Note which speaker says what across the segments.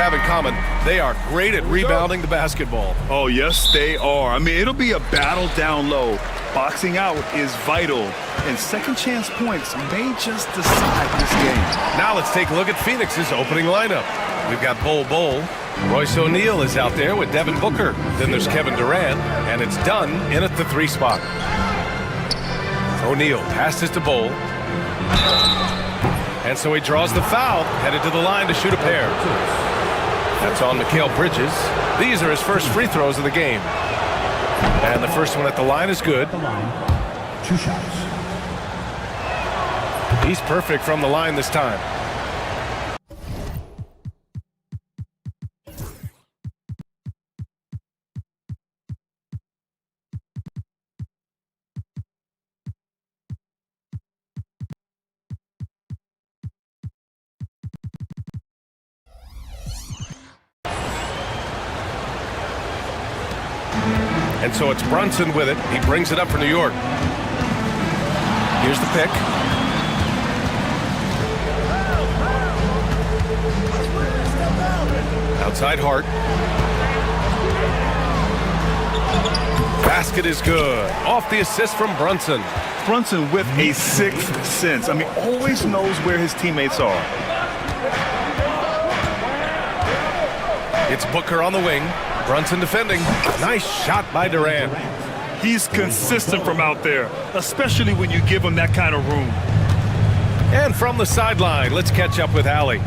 Speaker 1: have in common, they are great at rebounding the basketball.
Speaker 2: Oh, yes, they are. I mean, it'll be a battle down low. Boxing out is vital, and second chance points may just decide this game.
Speaker 1: Now let's take a look at Phoenix's opening lineup. We've got Bol. Royce O'Neal is out there with Devin Booker. Then there's Kevin Durant, and it's done in at the 3 spot. O'Neal passes to Bol. And so he draws the foul, headed to the line to shoot a pair. That's on Mikal Bridges. These are his first free throws of the game. And the first one at the line is good.
Speaker 3: 2 shots.
Speaker 1: He's perfect from the line this time. And so it's Brunson with it. He brings it up for New York. Here's the pick. Outside Hart. Basket is good. Off the assist from Brunson.
Speaker 2: Brunson with a sixth sense. I mean, always knows where his teammates are.
Speaker 1: It's Booker on the wing. Brunson defending. Nice shot by Durant.
Speaker 2: He's consistent from out there, especially when you give him that kind of room.
Speaker 1: And from the sideline, let's catch up with Allie.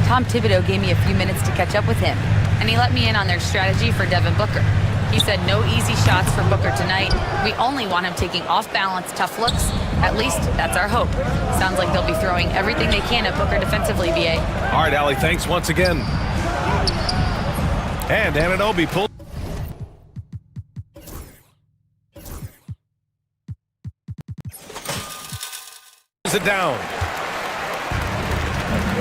Speaker 4: Tom Thibodeau gave me a few minutes to catch up with him, and he let me in on their strategy for Devin Booker. He said no easy shots for Booker tonight. We only want him taking off-balance, tough looks. At least, that's our hope. Sounds like they'll be throwing everything they can at Booker defensively, BA.
Speaker 1: All right, Allie, thanks once again. And Anunoby pulls it down.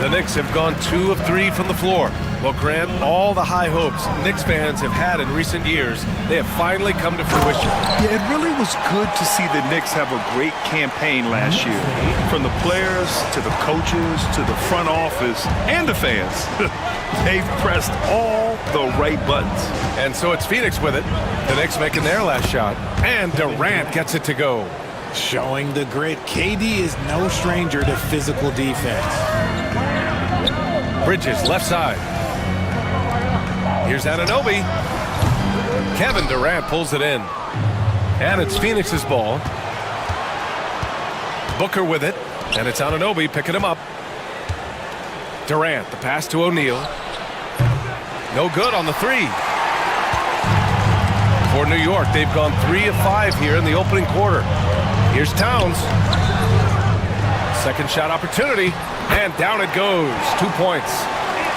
Speaker 1: The Knicks have gone 2 of 3 from the floor. Well, Grant, all the high hopes Knicks fans have had in recent years, they have finally come to fruition.
Speaker 2: Yeah, it really was good to see the Knicks have a great campaign last year. From the players, to the coaches, to the front office, and the fans. They've pressed all the right buttons.
Speaker 1: And so it's Phoenix with it. The Knicks making their last shot. And Durant gets it to go.
Speaker 3: Showing the grit. KD is no stranger to physical defense.
Speaker 1: Bridges, left side. Here's Anunoby. Kevin Durant pulls it in. And it's Phoenix's ball. Booker with it. And it's Anunoby picking him up. Durant, the pass to O'Neal. No good on the 3. For New York, they've gone 3 of 5 here in the opening quarter. Here's Towns. Second shot opportunity. And down it goes. 2 points.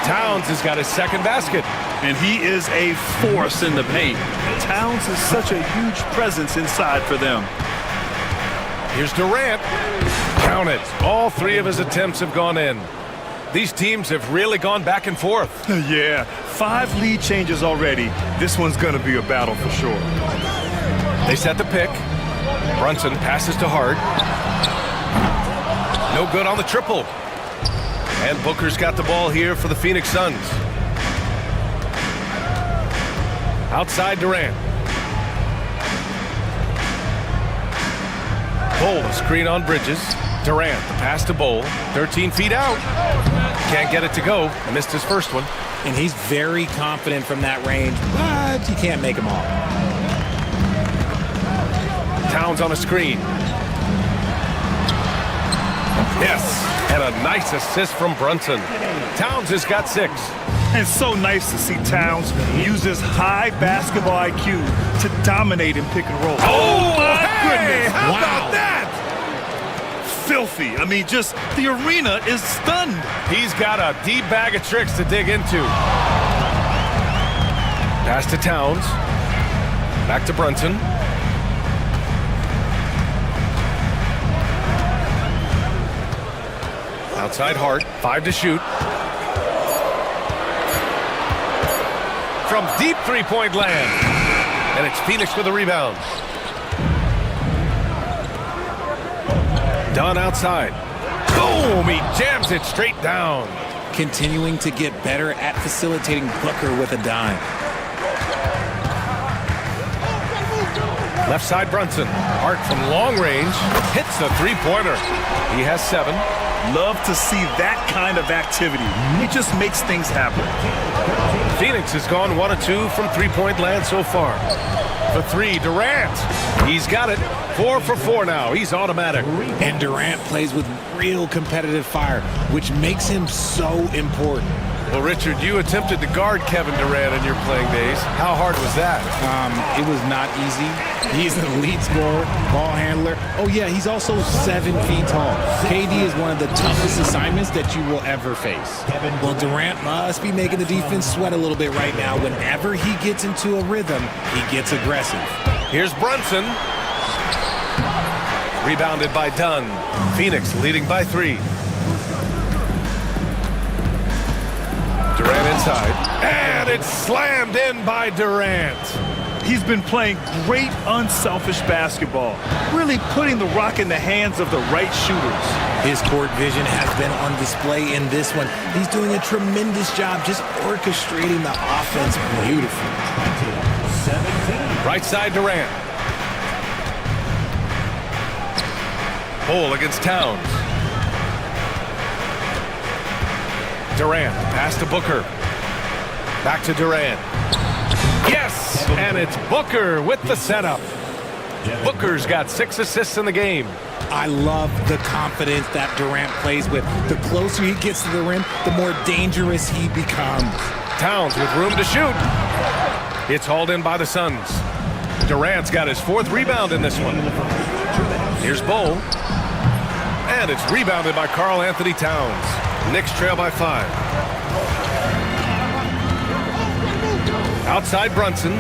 Speaker 1: Towns has got his second basket.
Speaker 2: And he is a force in the paint. Towns is such a huge presence inside for them.
Speaker 1: Here's Durant. Count it. All 3 of his attempts have gone in. These teams have really gone back and forth.
Speaker 2: Yeah, 5 lead changes already. This one's going to be a battle for sure.
Speaker 1: They set the pick. Brunson passes to Hart. No good on the triple. And Booker's got the ball here for the Phoenix Suns. Outside Durant. Bol, a screen on Bridges. Durant, the pass to Bol. 13 feet out. Can't get it to go. Missed his first one.
Speaker 3: And he's very confident from that range, but you can't make him all.
Speaker 1: Towns on a screen. Yes, and a nice assist from Brunson. Towns has got 6.
Speaker 2: And so nice to see Towns use his high basketball IQ to dominate in pick and roll.
Speaker 1: Oh,
Speaker 2: my
Speaker 1: goodness! How
Speaker 3: Wow.
Speaker 1: about that?
Speaker 2: Filthy. I mean, just the arena is stunned.
Speaker 1: He's got a deep bag of tricks to dig into. Pass to Towns. Back to Brunson. Outside Hart. 5 to shoot. From deep three-point land. And it's Phoenix with the rebound. Dunn outside. Boom! He jams it straight down.
Speaker 3: continuing to get better at facilitating Booker with a dime.
Speaker 1: Left side Brunson. Hart from long range hits the three-pointer. He has 7.
Speaker 2: Love to see that kind of activity. It just makes things happen.
Speaker 1: Phoenix has gone 1 of 2 from three-point land so far. For 3, Durant. He's got it. 4 for 4 now. He's automatic.
Speaker 3: And Durant plays with real competitive fire, which makes him so important.
Speaker 1: Well, Richard, you attempted to guard Kevin Durant in your playing days. How hard was that?
Speaker 3: It was not easy. He's an elite scorer, ball handler. Oh, yeah, he's also 7 feet tall. KD is one of the toughest assignments that you will ever face. Well, Durant must be making the defense sweat a little bit right now. Whenever he gets into a rhythm, he gets aggressive.
Speaker 1: Here's Brunson. Rebounded by Dunn. Phoenix leading by 3. Durant inside. And it's slammed in by Durant.
Speaker 2: He's been playing great unselfish basketball, really putting the rock in the hands of the right shooters.
Speaker 3: His court vision has been on display in this one. He's doing a tremendous job just orchestrating the offense beautifully.
Speaker 1: Right side Durant. Hole against Towns. Durant, pass to Booker. Back to Durant. Yes! And it's Booker with the setup. Booker's got 6 assists in the game.
Speaker 3: I love the confidence that Durant plays with. The closer he gets to the rim, the more dangerous he becomes.
Speaker 1: Towns with room to shoot. It's hauled in by the Suns. Durant's got his 4th rebound in this one. Here's Bull. And it's rebounded by Karl Anthony Towns. Knicks trail by 5. Outside Brunson.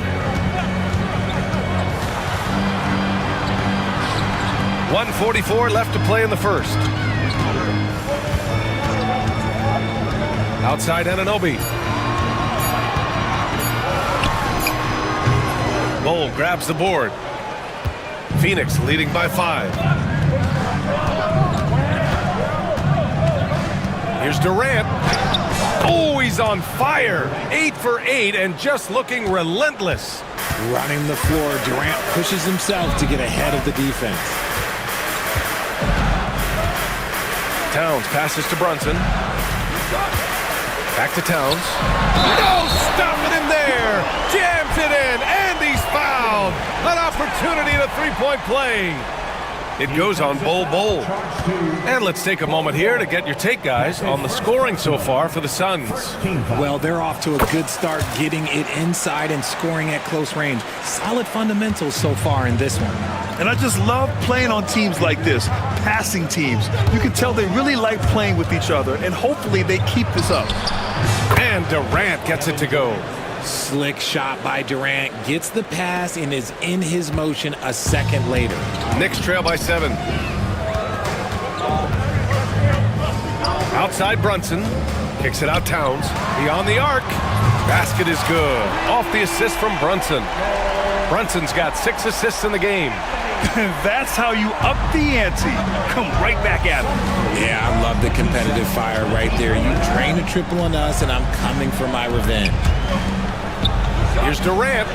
Speaker 1: 1:44 left to play in the first. Outside Anunoby. Bull grabs the board. Phoenix leading by 5. Here's Durant. Oh, he's on fire. 8 for 8 and just looking relentless.
Speaker 3: Running the floor, Durant pushes himself to get ahead of the defense.
Speaker 1: Towns passes to Brunson. Back to Towns. No, stopping him there. Jams it in, and he's fouled. An opportunity to three-point play. It goes on Bull. And let's take a moment here to get your take, guys, on the scoring so far for the Suns.
Speaker 3: Well, they're off to a good start getting it inside and scoring at close range. Solid fundamentals so far in this one.
Speaker 2: And I just love playing on teams like this, passing teams. You can tell they really like playing with each other, and hopefully they keep this up.
Speaker 1: And Durant gets it to go.
Speaker 3: Slick shot by Durant, gets the pass and is in his motion a second later.
Speaker 1: Knicks trail by 7. Outside Brunson, kicks it out Towns, beyond the arc. Basket is good, off the assist from Brunson. Brunson's got 6 assists in the game.
Speaker 2: That's how you up the ante. Come right back at him.
Speaker 3: Yeah, I love the competitive fire right there. You drain a triple on us and I'm coming for my revenge.
Speaker 1: Here's Durant.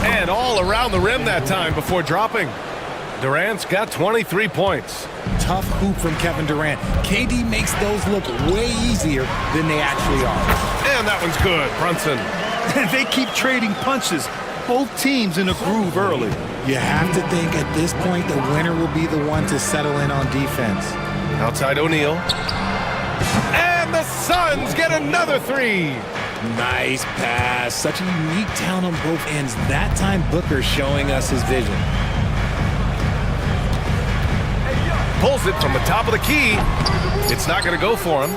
Speaker 1: And all around the rim that time before dropping. Durant's got 23 points.
Speaker 3: Tough hoop from Kevin Durant. KD makes those look way easier than they actually are.
Speaker 1: And that one's good, Brunson.
Speaker 2: They keep trading punches. Both teams in a groove early.
Speaker 3: You have to think at this point the winner will be the one to settle in on defense.
Speaker 1: Outside O'Neal. And the Suns get another 3.
Speaker 3: Nice pass. Such a unique talent on both ends. That time Booker showing us his vision.
Speaker 1: Pulls it from the top of the key. It's not going to go for him.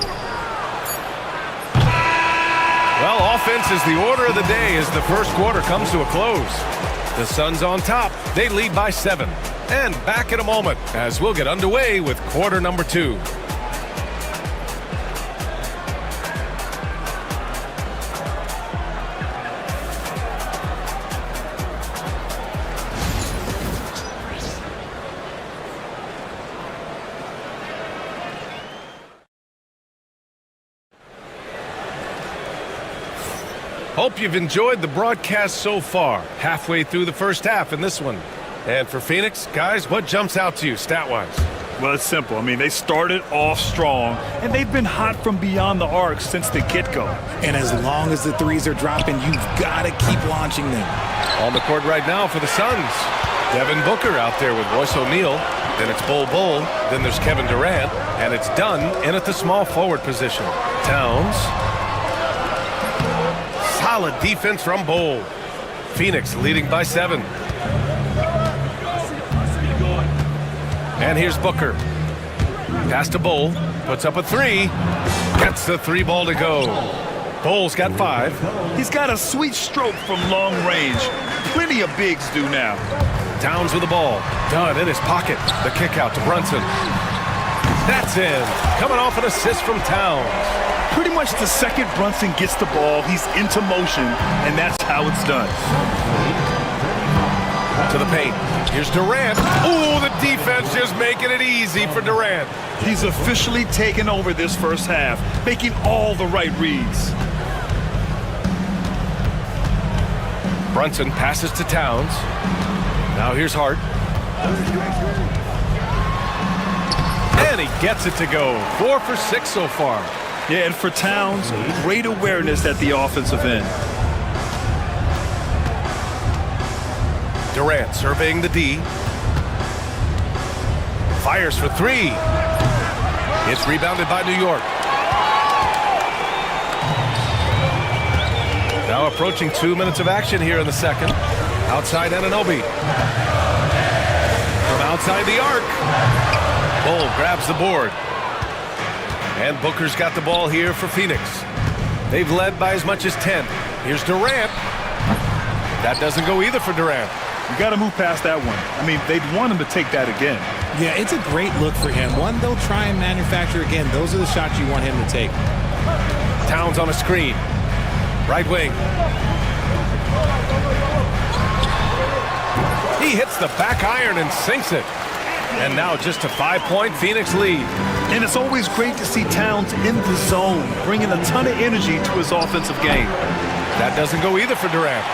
Speaker 1: Well, offense is the order of the day as the first quarter comes to a close. The Suns on top. They lead by 7. And back in a moment as we'll get underway with quarter number 2. Hope you've enjoyed the broadcast so far. Halfway through the first half in this one. And for Phoenix, guys, what jumps out to you stat-wise?
Speaker 2: Well, it's simple. I mean, they started off strong, and they've been hot from beyond the arc since the get-go.
Speaker 3: And as long as the threes are dropping, you've got to keep launching them.
Speaker 1: On the court right now for the Suns. Devin Booker out there with Royce O'Neal. Then it's Bol Bol. Then there's Kevin Durant. And it's Dunn in at the small forward position. Towns. Solid defense from Bol. Phoenix leading by 7. And here's Booker. Pass to Bol. Puts up a 3. Gets the 3 ball to go. Bol's got 5.
Speaker 2: He's got a sweet stroke from long range. Plenty of bigs do now.
Speaker 1: Towns with the ball. Dunn in his pocket. The kick out to Brunson. That's in. Coming off an assist from Towns.
Speaker 2: Pretty much the second Brunson gets the ball, he's into motion, and that's how it's done.
Speaker 1: To the paint. Here's Durant. Ooh, the defense just making it easy for Durant.
Speaker 2: He's officially taken over this first half, making all the right reads.
Speaker 1: Brunson passes to Towns. Now here's Hart. And he gets it to go. 4 for 6 so far.
Speaker 2: Yeah, and for Towns, great awareness at the offensive end.
Speaker 1: Durant surveying the D. Fires for 3. It's rebounded by New York. Now approaching 2 minutes of action here in the second. Outside Anunoby. From outside the arc. Bol grabs the board. And Booker's got the ball here for Phoenix. They've led by as much as 10. Here's Durant. That doesn't go either for Durant.
Speaker 2: You got to move past that one. I mean, they'd want him to take that again.
Speaker 3: Yeah, it's a great look for him. One they'll try and manufacture again. Those are the shots you want him to take.
Speaker 1: Towns on a screen. Right wing. He hits the back iron and sinks it. And now just a 5-point Phoenix lead.
Speaker 2: And it's always great to see Towns in the zone, bringing a ton of energy to his offensive game.
Speaker 1: That doesn't go either for Durant.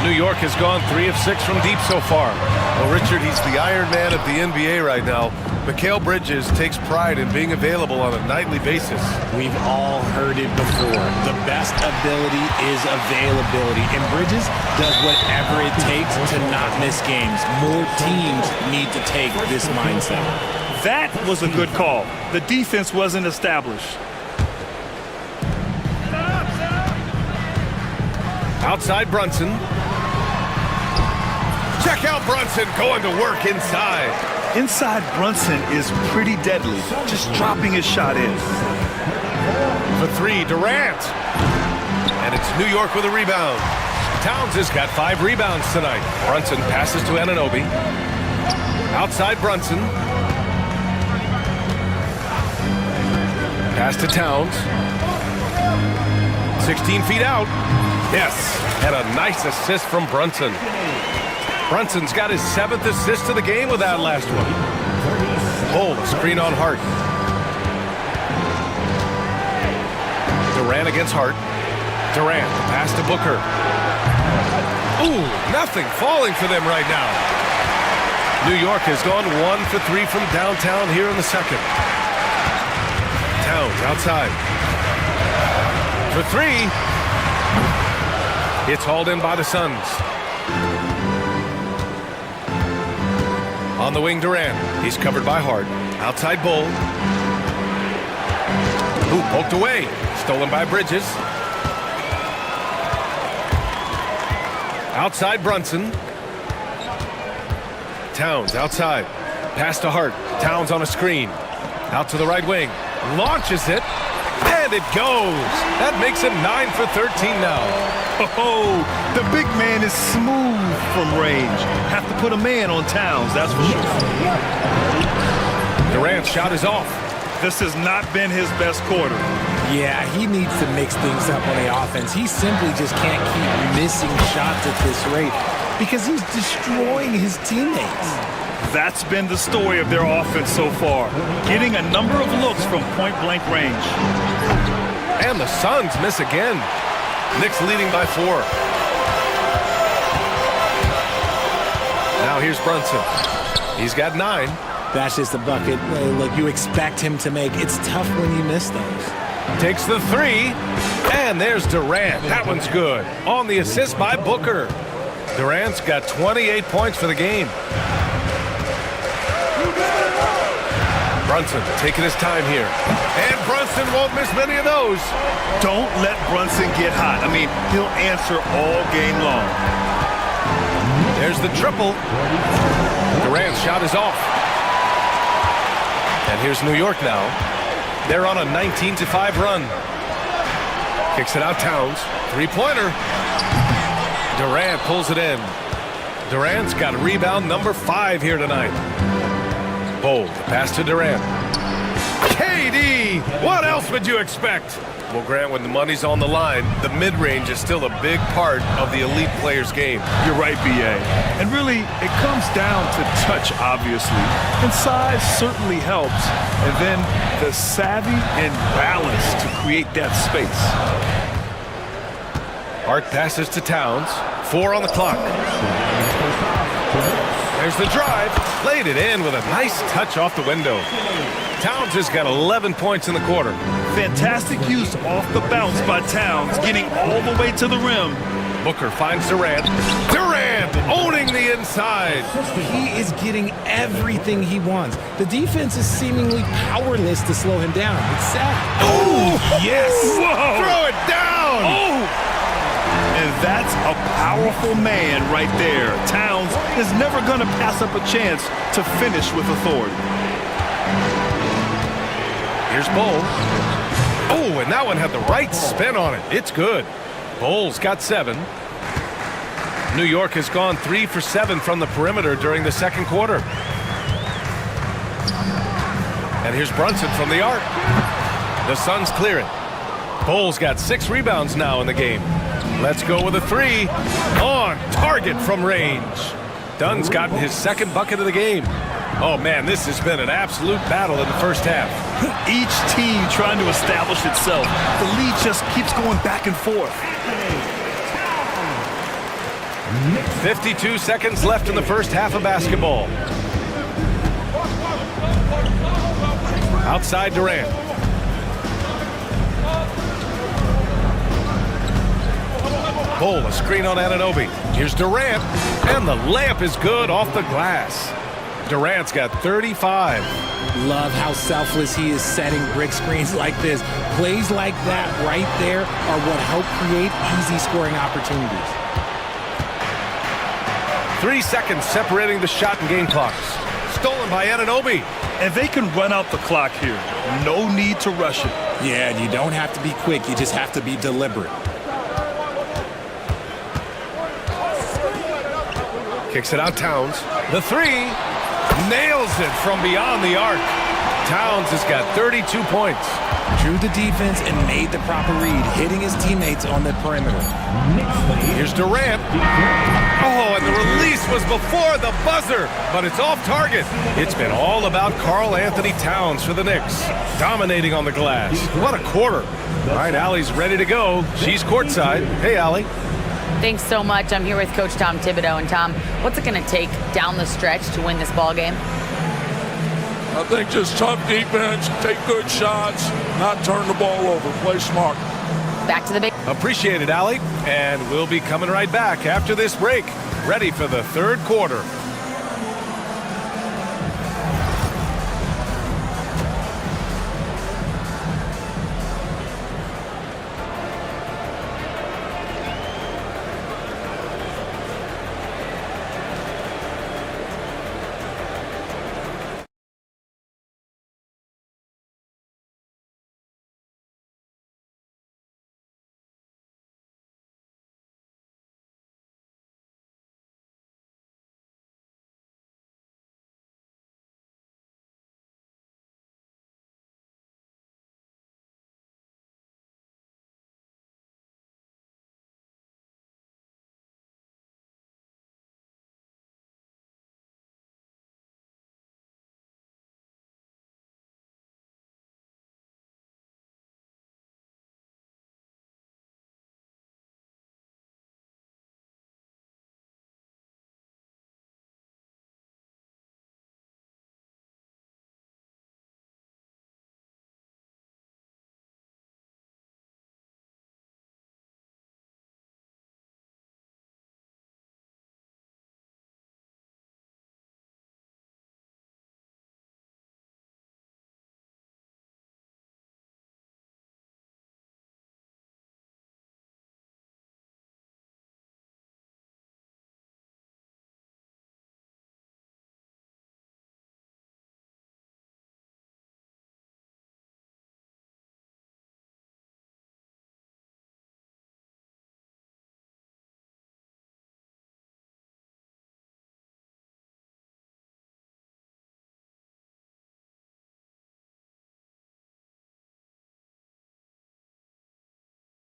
Speaker 1: New York has gone 3 of 6 from deep so far. Well, Richard, he's the Iron Man of the NBA right now. Mikal Bridges takes pride in being available on a nightly basis.
Speaker 3: We've all heard it before. The best ability is availability. And Bridges does whatever it takes to not miss games. More teams need to take this mindset.
Speaker 2: That was a good call. The defense wasn't established.
Speaker 1: Outside Brunson. Check out Brunson going to work inside.
Speaker 2: Inside Brunson is pretty deadly, just dropping his shot in.
Speaker 1: For 3, Durant. And it's New York with a rebound. Towns has got 5 rebounds tonight. Brunson passes to Anunoby. Outside Brunson. Pass to Towns. 16 feet out. Yes, and a nice assist from Brunson. Brunson's got his 7th assist of the game with that last one. Bol, screen on Hart. Durant against Hart. Durant, pass to Booker. Ooh, nothing falling for them right now. New York has gone 1 for 3 from downtown here in the second. Towns outside. For 3. It's hauled in by the Suns. On the wing, Durant. He's covered by Hart. Outside Bol. Ooh, poked away. Stolen by Bridges. Outside Brunson. Towns outside. Pass to Hart. Towns on a screen. Out to the right wing. Launches it. And it goes. That makes him 9 for 13 now.
Speaker 2: Oh, the big man is smooth from range. Have to put a man on Towns, that's for sure.
Speaker 1: Durant's shot is off.
Speaker 2: This has not been his best quarter.
Speaker 3: Yeah, he needs to mix things up on the offense. He simply just can't keep missing shots at this rate because he's destroying his teammates.
Speaker 2: That's been the story of their offense so far, getting a number of looks from point-blank range.
Speaker 1: And the Suns miss again. Knicks leading by 4. Now here's Brunson. He's got 9.
Speaker 3: That's just a bucket. Look, you expect him to make. It's tough when you miss those.
Speaker 1: Takes the 3. And there's Durant. That one's good. On the assist by Booker. Durant's got 28 points for the game. Brunson taking his time here. And Brunson won't miss many of those.
Speaker 2: Don't let Brunson get hot. I mean, he'll answer all game long.
Speaker 1: There's the triple. Durant's shot is off. And here's New York now. They're on a 19-5 run. Kicks it out Towns. Three-pointer. Durant pulls it in. Durant's got rebound number 5 here tonight. Bold pass to Durant. KD! What else would you expect? Well, Grant, when the money's on the line, the mid-range is still a big part of the elite player's game.
Speaker 2: You're right, B.A. And really, it comes down to touch, obviously. And size certainly helps. And then the savvy and balance to create that space.
Speaker 1: Hart passes to Towns. 4 on the clock. There's the drive. Laid it in with a nice touch off the window. Towns has got 11 points in the quarter.
Speaker 2: Fantastic use off the bounce by Towns, getting all the way to the rim.
Speaker 1: Booker finds Durant. Durant owning the inside.
Speaker 3: He is getting everything he wants. The defense is seemingly powerless to slow him down. It's sad.
Speaker 1: Oh,
Speaker 3: yes.
Speaker 2: Whoa.
Speaker 1: Throw it down.
Speaker 2: Oh! And that's a powerful man right there. Towns is never going to pass up a chance to finish with authority.
Speaker 1: Here's Bull. Oh, and that one had the right spin on it. It's good. Bull's got 7. New York has gone 3 for 7 from the perimeter during the second quarter. And here's Brunson from the arc. The Suns clear it. Bull's got 6 rebounds now in the game. Let's go with a 3. On target from range. Dunn's gotten his second bucket of the game. Oh, man, this has been an absolute battle in the first half.
Speaker 2: Each team trying to establish itself. The lead just keeps going back and forth.
Speaker 1: 52 seconds left in the first half of basketball. Outside Durant. Bull, a screen on Anunoby. Here's Durant, and the layup is good off the glass. Durant's got 35.
Speaker 3: Love how selfless he is setting brick screens like this. Plays like that right there are what help create easy scoring opportunities.
Speaker 1: 3 seconds separating the shot and game clocks. Stolen by Anunoby.
Speaker 2: And they can run out the clock here. No need to rush it.
Speaker 3: Yeah, and you don't have to be quick. You just have to be deliberate.
Speaker 1: Kicks it out Towns. The 3. Nails it from beyond the arc. Towns has got 32 points.
Speaker 3: Drew the defense and made the proper read, hitting his teammates on the perimeter.
Speaker 1: Here's Durant. Oh, and the release was before the buzzer, but it's off target. It's been all about Karl Anthony Towns for the Knicks, dominating on the glass. What a quarter. All right, Allie's ready to go. She's courtside. Hey, Allie.
Speaker 4: Thanks so much. I'm here with Coach Tom Thibodeau. And Tom, what's it going to take down the stretch to win this ball game?
Speaker 5: I think just tough defense, take good shots, not turn the ball over, play smart.
Speaker 4: Back to the big.
Speaker 1: Appreciate it, Allie. And we'll be coming right back after this break, ready for the third quarter.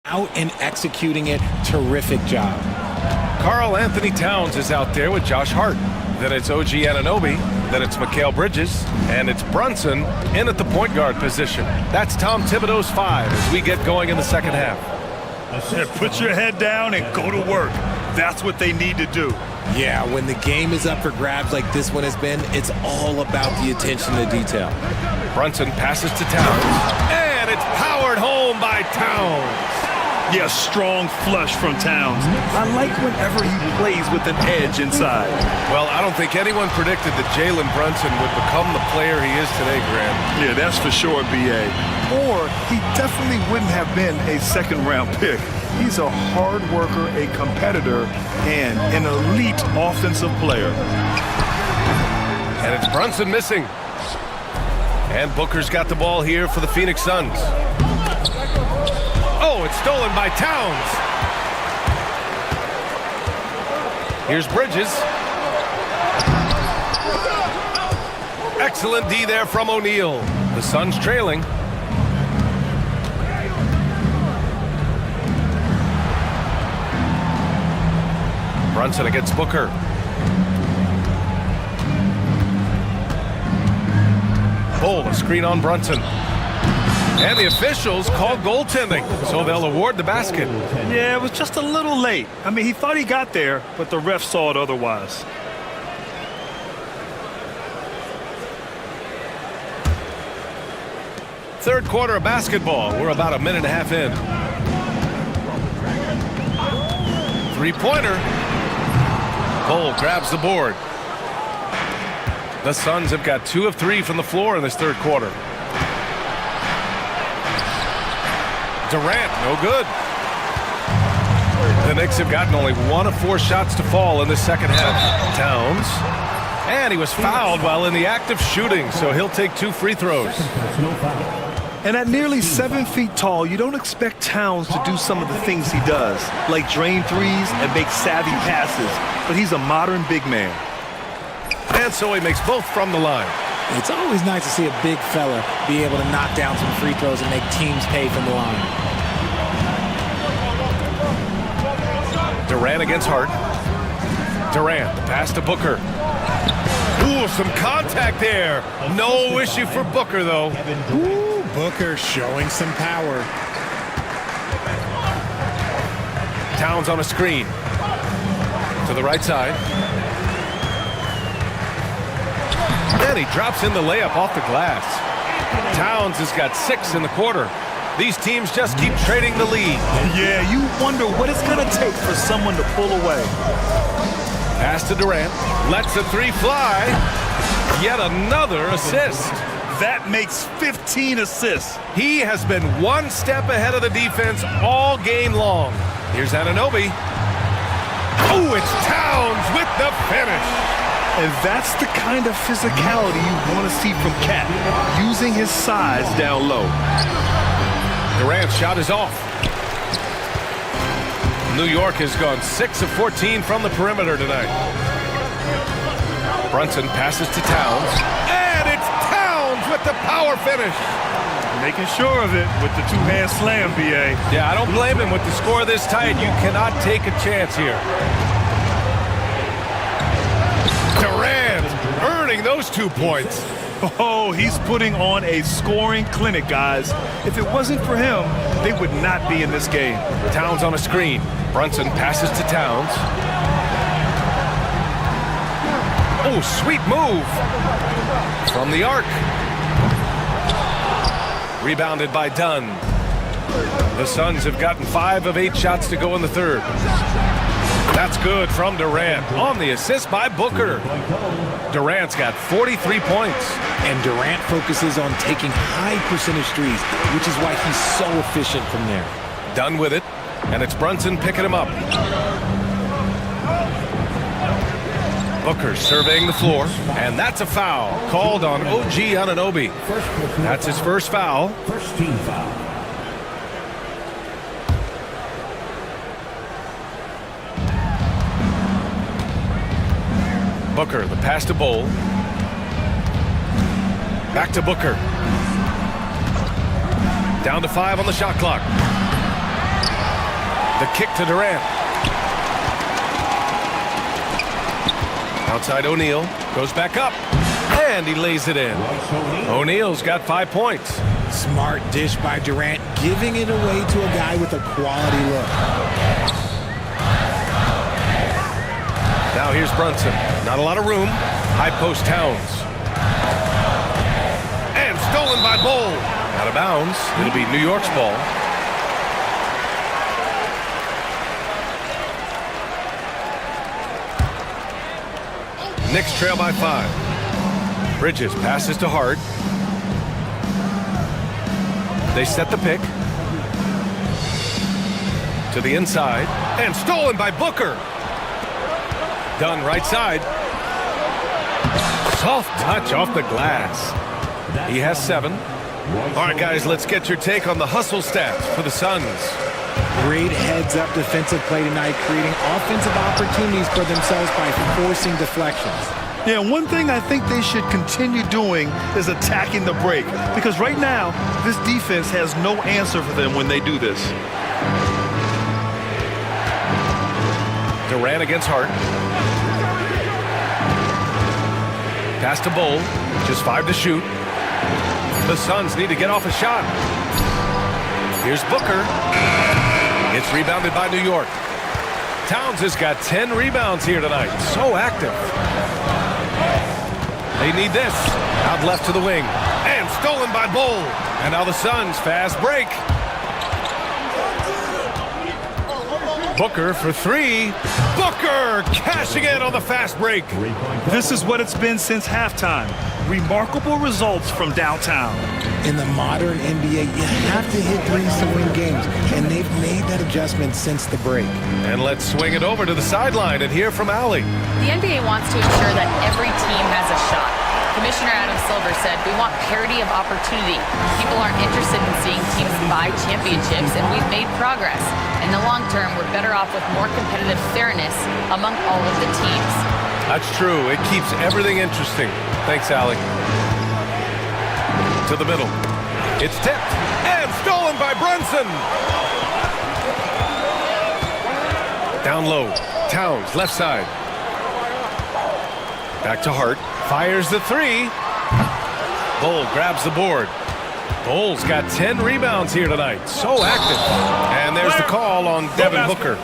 Speaker 3: out and executing it. Terrific job.
Speaker 1: Karl Anthony Towns is out there with Josh Hart. Then it's OG Anunoby. Then it's Mikal Bridges. And it's Brunson in at the point guard position. That's Tom Thibodeau's 5 as we get going in the second half.
Speaker 2: Yeah, put your head down and go to work. That's what they need to do.
Speaker 3: Yeah, when the game is up for grabs like this one has been, it's all about the attention to detail.
Speaker 1: Brunson passes to Towns. And it's powered home by Towns.
Speaker 2: Yeah, strong flush from Towns. I like whenever he plays with an edge inside.
Speaker 1: Well, I don't think anyone predicted that Jalen Brunson would become the player he is today, Graham.
Speaker 2: Yeah, that's for sure, B.A. Or he definitely wouldn't have been a second-round pick. He's a hard worker, a competitor, and an elite offensive player.
Speaker 1: And it's Brunson missing. And Booker's got the ball here for the Phoenix Suns. Oh, it's stolen by Towns. Here's Bridges. Excellent D there from O'Neal. The Suns trailing. Brunson against Booker. Bull, a screen on Brunson. And the officials call goaltending, so they'll award the basket.
Speaker 2: Yeah, it was just a little late. I mean, he thought he got there, but the ref saw it otherwise.
Speaker 1: Third quarter of basketball. We're about a minute and a half in. Three-pointer. Bull grabs the board. The Suns have got 2 of 3 from the floor in this third quarter. Durant, no good. The Knicks have gotten only 1 of 4 shots to fall in the second half. Towns. And he was fouled while in the act of shooting, so he'll take 2 free throws.
Speaker 2: And at nearly 7 feet tall, you don't expect Towns to do some of the things he does, like drain threes and make savvy passes. But he's a modern big man.
Speaker 1: And so he makes both from the line.
Speaker 3: It's always nice to see a big fella be able to knock down some free throws and make teams pay from the line.
Speaker 1: Durant against Hart. Durant, pass to Booker. Ooh, some contact there. No issue for Booker, though.
Speaker 3: Ooh, Booker showing some power.
Speaker 1: Towns on a screen. To the right side. And he drops in the layup off the glass. Towns has got 6 in the quarter. These teams just keep trading the lead.
Speaker 2: Yeah, you wonder what it's going to take for someone to pull away.
Speaker 1: Pass to Durant. Lets the 3 fly. Yet another assist.
Speaker 2: That makes 15 assists.
Speaker 1: He has been 1 step ahead of the defense all game long. Here's Anunoby. Oh, it's Towns with the finish.
Speaker 2: And that's the kind of physicality you want to see from Cat, using his size down low.
Speaker 1: Durant's shot is off. New York has gone 6 of 14 from the perimeter tonight. Brunson passes to Towns. And it's Towns with the power finish.
Speaker 2: Making sure of it with the 2-hand slam, B.A.
Speaker 1: Yeah, I don't blame him with the score this tight. You cannot take a chance here. Durant earning those 2 points.
Speaker 2: Oh, he's putting on a scoring clinic, guys. If it wasn't for him, they would not be in this game.
Speaker 1: Towns on a screen. Brunson passes to Towns. Oh, sweet move. From the arc. Rebounded by Dunn. The Suns have gotten 5 of 8 shots to go in the third. That's good from Durant on the assist by Booker. Durant's got 43 points.
Speaker 3: And Durant focuses on taking high percentage threes, which is why he's so efficient from there.
Speaker 1: Done with it, and it's Brunson picking him up. Booker surveying the floor, and that's a foul called on OG Anunoby. That's his first foul.
Speaker 6: First team foul.
Speaker 1: Booker, the pass to Bull. Back to Booker. Down to 5 on the shot clock. The kick to Durant. Outside O'Neal. Goes back up. And he lays it in. O'Neal's got 5 points.
Speaker 3: Smart dish by Durant, giving it away to a guy with a quality look.
Speaker 1: Now here's Brunson. Not a lot of room. High post Towns. And stolen by Bull. Out of bounds. It'll be New York's ball. Knicks trail by 5. Bridges passes to Hart. They set the pick. To the inside. And stolen by Booker. Dunn right side. Soft touch off the glass. He has 7. All right, guys, let's get your take on the hustle stats for the Suns.
Speaker 3: Great heads-up defensive play tonight, creating offensive opportunities for themselves by forcing deflections.
Speaker 2: Yeah, one thing I think they should continue doing is attacking the break, because right now, this defense has no answer for them when they do this.
Speaker 1: Durant against Hart. Pass to Bull. Just 5 to shoot. The Suns need to get off a shot. Here's Booker. It's rebounded by New York. Towns has got 10 rebounds here tonight. So active. They need this. Out left to the wing. And stolen by Bull. And now the Suns fast break. Booker for 3. Booker cashing in on the fast break.
Speaker 2: This is what it's been since halftime. Remarkable results from downtown.
Speaker 3: In the modern NBA, you have to hit threes to win games, and they've made that adjustment since the break.
Speaker 1: And let's swing it over to the sideline and hear from Allie.
Speaker 4: The NBA wants to ensure that every team has a shot. Commissioner Adam Silver said, "We want parity of opportunity. People aren't interested in seeing teams buy championships, and we've made progress. In the long term, we're better off with more competitive fairness among all of the teams."
Speaker 1: That's true. It keeps everything interesting. Thanks, Allie. To the middle. It's tipped and stolen by Brunson. Down low. Towns, left side. Back to Hart. Fires the 3. Bull grabs the board. Bull's got 10 rebounds here tonight. So active. And there's the call on Devin Booker.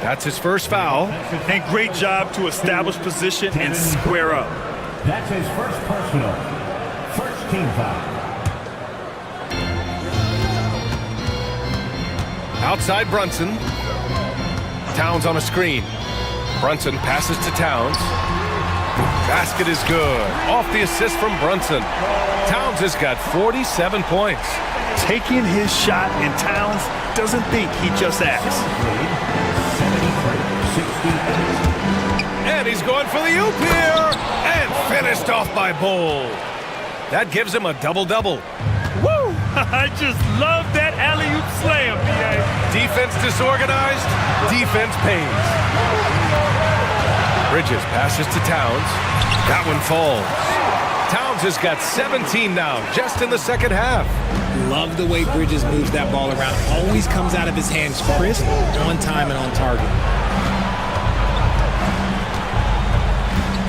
Speaker 1: That's his first foul.
Speaker 2: And great job to establish position and square up.
Speaker 6: That's his first personal. First team foul.
Speaker 1: Outside Brunson. Towns on a screen. Brunson passes to Towns. Basket is good. Off the assist from Brunson. Towns has got 47 points.
Speaker 2: Taking his shot, and Towns doesn't think, he just acts.
Speaker 1: And he's going for the oop here. And finished off by Bull. That gives him a double-double.
Speaker 2: Woo! I just love that alley-oop slam, B.A.
Speaker 1: Defense disorganized, defense pays. Bridges passes to Towns. That one falls. Towns has got 17 now, just in the second half.
Speaker 3: Love the way Bridges moves that ball around. Always comes out of his hands crisp, on time, and on target.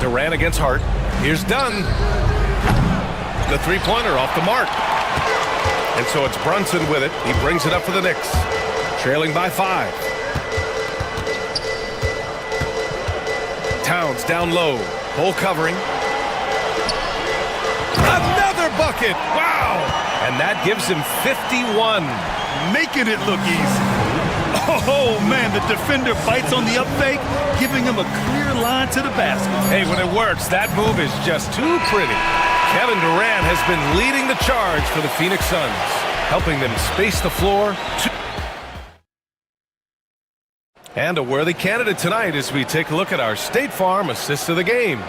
Speaker 1: Durant against Hart. Here's Dunn. The three-pointer off the mark. And so it's Brunson with it. He brings it up for the Knicks. Trailing by 5. Towns down low. Bull covering. Another bucket! Wow! And that gives him 51.
Speaker 2: Making it look easy. Oh, man, the defender bites on the up fake, giving him a clear line to the basket.
Speaker 1: Hey, when it works, that move is just too pretty. Kevin Durant has been leading the charge for the Phoenix Suns, helping them space the floor. And a worthy candidate tonight as we take a look at our State Farm assist of the game.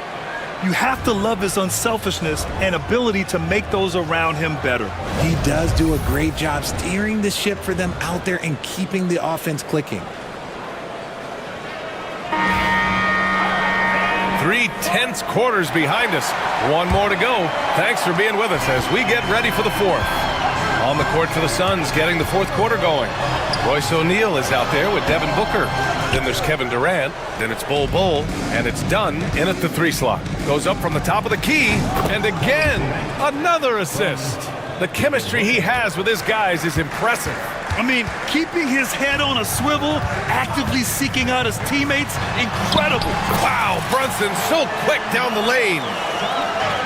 Speaker 2: You have to love his unselfishness and ability to make those around him better.
Speaker 3: He does do a great job steering the ship for them out there and keeping the offense clicking.
Speaker 1: 3 tense quarters behind us. One more to go. Thanks for being with us as we get ready for the fourth. On the court for the Suns, getting the fourth quarter going. Royce O'Neal is out there with Devin Booker. Then there's Kevin Durant. Then it's Bol Bol. And it's done in at the 3 slot. Goes up from the top of the key. And again, another assist. The chemistry he has with his guys is impressive.
Speaker 2: I mean, keeping his head on a swivel, actively seeking out his teammates, incredible.
Speaker 1: Wow, Brunson so quick down the lane.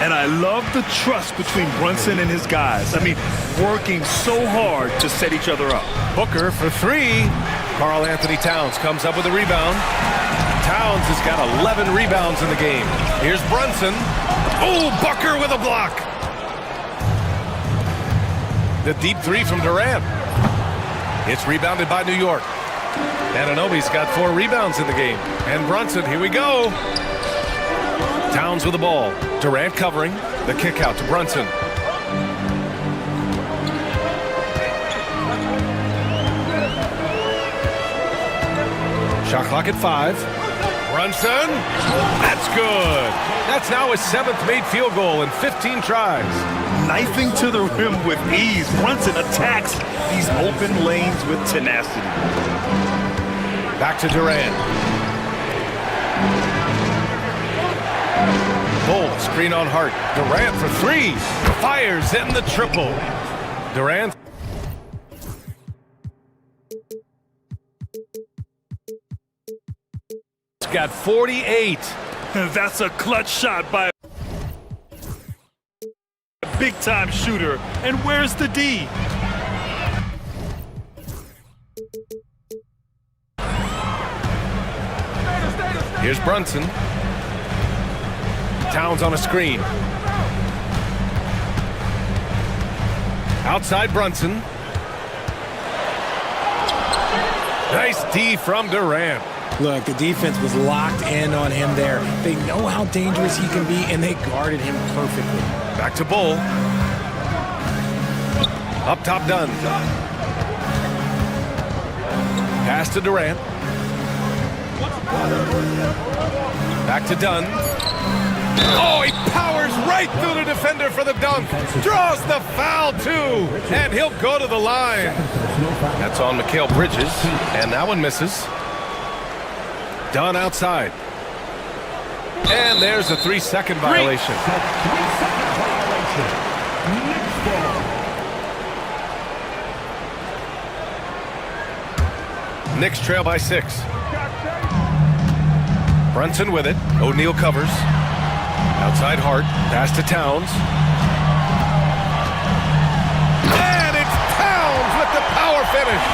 Speaker 2: And I love the trust between Brunson and his guys. I mean, working so hard to set each other up.
Speaker 1: Booker for 3. Karl Anthony Towns comes up with a rebound. Towns has got 11 rebounds in the game. Here's Brunson. Oh, Booker with a block. The deep 3 from Durant. It's rebounded by New York. Anunoby's got 4 rebounds in the game. And Brunson, here we go. Towns with the ball. Durant covering. The kick out to Brunson. Shot clock at 5. Brunson. That's good. That's now his 7th made field goal in 15 tries.
Speaker 2: Knifing to the rim with ease. Brunson attacks these open lanes with tenacity.
Speaker 1: Back to Durant. Bull, screen on Hart. Durant for 3. Fires in the triple. Durant. Got 48.
Speaker 2: That's a clutch shot by a big-time shooter. And where's the D?
Speaker 1: Here's Brunson. Towns on a screen. Outside Brunson. Nice D from Durant.
Speaker 3: Look, the defense was locked in on him there. They know how dangerous he can be, and they guarded him perfectly.
Speaker 1: Back to Bull. Up top, Dunn. Pass to Durant. Back to Dunn. Oh, he powers right through the defender for the dunk. Draws the foul, too. And he'll go to the line. That's on Mikal Bridges. And that one misses. Dunn outside. And there's a 3-second violation. Knicks trail by 6. Brunson with it. O'Neal covers. Outside Hart. Pass to Towns. And it's Towns with the power finish.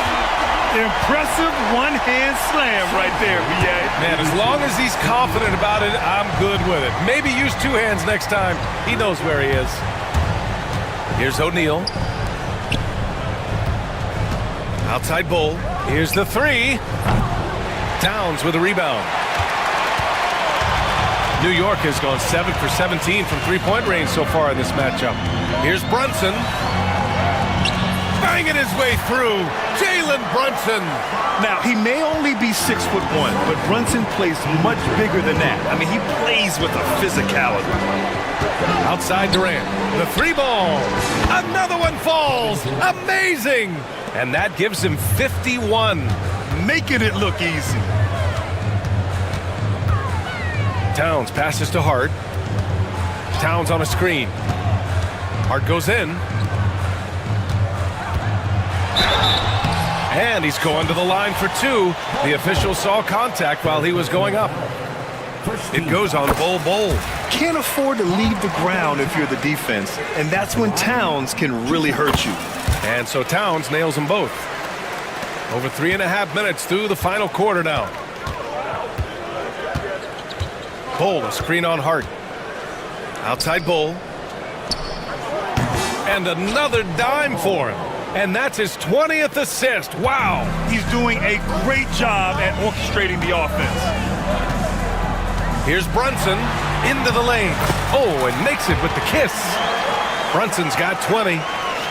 Speaker 2: Impressive one-hand slam right there, B.A.
Speaker 1: Man, as long as he's confident about it, I'm good with it. Maybe use 2 hands next time. He knows where he is. Here's O'Neal. Outside Bull. Here's the 3. Towns with a rebound. New York has gone 7 for 17 from 3-point range so far in this matchup. Here's Brunson. Banging his way through. Jalen Brunson.
Speaker 2: Now, he may only be 6'1", but Brunson plays much bigger than that. I mean, he plays with a physicality.
Speaker 1: Outside Durant. The 3 ball. Another one falls. Amazing. And that gives him 51.
Speaker 2: Making it look easy.
Speaker 1: Towns passes to Hart. Towns on a screen. Hart goes in. And he's going to the line for 2. The official saw contact while he was going up. It goes on Bol Bol.
Speaker 2: Can't afford to leave the ground if you're the defense, and that's when Towns can really hurt you.
Speaker 1: And so Towns nails them both. Over 3.5 minutes through the final quarter now. Bol, a screen on Hart. Outside Bol. And another dime for him. And that's his 20th assist. Wow.
Speaker 2: He's doing a great job at orchestrating the offense.
Speaker 1: Here's Brunson into the lane. Oh, and makes it with the kiss. Brunson's got 20.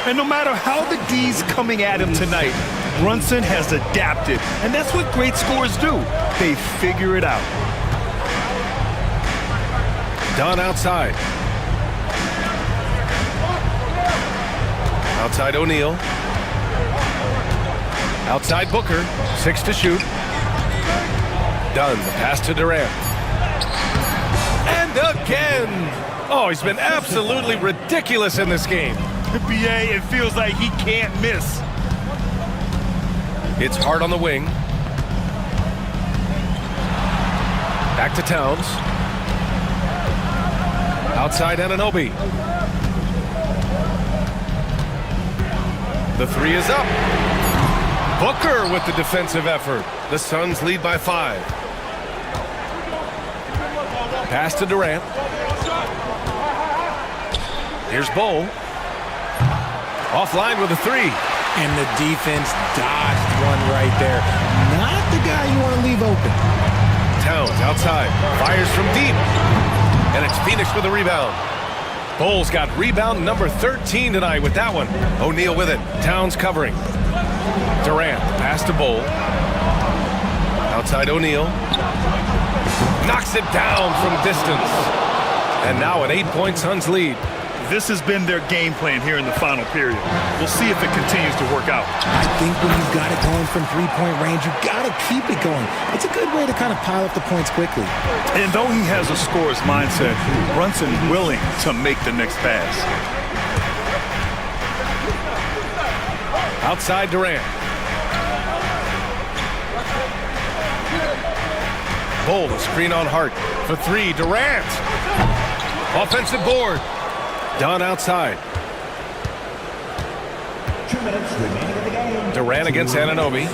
Speaker 2: And no matter how the D's coming at him tonight, Brunson has adapted. And that's what great scorers do. They figure it out.
Speaker 1: Dunn outside. Outside O'Neal. Outside Booker. 6 to shoot. Dunn. The pass to Durant. And again. Oh, he's been absolutely ridiculous in this game.
Speaker 2: NBA, it feels like he can't miss.
Speaker 1: It's Hart on the wing. Back to Towns. Outside Anunoby. The three is up. Booker with the defensive effort. The Suns lead by 5. Pass to Durant. Here's Bull. Offline with a 3.
Speaker 3: And the defense dodged one right there. Not the guy you want to leave open.
Speaker 1: Towns outside. Fires from deep. And it's Phoenix with a rebound. Bull's got rebound number 13 tonight with that one. O'Neal with it. Towns covering. Durant. Pass to Bull. Outside O'Neal. Knocks it down from distance. And now an 8-point Suns lead.
Speaker 2: This has been their game plan here in the final period. We'll see if it continues to work out.
Speaker 3: I think when you've got it going from three-point range, you've got to keep it going. It's a good way to kind of pile up the points quickly.
Speaker 2: And though he has a scorer's mindset, Brunson willing to make the next pass.
Speaker 1: Outside Durant. Bull, the screen on Hart. For 3, Durant. Offensive board. Dunn outside.
Speaker 6: 2 minutes remaining in the game.
Speaker 1: Durant against Anunoby.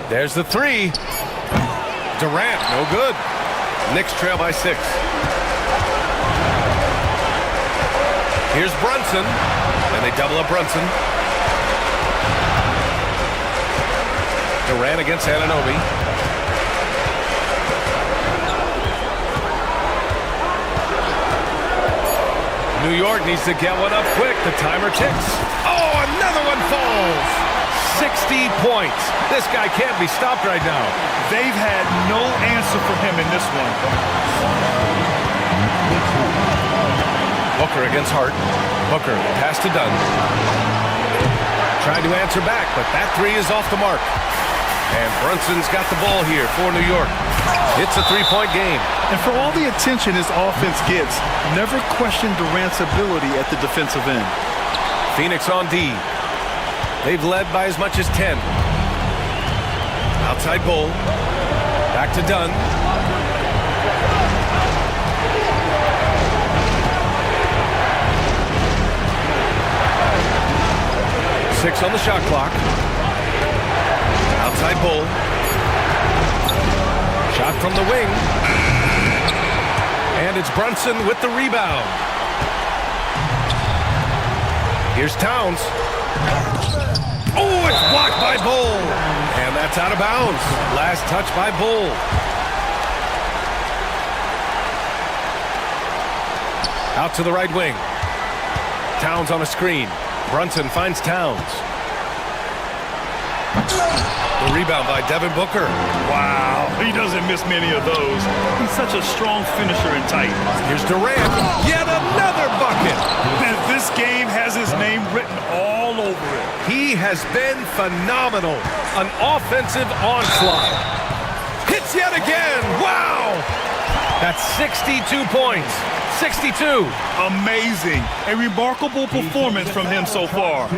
Speaker 1: There's the 3. Durant, no good. Knicks trail by 6. Here's Brunson. And they double up Brunson. Durant against Anunoby. New York needs to get one up quick. The timer ticks. Oh, another one falls. 60 points. This guy can't be stopped right now.
Speaker 2: They've had no answer for him in this one.
Speaker 1: Booker against Hart. Booker, pass to Dunn. Trying to answer back, but that 3 is off the mark. And Brunson's got the ball here for New York. It's a 3-point game.
Speaker 2: And for all the attention his offense gets, never question Durant's ability at the defensive end.
Speaker 1: Phoenix on D. They've led by as much as 10. Outside Bull. Back to Dunn. Six on the shot clock. Outside Bull. Shot from the wing. And it's Brunson with the rebound. Here's Towns. Oh, it's blocked by Bull. And that's out of bounds. Last touch by Bull. Out to the right wing. Towns on a screen. Brunson finds Towns. The rebound by Devin Booker.
Speaker 2: Wow, he doesn't miss many of those. He's such a strong finisher in tight.
Speaker 1: Here's Durant. Yet another bucket.
Speaker 2: And this game has his name written all over it.
Speaker 1: He has been phenomenal. An offensive onslaught. Hits yet again. Wow. That's 62 points. 62.
Speaker 2: Amazing. A remarkable performance from him so far.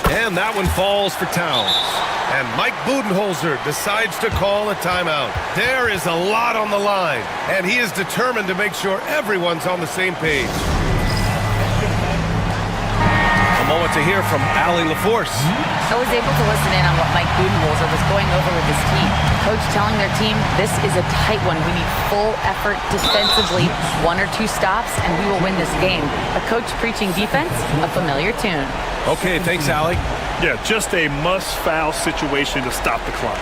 Speaker 1: And that one falls for Towns. And Mike Budenholzer decides to call a timeout. There is a lot on the line, and he is determined to make sure everyone's on the same page. A moment to hear from Allie LaForce.
Speaker 4: I was able to listen in on what Mike Budenholzer was going over with his team. Coach telling their team, this is a tight one. We need full effort defensively, 1 or 2 stops, and we will win this game. A coach preaching defense, a familiar tune.
Speaker 1: Okay, thanks, Allie.
Speaker 2: Yeah, just a must-foul situation to stop the clock.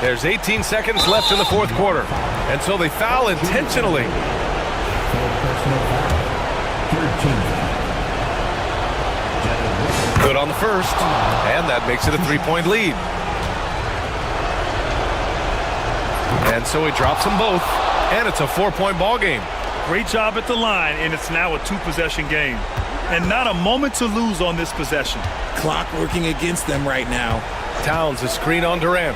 Speaker 1: There's 18 seconds left in the 4th quarter, and so they foul intentionally. Good on the first, and that makes it a 3-point lead. And so he drops them both, and it's a 4-point ball game.
Speaker 2: Great job at the line, and it's now a 2-possession game. And not a moment to lose on this possession.
Speaker 3: Clock working against them right now.
Speaker 1: Towns a screen on Durant.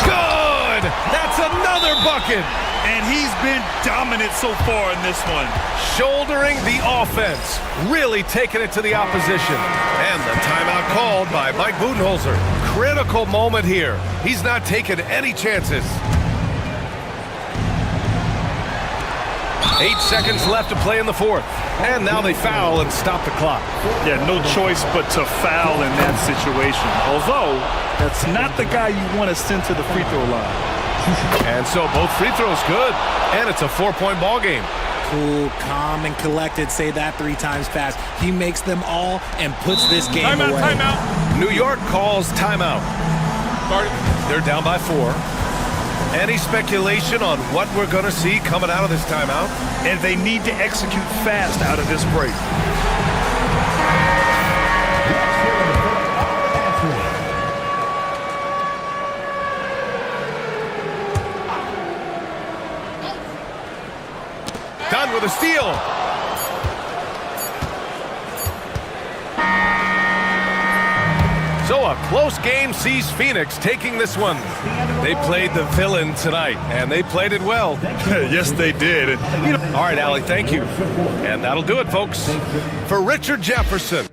Speaker 1: Good! That's another bucket!
Speaker 2: And he's been dominant so far in this one.
Speaker 1: Shouldering the offense, really taking it to the opposition. And the timeout called by Mike Budenholzer. Critical moment here. He's not taking any chances. 8 seconds left to play in the fourth. And now they foul and stop the clock.
Speaker 2: Yeah, no choice but to foul in that situation. Although, that's not the guy you want to send to the free throw line.
Speaker 1: And so both free throws good. And it's a 4-point ball game.
Speaker 3: Cool, calm, and collected. Say that 3 times fast. He makes them all and puts this game away.
Speaker 1: Timeout. New York calls timeout. They're down by 4. Any speculation on what we're going to see coming out of this timeout?
Speaker 2: And they need to execute fast out of this break.
Speaker 1: Done with a steal. So a close game sees Phoenix taking this one. They played the villain tonight, and they played it well.
Speaker 2: Yes, they did.
Speaker 1: All right, Allie, thank you. And that'll do it, folks. For Richard Jefferson.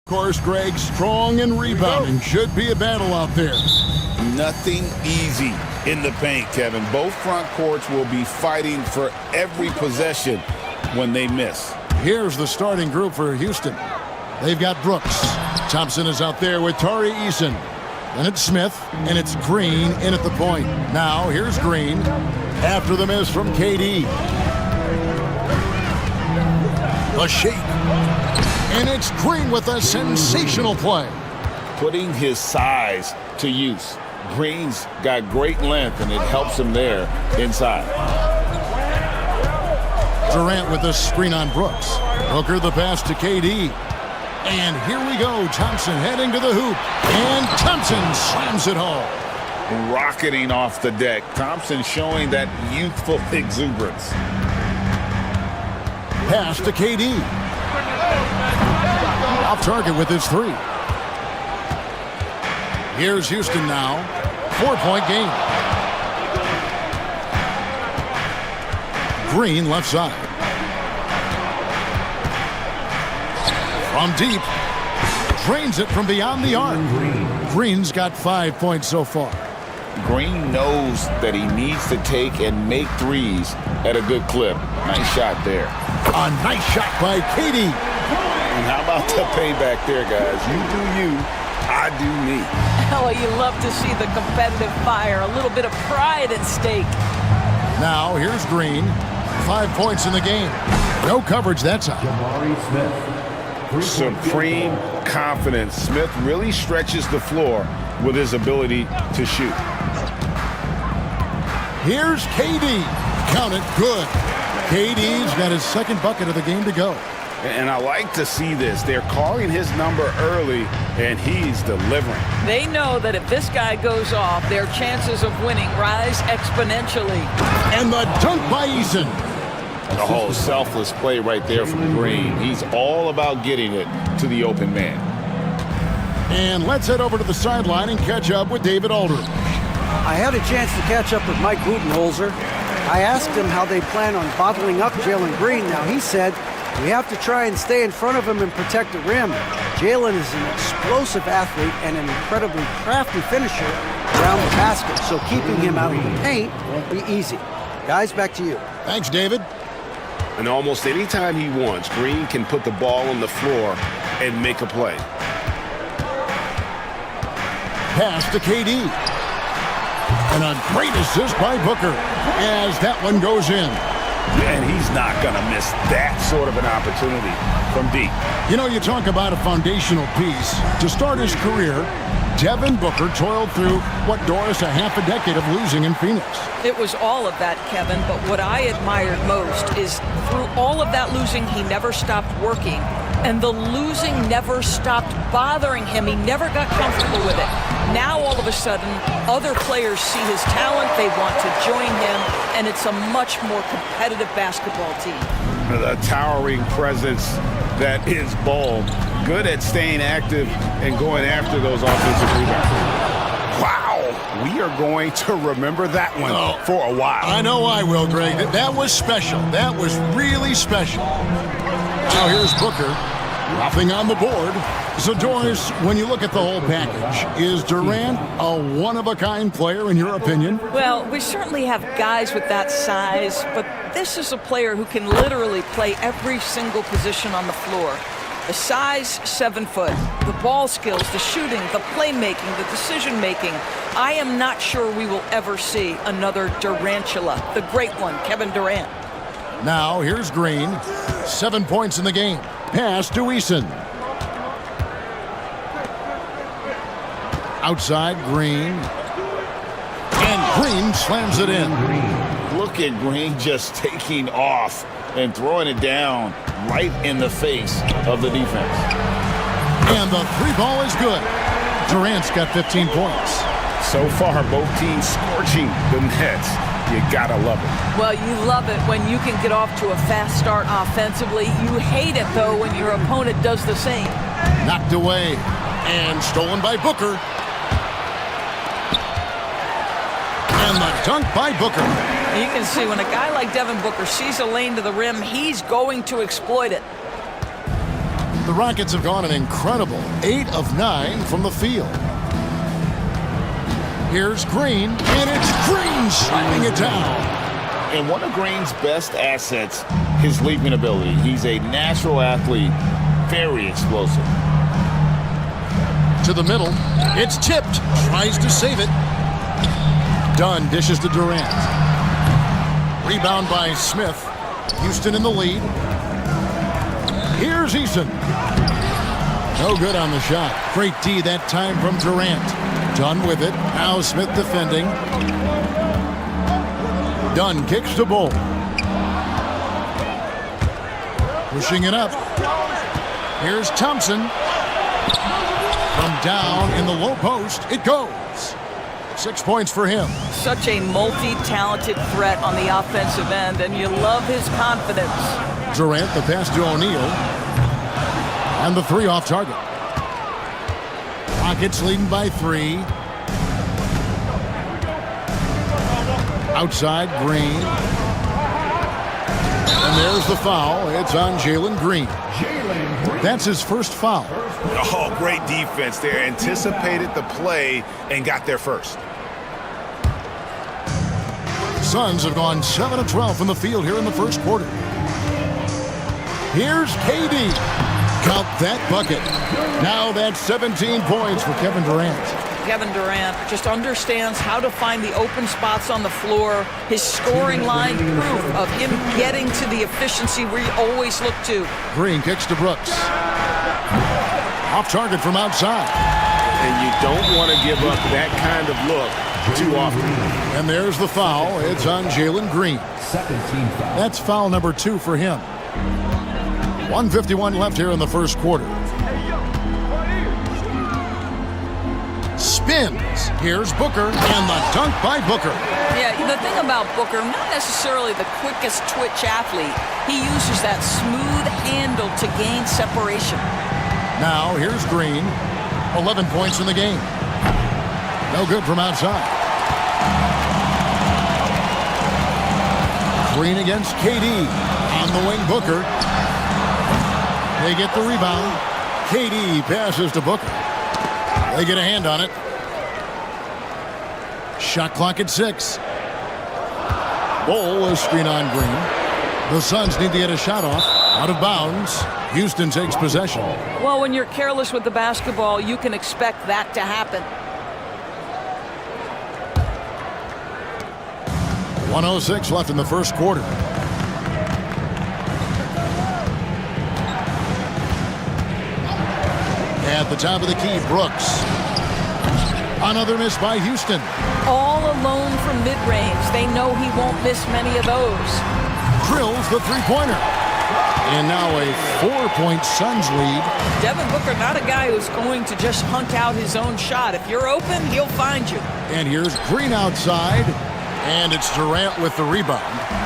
Speaker 7: Of course, Greg, strong and rebounding. Should be a battle out there.
Speaker 8: Nothing easy in the paint, Kevin. Both front courts will be fighting for every possession when they miss.
Speaker 7: Here's the starting group for Houston. They've got Brooks. Thompson is out there with Tari Eason. Then it's Smith, and it's Green in at the point. Now, here's Green after the miss from KD. A shake. And it's Green with a sensational play.
Speaker 8: Putting his size to use. Green's got great length, and it helps him there inside.
Speaker 7: Durant with a screen on Brooks. Booker the pass to KD. And here we go. Thompson heading to the hoop. And Thompson slams it home.
Speaker 8: Rocketing off the deck. Thompson showing that youthful exuberance.
Speaker 7: Pass to KD. Off target with his three. Here's Houston now. 4-point game. Green left side. From deep. Drains it from beyond the arc. Green's got 5 points so far.
Speaker 8: Green knows that he needs to take and make threes at a good clip. Nice shot there.
Speaker 7: A nice shot by KD.
Speaker 8: And how about the payback there, guys? You do you, I do me.
Speaker 9: Oh, you love to see the competitive fire. A little bit of pride at stake.
Speaker 7: Now, here's Green. 5 points in the game. No coverage that time.
Speaker 8: Supreme confidence. Smith really stretches the floor with his ability to shoot.
Speaker 7: Here's KD. Count it. Good. KD's got his second bucket of the game to go.
Speaker 8: And I like to see this. They're calling his number early, and he's delivering.
Speaker 9: They know that if this guy goes off, their chances of winning rise exponentially.
Speaker 7: And the dunk by Eason.
Speaker 8: The whole selfless play right there from Green. He's all about getting it to the open man.
Speaker 7: And let's head over to the sideline and catch up with David Aldridge.
Speaker 10: I had a chance to catch up with Mike Budenholzer. I asked him how they plan on bottling up Jalen Green. Now, he said, we have to try and stay in front of him and protect the rim. Jalen is an explosive athlete and an incredibly crafty finisher around the basket, so keeping him out of the paint won't be easy. Guys, back to you.
Speaker 7: Thanks, David.
Speaker 8: And almost any time he wants, Green can put the ball on the floor and make a play.
Speaker 7: Pass to KD. And a great assist by Booker as that one goes in.
Speaker 8: And he's not going to miss that sort of an opportunity from deep.
Speaker 7: You know, you talk about a foundational piece. To start his career, Devin Booker toiled through, what, Doris, a half a decade of losing in Phoenix.
Speaker 9: It was all of that, Kevin, but what I admired most is through all of that losing, he never stopped working. And the losing never stopped bothering him. He never got comfortable with it. Now, all of a sudden, other players see his talent, they want to join him, and it's a much more competitive basketball team.
Speaker 8: The towering presence that is Ball. Good at staying active and going after those offensive rebounds. Wow, we are going to remember that one for a while.
Speaker 7: I know I will, Greg. That was special. That was really special. Now here's Booker. Nothing on the board. So, Doris, when you look at the whole package, is Durant a one-of-a-kind player, in your opinion?
Speaker 9: Well, we certainly have guys with that size, but this is a player who can literally play every single position on the floor. The size, 7 foot. The ball skills, the shooting, the playmaking, the decision-making. I am not sure we will ever see another Durantula, the great one, Kevin Durant.
Speaker 7: Now, here's Green. 7 points in the game. Pass to Eason. Outside, Green. And Green slams it in.
Speaker 8: Look at Green just taking off and throwing it down right in the face of the defense.
Speaker 7: And the three ball is good. Durant's got 15 points.
Speaker 8: So far, both teams scorching the Nets. You gotta love it.
Speaker 9: Well, you love it when you can get off to a fast start offensively. You hate it, though, when your opponent does the same.
Speaker 7: Knocked away and stolen by Booker. And the dunk by Booker.
Speaker 9: You can see when a guy like Devin Booker sees a lane to the rim, he's going to exploit it.
Speaker 7: The Rockets have gone an incredible 8 of 9 from the field. Here's Green, and it's Green slamming it down.
Speaker 8: And one of Green's best assets, his leaping ability. He's a natural athlete, very explosive.
Speaker 7: To the middle, it's tipped, tries to save it. Dunn dishes to Durant. Rebound by Smith. Houston in the lead. Here's Eason. No good on the shot. Great D that time from Durant. Dunn with it. Now Smith defending. Dunn kicks to Bull. Pushing it up. Here's Thompson. From down in the low post, it goes. 6 points for him.
Speaker 9: Such a multi-talented threat on the offensive end, and you love his confidence.
Speaker 7: Durant, the pass to O'Neal. And the three off target. Rockets leading by 3. Outside, Green. And there's the foul. It's on Jalen Green. That's his first foul.
Speaker 2: Oh, great defense there. Anticipated the play and got there first.
Speaker 7: Suns have gone 7 of 12 from the field here in the first quarter. Here's KD. Count that bucket. Now that's 17 points for Kevin Durant.
Speaker 9: Kevin Durant just understands how to find the open spots on the floor. His scoring line, proof of him getting to the efficiency we always look to.
Speaker 7: Green kicks to Brooks. Off target from outside.
Speaker 8: And you don't want to give up that kind of look too often.
Speaker 7: And there's the foul. It's on Jalen Green. That's foul number 2 for him. 1:51 left here in the first quarter. Spins. Here's Booker, and the dunk by Booker.
Speaker 9: Yeah, the thing about Booker, not necessarily the quickest twitch athlete. He uses that smooth handle to gain separation.
Speaker 7: Now, here's Green. 11 points in the game. No good from outside. Green against KD. On the wing, Booker. They get the rebound. KD passes to Booker. They get a hand on it. Shot clock at 6. Bull is screen on Green. The Suns need to get a shot off. Out of bounds. Houston takes possession.
Speaker 9: Well, when you're careless with the basketball, you can expect that to happen.
Speaker 7: 1:06 left in the first quarter. At the top of the key, Brooks. Another miss by Houston.
Speaker 9: All alone from mid-range. They know he won't miss many of those.
Speaker 7: Drills the three-pointer. And now a 4-point Suns lead.
Speaker 9: Devin Booker, not a guy who's going to just hunt out his own shot. If you're open, he'll find you.
Speaker 7: And here's Green outside. And it's Durant with the rebound.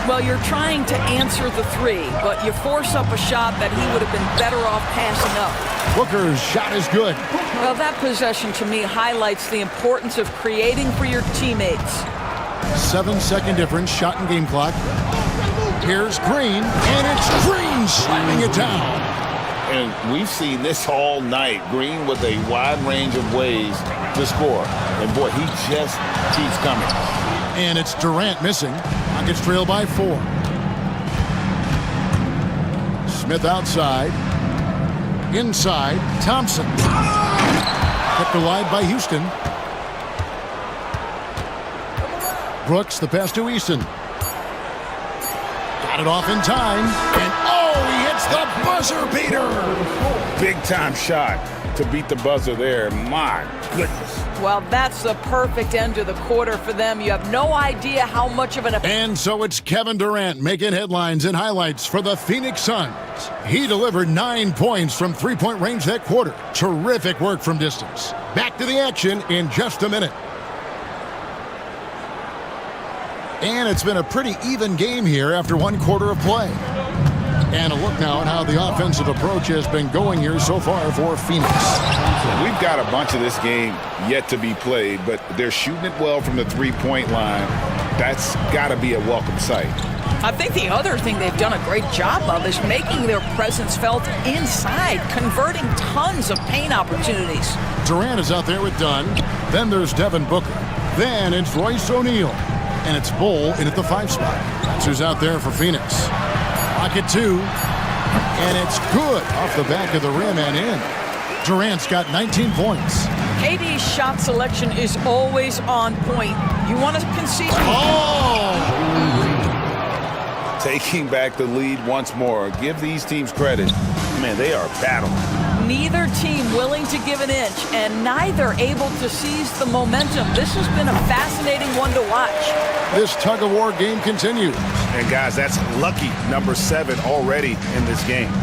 Speaker 9: Well, you're trying to answer the three, but you force up a shot that he would have been better off passing up.
Speaker 7: Booker's shot is good.
Speaker 9: Well, that possession to me highlights the importance of creating for your teammates.
Speaker 7: 7-second difference, shot and game clock. Here's Green, and it's Green slamming it down.
Speaker 8: And we've seen this all night. Green with a wide range of ways to score. And boy, he just keeps coming.
Speaker 7: And it's Durant missing. Rockets trail by 4. Smith outside. Inside, Thompson. Kept alive by Houston. Brooks, the pass to Eason. Got it off in time. And oh, he hits the buzzer beater.
Speaker 8: Big time shot to beat the buzzer there. My goodness.
Speaker 9: Well, that's the perfect end to the quarter for them. You have no idea how much of an...
Speaker 7: And so it's Kevin Durant making headlines and highlights for the Phoenix Suns. He delivered 9 points from three-point range that quarter. Terrific work from distance. Back to the action in just a minute. And it's been a pretty even game here after 1 quarter of play. And a look now at how the offensive approach has been going here so far for Phoenix.
Speaker 8: We've got a bunch of this game yet to be played, but they're shooting it well from the three-point line. That's got to be a welcome sight.
Speaker 9: I think the other thing they've done a great job of is making their presence felt inside, converting tons of paint opportunities.
Speaker 7: Durant is out there with Dunn. Then there's Devin Booker. Then it's Royce O'Neal. And it's Bull in at the 5 spot. That's who's out there for Phoenix. Pocket 2. And it's good off the back of the rim and in. Durant's got 19 points.
Speaker 9: KD's shot selection is always on point. You want to concede?
Speaker 7: Oh!
Speaker 8: Taking back the lead once more. Give these teams credit. Man, they are battling.
Speaker 9: Neither team willing to give an inch, and neither able to seize the momentum. This has been a fascinating one to watch.
Speaker 7: This tug-of-war game continues.
Speaker 8: And guys, that's lucky number 7 already in this game.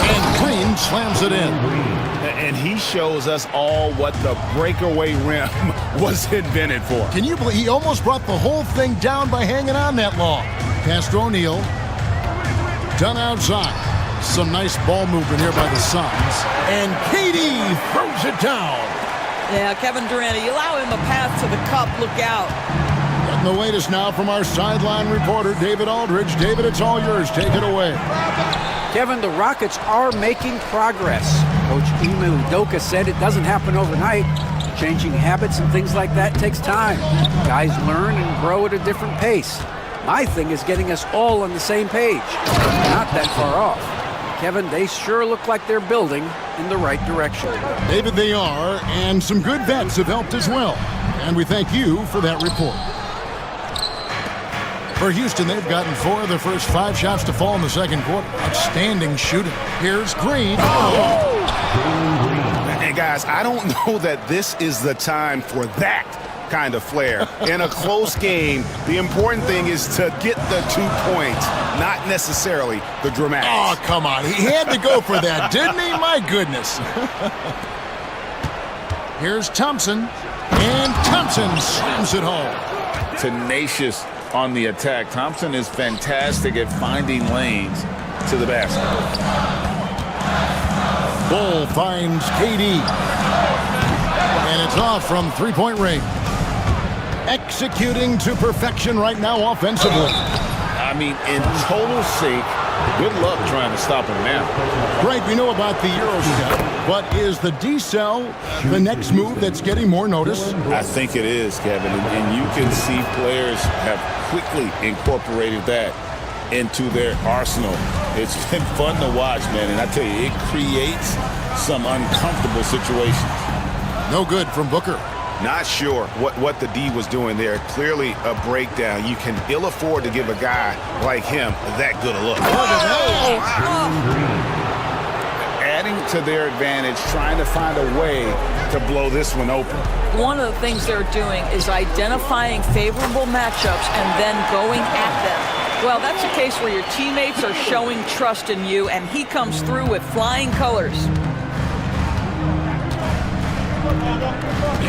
Speaker 7: And Green slams it in.
Speaker 8: And he shows us all what the breakaway rim was invented for.
Speaker 7: Can you believe he almost brought the whole thing down by hanging on that long? Pass to O'Neal. Done outside. Some nice ball movement here by the Suns. And KD throws it down.
Speaker 9: Yeah, Kevin Durant, you allow him a path to the cup, look out.
Speaker 7: Getting the latest now from our sideline reporter, David Aldridge. David, it's all yours. Take it away.
Speaker 10: Kevin, the Rockets are making progress. Coach Ime Udoka said it doesn't happen overnight. Changing habits and things like that takes time. Guys learn and grow at a different pace. My thing is getting us all on the same page. Not that far off. Kevin, they sure look like they're building in the right direction.
Speaker 7: David, they are, and some good vets have helped as well. And we thank you for that report. For Houston, they've gotten 4 of their first 5 shots to fall in the second quarter. Outstanding shooting. Here's Green. Oh!
Speaker 8: And guys, I don't know that this is the time for that kind of flair. In a close game, the important thing is to get the 2 points, not necessarily the dramatics.
Speaker 7: Oh, come on. He had to go for that, didn't he? My goodness. Here's Thompson. And Thompson slams it home.
Speaker 2: Tenacious on the attack. Thompson is fantastic at finding lanes to the basket.
Speaker 7: Bull finds KD. And it's off from three-point range. Executing to perfection right now offensively.
Speaker 2: I mean, in total sync. Good luck trying to stop him now.
Speaker 7: Greg, we know about the Euro step, but is the decel the next move that's getting more notice?
Speaker 2: I think it is, Kevin, and you can see players have quickly incorporated that into their arsenal. It's been fun to watch, man, and I tell you, it creates some uncomfortable situations.
Speaker 7: No good from Booker.
Speaker 8: Not sure what the D was doing there. Clearly a breakdown. You can ill afford to give a guy like him that good a look.
Speaker 2: Adding to their advantage, trying to find a way to blow this one open.
Speaker 9: One of the things they're doing is identifying favorable matchups and then going at them. Well, that's a case where your teammates are showing trust in you, and he comes through with flying colors.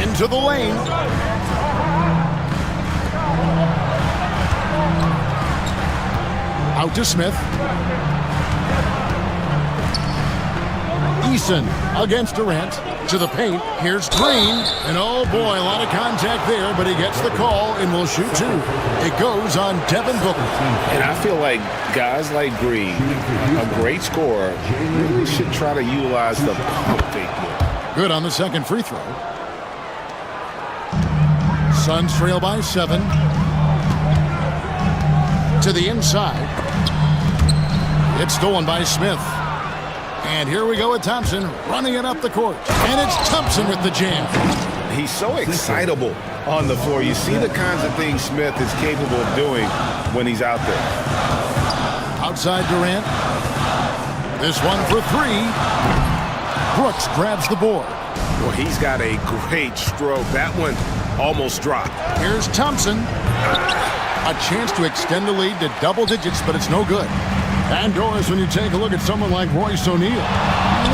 Speaker 7: Into the lane. Out to Smith. Eason against Durant. To the paint. Here's Green. And oh boy, a lot of contact there, but he gets the call and will shoot 2. It goes on Devin Booker.
Speaker 2: And I feel like guys like Green, a great scorer, really should try to utilize the pump fake more.
Speaker 7: Good on the second free throw. Suns trail by 7. To the inside. It's stolen by Smith. And here we go with Thompson running it up the court. And it's Thompson with the jam.
Speaker 8: He's so excitable on the floor. You see the kinds of things Smith is capable of doing when he's out there.
Speaker 7: Outside Durant. This one for 3. Brooks grabs the board.
Speaker 8: Well, he's got a great stroke. That one almost dropped.
Speaker 7: Here's Thompson. A chance to extend the lead to double digits, but it's no good. And Doris, when you take a look at someone like Royce O'Neal,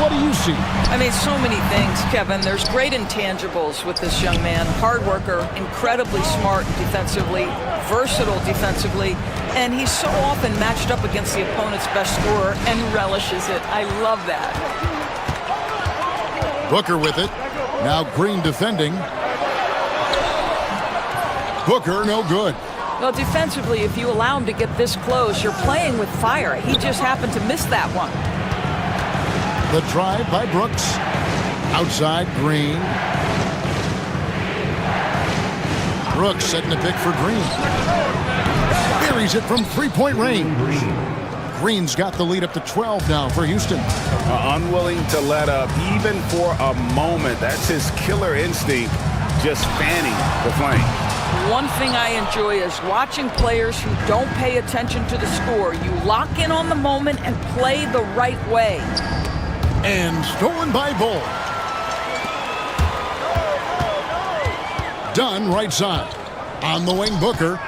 Speaker 7: what do you see?
Speaker 9: I mean, so many things, Kevin. There's great intangibles with this young man. Hard worker, incredibly smart defensively, versatile defensively, and he's so often matched up against the opponent's best scorer and relishes it. I love that.
Speaker 7: Booker with it. Now Green defending. Booker, no good.
Speaker 9: Well, defensively, if you allow him to get this close, you're playing with fire. He just happened to miss that one.
Speaker 7: The drive by Brooks. Outside, Green. Brooks setting the pick for Green. Buries it from three-point range. Green's got the lead up to 12 now for Houston.
Speaker 8: Unwilling to let up even for a moment. That's his killer instinct, just fanning the flame.
Speaker 9: One thing I enjoy is watching players who don't pay attention to the score. You lock in on the moment and play the right way.
Speaker 7: And stolen by Bull. Dunn right side. On the wing, Booker.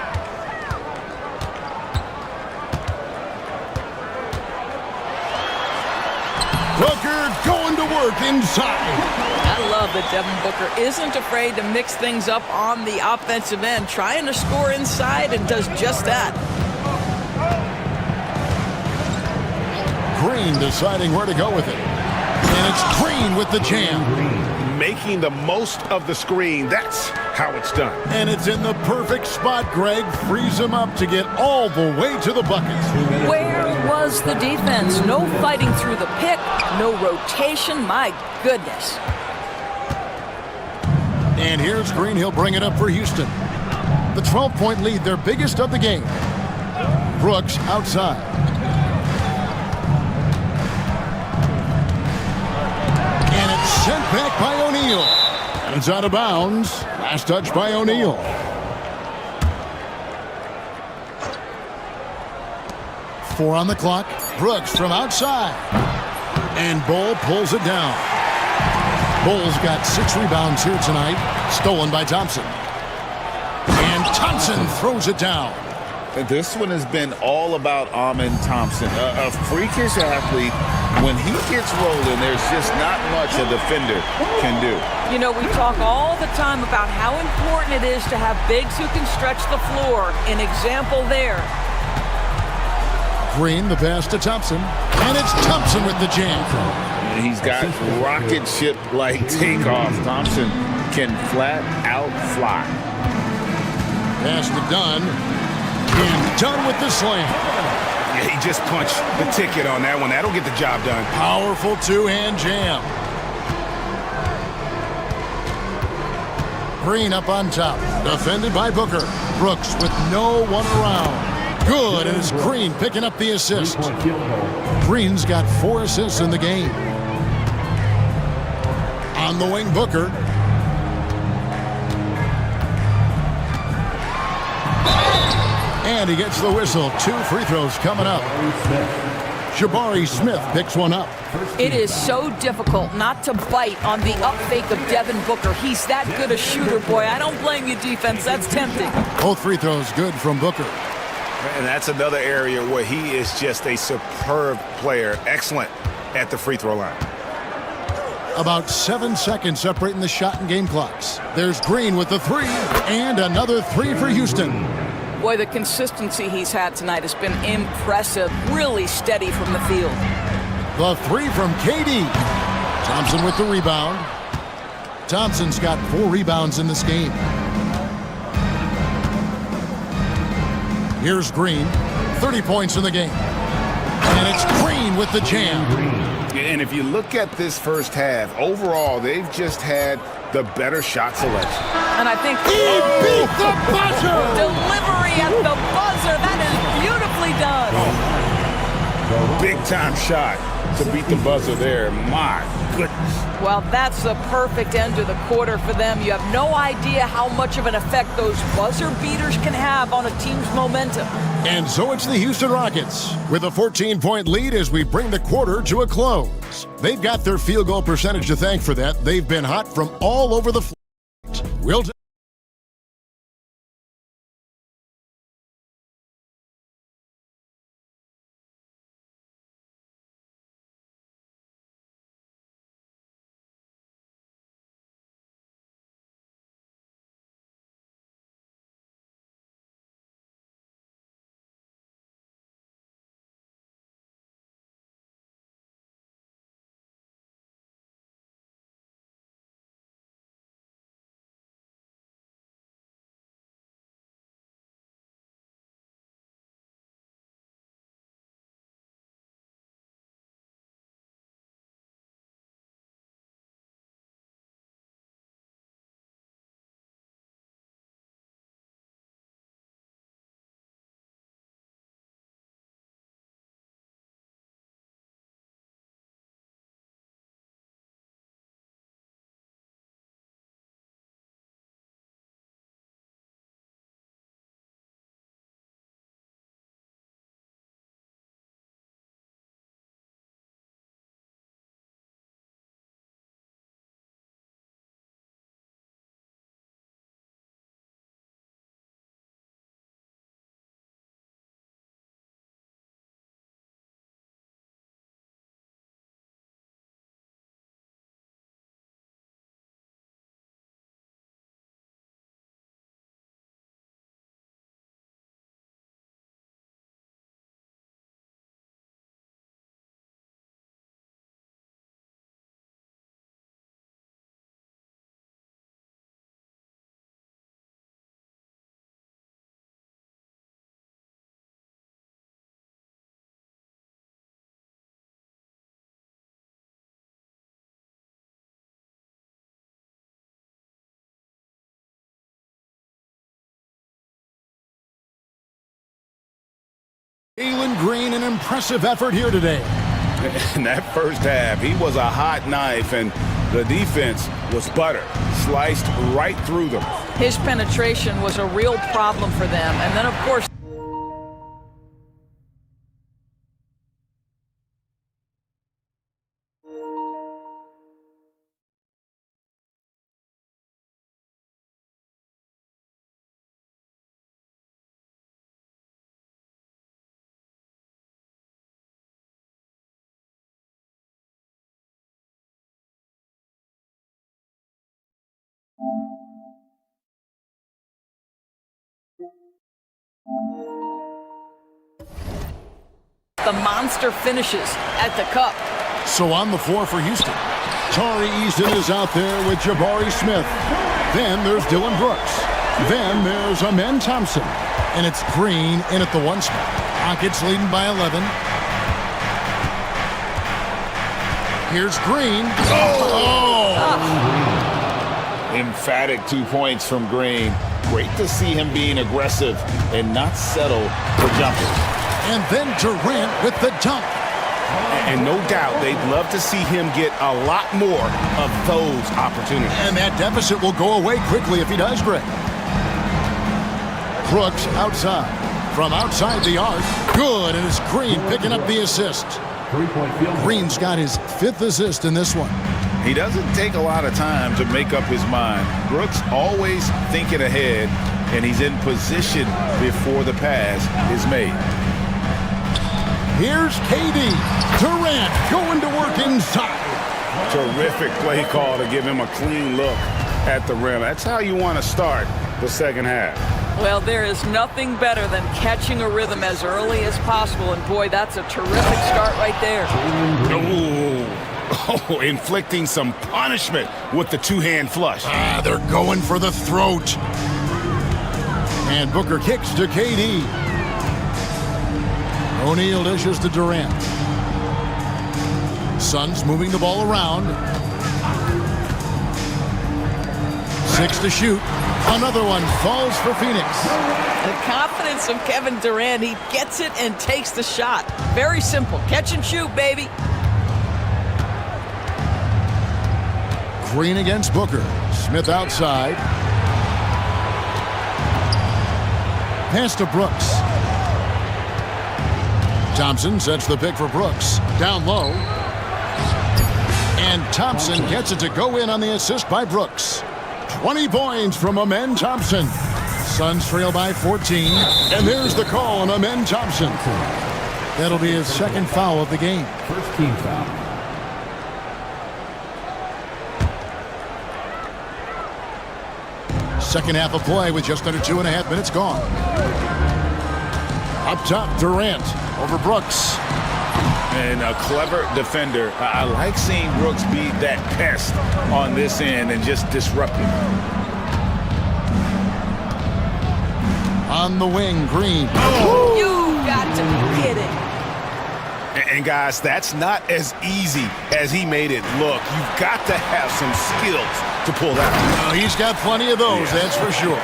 Speaker 7: Booker going to work inside.
Speaker 9: I love that Devin Booker isn't afraid to mix things up on the offensive end, trying to score inside and does just that.
Speaker 7: Green deciding where to go with it. And it's Green with the jam.
Speaker 8: Making the most of the screen. That's how it's done.
Speaker 7: And it's in the perfect spot. Greg frees him up to get all the way to the bucket.
Speaker 9: Where was the defense? No fighting through the pick, no rotation. My goodness.
Speaker 7: And here's Green. He'll bring it up for Houston. The 12-point lead, their biggest of the game. Brooks outside. And it's sent back by O'Neal. And it's out of bounds. Last touch by O'Neal. Four on the clock. Brooks from outside. And Bull pulls it down. Bull's got 6 rebounds here tonight. Stolen by Thompson. And Thompson throws it down.
Speaker 8: This one has been all about Amin Thompson. A freakish athlete. When he gets rolling, there's just not much a defender can do.
Speaker 9: You know, we talk all the time about how important it is to have bigs who can stretch the floor. An example there.
Speaker 7: Green, the pass to Thompson. And it's Thompson with the jam.
Speaker 8: He's got rocket ship-like takeoff. Thompson can flat out fly.
Speaker 7: Pass to Dunn. And Dunn with the slam.
Speaker 8: Yeah, he just punched the ticket on that one. That'll get the job done.
Speaker 7: Powerful two-hand jam. Green up on top. Defended by Booker. Brooks with no one around. Good, and it's Green picking up the assist. Green's got 4 assists in the game. On the wing, Booker. And he gets the whistle. 2 free throws coming up. Jabari Smith picks one up.
Speaker 9: It is so difficult not to bite on the up fake of Devin Booker. He's that good a shooter, boy. I don't blame you, defense. That's tempting.
Speaker 7: Both free throws good from Booker.
Speaker 8: And that's another area where he is just a superb player. Excellent at the free throw line.
Speaker 7: About 7 seconds separating the shot and game clocks. There's Green with the 3. And another 3 for Houston.
Speaker 9: Boy, the consistency he's had tonight has been impressive. Really steady from the field.
Speaker 7: The 3 from KD. Thompson with the rebound. Thompson's got 4 rebounds in this game. Here's Green. 30 points in the game. And it's Green with the jam.
Speaker 8: And if you look at this first half, overall, they've just had the better shot selection.
Speaker 9: And I think
Speaker 7: he beat the buzzer.
Speaker 9: Delivery at the buzzer. That is beautifully done.
Speaker 8: Big time shot to beat the buzzer there. My goodness.
Speaker 9: Well, that's the perfect end to the quarter for them. You have no idea how much of an effect those buzzer beaters can have on a team's momentum.
Speaker 7: And so it's the Houston Rockets with a 14-point lead as we bring the quarter to a close. They've got their field goal percentage to thank for that. They've been hot from all over the floor. We'll Jalen Green, an impressive effort here today.
Speaker 8: In that first half, he was a hot knife, and the defense was butter, sliced right through them.
Speaker 9: His penetration was a real problem for them. And then, of course, the monster finishes at the cup.
Speaker 7: So on the floor for Houston, Tari Easton is out there with Jabari Smith. Then there's Dylan Brooks. Then there's Amen Thompson. And it's Green in at the 1 spot. Rockets leading by 11. Here's Green.
Speaker 8: Emphatic 2 points from Green. Great to see him being aggressive and not settle for jumpers.
Speaker 7: And then Durant with the dunk.
Speaker 8: And no doubt they'd love to see him get a lot more of those opportunities.
Speaker 7: And that deficit will go away quickly if he does, Greg. Brooks outside. From outside the arc. Good, and it's Green picking up the assist. Green's got his 5th assist in this one.
Speaker 8: He doesn't take a lot of time to make up his mind. Brooks always thinking ahead, and he's in position before the pass is made.
Speaker 7: Here's KD. Durant going to work inside.
Speaker 8: Terrific play call to give him a clean look at the rim. That's how you want to start the second half.
Speaker 9: Well, there is nothing better than catching a rhythm as early as possible. And boy, that's a terrific start right there.
Speaker 8: Oh, inflicting some punishment with the two-hand flush.
Speaker 7: They're going for the throat. And Booker kicks to KD. O'Neal dishes to Durant. Suns moving the ball around. 6 to shoot. Another one falls for Phoenix.
Speaker 9: The confidence of Kevin Durant. He gets it and takes the shot. Very simple. Catch and shoot, baby.
Speaker 7: Green against Booker. Smith outside. Pass to Brooks. Thompson sets the pick for Brooks. Down low. And Thompson gets it to go in on the assist by Brooks. 20 points from Amen Thompson. Suns trail by 14. And there's the call on Amen Thompson. That'll be his 2nd foul of the game.
Speaker 6: First team foul.
Speaker 7: Second half of play with just under 2.5 minutes gone. Up top, Durant over Brooks.
Speaker 8: And a clever defender. I like seeing Brooks be that pest on this end and just disrupt him.
Speaker 7: On the wing, Green.
Speaker 9: You got to be kidding.
Speaker 8: And guys, that's not as easy as he made it look. You've got to have some skills to pull that off.
Speaker 7: He's got plenty of those, that's for sure.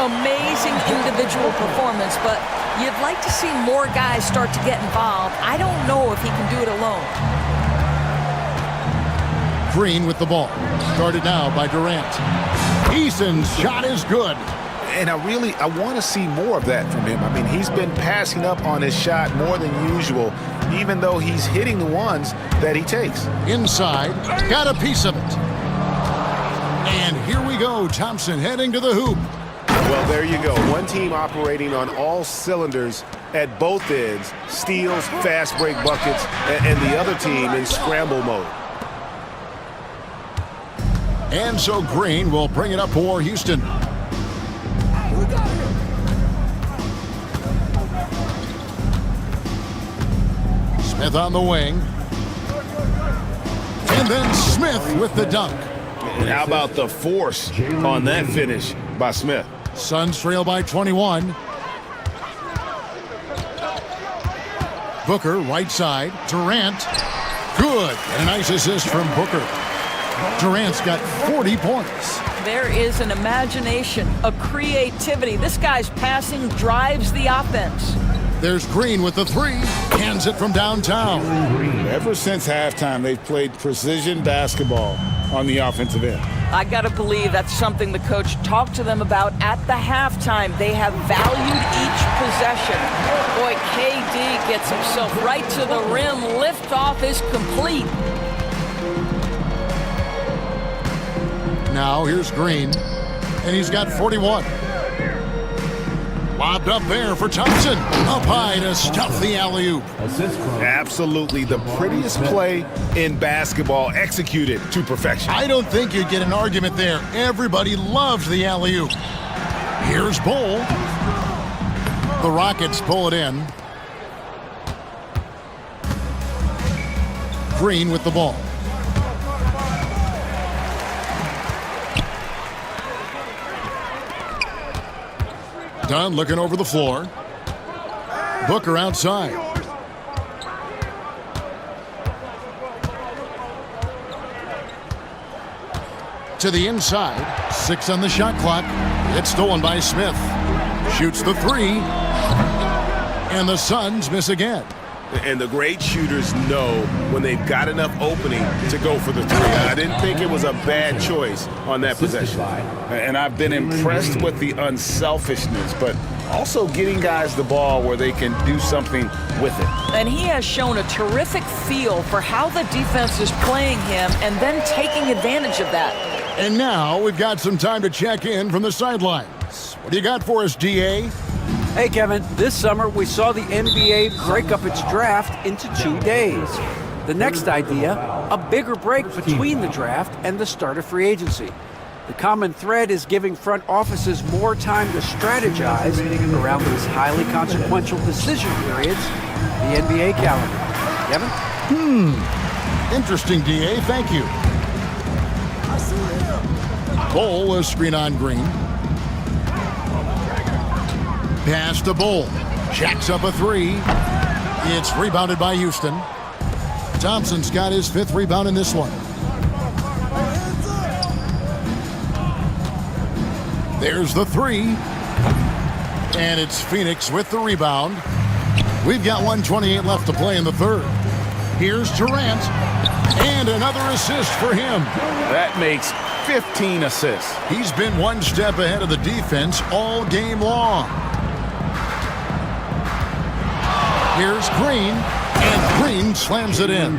Speaker 9: Amazing individual performance, but you'd like to see more guys start to get involved. I don't know if he can do it alone.
Speaker 7: Green with the ball. Started now by Durant. Eason's shot is good.
Speaker 8: And I want to see more of that from him. I mean, he's been passing up on his shot more than usual, even though he's hitting the ones that he takes.
Speaker 7: Inside, got a piece of it. And here we go, Thompson heading to the hoop.
Speaker 8: Well, there you go. One team operating on all cylinders at both ends. Steals, fast break buckets, and the other team in scramble mode.
Speaker 7: And so Green will bring it up for Houston. Smith on the wing. And then Smith with the dunk.
Speaker 8: And how about the force on that finish by Smith?
Speaker 7: Suns trail by 21. Booker, right side. Durant. Good. And a nice assist from Booker. Durant's got 40 points.
Speaker 9: There is an imagination, a creativity. This guy's passing drives the offense.
Speaker 7: There's Green with the three. Hands it from downtown.
Speaker 8: Ever since halftime, they've played precision basketball on the offensive end.
Speaker 9: I got to believe that's something the coach talked to them about at the halftime. They have valued each possession. Boy, KD gets himself right to the rim. Liftoff is complete.
Speaker 7: Now here's Green, and he's got 41. Lobbed up there for Thompson. Up high to stuff the alley-oop.
Speaker 8: Absolutely the prettiest play in basketball, executed to perfection.
Speaker 7: I don't think you'd get an argument there. Everybody loves the alley-oop. Here's Bull. The Rockets pull it in. Green with the ball. Dunn looking over the floor. Booker outside. To the inside. 6 on the shot clock. It's stolen by Smith. Shoots the three. And the Suns miss again.
Speaker 8: And the great shooters know when they've got enough opening to go for the three. I didn't think it was a bad choice on that possession. And I've been impressed with the unselfishness, but also getting guys the ball where they can do something with it.
Speaker 9: And he has shown a terrific feel for how the defense is playing him and then taking advantage of that.
Speaker 7: And now we've got some time to check in from the sidelines. What do you got for us, DA?
Speaker 10: Hey, Kevin, this summer we saw the NBA break up its draft into 2 days. The next idea, a bigger break between the draft and the start of free agency. The common thread is giving front offices more time to strategize around these highly consequential decision periods, the NBA calendar. Kevin?
Speaker 7: Interesting, DA. Thank you. Bull, a screen on Green. Pass to Bull. Jacks up a three. It's rebounded by Houston. Thompson's got his 5th rebound in this one. There's the three. And it's Phoenix with the rebound. We've got 1:28 left to play in the third. Here's Durant. And another assist for him.
Speaker 8: That makes 15 assists.
Speaker 7: He's been one step ahead of the defense all game long. Here's Green, and Green slams it in.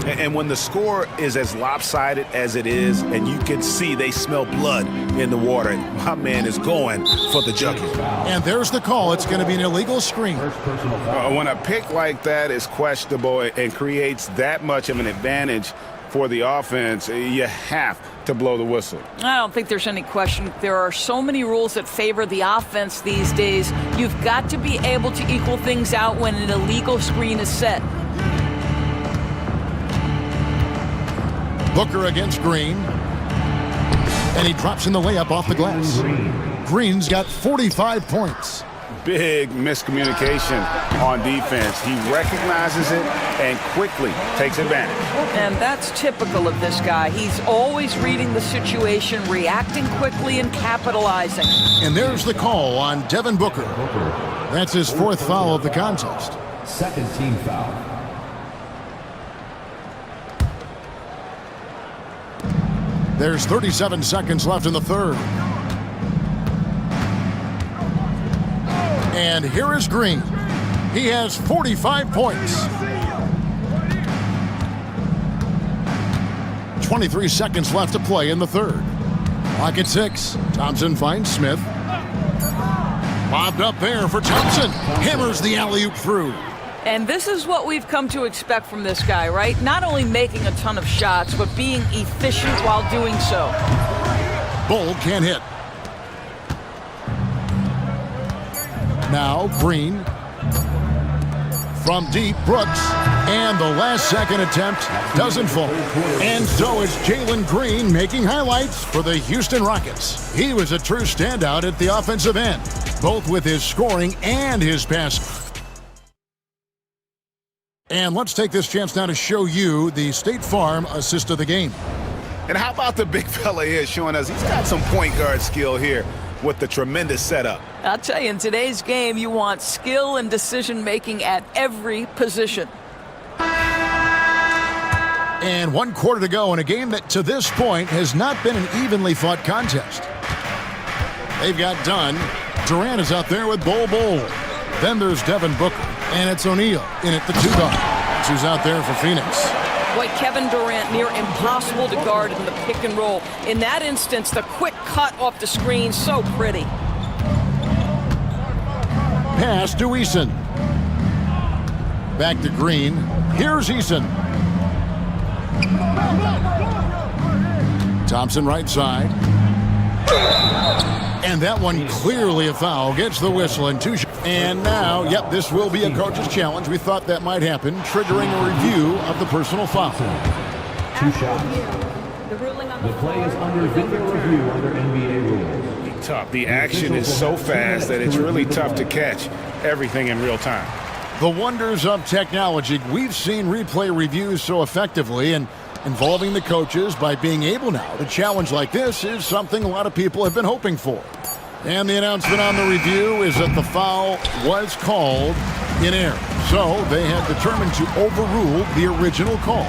Speaker 8: And when the score is as lopsided as it is, and you can see they smell blood in the water, my man is going for the junkie.
Speaker 7: And there's the call. It's going to be an illegal screen.
Speaker 8: When a pick like that is questionable and creates that much of an advantage for the offense, you have to blow the whistle.
Speaker 9: I don't think there's any question. There are so many rules that favor the offense these days. You've got to be able to equal things out when an illegal screen is set.
Speaker 7: Booker against Green. And he drops in the layup off the glass. Green's got 45 points.
Speaker 8: Big miscommunication on defense. He recognizes it and quickly takes advantage.
Speaker 9: And that's typical of this guy. He's always reading the situation, reacting quickly, and capitalizing.
Speaker 7: And there's the call on Devin Booker. That's his 4th foul of the contest.
Speaker 6: 2nd team foul.
Speaker 7: There's 37 seconds left in the third. And here is Green. He has 45 points. 23 seconds left to play in the third. Clock at 6. Thompson finds Smith. Bobbed up there for Thompson. Hammers the alley-oop through.
Speaker 9: And this is what we've come to expect from this guy, right? Not only making a ton of shots, but being efficient while doing so.
Speaker 7: Bull can't hit. Now Green. From deep, Brooks. And the last second attempt doesn't fall. And so it's Jalen Green making highlights for the Houston Rockets. He was a true standout at the offensive end, both with his scoring and his passing. And let's take this chance now to show you the State Farm assist of the game.
Speaker 8: And how about the big fella here showing us he's got some point guard skill here.
Speaker 1: with the tremendous setup.
Speaker 9: I'll tell you, in today's game, you want skill and decision-making at every position.
Speaker 7: And 1 quarter to go in a game that, to this point, has not been an evenly fought contest. They've got Dunn. Durant is out there with Bol. Then there's Devin Booker. And it's O'Neal in at the 2 guard. That's who's out there for Phoenix.
Speaker 9: Boy, Kevin Durant, near impossible to guard in the pick and roll. In that instance, the quick cut off the screen, so pretty.
Speaker 7: Pass to Eason. Back to Green. Here's Eason. Thompson right side. And that one clearly a foul. Gets the whistle and 2 shots. And now, yep, this will be a coach's challenge. We thought that might happen, triggering a review of the personal foul.
Speaker 6: 2 shots. The play is under video review under NBA rules.
Speaker 8: Tough. The action is so fast that it's really tough to catch everything in real time.
Speaker 7: The wonders of technology. We've seen replay reviews so effectively, and involving the coaches by being able now to challenge like this is something a lot of people have been hoping for. And the announcement on the review is that the foul was called in error. So they have determined to overrule the original call.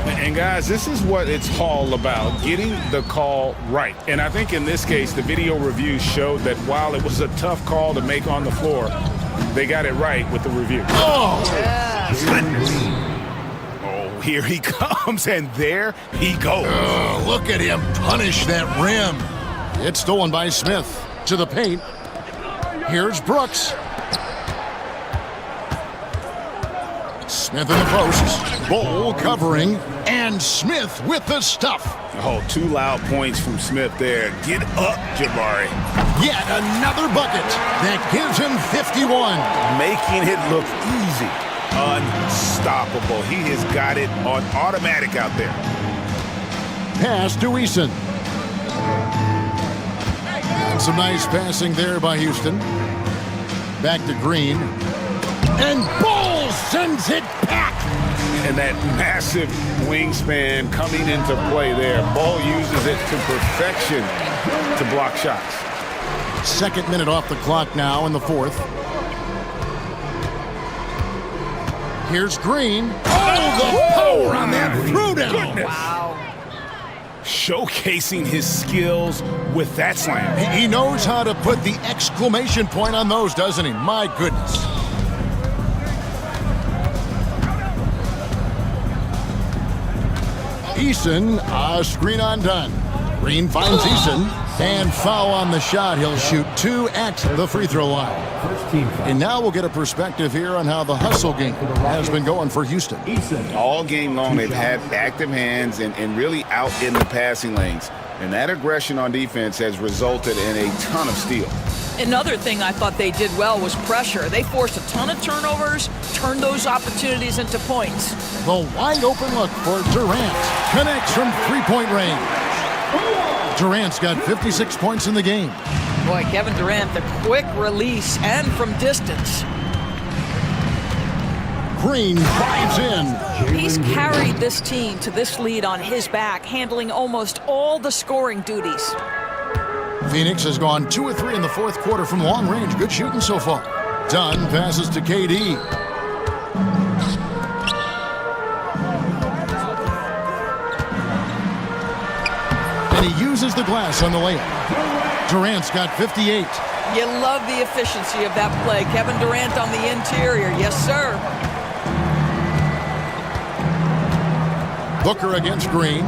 Speaker 8: And guys, this is what it's all about, getting the call right. And I think in this case, the video review showed that while it was a tough call to make on the floor, they got it right with the review.
Speaker 7: Oh!
Speaker 8: Oh, here he comes, and there he goes.
Speaker 7: Oh, look at him punish that rim. It's stolen by Smith. To the paint. Here's Brooks. Smith in the post. Bol covering. And Smith with the stuff.
Speaker 8: Oh, 2 loud points from Smith there. Get up, Jabari.
Speaker 7: Yet another bucket. That gives him 51.
Speaker 8: Making it look easy. Unstoppable. He has got it on automatic out there.
Speaker 7: Pass to Eason. Some nice passing there by Houston. Back to Green. And Bol sends it back.
Speaker 8: And that massive wingspan coming into play there. Ball uses it to perfection to block shots.
Speaker 7: 2nd minute off the clock now in the 4th. Here's Green. Oh, the power on that throwdown.
Speaker 9: Wow.
Speaker 8: Showcasing his skills with that slam.
Speaker 7: He knows how to put the exclamation point on those, doesn't he? My goodness. Eason, screen on Dunn. Green finds Eason, and foul on the shot. He'll shoot 2 at the free throw line. And now we'll get a perspective here on how the hustle game has been going for Houston.
Speaker 8: All game long, they've had active hands and really out in the passing lanes. And that aggression on defense has resulted in a ton of steals.
Speaker 9: Another thing I thought they did well was pressure. They forced a ton of turnovers, turned those opportunities into points.
Speaker 7: The wide open look for Durant. Connects from 3-point range. Durant's got 56 points in the game.
Speaker 9: Boy, Kevin Durant, the quick release and from distance.
Speaker 7: Green drives in.
Speaker 9: He's carried this team to this lead on his back, handling almost all the scoring duties.
Speaker 7: Phoenix has gone 2 of 3 in the 4th quarter from long range. Good shooting so far. Dunn passes to KD. And he uses the glass on the layup. Durant's got 58.
Speaker 9: You love the efficiency of that play. Kevin Durant on the interior. Yes, sir.
Speaker 7: Booker against Green.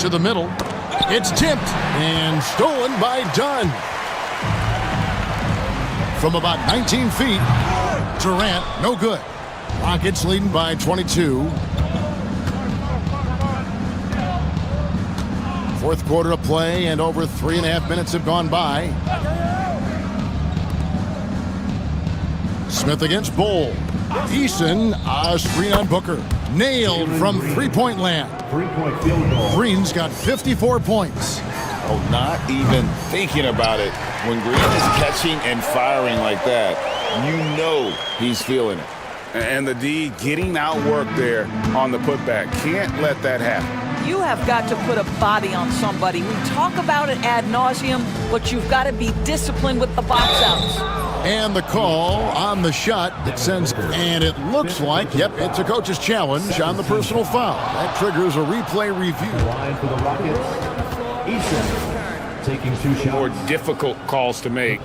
Speaker 7: To the middle. It's tipped and stolen by Dunn. From about 19 feet, Durant, no good. Rockets leading by 22. 4th quarter of play, and over 3.5 minutes have gone by. Smith against Bol. Eason, screen on Booker. Nailed from 3-point land.
Speaker 6: 3-point field goal.
Speaker 7: Green's got 54 points.
Speaker 8: Oh, not even thinking about it. When Green is catching and firing like that, you know he's feeling it. And the D getting outworked there on the putback. Can't let that happen.
Speaker 9: You have got to put a body on somebody. We talk about it ad nauseum, but you've got to be disciplined with the box outs.
Speaker 7: And the call on the shot that sends, and it looks like, yep, it's a coach's challenge on the personal foul. That triggers a replay review.
Speaker 6: Line for the Rockets, Easton, taking 2 shots.
Speaker 8: More difficult calls to make.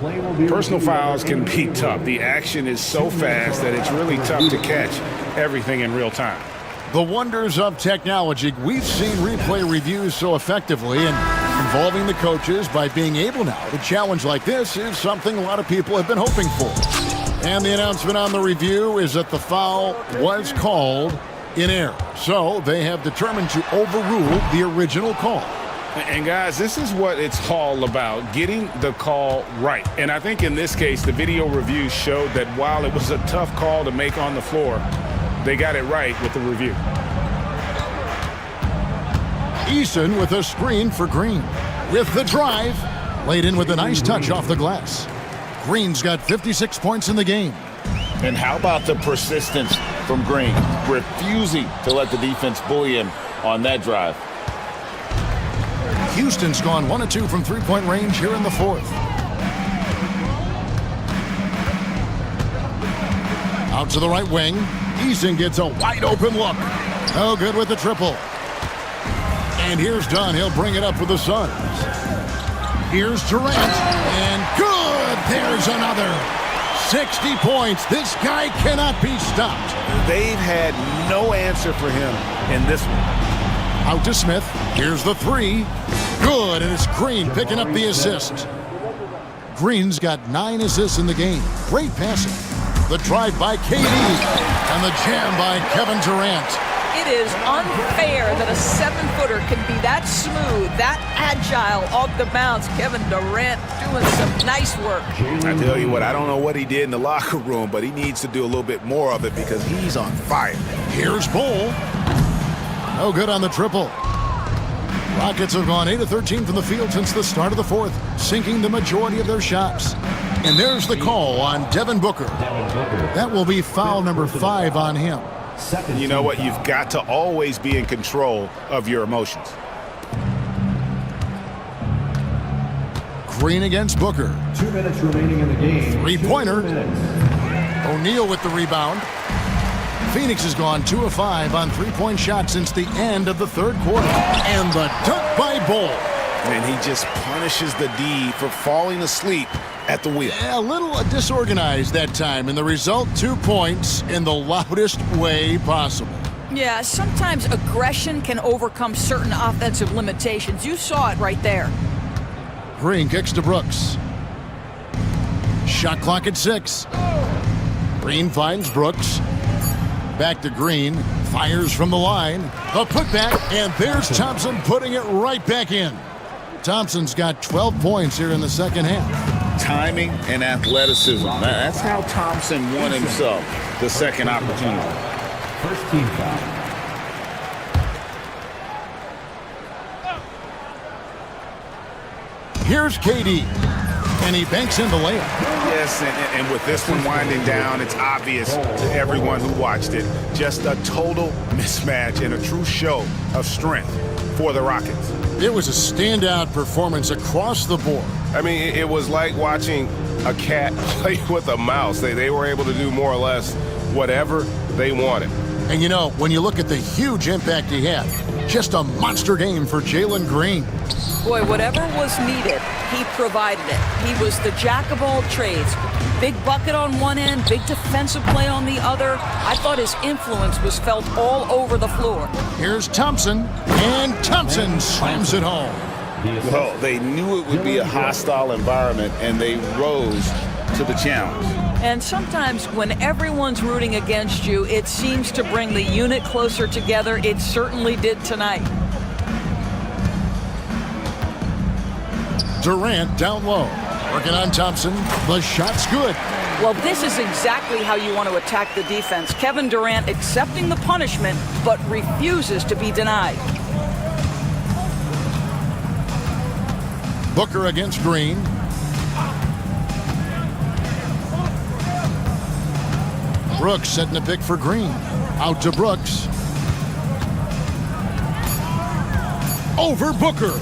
Speaker 8: Personal fouls can be tough. The action is so fast that it's really tough to catch everything in real time.
Speaker 7: The wonders of technology. We've seen replay reviews so effectively, and involving the coaches by being able now to challenge like this is something a lot of people have been hoping for. And the announcement on the review is that the foul was called in error. So they have determined to overrule the original call.
Speaker 8: And guys, this is what it's all about, getting the call right. And I think in this case, the video review showed that while it was a tough call to make on the floor, they got it right with the review.
Speaker 7: Eason with a screen for Green. With the drive, laid in with a nice touch off the glass. Green's got 56 points in the game.
Speaker 11: And how about the persistence from Green, refusing to let the defense bully him on that drive.
Speaker 7: Houston's gone 1 of 2 from three-point range here in the fourth. Out to the right wing. Eason gets a wide-open look. No good with the triple. And here's Dunn. He'll bring it up for the Suns. Here's Durant. And good! There's another. 60 points. This guy cannot be stopped.
Speaker 8: They've had no answer for him in this one.
Speaker 7: Out to Smith. Here's the three. Good, and it's Green picking up the assist. Green's got 9 assists in the game. Great passing. The drive by KD. And the jam by Kevin Durant.
Speaker 9: It is unfair that a 7-footer can be that smooth, that agile off the bounce. Kevin Durant doing some nice work.
Speaker 8: I tell you what, I don't know what he did in the locker room, but he needs to do a little bit more of it because he's on fire.
Speaker 7: Here's Bull. No good on the triple. Rockets have gone 8 of 13 from the field since the start of the fourth, sinking the majority of their shots. And there's the call on Devin Booker. That will be foul number 5 on him.
Speaker 8: You know what? You've got to always be in control of your emotions.
Speaker 7: Green against Booker.
Speaker 6: 2 minutes remaining in the game.
Speaker 7: Three-pointer. O'Neal with the rebound. Phoenix has gone 2 of 5 on three-point shots since the end of the third quarter. And the dunk by Bull.
Speaker 8: And he just punishes the D for falling asleep at the wheel.
Speaker 7: A little disorganized that time, and the result 2 points in the loudest way possible.
Speaker 9: Yeah, sometimes aggression can overcome certain offensive limitations. You saw it right there.
Speaker 7: Green kicks to Brooks. Shot clock at 6. Green finds Brooks. Back to Green. Fires from the line. The putback, and there's Thompson putting it right back in. Thompson's got 12 points here in the second half.
Speaker 11: Timing and athleticism. That's how Thompson won himself the second opportunity.
Speaker 6: First team foul.
Speaker 7: Here's KD, and he banks in the layup.
Speaker 8: Yes, and with this one winding down, it's obvious to everyone who watched it. Just a total mismatch and a true show of strength for the Rockets.
Speaker 7: It was a standout performance across the board.
Speaker 1: I mean, it was like watching a cat play with a mouse. They were able to do more or less whatever they wanted.
Speaker 7: And you know, when you look at the huge impact he had, just a monster game for Jalen Green.
Speaker 9: Boy, whatever was needed, he provided it. He was the jack of all trades. Big bucket on one end, big defensive play on the other. I thought his influence was felt all over the floor.
Speaker 7: Here's Thompson, and Thompson slams it home.
Speaker 11: Well, they knew it would be a hostile environment, and they rose to the challenge.
Speaker 9: And sometimes when everyone's rooting against you, it seems to bring the unit closer together. It certainly did tonight.
Speaker 7: Durant down low, working on Thompson. The shot's good.
Speaker 9: Well, this is exactly how you want to attack the defense. Kevin Durant accepting the punishment, but refuses to be denied.
Speaker 7: Booker against Green. Brooks setting the pick for Green. Out to Brooks. over Booker.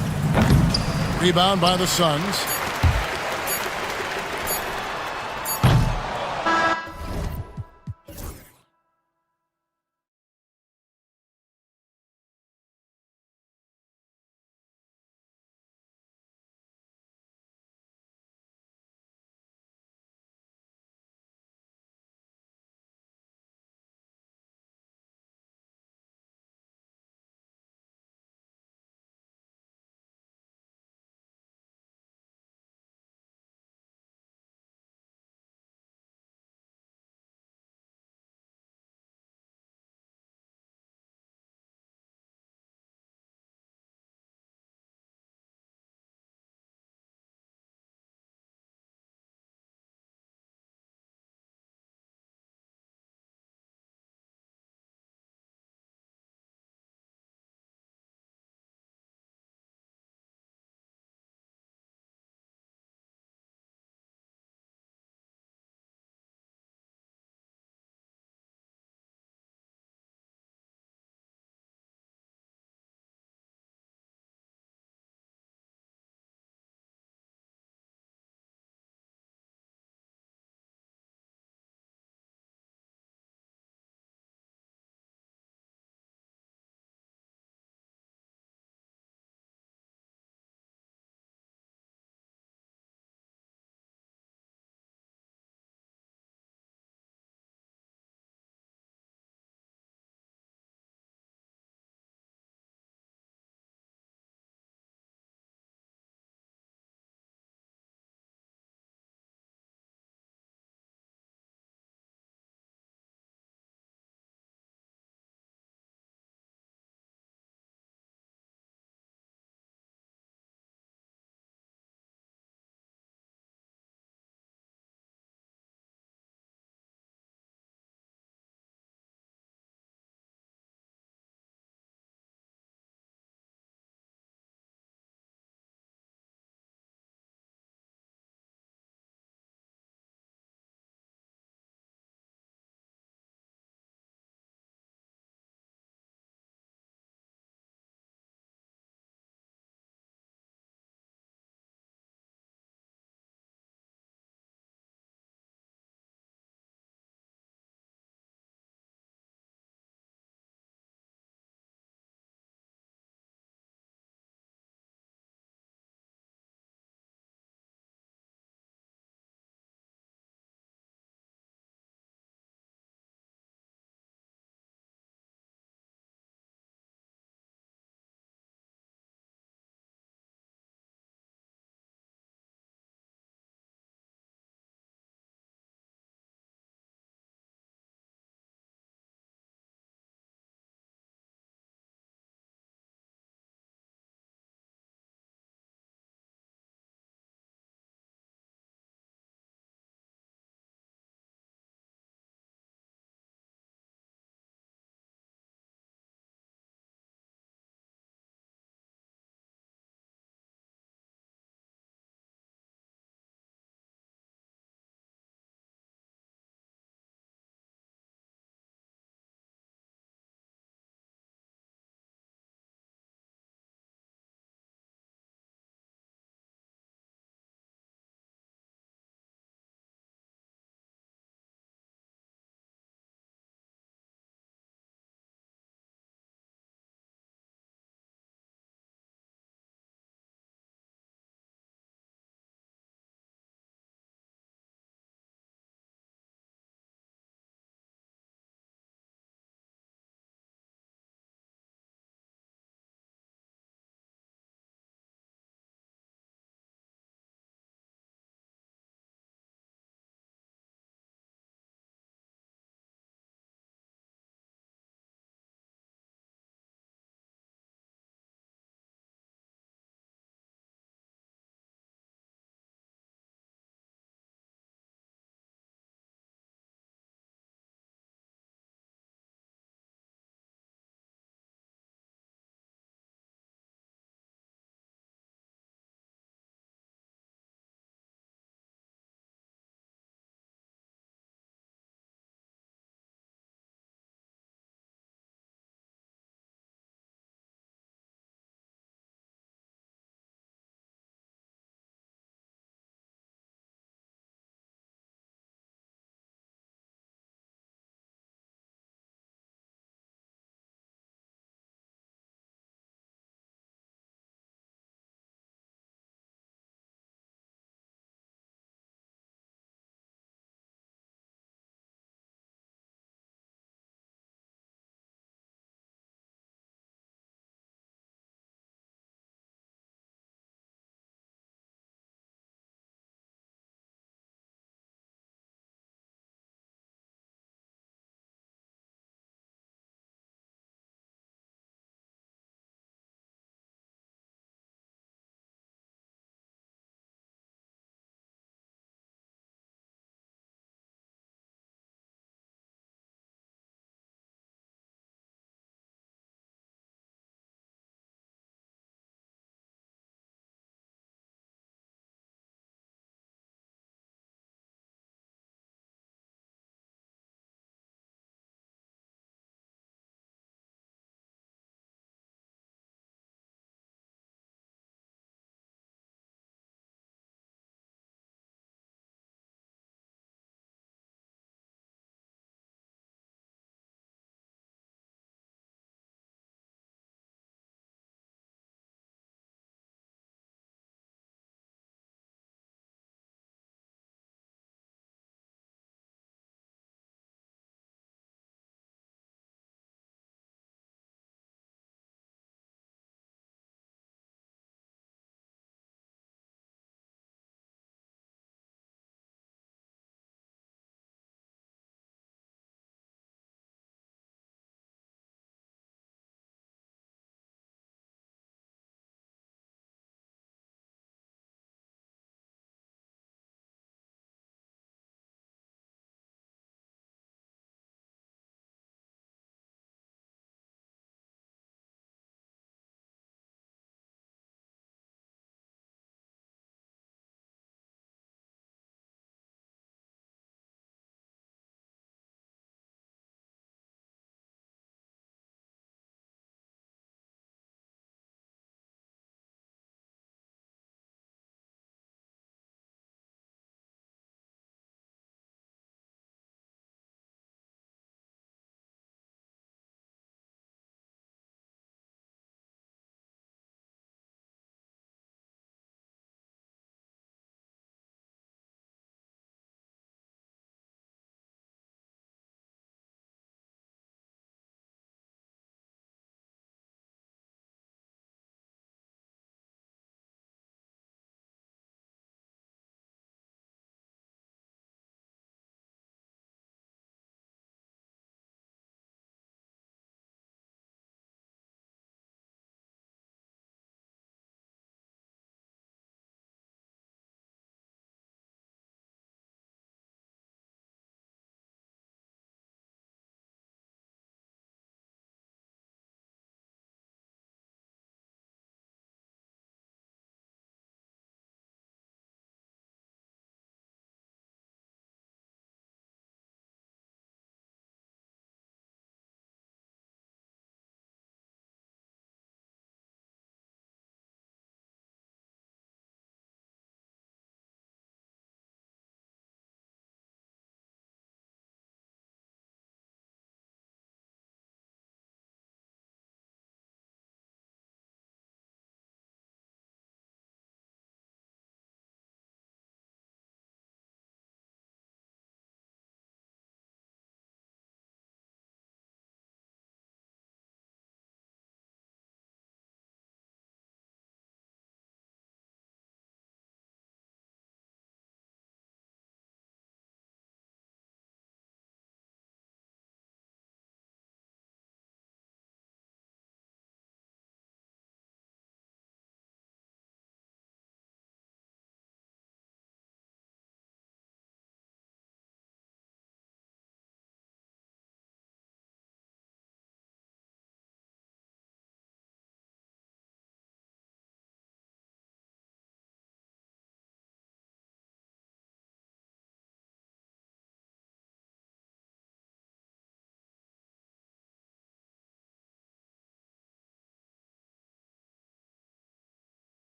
Speaker 7: Rebound by the Suns.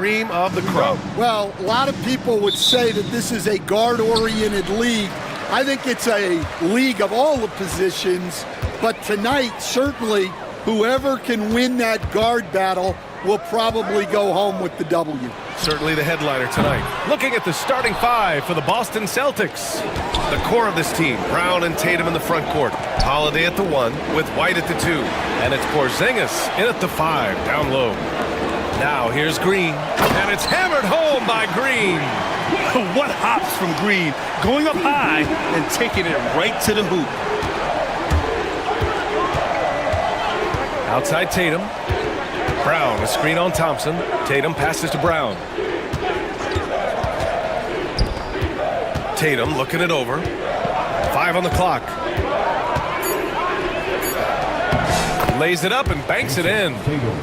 Speaker 1: Cream of the crop.
Speaker 12: Well, a lot of people would say that this is a guard-oriented league. I think it's a league of all the positions, but tonight, certainly, whoever can win that guard battle will probably go home with the W.
Speaker 1: Certainly the headliner tonight. Looking at the starting five for the Boston Celtics. The core of this team, Brown and Tatum in the front court. Holiday at the 1 with White at the 2. And it's Porzingis in at the 5, down low. Now here's Green, and it's hammered home by Green.
Speaker 2: What hops from Green, going up high and taking it right to the hoop.
Speaker 1: Outside Tatum. Brown, a screen on Thompson. Tatum passes to Brown. Tatum looking it over. 5 on the clock. Lays it up and banks it in.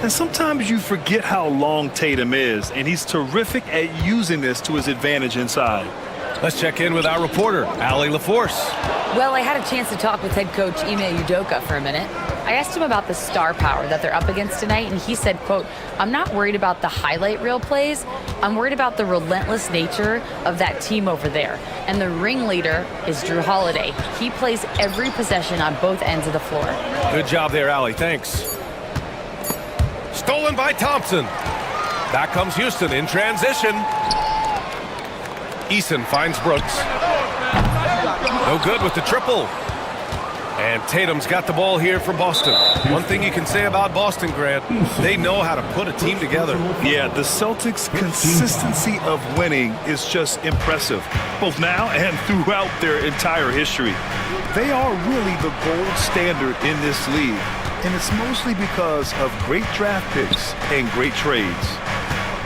Speaker 2: And sometimes you forget how long Tatum is, and he's terrific at using this to his advantage inside.
Speaker 1: Let's check in with our reporter, Allie LaForce.
Speaker 4: Well, I had a chance to talk with head coach Ime Udoka for a minute. I asked him about the star power that they're up against tonight, and he said, quote, "I'm not worried about the highlight reel plays. I'm worried about the relentless nature of that team over there. And the ringleader is Drew Holiday. He plays every possession on both ends of the floor."
Speaker 1: Good job there, Allie. Thanks. Stolen by Thompson. Back comes Houston in transition. Eason finds Brooks. No good with the triple. And Tatum's got the ball here for Boston. One thing you can say about Boston, Grant, they know how to put a team together.
Speaker 2: Yeah, the Celtics' consistency of winning is just impressive, both now and throughout their entire history. They are really the gold standard in this league, and it's mostly because of great draft picks and great trades.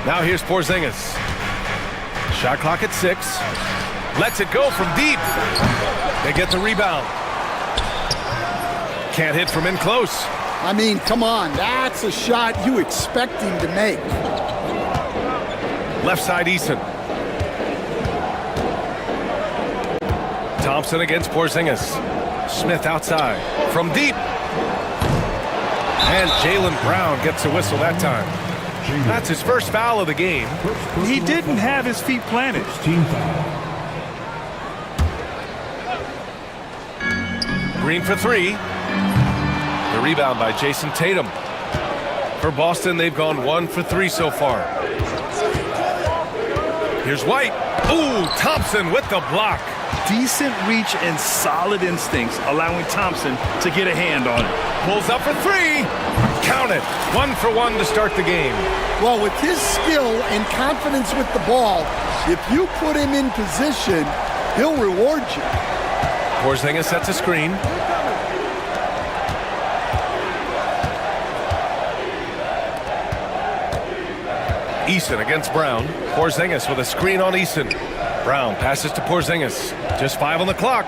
Speaker 1: Now here's Porzingis. Shot clock at 6. Lets it go from deep. They get the rebound. Can't hit from in close.
Speaker 12: I mean, come on, that's a shot you expect him to make.
Speaker 1: Left side Eason. Thompson against Porzingis. Smith outside. From deep. And Jaylen Brown gets a whistle that time. That's his first foul of the game.
Speaker 2: He didn't have his feet planted.
Speaker 1: Green for 3. The rebound by Jason Tatum. For Boston, they've gone 1 for 3 so far. Here's White. Ooh, Thompson with the block.
Speaker 2: Decent reach and solid instincts, allowing Thompson to get a hand on it.
Speaker 1: Pulls up for 3. Count it. 1 for 1 to start the game.
Speaker 12: Well, with his skill and confidence with the ball, if you put him in position, he'll reward you.
Speaker 1: Porzingis sets a screen. Eason against Brown. Porzingis with a screen on Eason. Brown passes to Porzingis. Just 5 on the clock.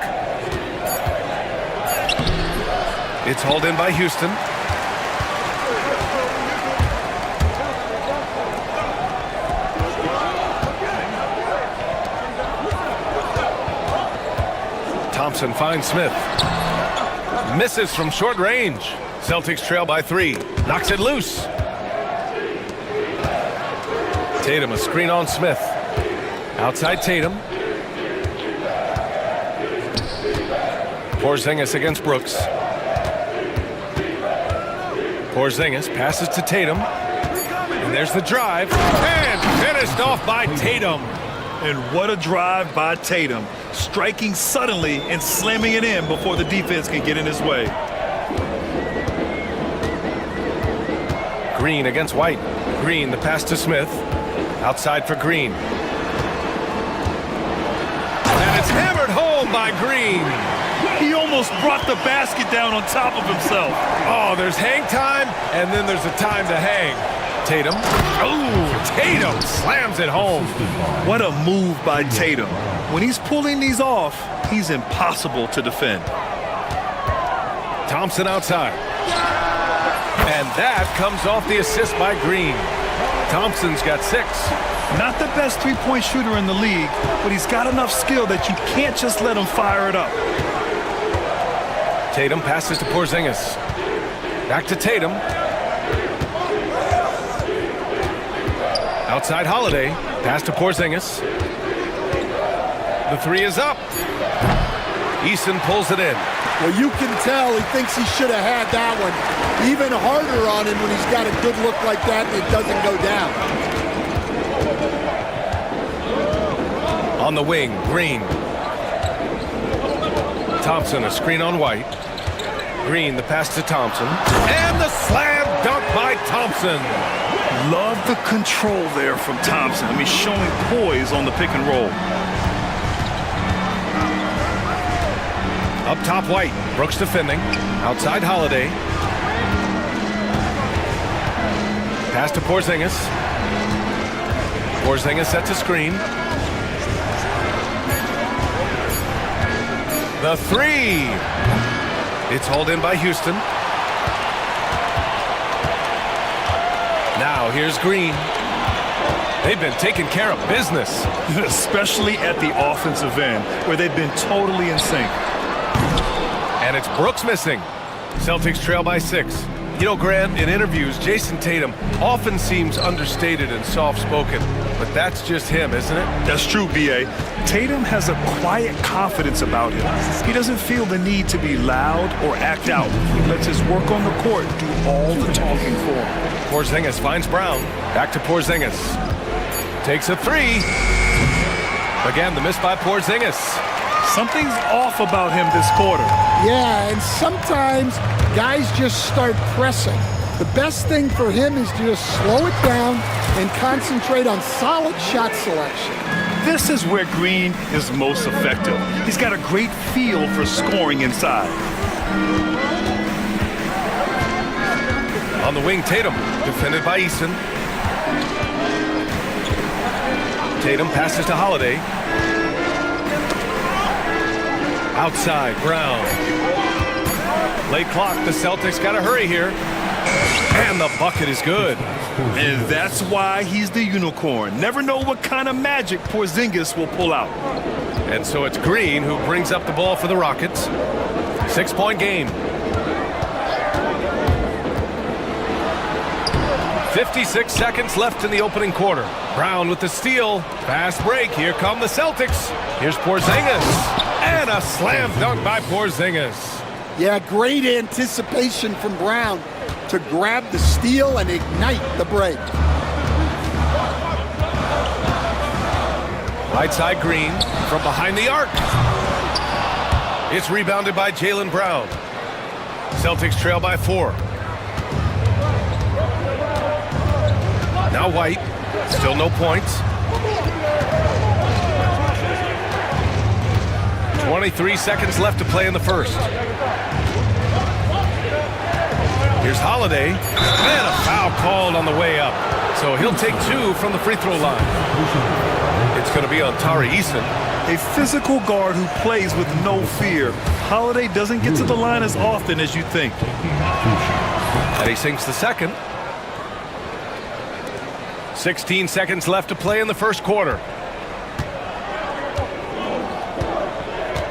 Speaker 1: It's hauled in by Houston. Thompson finds Smith. Misses from short range. Celtics trail by 3. Knocks it loose. Tatum, a screen on Smith. Outside Tatum. Porzingis against Brooks. Porzingis passes to Tatum. And there's the drive. And finished off by Tatum.
Speaker 2: And what a drive by Tatum. Striking suddenly and slamming it in before the defense can get in his way.
Speaker 1: Green against White. Green, the pass to Smith. Outside for Green. And it's hammered home by Green.
Speaker 2: He almost brought the basket down on top of himself.
Speaker 1: Oh, there's hang time, and then there's a time to hang. Tatum. Oh, Tatum slams it home.
Speaker 2: What a move by Tatum. When he's pulling these off, he's impossible to defend.
Speaker 1: Thompson outside. And that comes off the assist by Green. Thompson's got 6.
Speaker 2: Not the best three-point shooter in the league, but he's got enough skill that you can't just let him fire it up.
Speaker 1: Tatum passes to Porzingis. Back to Tatum. Outside Holiday. Pass to Porzingis. The three is up. Eason pulls it in.
Speaker 12: Well, you can tell he thinks he should have had that one. Even harder on him when he's got a good look like that and it doesn't go down.
Speaker 1: On the wing, Green. Thompson, a screen on White. Green, the pass to Thompson. And the slam dunk by Thompson.
Speaker 2: Love the control there from Thompson. I mean, showing poise on the pick and roll.
Speaker 1: Up top, White. Brooks defending. Outside, Holiday. Pass to Porzingis. Porzingis sets a screen. The three. It's hauled in by Houston. Now here's Green. They've been taking care of business.
Speaker 2: Especially at the offensive end, where they've been totally in sync.
Speaker 1: And it's Brooks missing. Celtics trail by 6. You know, Grant, in interviews, Jason Tatum often seems understated and soft-spoken, but that's just him, isn't it?
Speaker 2: That's true, B.A. Tatum has a quiet confidence about him. He doesn't feel the need to be loud or act out. He lets his work on the court do all the talking for him.
Speaker 1: Porzingis finds Brown. Back to Porzingis. Takes a three. Again, the miss by Porzingis.
Speaker 2: Something's off about him this quarter.
Speaker 12: Yeah, and sometimes guys just start pressing. The best thing for him is to just slow it down and concentrate on solid shot selection.
Speaker 2: This is where Green is most effective. He's got a great feel for scoring inside.
Speaker 1: On the wing, Tatum, defended by Eason. Tatum passes to Holiday. Outside, Brown. Late clock, the Celtics got to hurry here. And the bucket is good.
Speaker 2: And that's why he's the unicorn. Never know what kind of magic Porzingis will pull out.
Speaker 1: And so it's Green who brings up the ball for the Rockets. 6-point game. 56 seconds left in the opening quarter. Brown with the steal. Fast break. Here come the Celtics. Here's Porzingis. And a slam dunk by Porzingis.
Speaker 12: Yeah, great anticipation from Brown to grab the steal and ignite the break.
Speaker 1: Right side, Green from behind the arc. It's rebounded by Jaylen Brown. Celtics trail by 4. Now White, still no points. 23 seconds left to play in the first. Here's Holiday, and a foul called on the way up. So he'll take 2 from the free throw line. It's going to be on Tari Eason.
Speaker 2: A physical guard who plays with no fear. Holiday doesn't get to the line as often as you think.
Speaker 1: And he sinks the second. 16 seconds left to play in the first quarter.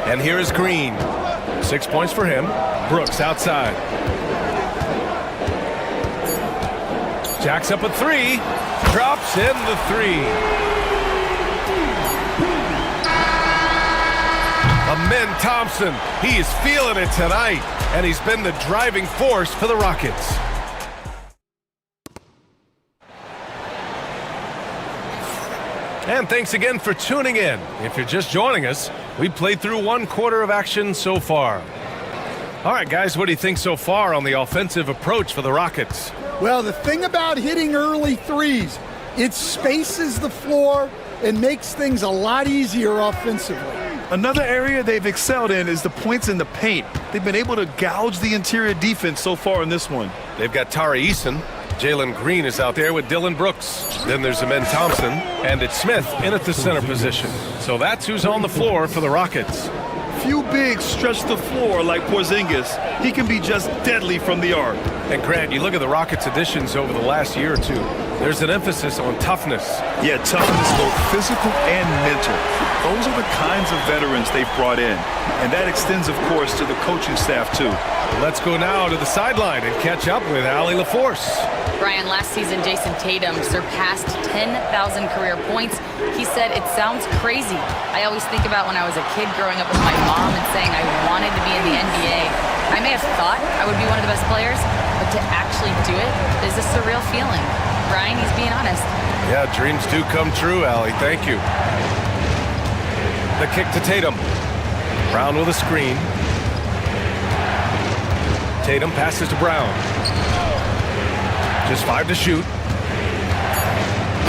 Speaker 1: And here is Green. 6 points for him. Brooks outside. Jacks up a 3. Drops in the 3. Amen Thompson. He is feeling it tonight. And he's been the driving force for the Rockets. And thanks again for tuning in. If you're just joining us, we played through 1 quarter of action so far. All right, guys, what do you think so far on the offensive approach for the Rockets?
Speaker 12: Well, the thing about hitting early threes, it spaces the floor and makes things a lot easier offensively.
Speaker 2: Another area they've excelled in is the points in the paint. They've been able to gouge the interior defense so far in this one.
Speaker 1: They've got Tari Eason. Jalen Green is out there with Dylan Brooks. Then there's Amen Thompson, and it's Smith in at the center position. So that's who's on the floor for the Rockets.
Speaker 2: Few bigs stretch the floor like Porzingis. He can be just deadly from the arc.
Speaker 1: And Grant, you look at the Rockets' additions over the last year or two. There's an emphasis on toughness.
Speaker 2: Yeah, toughness, both physical and mental. Those are the kinds of veterans they've brought in. And that extends, of course, to the coaching staff, too.
Speaker 1: Let's go now to the sideline and catch up with Allie LaForce.
Speaker 4: Brian, last season, Jason Tatum surpassed 10,000 career points. He said, it sounds crazy. I always think about when I was a kid growing up with my mom and saying I wanted to be in the NBA. I may have thought I would be one of the best players, but to actually do it is a surreal feeling. Brian, he's being honest.
Speaker 1: Yeah, dreams do come true, Allie. Thank you. The kick to Tatum. Brown with a screen. Tatum passes to Brown. Just 5 to shoot.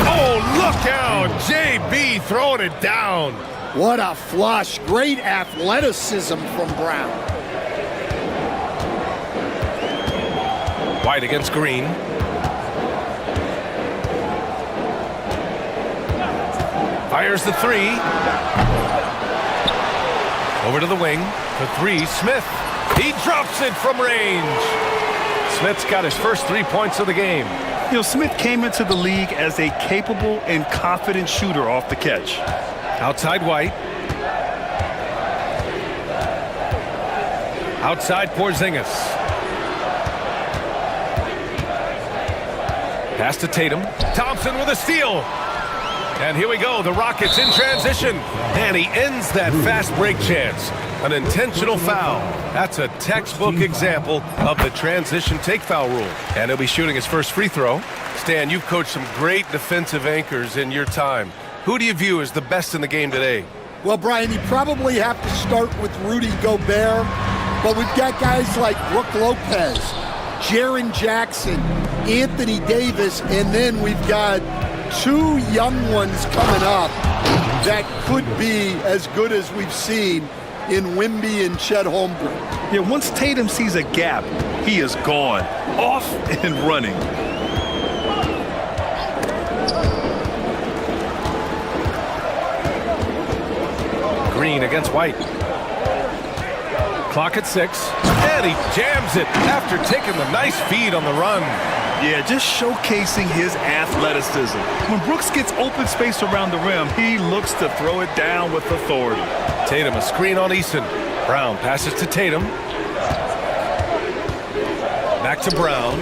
Speaker 1: Oh, look out! JB throwing it down.
Speaker 12: What a flush. Great athleticism from Brown.
Speaker 1: White against Green. Fires the three. Over to the wing. For three, Smith. He drops it from range. Smith's got his first 3 points of the game.
Speaker 2: You know, Smith came into the league as a capable and confident shooter off the catch.
Speaker 1: Outside White. Outside Porzingis. Pass to Tatum. Thompson with a steal. And here we go, the Rockets in transition. And he ends that fast break chance. An intentional foul. That's a textbook example of the transition take foul rule. And he'll be shooting his first free throw. Stan, you've coached some great defensive anchors in your time. Who do you view as the best in the game today?
Speaker 12: Well, Brian, you probably have to start with Rudy Gobert, but we've got guys like Brook Lopez, Jaren Jackson, Anthony Davis, and then we've got 2 young ones coming up that could be as good as we've seen in Wemby and Chet Holmgren.
Speaker 2: Yeah, once Tatum sees a gap, he is gone, off and running.
Speaker 1: Green against White. Clock at 6, and he jams it after taking the nice feed on the run.
Speaker 2: Yeah, just showcasing his athleticism. When Brooks gets open space around the rim, he looks to throw it down with authority.
Speaker 1: Tatum, a screen on Eason. Brown passes to Tatum. Back to Brown.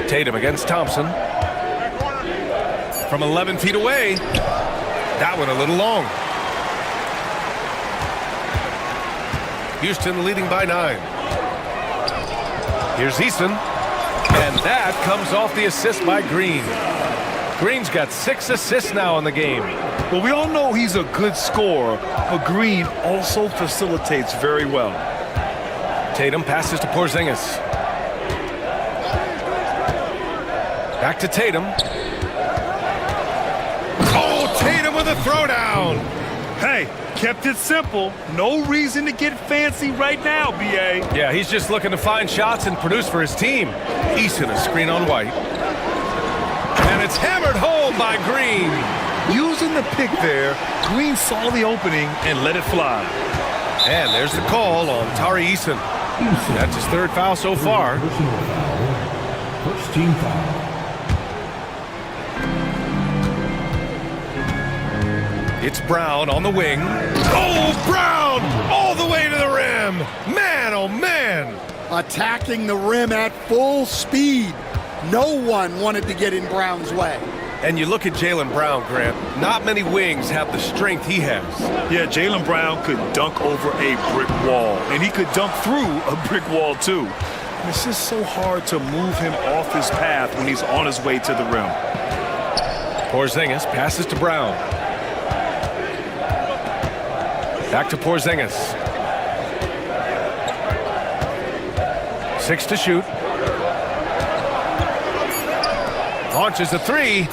Speaker 1: Tatum against Thompson. From 11 feet away. That one a little long. Houston leading by 9. Here's Eason. And that comes off the assist by Green. Green's got 6 assists now in the game.
Speaker 2: Well, we all know he's a good scorer, but Green also facilitates very well.
Speaker 1: Tatum passes to Porzingis. Back to Tatum. Oh, Tatum with a throwdown.
Speaker 2: Hey, kept it simple. No reason to get fancy right now, B.A.
Speaker 1: Yeah, he's just looking to find shots and produce for his team. Eason, a screen on White. And it's hammered home by Green.
Speaker 2: Using the pick there, Green saw the opening and let it fly.
Speaker 1: And there's the call on Tari Eason. That's his 3rd foul so far.
Speaker 6: First team foul.
Speaker 1: It's Brown on the wing. Oh, Brown! All the way to the rim! Man, oh man!
Speaker 12: Attacking the rim at full speed. No one wanted to get in Brown's way.
Speaker 1: And you look at Jaylen Brown, Grant. Not many wings have the strength he has.
Speaker 2: Yeah, Jaylen Brown could dunk over a brick wall, and he could dunk through a brick wall, too. And it's just so hard to move him off his path when he's on his way to the rim.
Speaker 1: Porzingis passes to Brown. Back to Porzingis. 6 to shoot. Launches a 3.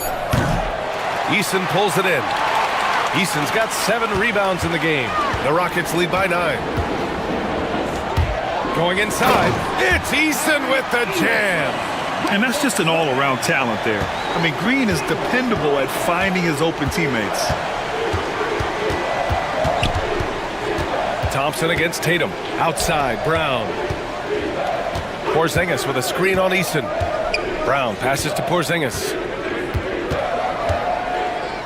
Speaker 1: Eason pulls it in. Eason's got 7 rebounds in the game. The Rockets lead by 9. Going inside. It's Eason with the jam.
Speaker 2: And that's just an all-around talent there. I mean, Green is dependable at finding his open teammates.
Speaker 1: Thompson against Tatum. Outside, Brown. Porzingis with a screen on Easton. Brown passes to Porzingis.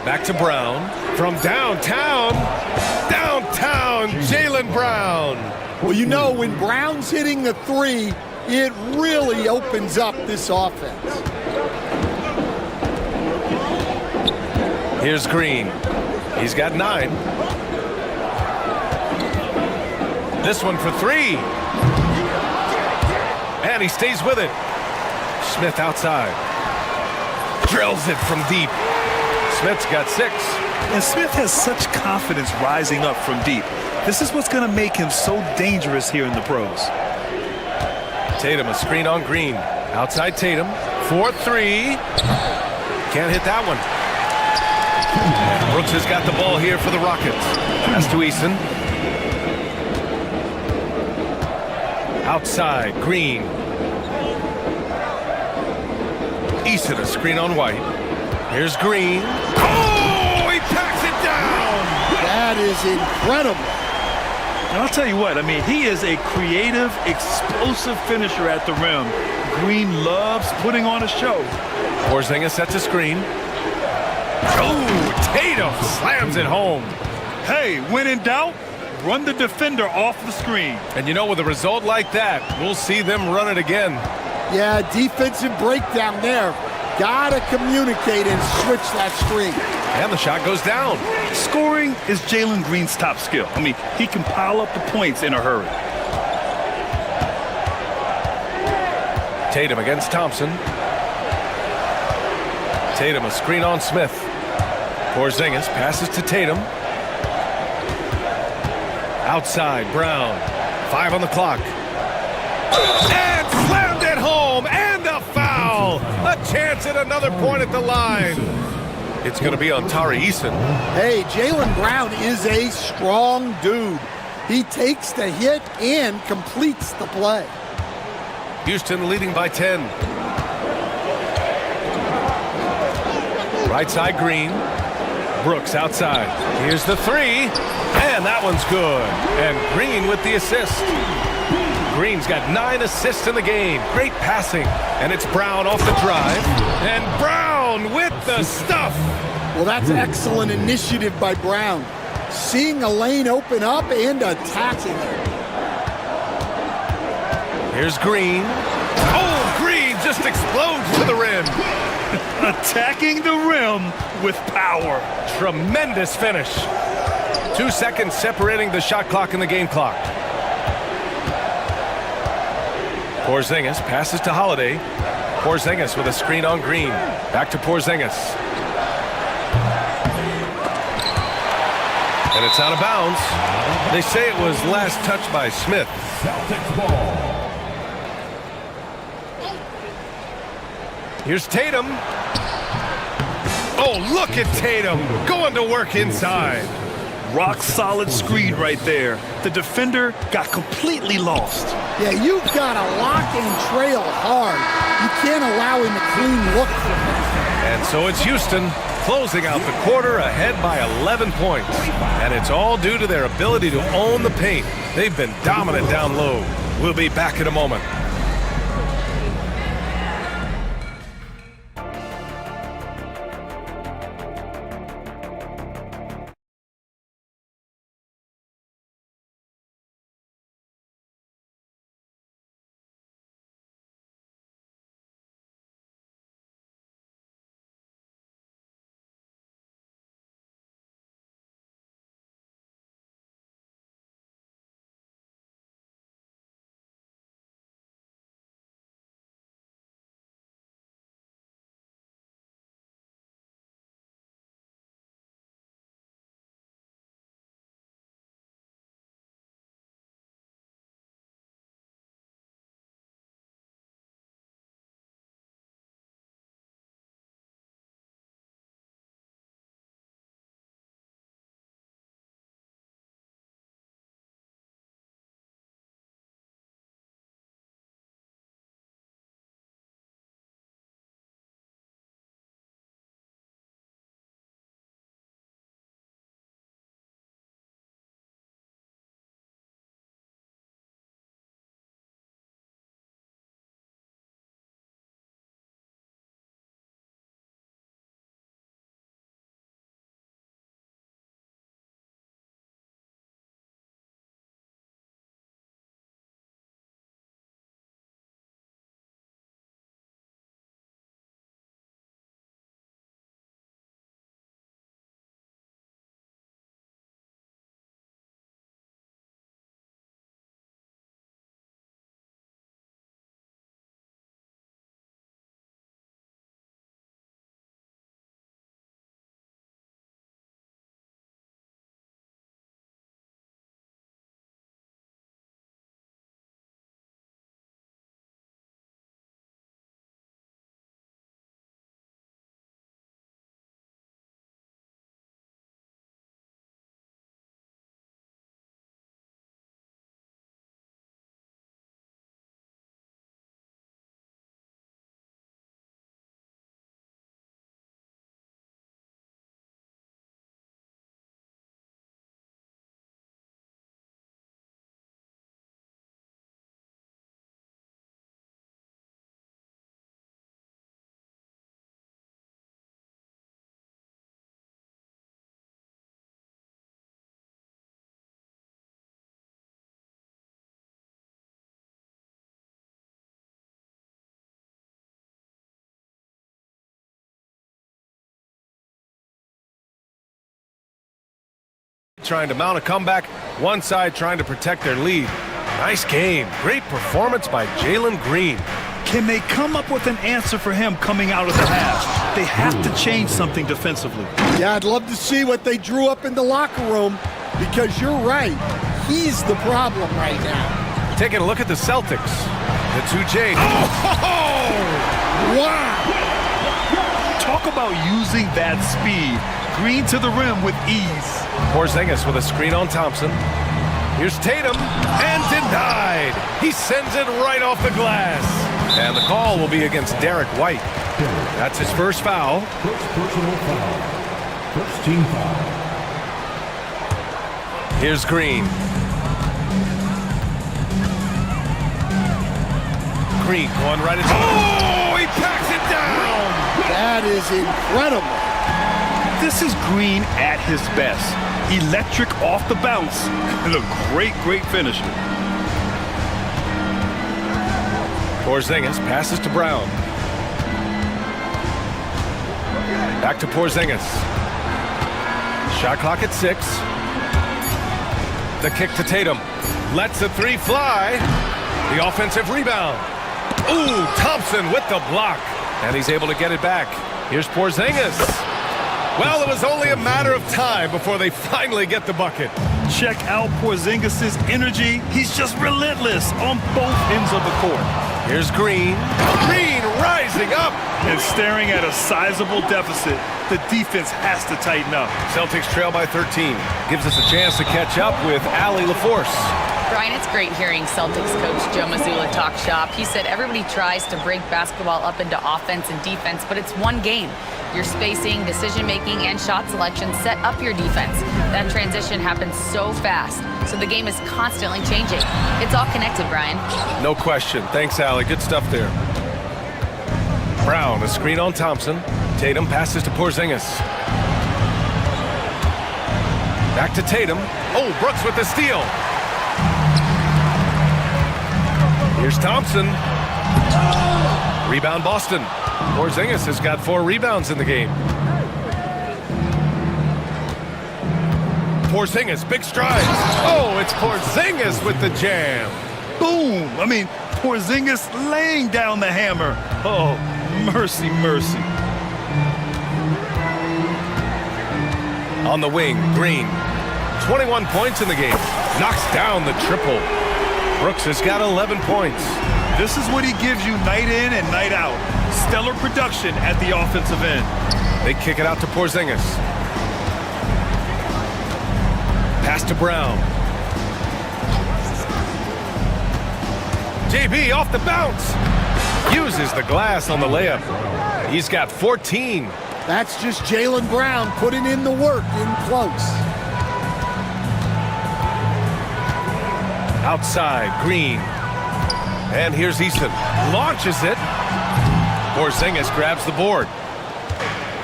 Speaker 1: Back to Brown. From downtown. Downtown, Jaylen Brown.
Speaker 12: Well, you know, when Brown's hitting the three, it really opens up this offense.
Speaker 1: Here's Green. He's got 9. This one for 3. And he stays with it. Smith outside. Drills it from deep. Smith's got 6.
Speaker 2: And Smith has such confidence rising up from deep. This is what's going to make him so dangerous here in the pros.
Speaker 1: Tatum, a screen on Green. Outside Tatum. 4-3. Can't hit that one. And Brooks has got the ball here for the Rockets. Pass to Easton. Outside, Green. Easton, a screen on White. Here's Green. Oh, he packs it down!
Speaker 12: That is incredible.
Speaker 2: And I'll tell you what, I mean, he is a creative, explosive finisher at the rim. Green loves putting on a show.
Speaker 1: Porzingis sets a screen. Oh, Tatum slams it home.
Speaker 2: Hey, when in doubt, run the defender off the screen.
Speaker 1: And you know, with a result like that, we'll see them run it again.
Speaker 12: Yeah, defensive breakdown there. Gotta communicate and switch that screen.
Speaker 1: And the shot goes down.
Speaker 2: Scoring is Jalen Green's top skill. I mean, he can pile up the points in a hurry.
Speaker 1: Tatum against Thompson. Tatum, a screen on Smith. Porzingis passes to Tatum. Outside, Brown. 5 on the clock. And slammed it home. And a foul. A chance at another point at the line. It's going to be on Tari Eason.
Speaker 12: Hey, Jaylen Brown is a strong dude. He takes the hit and completes the play.
Speaker 1: Houston leading by 10. Right side, Green. Brooks outside. Here's the 3. And that one's good. And Green with the assist. Green's got 9 assists in the game. Great passing. And it's Brown off the drive. And Brown with the stuff.
Speaker 12: Well, that's excellent initiative by Brown. Seeing a lane open up and attacking it.
Speaker 1: Here's Green. Oh, Green just explodes to the rim.
Speaker 2: Attacking the rim with power.
Speaker 1: Tremendous finish. 2 seconds separating the shot clock and the game clock. Porzingis passes to Holiday. Porzingis with a screen on Green. Back to Porzingis. And it's out of bounds. They say it was last touched by Smith.
Speaker 6: Celtics ball.
Speaker 1: Here's Tatum. Oh, look at Tatum going to work inside.
Speaker 2: Rock solid screen right there. The defender got completely lost.
Speaker 12: Yeah, you've got to lock and trail hard. You can't allow him a clean look for him.
Speaker 1: And so it's Houston closing out the quarter ahead by 11 points. And it's all due to their ability to own the paint. They've been dominant down low. We'll be back in a moment. trying to mount a comeback, one side trying to protect their lead. Nice game. Great performance by Jalen Green.
Speaker 2: Can they come up with an answer for him coming out of the half? They have to change something defensively.
Speaker 12: Yeah, I'd love to see what they drew up in the locker room, because you're right. He's the problem right now.
Speaker 1: Taking a look at the Celtics. The 2J. Oh!
Speaker 12: Wow!
Speaker 2: Talk about using that speed. Green to the rim with ease.
Speaker 1: Porzingis with a screen on Thompson. Here's Tatum, and denied. He sends it right off the glass. And the call will be against Derek White. That's his first foul.
Speaker 6: First personal foul. First team foul.
Speaker 1: Here's Green. Green going right at... Oh, he packs it down!
Speaker 12: That is incredible.
Speaker 2: This is Green at his best. Electric off the bounce. And a great, great finisher.
Speaker 1: Porzingis passes to Brown. Back to Porzingis. Shot clock at 6. The kick to Tatum. Lets the three fly. The offensive rebound. Ooh, Thompson with the block. And he's able to get it back. Here's Porzingis. Well, it was only a matter of time before they finally get the bucket.
Speaker 2: Check out Porzingis' energy. He's just relentless on both ends of the court.
Speaker 1: Here's Green. Green rising up.
Speaker 2: And staring at a sizable deficit, the defense has to tighten up.
Speaker 1: Celtics trail by 13. Gives us a chance to catch up with Allie LaForce.
Speaker 4: Brian, it's great hearing Celtics coach Joe Mazzulla talk shop. He said everybody tries to break basketball up into offense and defense, but it's one game. Your spacing, decision-making, and shot selection set up your defense. That transition happens so fast, so the game is constantly changing. It's all connected, Brian.
Speaker 1: No question. Thanks, Allie. Good stuff there. Brown, a screen on Thompson. Tatum passes to Porzingis. Back to Tatum. Oh, Brooks with the steal. Here's Thompson. Rebound Boston. Porzingis has got 4 rebounds in the game. Porzingis, big strides. Oh, it's Porzingis with the jam.
Speaker 2: Boom! I mean, Porzingis laying down the hammer. Oh, mercy, mercy.
Speaker 1: On the wing, Green. 21 points in the game. Knocks down the triple. Brooks has got 11 points.
Speaker 2: This is what he gives you night in and night out. Stellar production at the offensive end.
Speaker 1: They kick it out to Porzingis. Pass to Brown. JB off the bounce. Uses the glass on the layup. He's got 14.
Speaker 12: That's just Jalen Brown putting in the work in close.
Speaker 1: Outside, Green. And here's Easton. Launches it. Porzingis grabs the board.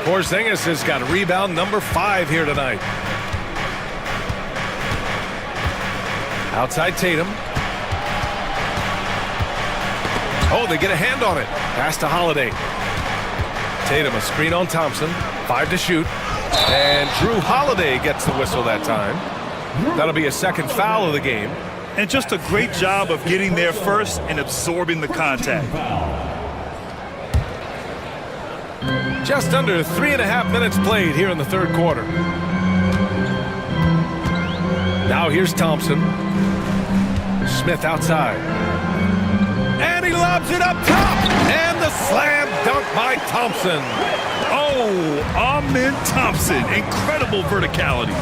Speaker 1: Porzingis has got rebound number 5 here tonight. Outside Tatum. Oh, they get a hand on it. Pass to Holiday. Tatum, a screen on Thompson. 5 to shoot. And Drew Holiday gets the whistle that time. That'll be a second foul of the game.
Speaker 2: And just a great job of getting there first and absorbing the contact.
Speaker 1: Just under 3.5 minutes played here in the third quarter. Now here's Thompson. Smith outside. And he lobs it up top. And the slam dunk by Thompson.
Speaker 2: Oh, Amen Thompson. Incredible verticality.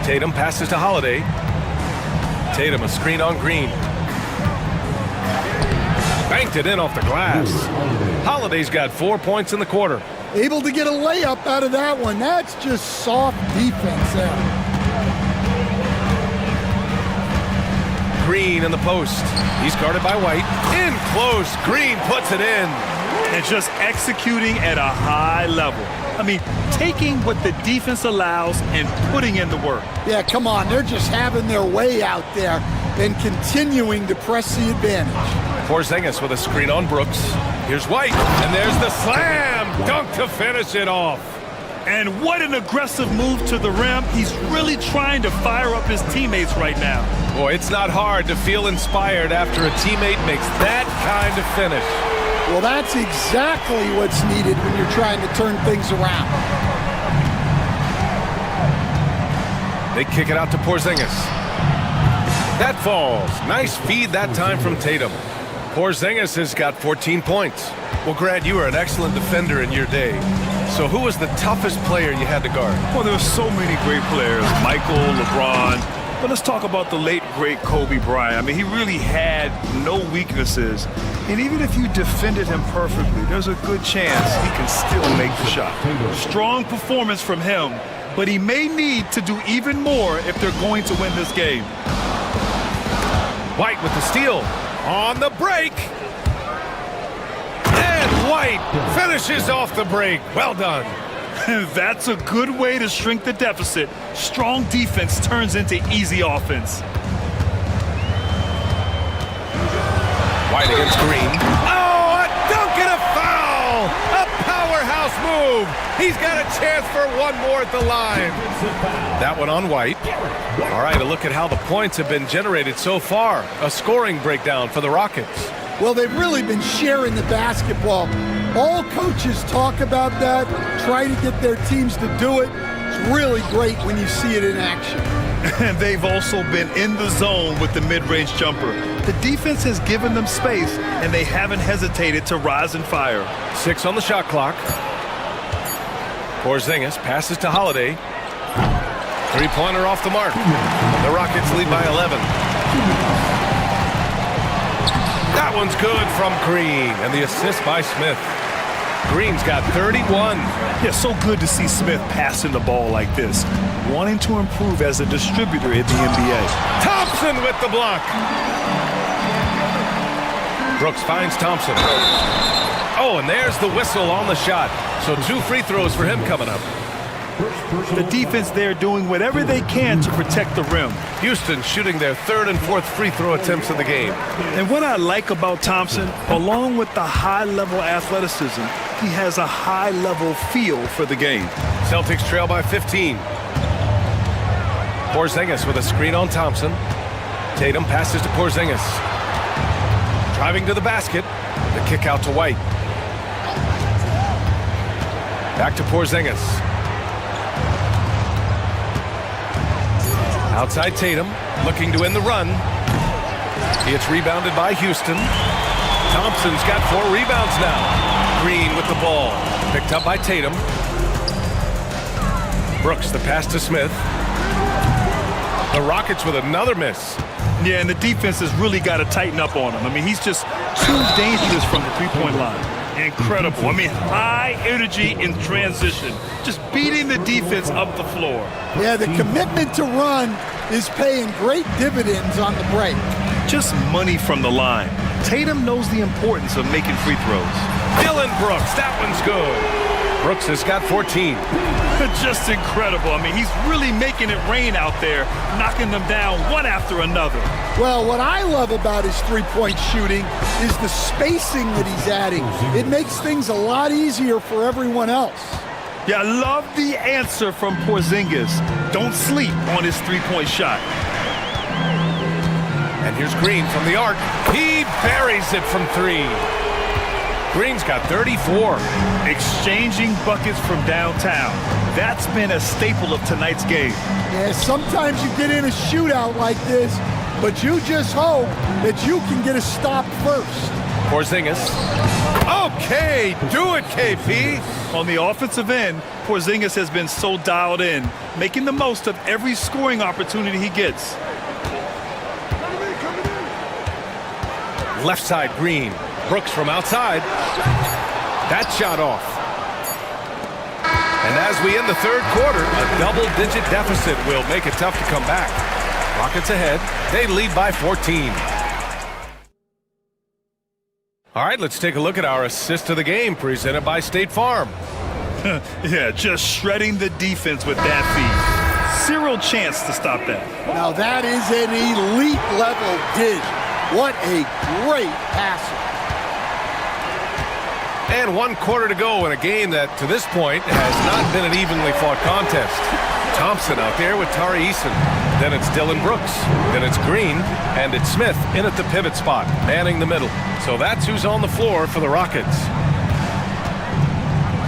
Speaker 1: Tatum passes to Holiday. Tatum, a screen on Green. Banked it in off the glass. Holiday's got 4 points in the quarter.
Speaker 12: Able to get a layup out of that one. That's just soft defense there.
Speaker 1: Green in the post. He's guarded by White. In close. Green puts it in.
Speaker 2: And just executing at a high level. I mean, taking what the defense allows and putting in the work.
Speaker 12: Yeah, come on. They're just having their way out there and continuing to press the advantage.
Speaker 1: Porzingis with a screen on Brooks. Here's White, and there's the slam dunk to finish it off.
Speaker 2: And what an aggressive move to the rim. He's really trying to fire up his teammates right now.
Speaker 1: Boy, it's not hard to feel inspired after a teammate makes that kind of finish.
Speaker 12: Well, that's exactly what's needed when you're trying to turn things around.
Speaker 1: They kick it out to Porzingis. That falls. Nice feed that time from Tatum. Porzingis has got 14 points. Well, Grant, you were an excellent defender in your day. So who was the toughest player you had to guard?
Speaker 2: Well, there were so many great players. Michael, LeBron. But let's talk about the late, great Kobe Bryant. I mean, he really had no weaknesses. And even if you defended him perfectly, there's a good chance he can still make the shot. Strong performance from him, but he may need to do even more if they're going to win this game.
Speaker 1: White with the steal. On the break. And White finishes off the break. Well done.
Speaker 2: That's a good way to shrink the deficit. Strong defense turns into easy offense.
Speaker 1: White against Green. Oh, a dunk and a foul! A powerhouse move. He's got a chance for one more at the line. That one on White. All right, a look at how the points have been generated so far. A scoring breakdown for the Rockets.
Speaker 12: Well, they've really been sharing the basketball. All coaches talk about that, try to get their teams to do it. It's really great when you see it in action.
Speaker 2: And they've also been in the zone with the mid-range jumper. The defense has given them space, and they haven't hesitated to rise and fire.
Speaker 1: 6 on the shot clock. Porzingis passes to Holiday. Three-pointer off the mark. The Rockets lead by 11. That one's good from Green, and the assist by Smith. Green's got 31.
Speaker 2: Yeah, so good to see Smith passing the ball like this, wanting to improve as a distributor in the NBA.
Speaker 1: Thompson with the block. Brooks finds Thompson. Oh, and there's the whistle on the shot. So 2 free throws for him coming up.
Speaker 2: The defense there doing whatever they can to protect the rim.
Speaker 1: Houston shooting their 3rd and 4th free throw attempts of the game.
Speaker 2: And what I like about Thompson, along with the high-level athleticism, he has a high-level feel for the game.
Speaker 1: Celtics trail by 15. Porzingis with a screen on Thompson. Tatum passes to Porzingis. Driving to the basket. The kick out to White. Back to Porzingis. Outside Tatum, looking to end the run. It's rebounded by Houston. Thompson's got 4 rebounds now. Green with the ball. Picked up by Tatum. Brooks, the pass to Smith. The Rockets with another miss.
Speaker 2: Yeah, and the defense has really got to tighten up on him. I mean, he's just too dangerous from the three-point line. Incredible. I mean, high energy in transition. Just beating the defense up the floor.
Speaker 12: Yeah, the commitment to run is paying great dividends on the break.
Speaker 2: Just money from the line. Tatum knows the importance of making free throws.
Speaker 1: Dylan Brooks, that one's good. Brooks has got 14.
Speaker 2: Just incredible. I mean, he's really making it rain out there, knocking them down one after another.
Speaker 12: Well, what I love about his three-point shooting is the spacing that he's adding. It makes things a lot easier for everyone else.
Speaker 2: Yeah, I love the answer from Porzingis. Don't sleep on his three-point shot.
Speaker 1: And here's Green from the arc. He buries it from 3. Green's got 34.
Speaker 2: Exchanging buckets from downtown. That's been a staple of tonight's game.
Speaker 12: Yeah, sometimes you get in a shootout like this, but you just hope that you can get a stop first.
Speaker 1: Porzingis. Okay, do it, KP.
Speaker 2: On the offensive end, Porzingis has been so dialed in, making the most of every scoring opportunity he gets.
Speaker 1: Left side, Green. Brooks from outside. That shot off. And as we end the 3rd quarter, a double-digit deficit will make it tough to come back. Rockets ahead. They lead by 14. All right, let's take a look at our assist of the game presented by State Farm.
Speaker 2: Yeah, just shredding the defense with that feed. Zero chance to stop that.
Speaker 12: Now that is an elite level dish. What a great passer.
Speaker 1: And 1 quarter to go in a game that, to this point, has not been an evenly fought contest. Thompson out there with Tari Eason. Then it's Dylan Brooks. Then it's Green. And it's Smith in at the pivot spot, manning the middle. So that's who's on the floor for the Rockets.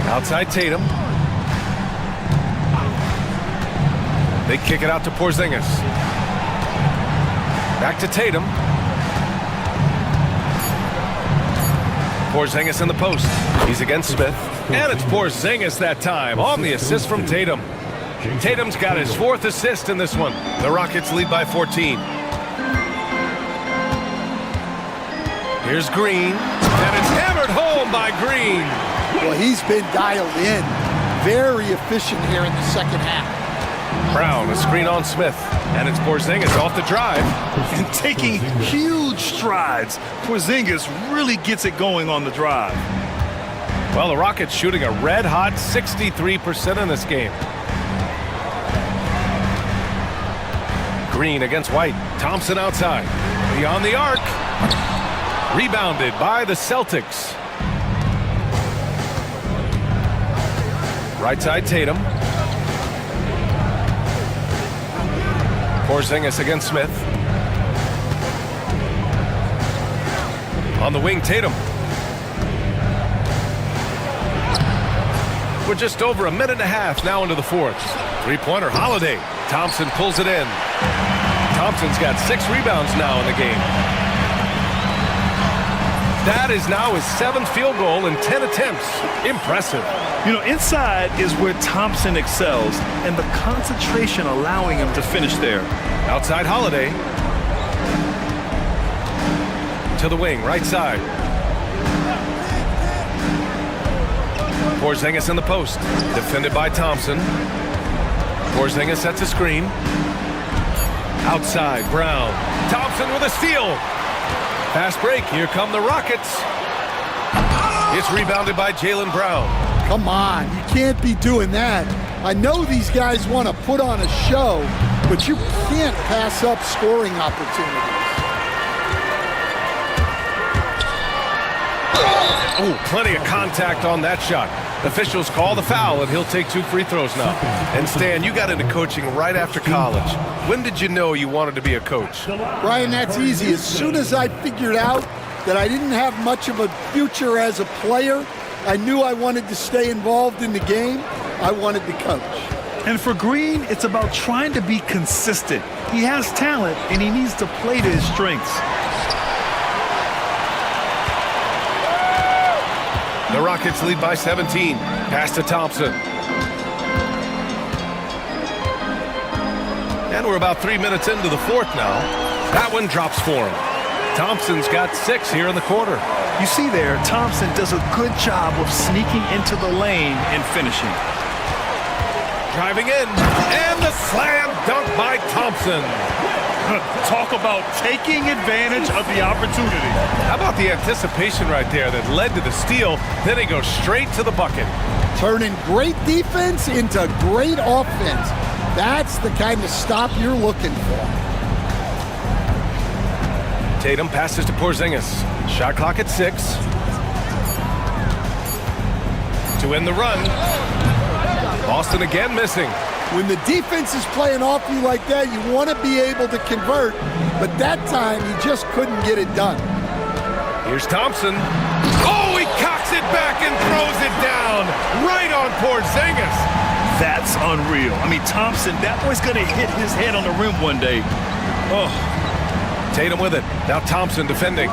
Speaker 1: Outside Tatum. They kick it out to Porzingis. Back to Tatum. Porzingis in the post. He's against Smith. And it's Porzingis that time on the assist from Tatum. Tatum's got his 4th assist in this one. The Rockets lead by 14. Here's Green. And it's hammered home by Green.
Speaker 12: Well, he's been dialed in. Very efficient here in the second half.
Speaker 1: Brown, a screen on Smith. And it's Porzingis off the drive.
Speaker 2: And taking huge strides. Porzingis really gets it going on the drive.
Speaker 1: Well, the Rockets shooting a red-hot 63% in this game. Green against White. Thompson outside. Beyond the arc. Rebounded by the Celtics. Right side Tatum. Porzingis against Smith. On the wing, Tatum. We're just over a minute and a half now into the 4th. 3-pointer, Holiday. Thompson pulls it in. Thompson's got 6 rebounds now in the game. That is now his 7th field goal in 10 attempts. Impressive.
Speaker 2: You know, inside is where Thompson excels, and the concentration allowing him to finish there.
Speaker 1: Outside Holiday. To the wing, right side. Porzingis in the post. Defended by Thompson. Porzingis sets a screen. Outside, Brown. Thompson with a steal. Fast break. Here come the Rockets. It's rebounded by Jaylen Brown.
Speaker 12: Come on, you can't be doing that. I know these guys want to put on a show, but you can't pass up scoring opportunities.
Speaker 1: Oh, plenty of contact on that shot. Officials call the foul, and he'll take 2 free throws now. And Stan, you got into coaching right after college. When did you know you wanted to be a coach?
Speaker 12: Brian, that's easy. As soon as I figured out that I didn't have much of a future as a player, I knew I wanted to stay involved in the game. I wanted to coach.
Speaker 2: And for Green, it's about trying to be consistent. He has talent, and he needs to play to his strengths.
Speaker 1: The Rockets lead by 17. Pass to Thompson. And we're about 3 minutes into the 4th now. That one drops for him. Thompson's got 6 here in the quarter.
Speaker 2: You see there, Thompson does a good job of sneaking into the lane and finishing.
Speaker 1: Driving in, and the slam dunk by Thompson.
Speaker 2: Talk about taking advantage of the opportunity.
Speaker 1: How about the anticipation right there that led to the steal? Then he goes straight to the bucket.
Speaker 12: Turning great defense into great offense. That's the kind of stop you're looking for.
Speaker 1: Tatum passes to Porzingis. Shot clock at 6. To end the run. Boston again missing.
Speaker 12: When the defense is playing off you like that, you want to be able to convert, but that time he just couldn't get it done.
Speaker 1: Here's Thompson. Oh, he cocks it back and throws it down right on Porzingis.
Speaker 2: That's unreal. I mean, Thompson, that boy's going to hit his head on the rim one day.
Speaker 1: Oh, Tatum with it. Now Thompson defending.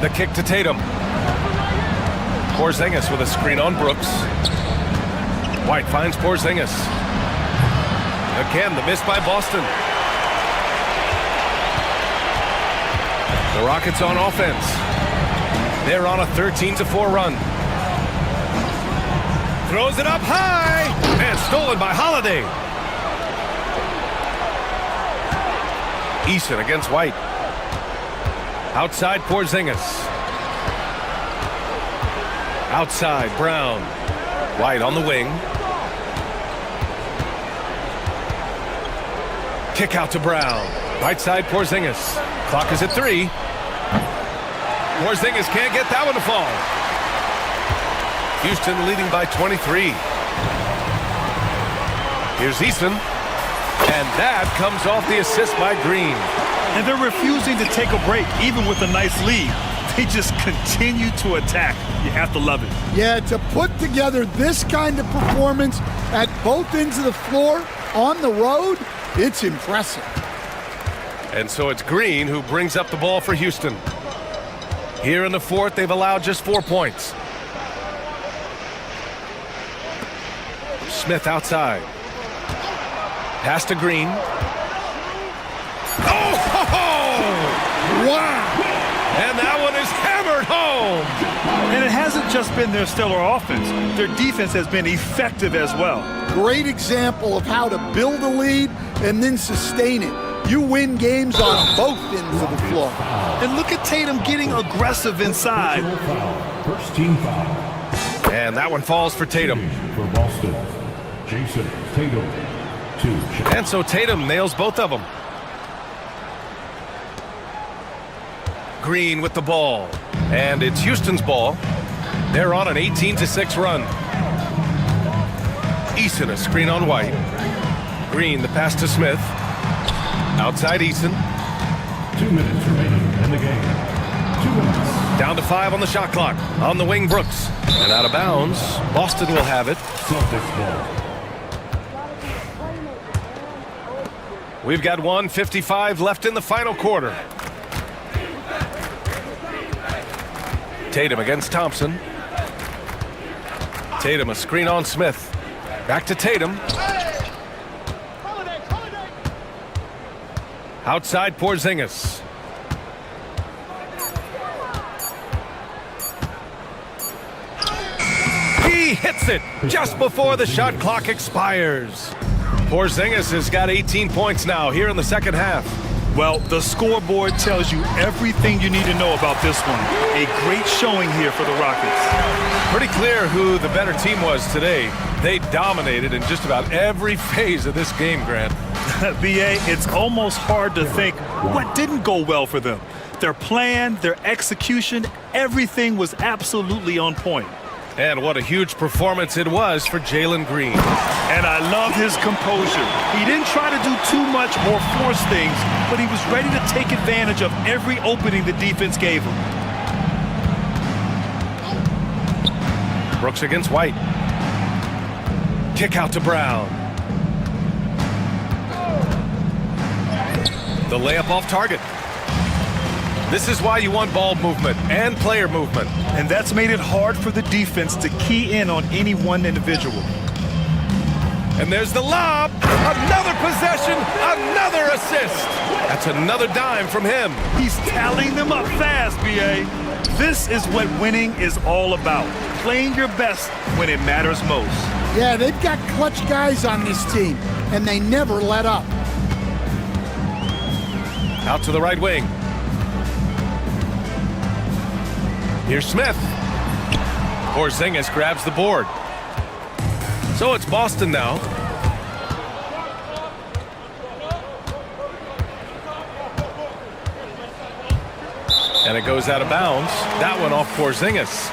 Speaker 1: The kick to Tatum. Porzingis with a screen on Brooks. White finds Porzingis. Again, the miss by Boston. The Rockets on offense. They're on a 13-4 run. Throws it up high, and stolen by Holiday. Eason against White. Outside Porzingis. Outside Brown. White on the wing. Kick out to Brown. Right side Porzingis. Clock is at 3. Porzingis can't get that one to fall. Houston leading by 23. Here's Eason. And that comes off the assist by Green.
Speaker 2: And they're refusing to take a break, even with a nice lead. They just continue to attack. You have to love it.
Speaker 12: Yeah, to put together this kind of performance at both ends of the floor on the road, it's impressive.
Speaker 1: And so it's Green who brings up the ball for Houston. Here in the fourth, they've allowed just 4 points. Smith outside. Pass to Green. Oh! Ho, ho!
Speaker 12: Wow!
Speaker 1: And that one is hammered home.
Speaker 2: And it hasn't just been their stellar offense. Their defense has been effective as well.
Speaker 12: Great example of how to build a lead and then sustain it. You win games on both ends of the floor.
Speaker 2: And look at Tatum getting aggressive inside.
Speaker 6: First team foul.
Speaker 1: And that one falls for Tatum.
Speaker 6: For Boston, Jason Tatum. 2 shots.
Speaker 1: And so Tatum nails both of them. Green with the ball. And it's Houston's ball. They're on an 18-6 run. Eason a screen on White. Green the pass to Smith. Outside Eason.
Speaker 6: 2 minutes remaining in the game. 2 minutes.
Speaker 1: Down to 5 on the shot clock. On the wing, Brooks. And out of bounds. Boston will have it.
Speaker 6: Celtics ball.
Speaker 1: We've got 1:55 left in the final quarter. Tatum against Thompson. Tatum a screen on Smith. Back to Tatum. Outside Porzingis. He hits it just before the shot clock expires. Porzingis has got 18 points now here in the second half.
Speaker 2: Well, the scoreboard tells you everything you need to know about this one. A great showing here for the Rockets.
Speaker 1: Pretty clear who the better team was today. They dominated in just about every phase of this game, Grant.
Speaker 2: BA, it's almost hard to think what didn't go well for them. Their plan, their execution, everything was absolutely on point.
Speaker 1: And what a huge performance it was for Jalen Green.
Speaker 2: And I love his composure. He didn't try to do too much or force things, but he was ready to take advantage of every opening the defense gave him.
Speaker 1: Brooks against White. Kick out to Brown. The layup off target. This is why you want ball movement and player movement.
Speaker 2: And that's made it hard for the defense to key in on any one individual.
Speaker 1: And there's the lob. Another possession, another assist. That's another dime from him.
Speaker 2: He's tallying them up fast, BA. This is what winning is all about. Playing your best when it matters most.
Speaker 12: Yeah, they've got clutch guys on this team, and they never let up.
Speaker 1: Out to the right wing. Here's Smith. Porzingis grabs the board. So it's Boston now. And it goes out of bounds. That one off Porzingis.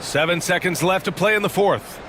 Speaker 1: 7 seconds left to play in the fourth.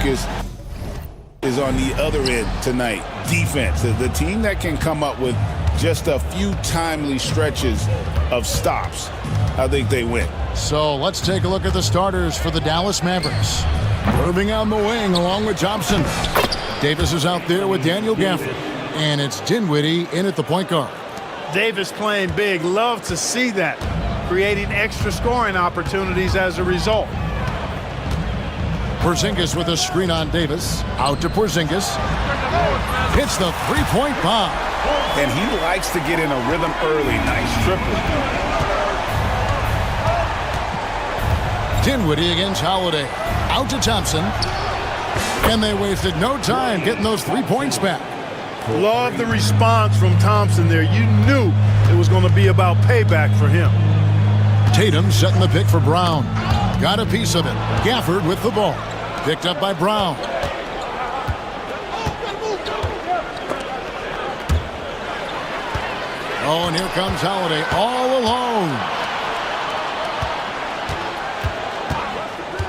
Speaker 11: focus is on the other end tonight, defense. The team that can come up with just a few timely stretches of stops, I think they win.
Speaker 7: So let's take a look at the starters for the Dallas Mavericks. Irving on the wing along with Thompson. Davis is out there with Daniel Gafford. And it's Dinwiddie in at the point guard.
Speaker 13: Davis playing big. Love to see that. Creating extra scoring opportunities as a result.
Speaker 7: Porzingis with a screen on Davis. Out to Porzingis. Hits the three-point bomb.
Speaker 11: And he likes to get in a rhythm early. Nice triple.
Speaker 7: Dinwiddie against Holiday. Out to Thompson. And they wasted no time getting those 3 points back.
Speaker 13: Love the response from Thompson there. You knew it was going to be about payback for him.
Speaker 7: Tatum setting the pick for Brown. Got a piece of it. Gafford with the ball. Picked up by Brown. Oh, and here comes Holiday all alone.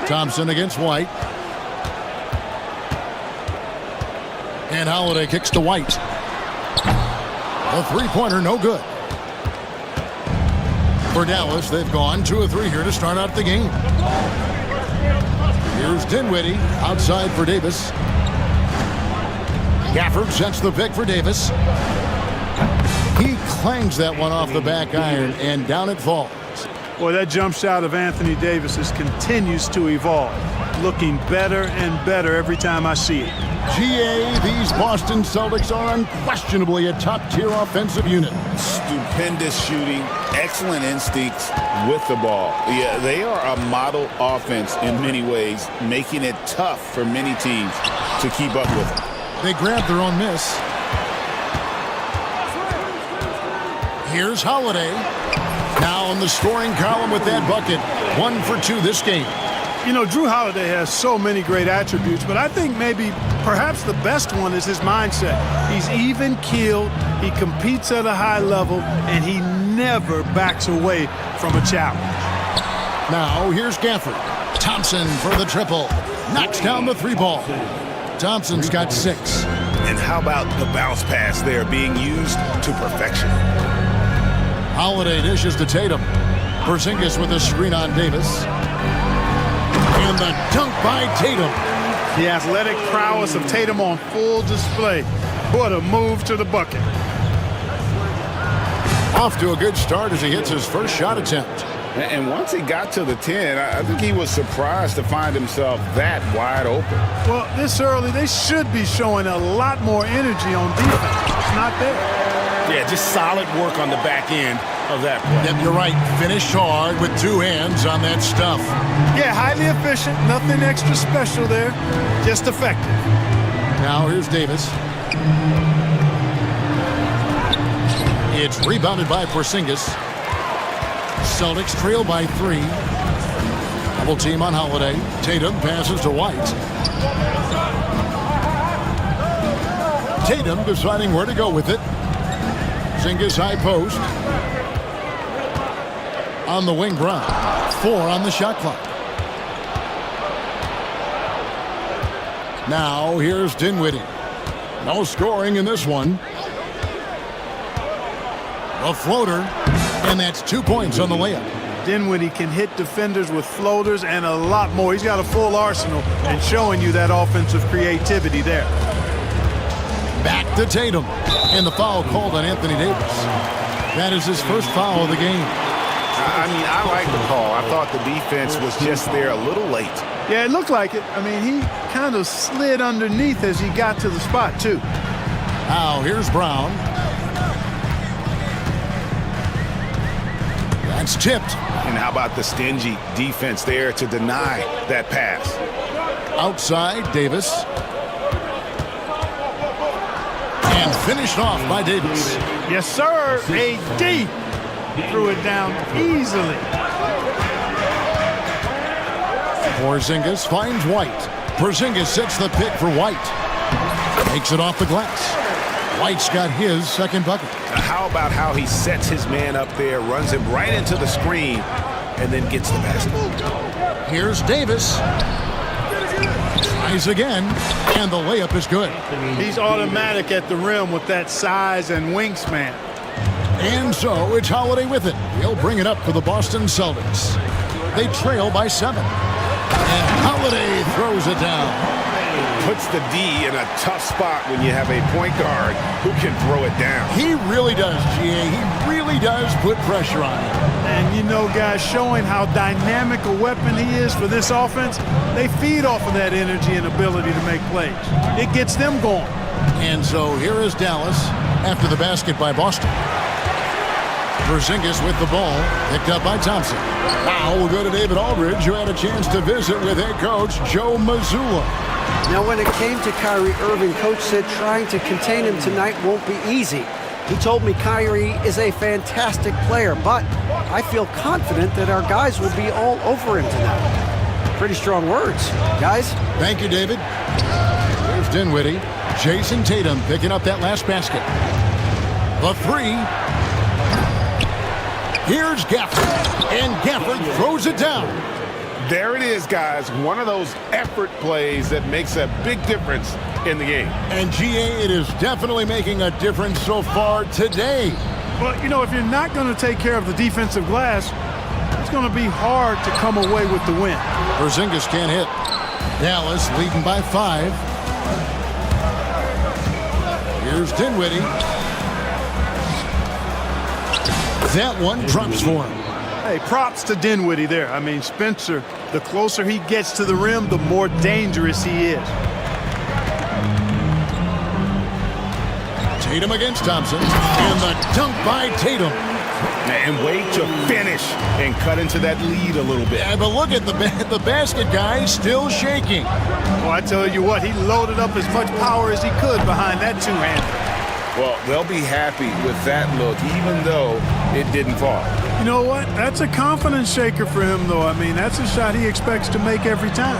Speaker 7: Thompson against White. And Holiday kicks to White. A three-pointer, no good. For Dallas, they've gone 2 of 3 here to start out the game. Here's Dinwiddie outside for Davis. Gafford sets the pick for Davis. He clangs that one off the back iron, and down it falls.
Speaker 13: Boy, that jump shot of Anthony Davis continues to evolve. Looking better and better every time I see it.
Speaker 7: GA, these Boston Celtics are unquestionably a top-tier offensive unit.
Speaker 11: Stupendous shooting, excellent instincts with the ball. Yeah, they are a model offense in many ways, making it tough for many teams to keep up with them.
Speaker 7: They grab their own miss. Here's Holiday. Now in the scoring column with that bucket. 1 for 2 this game.
Speaker 13: You know, Drew Holiday has so many great attributes, but I think perhaps the best one is his mindset. He's even-keeled, he competes at a high level, and he never backs away from a challenge.
Speaker 7: Now, here's Gafford. Thompson for the triple. Knocks down the 3-ball. Thompson's got 6.
Speaker 11: And how about the bounce pass there being used to perfection?
Speaker 7: Holiday dishes to Tatum. Porzingis with a screen on Davis. And the dunk by Tatum.
Speaker 13: The athletic prowess of Tatum on full display. What a move to the bucket.
Speaker 7: Off to a good start as he hits his first shot attempt.
Speaker 11: And once he got to the 10, I think he was surprised to find himself that wide open.
Speaker 13: Well, this early, they should be showing a lot more energy on defense. It's not there.
Speaker 11: Yeah, just solid work on the back end of that play.
Speaker 7: Yep, you're right. Finished hard with 2 hands on that stuff.
Speaker 13: Yeah, highly efficient. Nothing extra special there. Just effective.
Speaker 7: Now here's Davis. It's rebounded by Porzingis. Celtics trail by 3. Double team on Holiday. Tatum passes to White. Tatum deciding where to go with it. Porzingis high post. On the wing, Brown. 4 on the shot clock. Now here's Dinwiddie. No scoring in this one. A floater, and that's 2 points on the layup.
Speaker 13: Dinwiddie can hit defenders with floaters and a lot more. He's got a full arsenal and showing you that offensive creativity there.
Speaker 7: Back to Tatum, and the foul called on Anthony Davis. That is his first foul of the game.
Speaker 11: I mean, I like the call. I thought the defense was just there a little late.
Speaker 13: Yeah, it looked like it. I mean, he kind of slid underneath as he got to the spot, too.
Speaker 7: Now, here's Brown. That's tipped.
Speaker 11: And how about the stingy defense there to deny that pass?
Speaker 7: Outside, Davis. And finished off by Davis.
Speaker 13: Yes, sir. AD threw it down easily.
Speaker 7: Porzingis finds White. Porzingis sets the pick for White. Takes it off the glass. White's got his second bucket.
Speaker 11: How about how he sets his man up there, runs him right into the screen, and then gets the basket.
Speaker 7: Here's Davis. Tries again, and the layup is good.
Speaker 13: He's automatic at the rim with that size and wingspan.
Speaker 7: And so it's Holiday with it. He'll bring it up for the Boston Celtics. They trail by 7. And Holiday throws it down.
Speaker 8: Puts the D in a tough spot when you have a point guard who can throw it down.
Speaker 7: He really does, GA. He really does put pressure on him.
Speaker 13: And you know, guys, showing how dynamic a weapon he is for this offense, they feed off of that energy and ability to make plays. It gets them going.
Speaker 7: And so here is Dallas after the basket by Boston. Porzingis with the ball, picked up by Thompson. Now we'll go to David Aldridge, who had a chance to visit with head coach Joe Mazzulla.
Speaker 10: Now, when it came to Kyrie Irving, Coach said trying to contain him tonight won't be easy. He told me Kyrie is a fantastic player, but I feel confident that our guys will be all over him tonight. Pretty strong words, guys.
Speaker 7: Thank you, David. Here's Dinwiddie. Jason Tatum picking up that last basket. The 3. Here's Gafford, and Gafford throws it down.
Speaker 8: There it is, guys. One of those effort plays that makes a big difference in the game.
Speaker 7: And GA, it is definitely making a difference so far today.
Speaker 13: Well, you know, if you're not going to take care of the defensive glass, it's going to be hard to come away with the win.
Speaker 7: Porzingis can't hit. Dallas leading by 5. Here's Dinwiddie. That one drops for him.
Speaker 13: Hey, props to Dinwiddie there. I mean, Spencer, the closer he gets to the rim, the more dangerous he is.
Speaker 7: Tatum against Thompson, and the dunk by Tatum.
Speaker 8: And wait to finish and cut into that lead a little bit.
Speaker 7: Yeah, but look at the basket guy still shaking.
Speaker 13: Well, I tell you what, he loaded up as much power as he could behind that two-hander.
Speaker 8: Well, they'll be happy with that look, even though it didn't fall.
Speaker 13: You know what? That's a confidence shaker for him, though. I mean, that's a shot he expects to make every time.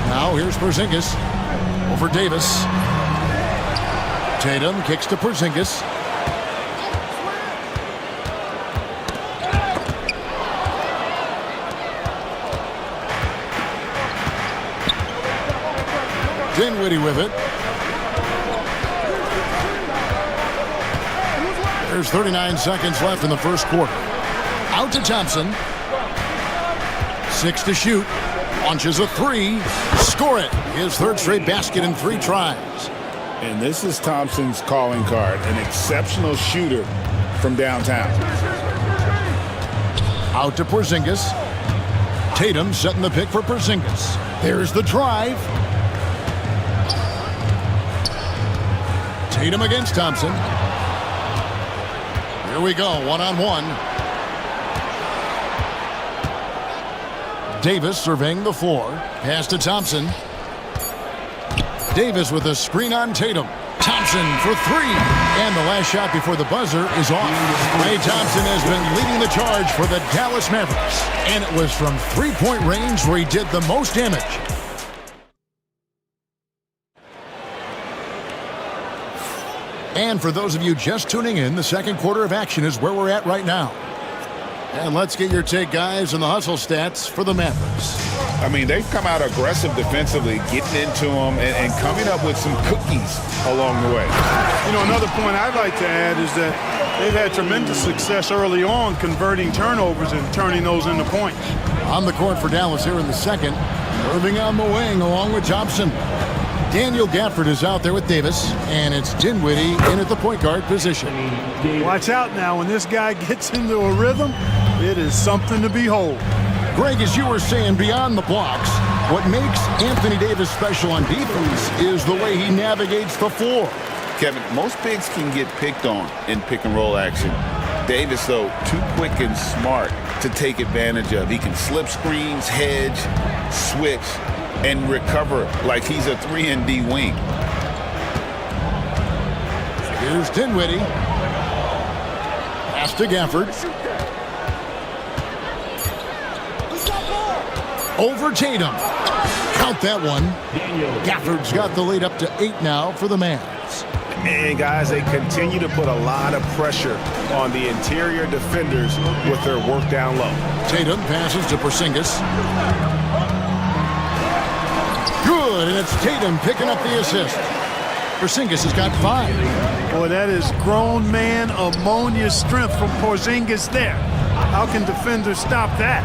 Speaker 7: Now here's Porzingis over Davis. Tatum kicks to Porzingis. Dinwiddie with it. There's 39 seconds left in the first quarter. Out to Thompson. 6 to shoot. Launches a 3. Score it. His third straight basket in 3 tries.
Speaker 11: And this is Thompson's calling card. An exceptional shooter from downtown.
Speaker 7: Out to Porzingis. Tatum setting the pick for Porzingis. There's the drive. Tatum against Thompson. Here we go, one-on-one. Davis surveying the floor. Pass to Thompson. Davis with a screen on Tatum. Thompson for 3. And the last shot before the buzzer is off. Klay Thompson has been leading the charge for the Dallas Mavericks. And it was from 3-point range where he did the most damage. And for those of you just tuning in, the second quarter of action is where we're at right now. And let's get your take, guys, on the hustle stats for the Mavericks.
Speaker 11: I mean, they've come out aggressive defensively, getting into them and coming up with some cookies along the way.
Speaker 13: You know, another point I'd like to add is that they've had tremendous success early on converting turnovers and turning those into points.
Speaker 7: On the court for Dallas here in the second. Irving on the wing along with Thompson. Daniel Gafford is out there with Davis, and it's Dinwiddie in at the point guard position.
Speaker 13: Watch out now. When this guy gets into a rhythm, it is something to behold.
Speaker 7: Greg, as you were saying, beyond the blocks, what makes Anthony Davis special on defense is the way he navigates the floor.
Speaker 11: Kevin, most bigs can get picked on in pick-and-roll action. Davis, though, too quick and smart to take advantage of. He can slip screens, hedge, switch, and recover like he's a 3-and-D wing.
Speaker 7: Here's Dinwiddie. Pass to Gafford. Over Tatum. Count that one. Gafford's got the lead up to 8 now for the Mavs.
Speaker 8: And guys, they continue to put a lot of pressure on the interior defenders with their work down low.
Speaker 7: Tatum passes to Porzingis. Good good, and it's Tatum picking up the assist. Porzingis has got 5.
Speaker 13: Boy, that is grown man ammonia strength from Porzingis there. How can defenders stop that?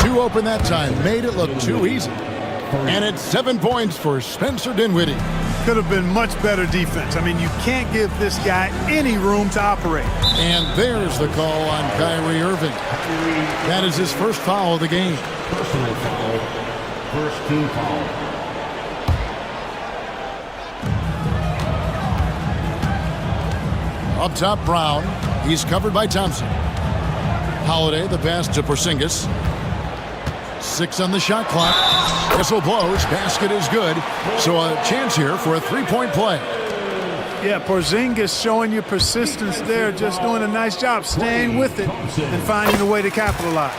Speaker 7: 2 open that time, made it look too easy. And it's 7 points for Spencer Dinwiddie.
Speaker 13: Could have been much better defense. I mean, you can't give this guy any room to operate.
Speaker 7: And there's the call on Kyrie Irving. That is his first foul of the game.
Speaker 6: Personal foul. First team foul.
Speaker 7: Up top, Brown. He's covered by Thompson. Holiday, the pass to Porzingis. 6 on the shot clock. Whistle blows. Basket is good. So a chance here for a 3-point play.
Speaker 13: Yeah, Porzingis showing you persistence there, just doing a nice job staying with it and finding a way to capitalize.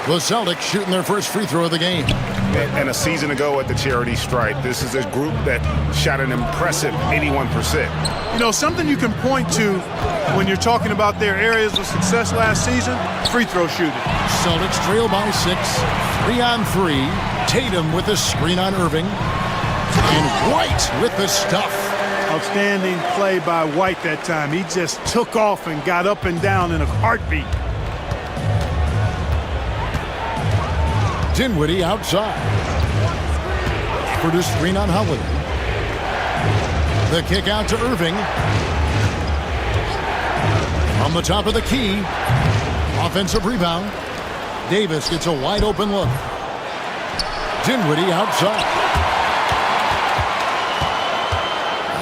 Speaker 7: The Celtics shooting their first free throw of the game.
Speaker 8: And a season ago at the charity stripe, this is a group that shot an impressive 81%.
Speaker 13: You know, something you can point to when you're talking about their areas of success last season, free throw shooting.
Speaker 7: Celtics trail by 6. 3-on-3. Tatum with the screen on Irving. And White with the stuff.
Speaker 13: Outstanding play by White that time. He just took off and got up and down in a heartbeat.
Speaker 7: Dinwiddie outside. For the screen on Holiday. The kick out to Irving. On the top of the key. Offensive rebound. Davis gets a wide open look. Dinwiddie outside.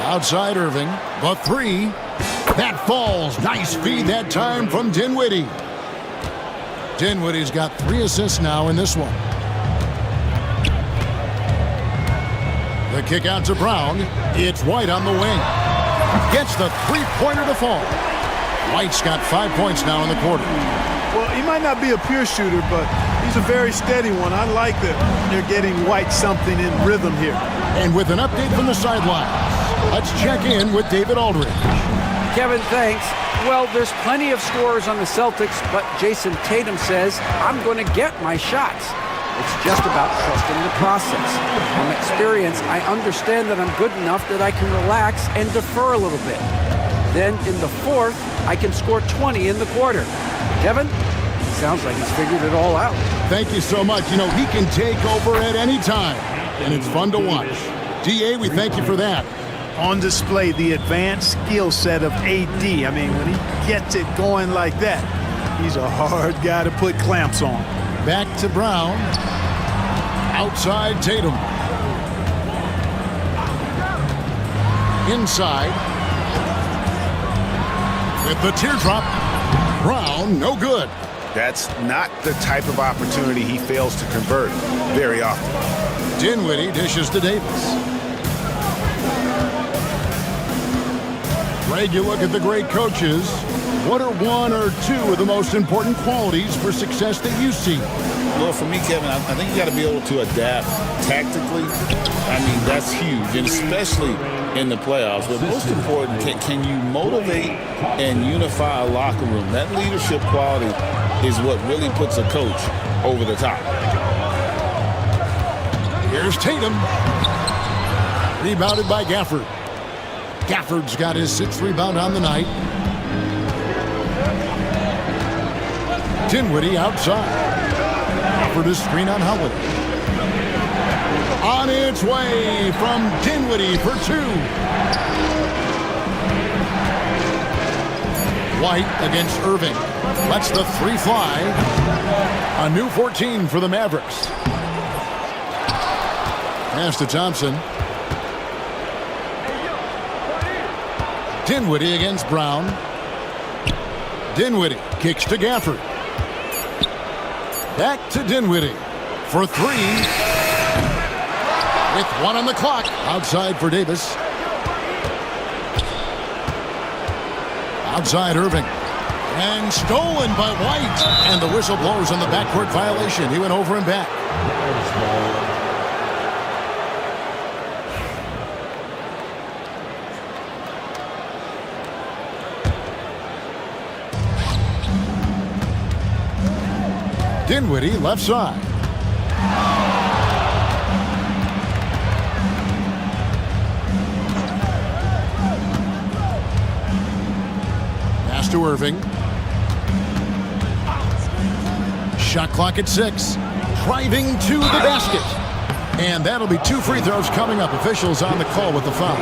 Speaker 7: Outside Irving. The 3. That falls. Nice feed that time from Dinwiddie. Dinwiddie's got 3 assists now in this one. The kick out to Brown. It's White on the wing. Gets the 3-pointer to fall. White's got 5 points now in the quarter.
Speaker 13: Well, he might not be a pure shooter, but he's a very steady one. I like that they're getting White something in rhythm here.
Speaker 7: And with an update from the sidelines, let's check in with David Aldridge.
Speaker 10: Kevin, thanks. Well, there's plenty of scorers on the Celtics, but Jason Tatum says, I'm going to get my shots. It's just about trusting the process. From experience, I understand that I'm good enough that I can relax and defer a little bit. Then in the 4th, I can score 20 in the quarter. Kevin, sounds like he's figured it all out.
Speaker 7: Thank you so much. You know, he can take over at any time, and it's fun to watch. DA, we thank you for that.
Speaker 13: On display, the advanced skill set of AD. I mean, when he gets it going like that, he's a hard guy to put clamps on.
Speaker 7: Back to Brown. Outside Tatum. Inside. With the teardrop. Brown, no good.
Speaker 8: That's not the type of opportunity he fails to convert very often.
Speaker 7: Dinwiddie dishes to Davis. Greg, you look at the great coaches. What are 1 or 2 of the most important qualities for success that you see?
Speaker 11: Well, for me, Kevin, I think you got to be able to adapt tactically. I mean, that's huge, and especially in the playoffs. But most important, can you motivate and unify a locker room? That leadership quality is what really puts a coach over the top.
Speaker 7: Here's Tatum. Rebounded by Gafford. Gafford's got his 6th rebound on the night. Dinwiddie outside. For the screen on Howard. On its way from Dinwiddie for 2. White against Irving. Lets the 3 fly. A new 14 for the Mavericks. Pass to Thompson. Dinwiddie against Brown. Dinwiddie kicks to Gafford. Back to Dinwiddie for 3. With 1 on the clock. Outside for Davis. Outside Irving. And stolen by White. And the whistle blows on the backcourt violation. He went over and back. Dinwiddie left side. pass to Irving. Shot clock at 6. Driving to the basket. And that'll be 2 free throws coming up. Officials on the call with the foul.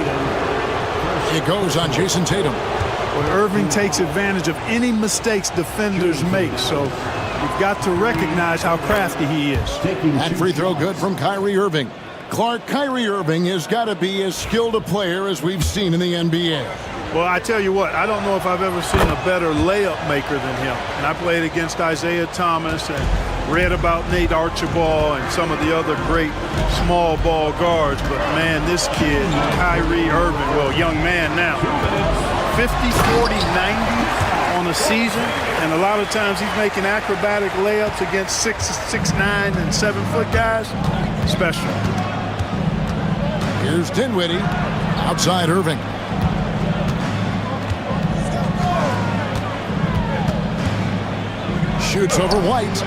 Speaker 7: It goes on Jason Tatum.
Speaker 13: Well, Irving takes advantage of any mistakes defenders make, so you've got to recognize how crafty he is.
Speaker 7: That free throw good from Kyrie Irving. Clark, Kyrie Irving has got to be as skilled a player as we've seen in the NBA.
Speaker 13: Well, I tell you what, I don't know if I've ever seen a better layup maker than him. And I played against Isaiah Thomas and read about Nate Archibald and some of the other great small ball guards. But, man, this kid, Kyrie Irving, well, young man now, 50, 40, 90 on a season. And a lot of times he's making acrobatic layups against 6'9" and 7-foot guys. Special.
Speaker 7: Here's Dinwiddie. Outside Irving. Shoots over White.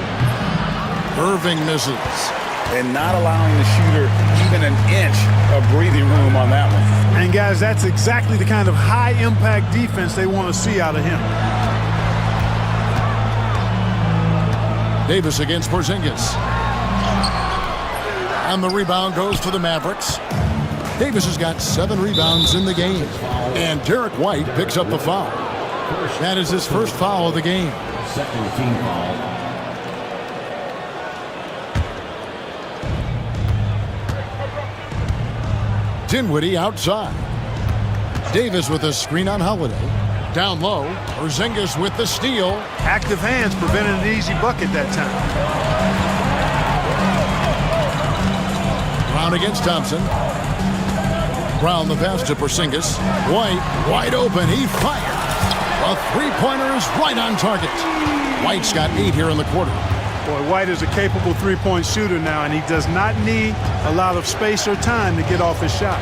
Speaker 7: Irving misses.
Speaker 8: And not allowing the shooter even an inch of breathing room on that one.
Speaker 13: And guys, that's exactly the kind of high-impact defense they want to see out of him.
Speaker 7: Davis against Porzingis. And the rebound goes to the Mavericks. Davis has got 7 rebounds in the game. And Derek White picks up the foul. That is his first foul of the game.
Speaker 6: Second team foul.
Speaker 7: Dinwiddie outside. Davis with a screen on Holiday. Down low. Porzingis with the steal.
Speaker 13: Active hands prevented an easy bucket that time.
Speaker 7: Brown against Thompson. Brown the pass to Porzingis. White wide open. He fired. A three-pointer is right on target. White's got 8 here in the quarter.
Speaker 13: Boy, White is a capable three-point shooter now, and he does not need a lot of space or time to get off his shot.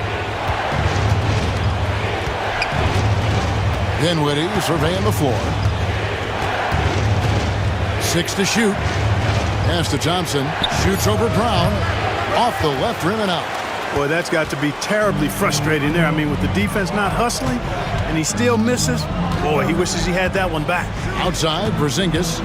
Speaker 7: Dinwiddie surveying the floor. 6 to shoot. Pass to Thompson. Shoots over Brown. Off the left rim and out.
Speaker 13: Boy, that's got to be terribly frustrating there. I mean, with the defense not hustling, and he still misses. Boy, he wishes he had that one back.
Speaker 7: Outside, Porzingis.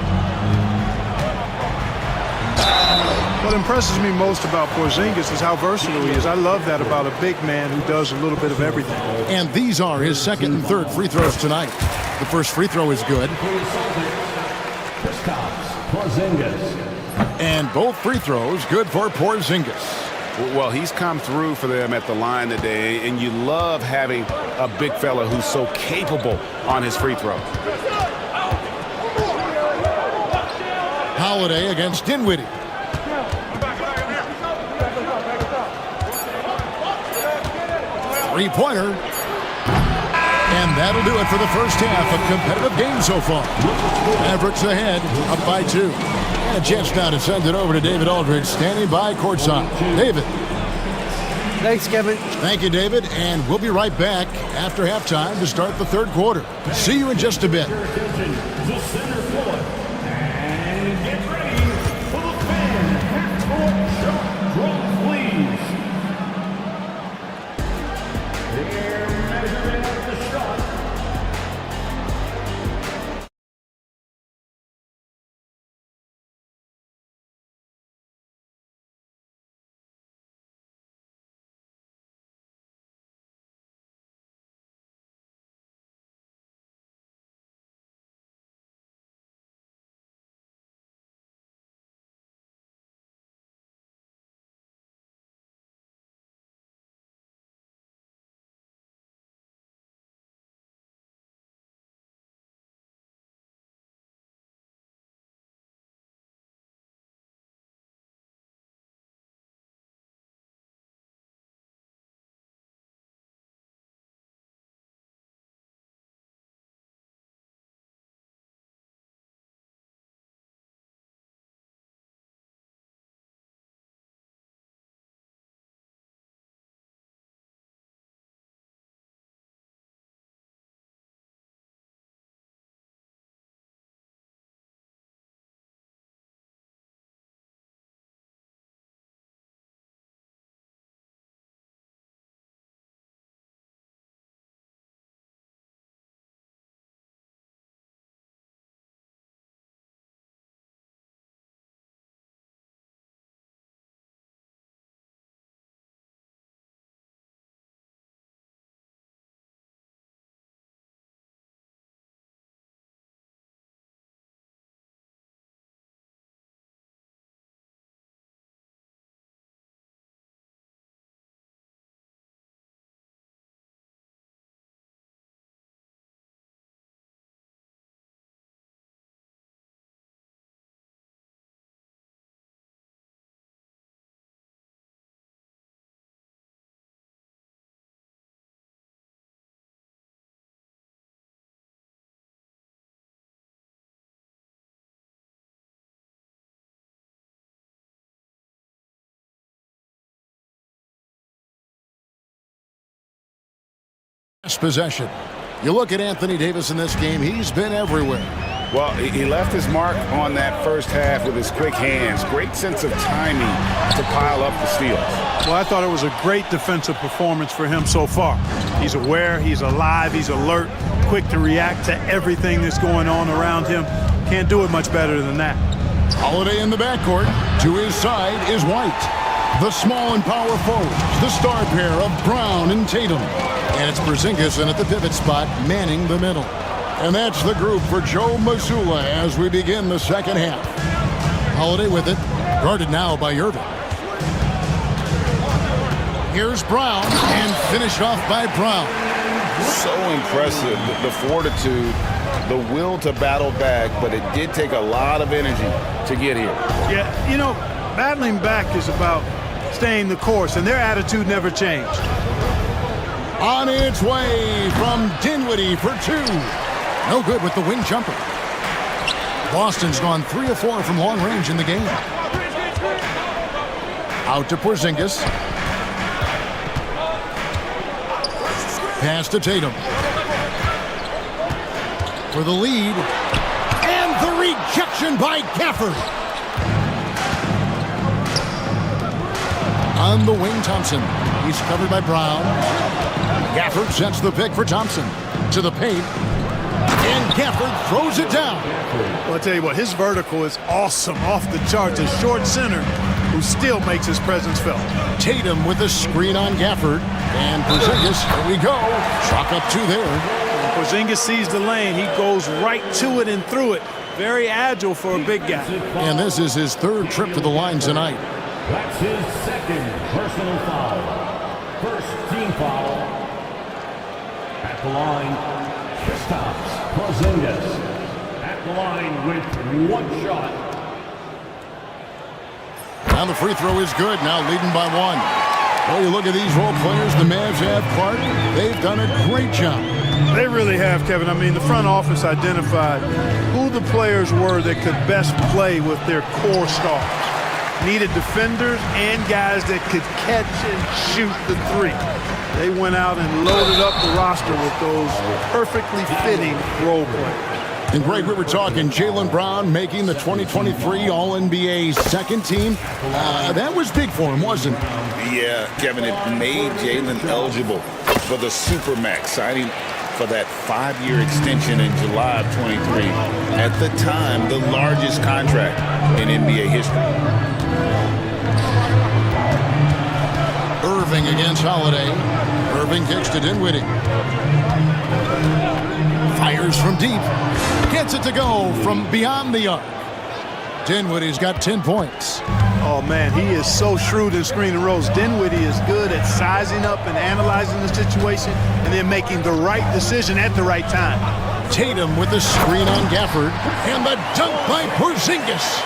Speaker 13: What impresses me most about Porzingis is how versatile he is. I love that about a big man who does a little bit of everything.
Speaker 7: And these are his second and third free throws tonight. The first free throw is good. And both free throws good for Porzingis.
Speaker 8: Well, he's come through for them at the line today, and you love having a big fella who's so capable on his free throw.
Speaker 7: Holiday against Dinwiddie. Three-pointer. And that'll do it for the first half. A competitive game so far. Mavericks ahead, up by 2. And a chance now to send it over to David Aldridge, standing by courtside. David.
Speaker 10: Thanks, Kevin.
Speaker 7: Thank you, David. And we'll be right back after halftime to start the third quarter. See you in just a bit. Possession. You look at Anthony Davis in this game, he's been everywhere.
Speaker 8: Well, he left his mark on that first half with his quick hands. Great sense of timing to pile up the steals.
Speaker 13: Well, I thought it was a great defensive performance for him so far. He's aware, he's alive, he's alert, quick to react to everything that's going on around him. Can't do it much better than that.
Speaker 7: Holiday in the backcourt. To his side is White. The small and power forwards, the star pair of Brown and Tatum. And it's Porzingis in at the pivot spot, manning the middle. And that's the group for Joe Mazzulla as we begin the second half. Holiday with it, guarded now by Irving. Here's Brown, and finished off by Brown.
Speaker 11: So impressive, the fortitude, the will to battle back, but it did take a lot of energy to get here.
Speaker 13: Yeah, you know, battling back is about staying the course, and their attitude never changed.
Speaker 7: On its way from Dinwiddie for two. No good with the wing jumper. Boston's gone 3 of 4 from long range in the game. Out to Porzingis. Pass to Tatum. For the lead. And the rejection by Gafford. On the wing, Thompson. He's covered by Brown. Gafford sets the pick for Thompson. To the paint. And Gafford throws it down.
Speaker 13: Well, I'll tell you what, his vertical is awesome, off the charts. A short center who still makes his presence felt.
Speaker 7: Tatum with a screen on Gafford. And Porzingis, here we go. Chalk up 2 there.
Speaker 13: When Porzingis sees the lane, he goes right to it and through it. Very agile for a big guy.
Speaker 7: And this is his 3rd trip to the line tonight.
Speaker 6: That's his 2nd personal foul. First team foul. At the line, Kristaps Porzingis. At the line with 1 shot.
Speaker 7: Now the free throw is good. Now leading by 1. Well, you look at these role players the Mavs have, Clark. They've done a great job.
Speaker 13: They really have, Kevin. I mean, the front office identified who the players were that could best play with their core stars. Needed defenders and guys that could catch and shoot the 3. They went out and loaded up the roster with those perfectly fitting role players.
Speaker 7: And Greg, we were talking Jaylen Brown making the 2023 All-NBA second team. That was big for him, wasn't it?
Speaker 11: Yeah, Kevin, it made Jaylen eligible for the Supermax, signing for that 5-year extension in July of 23. At the time, the largest contract in NBA history.
Speaker 7: Irving against Holiday. Irving kicks to Dinwiddie. Fires from deep. Gets it to go from beyond the arc. Dinwiddie's got 10 points.
Speaker 13: Oh, man, he is so shrewd in screen and rolls. Dinwiddie is good at sizing up and analyzing the situation and then making the right decision at the right time.
Speaker 7: Tatum with the screen on Gafford. And the dunk by Porzingis.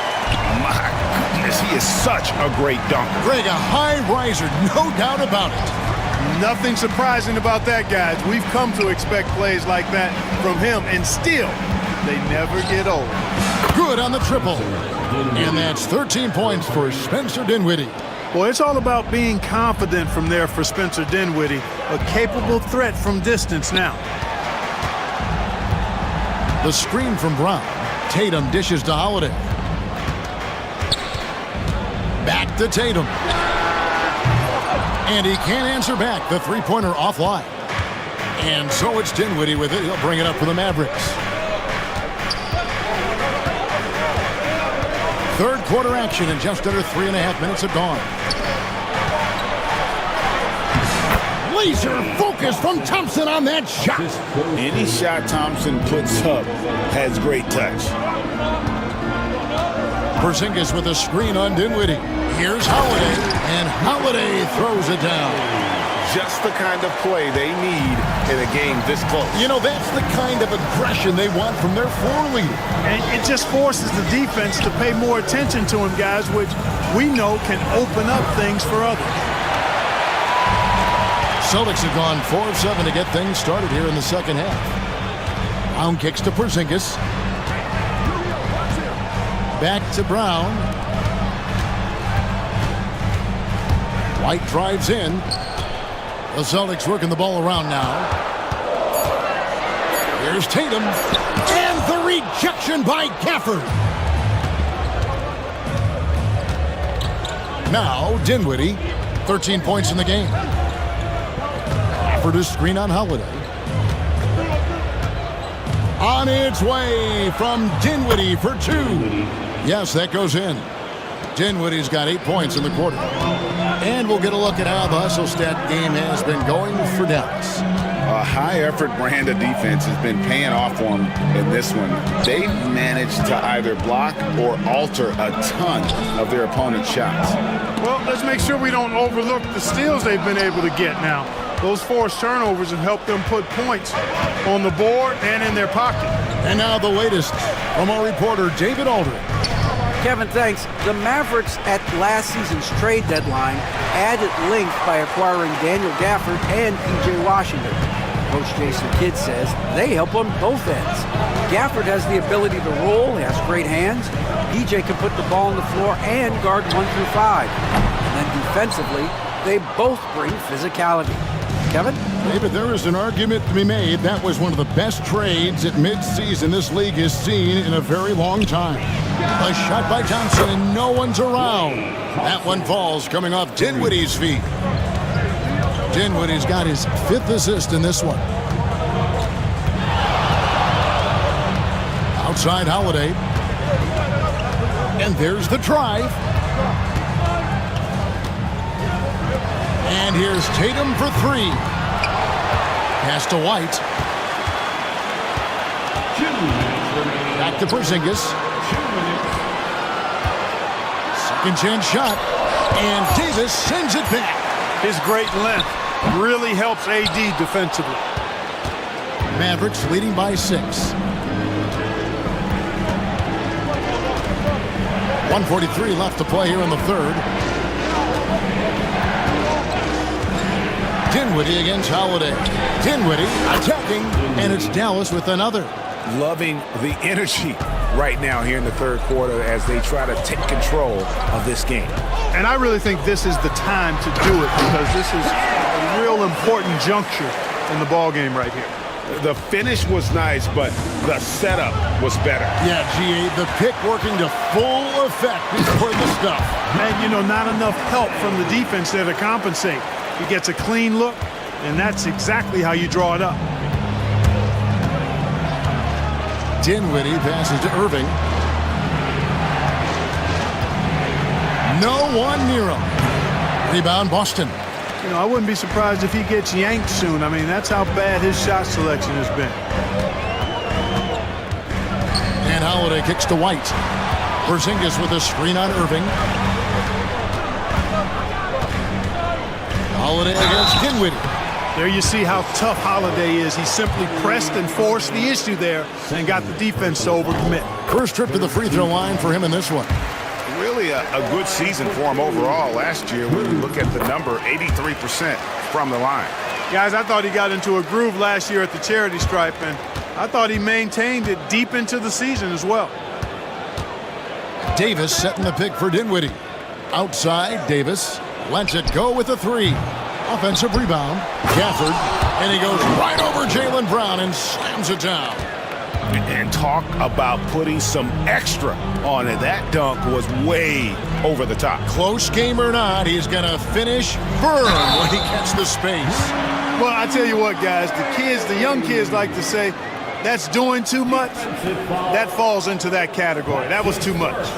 Speaker 8: My goodness, he is such a great dunker.
Speaker 7: Greg, a high riser, no doubt about it.
Speaker 13: Nothing surprising about that, guys. We've come to expect plays like that from him, and still, they never get old.
Speaker 7: Good on the triple. And that's 13 points for Spencer Dinwiddie.
Speaker 13: Well, it's all about being confident from there for Spencer Dinwiddie, a capable threat from distance now.
Speaker 7: The screen from Brown. Tatum dishes to Holiday. Back to Tatum. And he can't answer back. The three-pointer offline. And so it's Dinwiddie with it. He'll bring it up for the Mavericks. Third quarter action, and just under 3.5 minutes have gone. Laser focus from Thompson on that shot.
Speaker 11: Any shot Thompson puts up has great touch.
Speaker 7: Porzingis with a screen on Dinwiddie. Here's Holiday, and Holiday throws it down.
Speaker 11: Just the kind of play they need in a game this close.
Speaker 7: You know, that's the kind of aggression they want from their floor leader.
Speaker 13: And it just forces the defense to pay more attention to him, guys, which we know can open up things for others.
Speaker 7: Celtics have gone 4 of 7 to get things started here in the second half. Brown kicks to Porzingis. Back to Brown. White drives in. The Celtics working the ball around now. Here's Tatum. And the rejection by Gafford. Now, Dinwiddie, 13 points in the game. Gafford is screen on Holiday. On its way from Dinwiddie for two. Yes, that goes in. Dinwiddie's got 8 points in the quarter. And we'll get a look at how the hustle stat game has been going for Dallas.
Speaker 11: A high-effort brand of defense has been paying off for them in this one. They've managed to either block or alter a ton of their opponent's shots.
Speaker 13: Well, let's make sure we don't overlook the steals they've been able to get now. Those forced turnovers have helped them put points on the board and in their pocket.
Speaker 7: And now the latest from our reporter, David Aldridge.
Speaker 10: Kevin, thanks. The Mavericks at last season's trade deadline added length by acquiring Daniel Gafford and P.J. Washington. Coach Jason Kidd says they help on both ends. Gafford has the ability to roll, he has great hands. P.J. can put the ball on the floor and guard 1 through 5. And then defensively, they both bring physicality. Kevin?
Speaker 7: David, there is an argument to be made. That was one of the best trades at midseason this league has seen in a very long time. A shot by Thompson, and no one's around. That one falls coming off Dinwiddie's feet. Dinwiddie's got his 5th assist in this one. Outside Holiday. And there's the drive. And here's Tatum for 3. Pass to White. Back to Porzingis. Second chance shot. And Davis sends it back.
Speaker 13: His great length really helps AD defensively.
Speaker 7: Mavericks leading by 6. 1:43 left to play here in the third. Dinwiddie against Holiday. Dinwiddie attacking, and it's Dallas with another.
Speaker 8: Loving the energy right now here in the third quarter as they try to take control of this game.
Speaker 13: And I really think this is the time to do it because this is a real important juncture in the ball game right here.
Speaker 8: The finish was nice, but the setup was better.
Speaker 7: Yeah, GA, the pick working to full effect before the stuff.
Speaker 13: And, you know, not enough help from the defense there to compensate. He gets a clean look, and that's exactly how you draw it up.
Speaker 7: Dinwiddie passes to Irving. No one near him. Rebound, Boston.
Speaker 13: You know, I wouldn't be surprised if he gets yanked soon. I mean, that's how bad his shot selection has been.
Speaker 7: And Holiday kicks to White. Porzingis with a screen on Irving. Holiday against Dinwiddie.
Speaker 13: There you see how tough Holiday is. He simply pressed and forced the issue there and got the defense to overcommit.
Speaker 7: First trip to the free throw line for him in this one.
Speaker 8: Really a good season for him overall last year. When you look at the number, 83% from the line.
Speaker 13: Guys, I thought he got into a groove last year at the charity stripe, and I thought he maintained it deep into the season as well.
Speaker 7: Davis setting the pick for Dinwiddie. Outside, Davis lets it go with a 3. Offensive rebound. Gafford, and he goes right over Jaylen Brown and slams it down.
Speaker 8: And talk about putting some extra on it. That dunk was way over the top.
Speaker 7: Close game or not, he's going to finish firm when he gets the space.
Speaker 13: Well, I tell you what, guys, the young kids like to say, that's doing too much. That falls into that category. That was too much.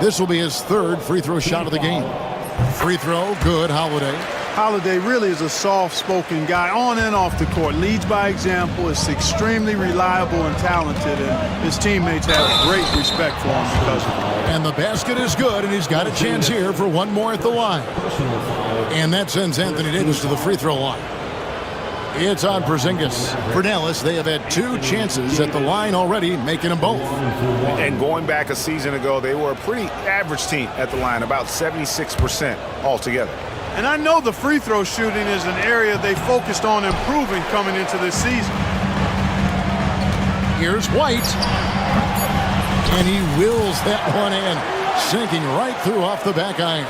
Speaker 7: This will be his 3rd free throw shot of the game. Free throw, good, Holiday.
Speaker 13: Holiday really is a soft-spoken guy on and off the court. Leads by example, is extremely reliable and talented, and his teammates have great respect for him because of it.
Speaker 7: And the basket is good, and he's got a chance here for one more at the line. And that sends Anthony Davis to the free throw line. It's on Porzingis. For Dallas, they have had 2 chances at the line already, making them both.
Speaker 8: And going back a season ago, they were a pretty average team at the line, about 76% altogether.
Speaker 13: And I know the free throw shooting is an area they focused on improving coming into this season.
Speaker 7: Here's White. And he wills that one in, sinking right through off the back iron.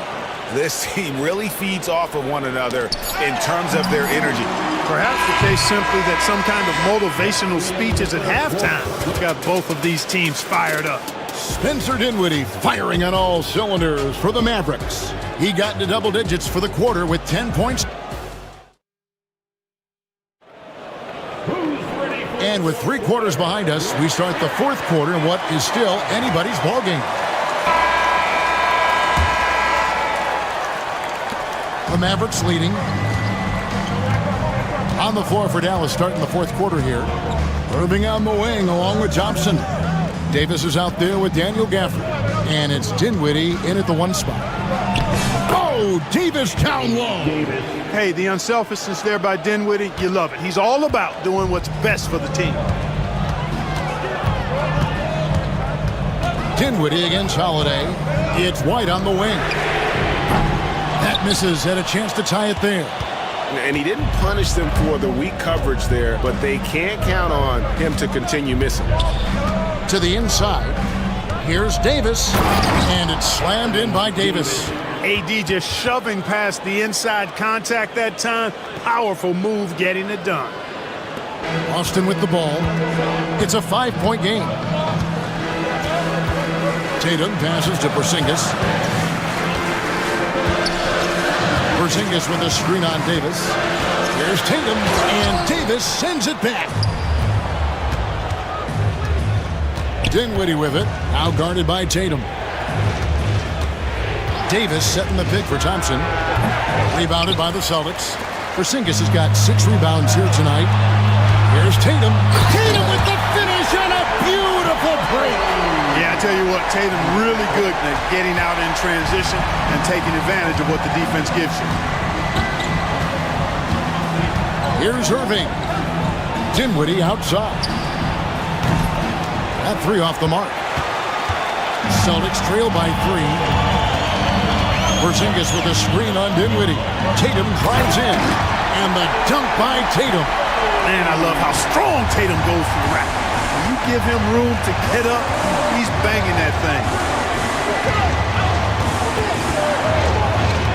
Speaker 8: This team really feeds off of one another in terms of their energy.
Speaker 13: Perhaps the case simply that some kind of motivational speech is at halftime. Got both of these teams fired up.
Speaker 7: Spencer Dinwiddie firing on all cylinders for the Mavericks. He got into double digits for the quarter with 10 points. And with 3 quarters behind us, we start the 4th quarter in what is still anybody's ballgame. The Mavericks leading. On the floor for Dallas starting the 4th quarter here. Irving on the wing along with Johnson. Davis is out there with Daniel Gafford. And it's Dinwiddie in at the 1 spot. Oh, Davis down low.
Speaker 13: Hey, the unselfishness there by Dinwiddie, you love it. He's all about doing what's best for the team.
Speaker 7: Dinwiddie against Holiday. It's White on the wing. That misses, had a chance to tie it there.
Speaker 8: And he didn't punish them for the weak coverage there, but they can't count on him to continue missing.
Speaker 7: To the inside. Here's Davis. And it's slammed in by Davis.
Speaker 13: AD just shoving past the inside contact that time. Powerful move getting it done.
Speaker 7: Austin with the ball. It's a 5-point game. Tatum passes to Porzingis. Porzingis with a screen on Davis. Here's Tatum, and Davis sends it back. Dinwiddie with it, now guarded by Tatum. Davis setting the pick for Thompson. Rebounded by the Celtics. Porzingis has got 6 rebounds here tonight. Here's Tatum. Tatum with the finish on a beautiful break.
Speaker 13: Yeah, I tell you what, Tatum really good at getting out in transition and taking advantage of what the defense gives you.
Speaker 7: Here's Irving. Dinwiddie outside. That 3 off the mark. Celtics trail by 3. Porzingis with a screen on Dinwiddie. Tatum drives in. And the dunk by Tatum.
Speaker 13: Man, I love how strong Tatum goes to the rack. When you give him room to get up, he's banging that thing.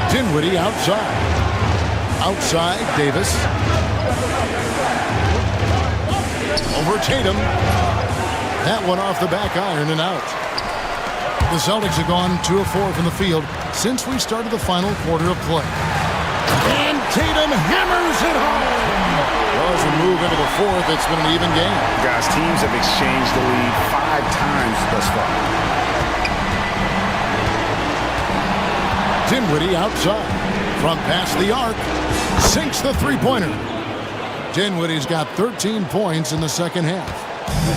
Speaker 7: Dinwiddie outside. Outside, Davis. Over Tatum. That one off the back iron and out. The Celtics have gone 2 of 4 from the field since we started the final quarter of play. And Tatum hammers it home. Well, as we move into the 4th, it's been an even game.
Speaker 8: Guys, teams have exchanged the lead 5 times thus far.
Speaker 7: Dinwiddie outside. Front past the arc. Sinks the 3-pointer. Dinwiddie's got 13 points in the second half.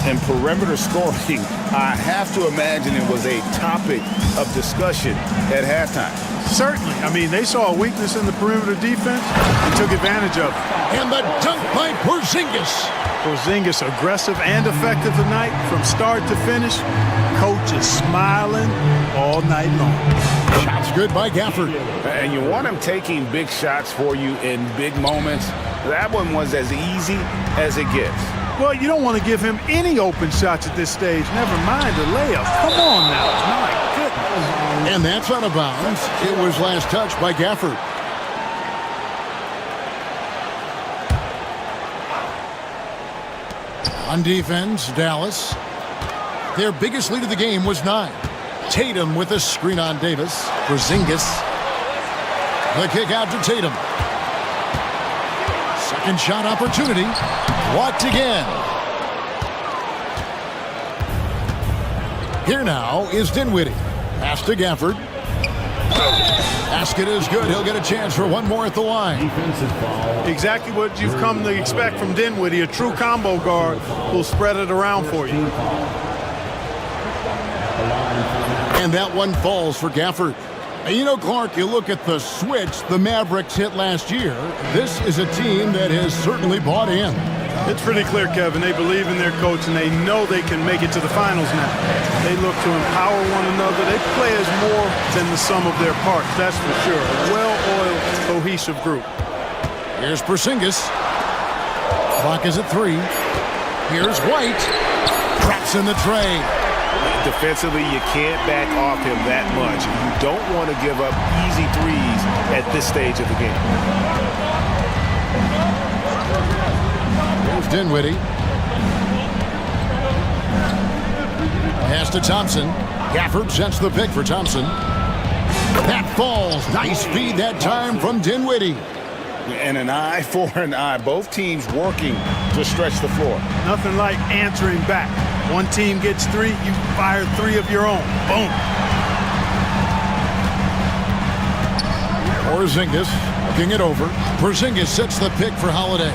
Speaker 8: And perimeter scoring, I have to imagine it was a topic of discussion at halftime.
Speaker 13: Certainly. I mean, they saw a weakness in the perimeter defense and took advantage of it.
Speaker 7: And the dunk by Porzingis.
Speaker 13: Porzingis aggressive and effective tonight from start to finish. Coach is smiling all night long.
Speaker 7: Shots good by Gafford.
Speaker 8: And you want him taking big shots for you in big moments. That one was as easy as it gets.
Speaker 13: Well, you don't want to give him any open shots at this stage. Never mind a layup. Come on now. My goodness.
Speaker 7: And that's out of bounds. It was last touched by Gafford. On defense, Dallas. Their biggest lead of the game was 9. Tatum with a screen on Davis. Porzingis. The kick out to Tatum. Second shot opportunity. Blocked again. Here now is Dinwiddie. Pass to Gafford. Basket is good. He'll get a chance for one more at the line.
Speaker 13: Exactly what you've come to expect from Dinwiddie. A true combo guard will spread it around for you.
Speaker 7: And that one falls for Gafford. And you know, Clark, you look at the switch the Mavericks hit last year. This is a team that has certainly bought in.
Speaker 13: It's pretty clear, Kevin. They believe in their coach, and they know they can make it to the finals now. They look to empower one another. They play as more than the sum of their parts, that's for sure. A well-oiled, cohesive group.
Speaker 7: Here's Porzingis. Clock is at 3. Here's White. Traps in the tray.
Speaker 8: Defensively, you can't back off him that much. You don't want to give up easy threes at this stage of the game.
Speaker 7: Here's Dinwiddie. Pass to Thompson. Gafford sets the pick for Thompson. That falls. Nice feed that time from Dinwiddie.
Speaker 8: And an eye for an eye. Both teams working to stretch the floor.
Speaker 13: Nothing like answering back. One team gets 3, you fire 3 of your own. Boom.
Speaker 7: Porzingis looking it over. Porzingis sets the pick for Holiday.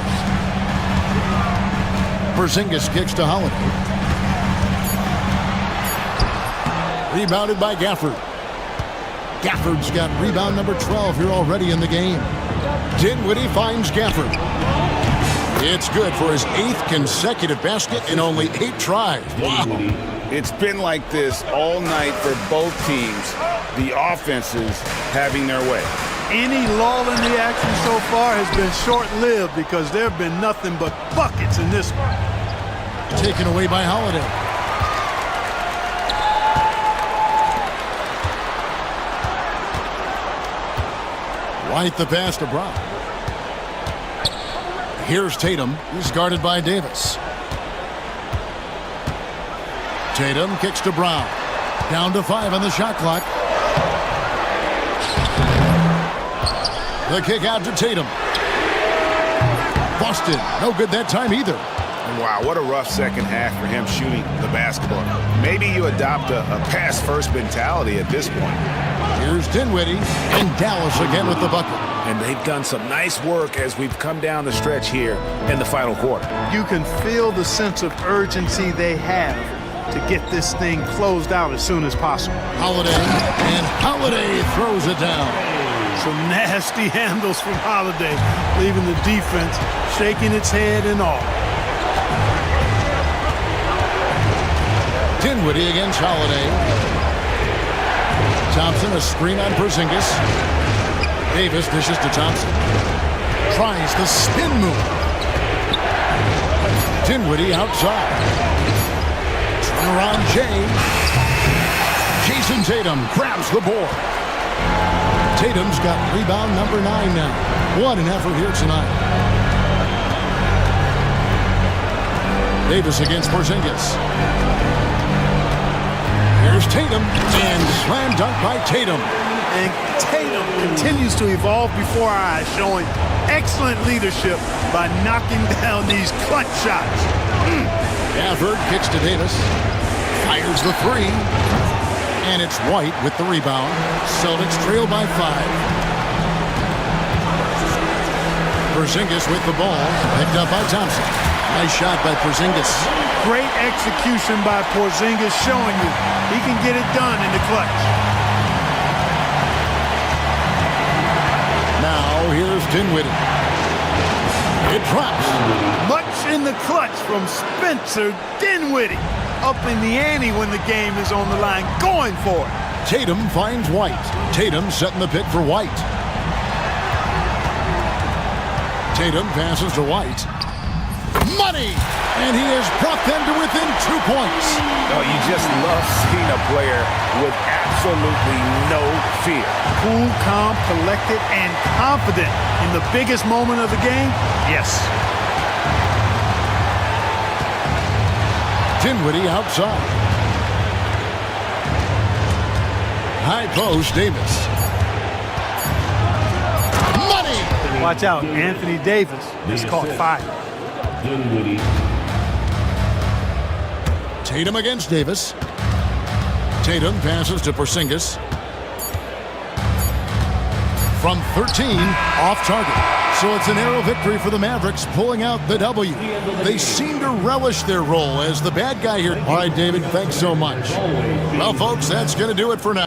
Speaker 7: Porzingis kicks to Holiday. Rebounded by Gafford. Gafford's got rebound number 12 here already in the game. Dinwiddie finds Gafford. It's good for his 8th consecutive basket in only 8 tries. Wow.
Speaker 8: It's been like this all night for both teams. The offenses having their way.
Speaker 13: Any lull in the action so far has been short-lived because there have been nothing but buckets in this one.
Speaker 7: Taken away by Holiday. White the pass to Brown. Here's Tatum. He's guarded by Davis. Tatum kicks to Brown. Down to 5 on the shot clock. The kick out to Tatum. Busted. No good that time either.
Speaker 8: Wow, what a rough second half for him shooting the basketball. Maybe you adopt a pass-first mentality at this point.
Speaker 7: Here's Dinwiddie, and Dallas again with the bucket.
Speaker 1: And they've done some nice work as we've come down the stretch here in the final quarter.
Speaker 13: You can feel the sense of urgency they have to get this thing closed out as soon as possible.
Speaker 7: Holiday, and Holiday throws it down.
Speaker 13: Some nasty handles from Holiday, leaving the defense shaking its head and all.
Speaker 7: Dinwiddie against Holiday. Thompson, a screen on Porzingis. Davis dishes to Thompson. Tries the spin move. Dinwiddie outside. Turnaround Jay. Jason Tatum grabs the board. Tatum's got rebound number 9 now. What an effort here tonight. Davis against Porzingis. Here's Tatum, and slam dunk by Tatum.
Speaker 13: And Tatum continues to evolve before our eyes, showing excellent leadership by knocking down these clutch shots.
Speaker 7: Gafford kicks to Davis. Fires the 3. And it's White with the rebound. Celtics trail by 5. Porzingis with the ball. Picked up by Thompson. Nice shot by Porzingis.
Speaker 13: Great execution by Porzingis, showing you he can get it done in the clutch.
Speaker 7: Now here's Dinwiddie. It drops.
Speaker 13: Much in the clutch from Spencer Dinwiddie. Up in the ante when the game is on the line, going for it.
Speaker 7: Tatum finds White. Tatum setting the pick for White. Tatum passes to White. Money! And he has brought them to within 2 points.
Speaker 1: Oh, you just love seeing a player with absolutely no fear.
Speaker 13: Cool, calm, collected, and confident in the biggest moment of the game? Yes.
Speaker 7: Dinwiddie outside. High post, Davis. Money!
Speaker 13: Watch out, Anthony Davis just caught fire.
Speaker 7: Tatum against Davis. Tatum passes to Porzingis. From 13, off target. So it's an arrow victory for the Mavericks, pulling out the W. They seem to relish their role as the bad guy here. All right, David, thanks so much. Well, folks, that's going to do it for now.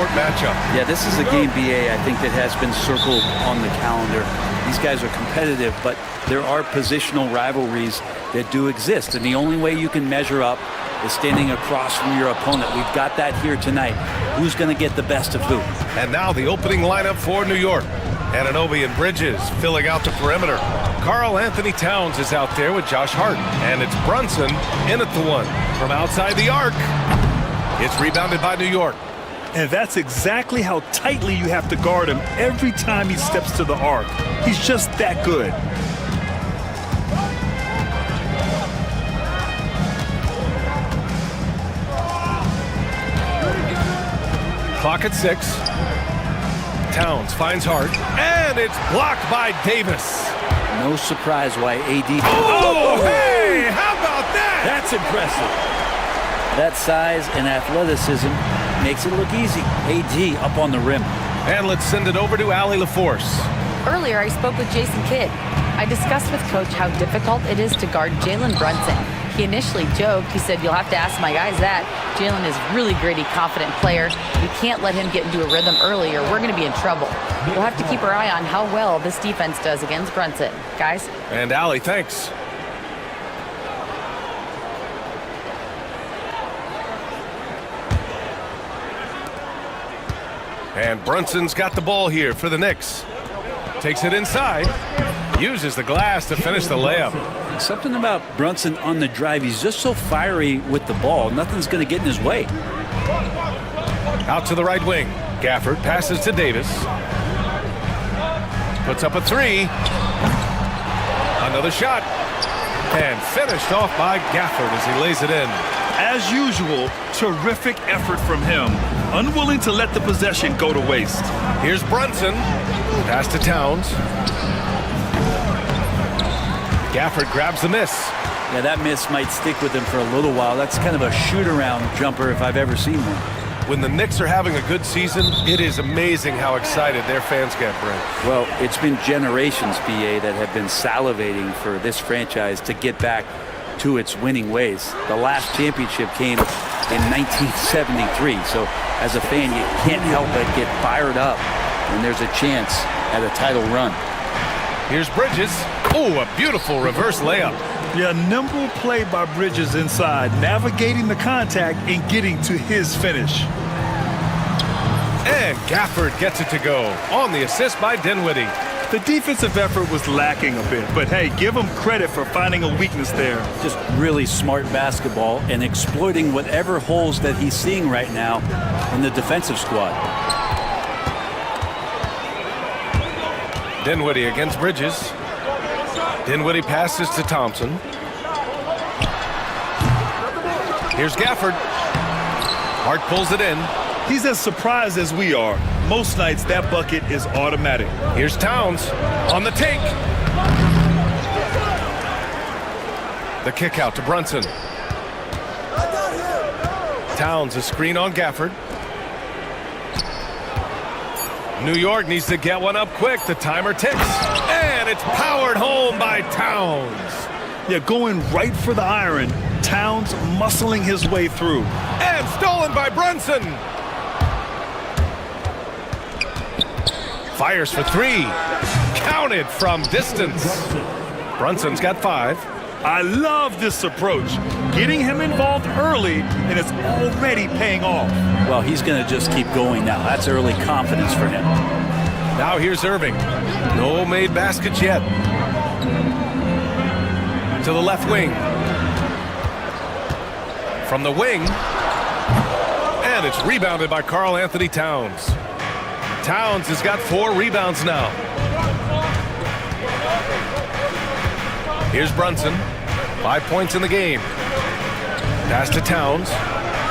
Speaker 1: court matchup.
Speaker 14: Yeah, this is a game, BA, I think that has been circled on the calendar. These guys are competitive, but there are positional rivalries that do exist, and the only way you can measure up is standing across from your opponent. We've got that here tonight. Who's going to get the best of who?
Speaker 1: And now the opening lineup for New York. Anunoby and Bridges filling out the perimeter. Karl Anthony Towns is out there with Josh Hart. And it's Brunson in at the one. From outside the arc, it's rebounded by New York.
Speaker 2: And that's exactly how tightly you have to guard him every time he steps to the arc. He's just that good.
Speaker 1: Clock at 6. Towns finds Hart, and it's blocked by Davis.
Speaker 14: No surprise why AD...
Speaker 1: Oh, hey, how about that?
Speaker 14: That's impressive. That size and athleticism makes it look easy. AD up on the rim.
Speaker 1: And let's send it over to Allie LaForce.
Speaker 4: Earlier, I spoke with Jason Kidd. I discussed with Coach how difficult it is to guard Jalen Brunson. He initially joked. He said, you'll have to ask my guys that. Jalen is a really gritty, confident player. We can't let him get into a rhythm early or we're going to be in trouble. We'll have to keep our eye on how well this defense does against Brunson. Guys?
Speaker 1: And Allie, thanks. And Brunson's got the ball here for the Knicks. Takes it inside. Uses the glass to finish the layup.
Speaker 14: Something about Brunson on the drive. He's just so fiery with the ball. Nothing's going to get in his way.
Speaker 1: Out to the right wing. Gafford passes to Davis. Puts up a three. Another shot. And finished off by Gafford as he lays it in.
Speaker 2: As usual, terrific effort from him. Unwilling to let the possession go to waste.
Speaker 1: Here's Brunson. Pass to Towns. Gafford grabs the miss.
Speaker 14: Yeah, that miss might stick with him for a little while. That's kind of a shoot-around jumper if I've ever seen one.
Speaker 1: When the Knicks are having a good season, it is amazing how excited their fans get, Brent.
Speaker 14: Well, it's been generations, BA, that have been salivating for this franchise to get back to its winning ways. The last championship came in 1973, so as a fan, you can't help but get fired up when there's a chance at a title run.
Speaker 1: Here's Bridges. Oh, a beautiful reverse layup.
Speaker 2: Yeah, nimble play by Bridges inside, navigating the contact and getting to his finish.
Speaker 1: And Gafford gets it to go on the assist by Dinwiddie.
Speaker 2: The defensive effort was lacking a bit, but hey, give him credit for finding a weakness there.
Speaker 14: Just really smart basketball and exploiting whatever holes that he's seeing right now in the defensive squad.
Speaker 1: Dinwiddie against Bridges. Dinwiddie passes to Thompson. Here's Gafford. Hart pulls it in.
Speaker 2: He's as surprised as we are. Most nights that bucket is automatic.
Speaker 1: Here's Towns on the take. The kick out to Brunson. Towns a screen on Gafford. New York needs to get one up quick. The timer ticks. And it's powered home by Towns.
Speaker 2: Yeah, going right for the iron. Towns muscling his way through.
Speaker 1: And stolen by Brunson. Fires for three. Counted from distance. Brunson's got 5.
Speaker 2: I love this approach. Getting him involved early, and it's already paying off.
Speaker 14: Well, he's going to just keep going now. That's early confidence for him.
Speaker 1: Now here's Irving. No made baskets yet. To the left wing. From the wing. And it's rebounded by Karl Anthony Towns. Towns has got 4 rebounds now. Here's Brunson. 5 points in the game. Pass to Towns.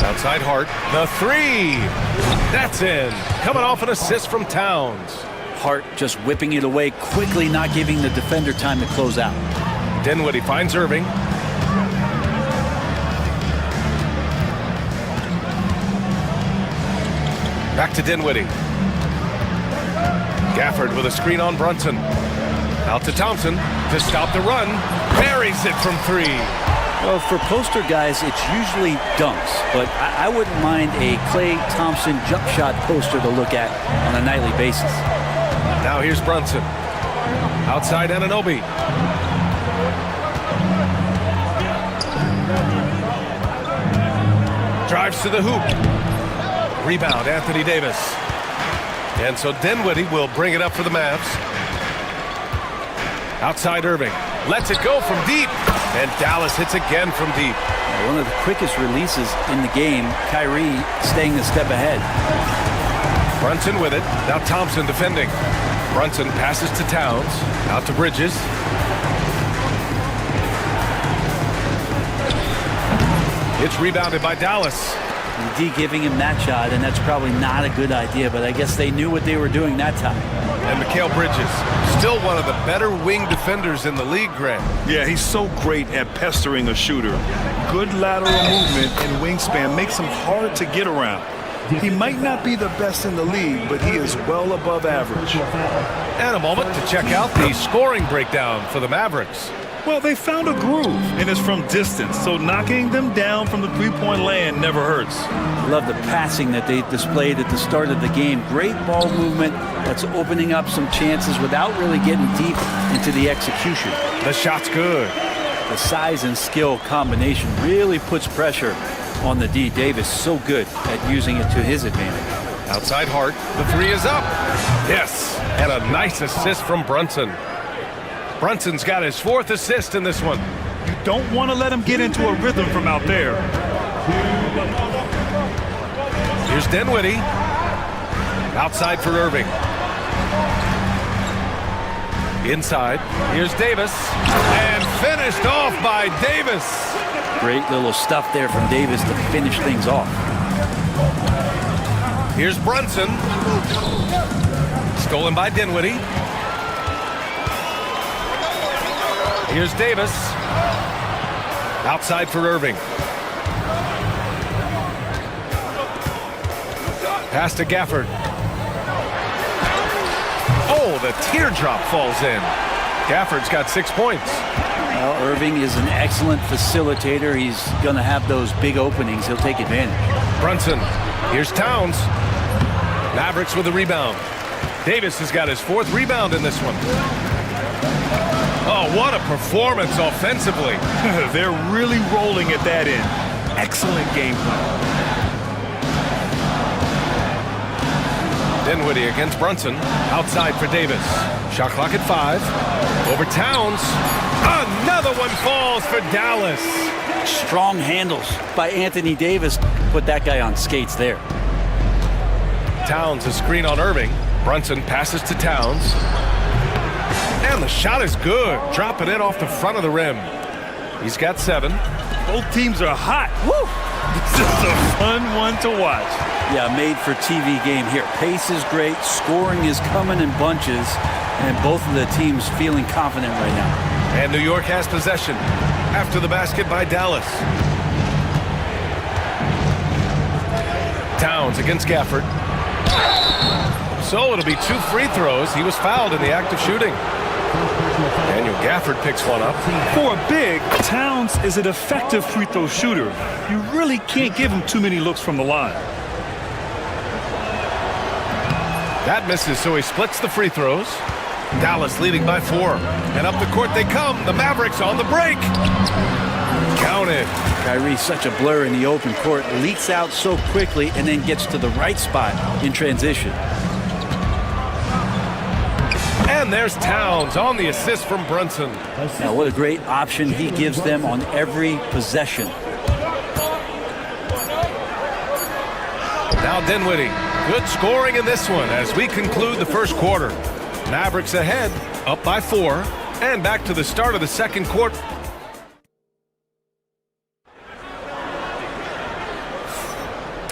Speaker 1: Outside Hart. The 3. That's in. Coming off an assist from Towns.
Speaker 14: Hart just whipping it away quickly, not giving the defender time to close out.
Speaker 1: Dinwiddie finds Irving. Back to Dinwiddie. Gafford with a screen on Brunson. Out to Thompson to stop the run. Buries it from 3.
Speaker 14: Well, for poster guys, it's usually dunks, but I wouldn't mind a Klay Thompson jump shot poster to look at on a nightly basis.
Speaker 1: Now here's Brunson. Outside Anunoby. Drives to the hoop. Rebound, Anthony Davis. And so Dinwiddie will bring it up for the Mavs. Outside Irving. Lets it go from deep. And Dallas hits again from deep.
Speaker 14: One of the quickest releases in the game. Kyrie staying a step ahead.
Speaker 1: Brunson with it. Now Thompson defending. Brunson passes to Towns. Out to Bridges. It's rebounded by Dallas.
Speaker 14: D giving him that shot, and that's probably not a good idea, but I guess they knew what they were doing that time.
Speaker 1: And Mikal Bridges, still one of the better wing defenders in the league, Grant.
Speaker 2: Yeah, he's so great at pestering a shooter. Good lateral movement and wingspan makes him hard to get around. He might not be the best in the league, but he is well above average.
Speaker 1: And a moment to check out the scoring breakdown for the Mavericks.
Speaker 2: Well, they found a groove, and it's from distance, so knocking them down from the three-point land never hurts.
Speaker 14: Love the passing that they displayed at the start of the game. Great ball movement that's opening up some chances without really getting deep into the execution.
Speaker 1: The shot's good.
Speaker 14: The size and skill combination really puts pressure on the D. Davis, so good at using it to his advantage.
Speaker 1: Outside Hart, the three is up. Yes, and a nice assist from Brunson. Brunson's got his fourth assist in this one.
Speaker 2: You don't want to let him get into a rhythm from out there.
Speaker 1: Here's Dinwiddie. Outside for Irving. Inside. Here's Davis. And finished off by Davis.
Speaker 14: Great little stuff there from Davis to finish things off.
Speaker 1: Here's Brunson. Stolen by Dinwiddie. Here's Davis. Outside for Irving. Pass to Gafford. Oh, the teardrop falls in. Gafford's got 6 points.
Speaker 14: Well, Irving is an excellent facilitator. He's going to have those big openings. He'll take advantage.
Speaker 1: Brunson. Here's Towns. Mavericks with a rebound. Davis has got his fourth rebound in this one. Oh, what a performance offensively.
Speaker 2: They're really rolling at that end. Excellent game plan.
Speaker 1: Dinwiddie against Brunson. Outside for Davis. Shot clock at 5. Over Towns. Another one falls for Dallas.
Speaker 14: Strong handles by Anthony Davis. Put that guy on skates there.
Speaker 1: Towns a screen on Irving. Brunson passes to Towns. And the shot is good. Dropping it off the front of the rim. He's got 7.
Speaker 2: Both teams are hot. Woo! This is a fun one to watch.
Speaker 14: Yeah, made for TV game here. Pace is great. Scoring is coming in bunches. And both of the teams feeling confident right now.
Speaker 1: And New York has possession after the basket by Dallas. Towns against Gafford. So it'll be 2 free throws. He was fouled in the act of shooting. Daniel Gafford picks one up.
Speaker 2: For a big, Towns is an effective free throw shooter. You really can't give him too many looks from the line.
Speaker 1: That misses, so he splits the free throws. Dallas leading by 4. And up the court they come. The Mavericks on the break. Counted.
Speaker 14: Kyrie, such a blur in the open court. Leaks out so quickly and then gets to the right spot in transition.
Speaker 1: And there's Towns on the assist from Brunson.
Speaker 14: Now, what a great option he gives them on every possession.
Speaker 1: Now Dinwiddie. Good scoring in this one as we conclude the first quarter. Mavericks ahead, up by 4, and back to the start of the second quarter.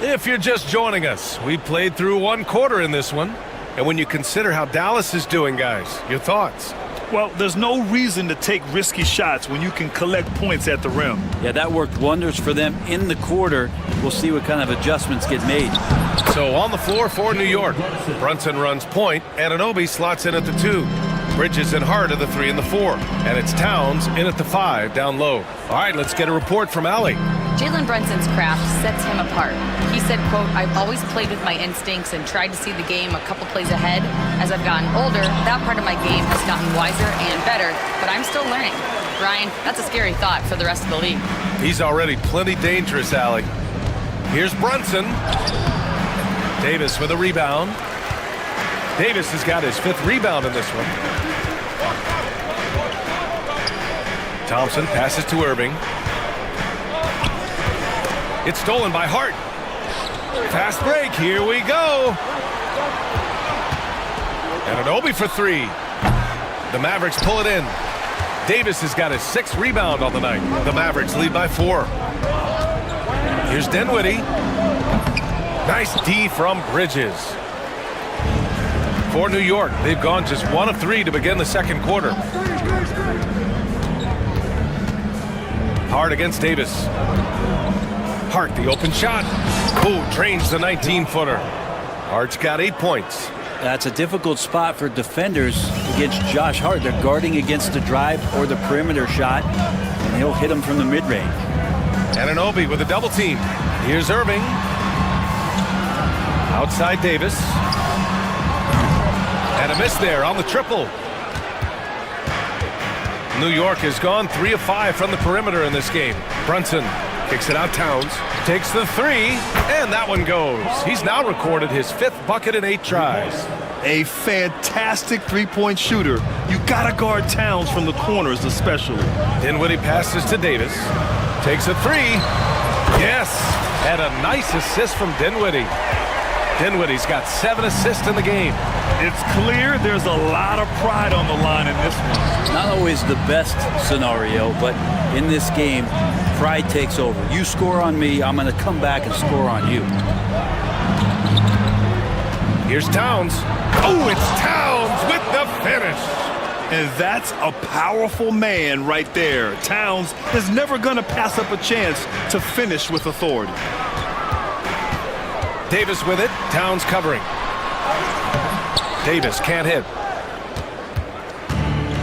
Speaker 1: If you're just joining us, we played through 1 quarter in this one. And when you consider how Dallas is doing, guys, your thoughts?
Speaker 2: Well, there's no reason to take risky shots when you can collect points at the rim.
Speaker 14: Yeah, that worked wonders for them in the quarter. We'll see what kind of adjustments get made.
Speaker 1: So on the floor for New York, Brunson runs point, and Anunoby slots in at the 2. Bridges and Hart are the 3 and the 4. And it's Towns in at the 5 down low. All right, let's get a report from Allie.
Speaker 4: Jalen Brunson's craft sets him apart. He said, quote, "I've always played with my instincts and tried to see the game a couple plays ahead. As I've gotten older, that part of my game has gotten wiser and better, but I'm still learning." Ryan, that's a scary thought for the rest of the league.
Speaker 1: He's already plenty dangerous, Allie. Here's Brunson. Davis with a rebound. Davis has got his 5th rebound in this one. Thompson passes to Irving. It's stolen by Hart. Fast break, here we go. And an Obi for 3. The Mavericks pull it in. Davis has got his 6th rebound on the night. The Mavericks lead by 4. Here's Dinwiddie. Nice D from Bridges. For New York, they've gone just 1 of 3 to begin the second quarter. Hart against Davis. Hart, the open shot. Oh, drains the 19-footer. Hart's got 8 points.
Speaker 14: That's a difficult spot for defenders against Josh Hart. They're guarding against the drive or the perimeter shot, and he'll hit him from the mid-range.
Speaker 1: And an Obi with a double team. Here's Irving. Outside Davis. And a miss there on the triple. New York has gone 3 of 5 from the perimeter in this game. Brunson kicks it out. Towns takes the 3, and that one goes. He's now recorded his 5th bucket in 8 tries.
Speaker 2: A fantastic three-point shooter. You gotta guard Towns from the corners especially.
Speaker 1: Dinwiddie passes to Davis. Takes a 3. Yes, and a nice assist from Dinwiddie. Dinwiddie's got 7 assists in the game.
Speaker 2: It's clear there's a lot of pride on the line in this one.
Speaker 14: Not always the best scenario, but in this game, pride takes over. You score on me, I'm going to come back and score on you.
Speaker 1: Here's Towns. Oh, it's Towns with the finish.
Speaker 2: And that's a powerful man right there. Towns is never going to pass up a chance to finish with authority.
Speaker 1: Davis with it. Towns covering. Davis can't hit.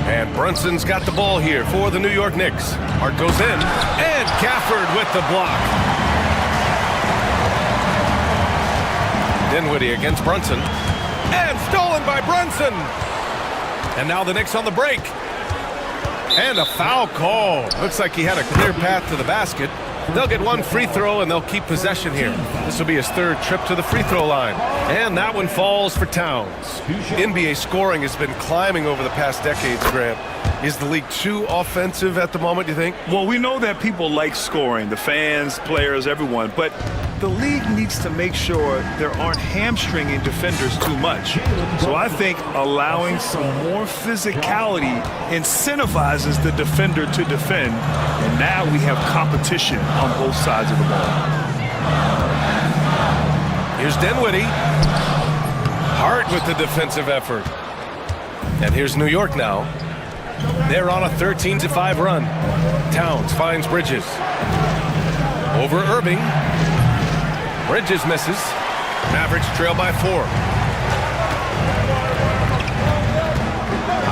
Speaker 1: And Brunson's got the ball here for the New York Knicks. Hart goes in. And Gafford with the block. Dinwiddie against Brunson. And stolen by Brunson. And now the Knicks on the break. And a foul call. Looks like he had a clear path to the basket. They'll get 1 free throw, and they'll keep possession here. This will be his 3rd trip to the free throw line. And that one falls for Towns. NBA scoring has been climbing over the past decades, Grant. Is the league too offensive at the moment, do you think?
Speaker 2: Well, we know that people like scoring, the fans, players, everyone, but the league needs to make sure there aren't hamstringing defenders too much. So I think allowing some more physicality incentivizes the defender to defend, and now we have competition on both sides of the ball.
Speaker 1: Here's Dinwiddie. Hart with the defensive effort. And here's New York now. They're on a 13-5 run. Towns finds Bridges. Over Irving. Bridges misses. Mavericks trail by 4.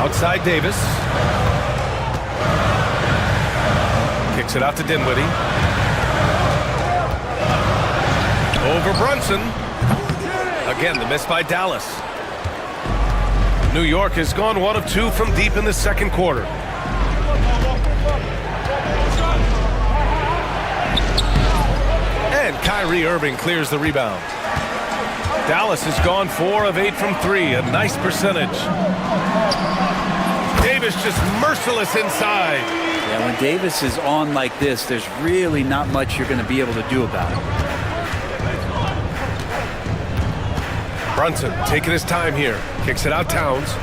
Speaker 1: Outside Davis. Kicks it out to Dinwiddie. Over Brunson. Again, the miss by Dallas. New York has gone 1 of 2 from deep in the second quarter. And Kyrie Irving clears the rebound. Dallas has gone 4 of 8 from 3, a nice percentage. Davis just merciless inside.
Speaker 14: Yeah, when Davis is on like this, there's really not much you're going to be able to do about it.
Speaker 1: Brunson taking his time here. Kicks it out Towns.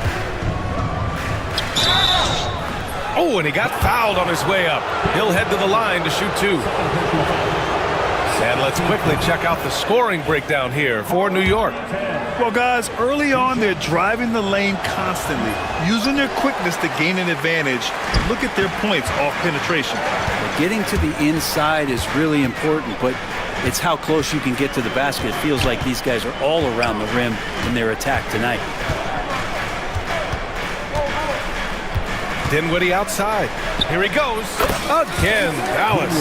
Speaker 1: Oh, and he got fouled on his way up. He'll head to the line to shoot 2. And let's quickly check out the scoring breakdown here for New York.
Speaker 2: Well, guys, early on, they're driving the lane constantly, using their quickness to gain an advantage. Look at their points off penetration.
Speaker 14: Getting to the inside is really important, but it's how close you can get to the basket. It feels like these guys are all around the rim in their attack tonight.
Speaker 1: Dinwiddie outside. Here he goes. Again, Dallas.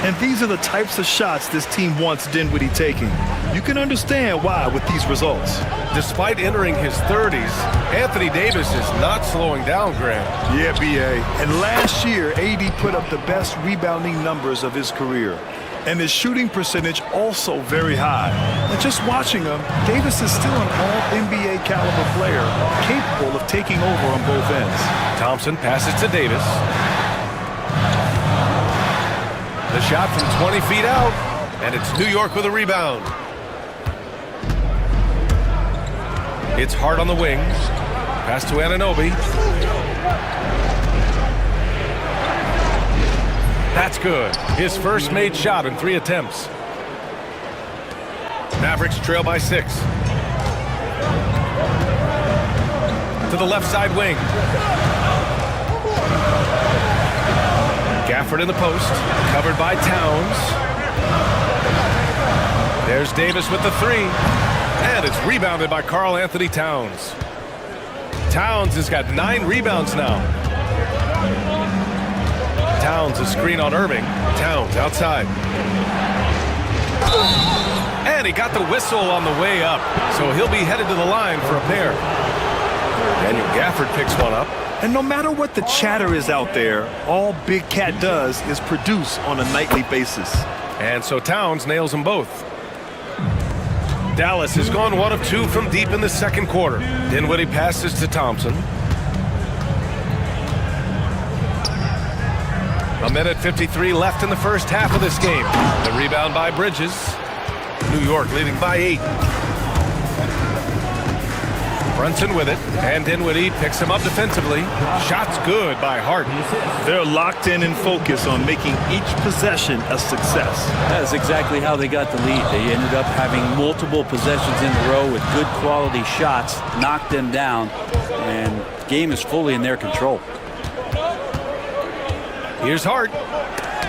Speaker 2: And these are the types of shots this team wants Dinwiddie taking. You can understand why with these results.
Speaker 1: Despite entering his 30s, Anthony Davis is not slowing down, Grant.
Speaker 2: Yeah, B.A. And last year, AD put up the best rebounding numbers of his career. And his shooting percentage also very high. And just watching him, Davis is still an all-NBA caliber player, capable of taking over on both ends.
Speaker 1: Thompson passes to Davis. The shot from 20 feet out, and it's New York with a rebound. It's Hart on the wing. Pass to Anunoby. That's good. His first made shot in 3 attempts. Mavericks trail by 6. To the left side wing. Gafford in the post. Covered by Towns. There's Davis with the 3. And it's rebounded by Karl Anthony Towns. Towns has got 9 rebounds now. Towns a screen on Irving. Towns outside. And he got the whistle on the way up, so he'll be headed to the line for a pair. Daniel Gafford picks one up.
Speaker 2: And no matter what the chatter is out there, all Big Cat does is produce on a nightly basis.
Speaker 1: And so Towns nails them both. Dallas has gone 1 of 2 from deep in the second quarter. Dinwiddie passes to Thompson. A minute 53 left in the first half of this game. The rebound by Bridges. New York leading by 8. Brunson with it, and Dinwiddie picks him up defensively. Shot's good by Hart.
Speaker 2: They're locked in and focused on making each possession a success.
Speaker 14: That's exactly how they got the lead. They ended up having multiple possessions in a row with good quality shots, knocked them down, and the game is fully in their control.
Speaker 1: Here's Hart.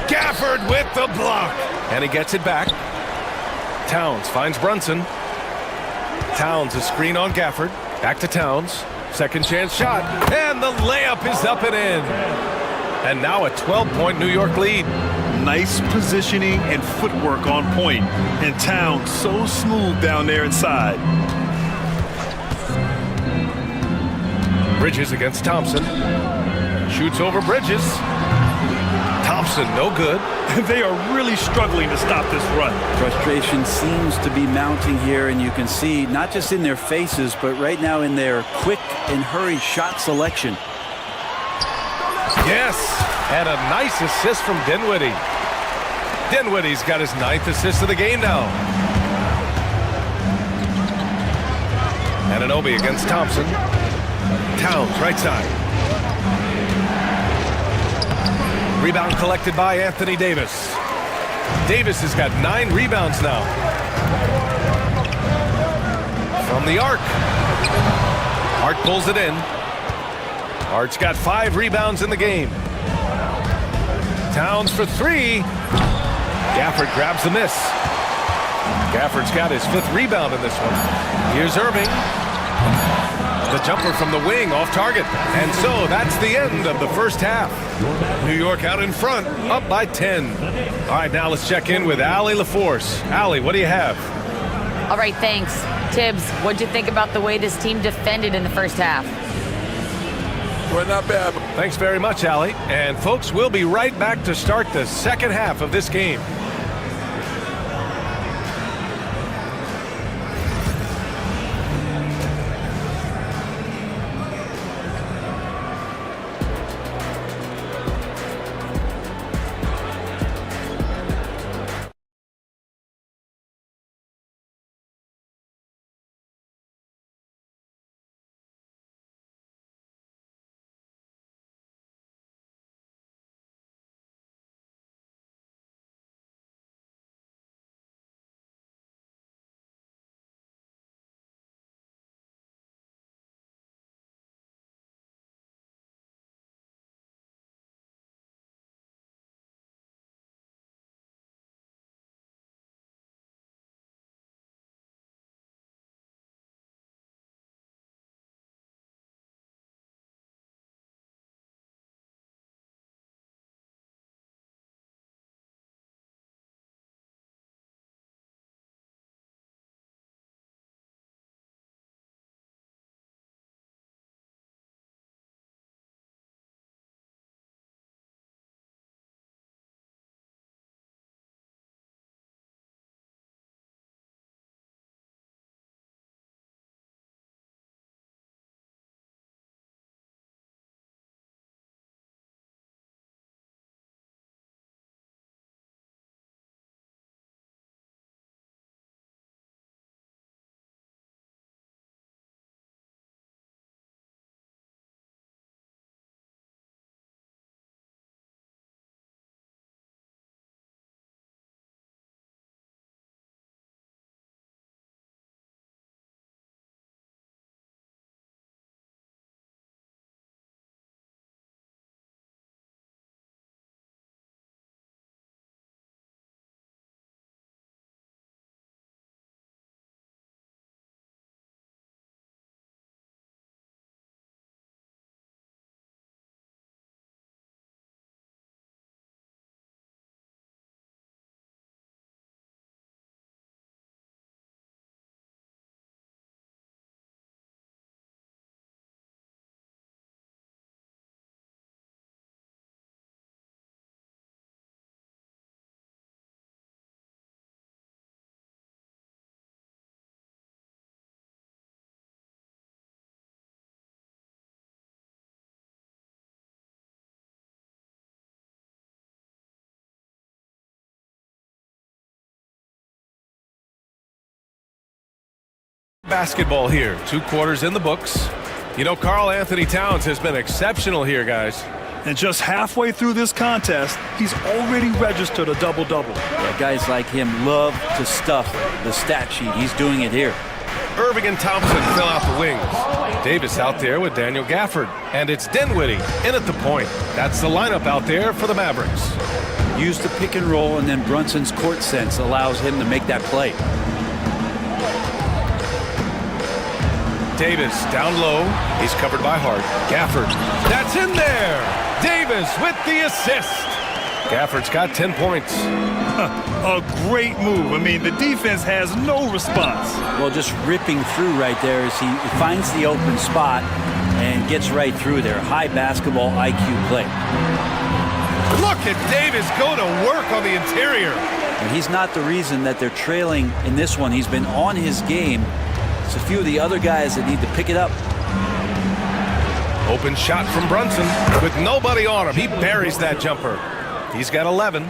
Speaker 1: Gafford with the block. And he gets it back. Towns finds Brunson. Towns a screen on Gafford. Back to Towns. Second chance shot. And the layup is up and in. And now a 12-point New York lead.
Speaker 2: Nice positioning and footwork on point. And Towns so smooth down there inside.
Speaker 1: Bridges against Thompson. Shoots over Bridges. Thompson, no good.
Speaker 2: They are really struggling to stop this run.
Speaker 14: Frustration seems to be mounting here, and you can see not just in their faces, but right now in their quick and hurried shot selection.
Speaker 1: Yes, and a nice assist from Dinwiddie. Dinwiddie's got his 9th assist of the game now. Anunoby against Thompson. Towns, right side. Rebound collected by Anthony Davis. Davis has got 9 rebounds now. From the arc. Hart pulls it in. Hart's got 5 rebounds in the game. Towns for 3. Gafford grabs the miss. Gafford's got his 5th rebound in this one. Here's Irving. The jumper from the wing off target. And so that's the end of the first half. New York out in front, up by 10. All right, now let's check in with Allie LaForce. Allie, what do you have?
Speaker 4: All right, thanks. Tibbs, what'd you think about the way this team defended in the first half?
Speaker 5: Well, not bad.
Speaker 1: Thanks very much, Allie. And folks, we'll be right back to start the second half of this game. basketball here. 2 quarters in the books. You know, Karl Anthony Towns has been exceptional here, guys.
Speaker 2: And just halfway through this contest, he's already registered a double-double.
Speaker 14: Yeah, guys like him love to stuff the stat sheet. He's doing it here.
Speaker 1: Irving and Thompson fill out the wings. Davis out there with Daniel Gafford. And it's Dinwiddie in at the point. That's the lineup out there for the Mavericks.
Speaker 14: Use the pick and roll, and then Brunson's court sense allows him to make that play.
Speaker 1: Davis down low. He's covered by Hart. Gafford. That's in there. Davis with the assist. Gafford's got 10 points.
Speaker 2: A great move. I mean, the defense has no response.
Speaker 14: Well, just ripping through right there as he finds the open spot and gets right through there. High basketball IQ play.
Speaker 1: Look at Davis go to work on the interior.
Speaker 14: And he's not the reason that they're trailing in this one. He's been on his game. It's a few of the other guys that need to pick it up.
Speaker 1: Open shot from Brunson with nobody on him. He buries that jumper. He's got 11.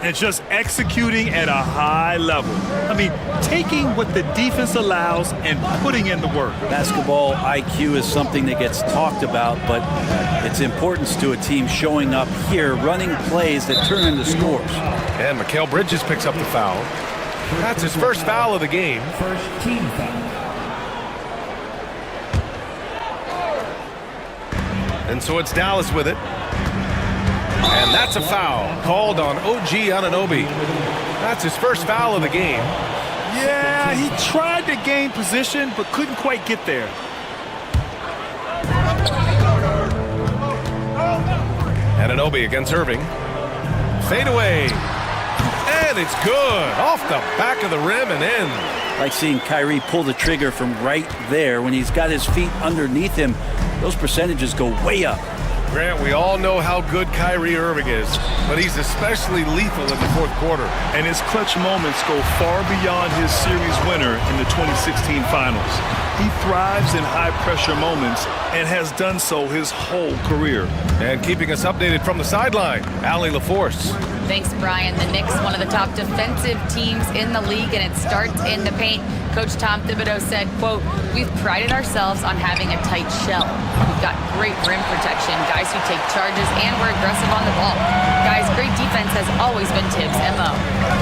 Speaker 2: And just executing at a high level. I mean, taking what the defense allows and putting in the work.
Speaker 14: Basketball IQ is something that gets talked about, but its importance to a team showing up here, running plays that turn into scores.
Speaker 1: And Mikal Bridges picks up the foul. That's his first foul of the game.
Speaker 6: First team foul.
Speaker 1: And so it's Dallas with it. And that's a foul called on OG Anunoby. That's his first foul of the game.
Speaker 2: Yeah, he tried to gain position, but couldn't quite get there.
Speaker 1: Anunoby against Irving. Fade away. And it's good. Off the back of the rim and in.
Speaker 14: Like seeing Kyrie pull the trigger from right there when he's got his feet underneath him. Those percentages go way up.
Speaker 1: Grant, we all know how good Kyrie Irving is, but he's especially lethal in the fourth quarter.
Speaker 2: And his clutch moments go far beyond his series winner in the 2016 finals. He thrives in high-pressure moments and has done so his whole career.
Speaker 1: And keeping us updated from the sideline, Allie LaForce.
Speaker 4: Thanks, Brian. The Knicks, one of the top defensive teams in the league, and it starts in the paint. Coach Tom Thibodeau said, quote, "We've prided ourselves on having a tight shell. We've got great rim protection, guys who take charges, and we're aggressive on the ball. Guys, great defense has always been Tibbs' MO."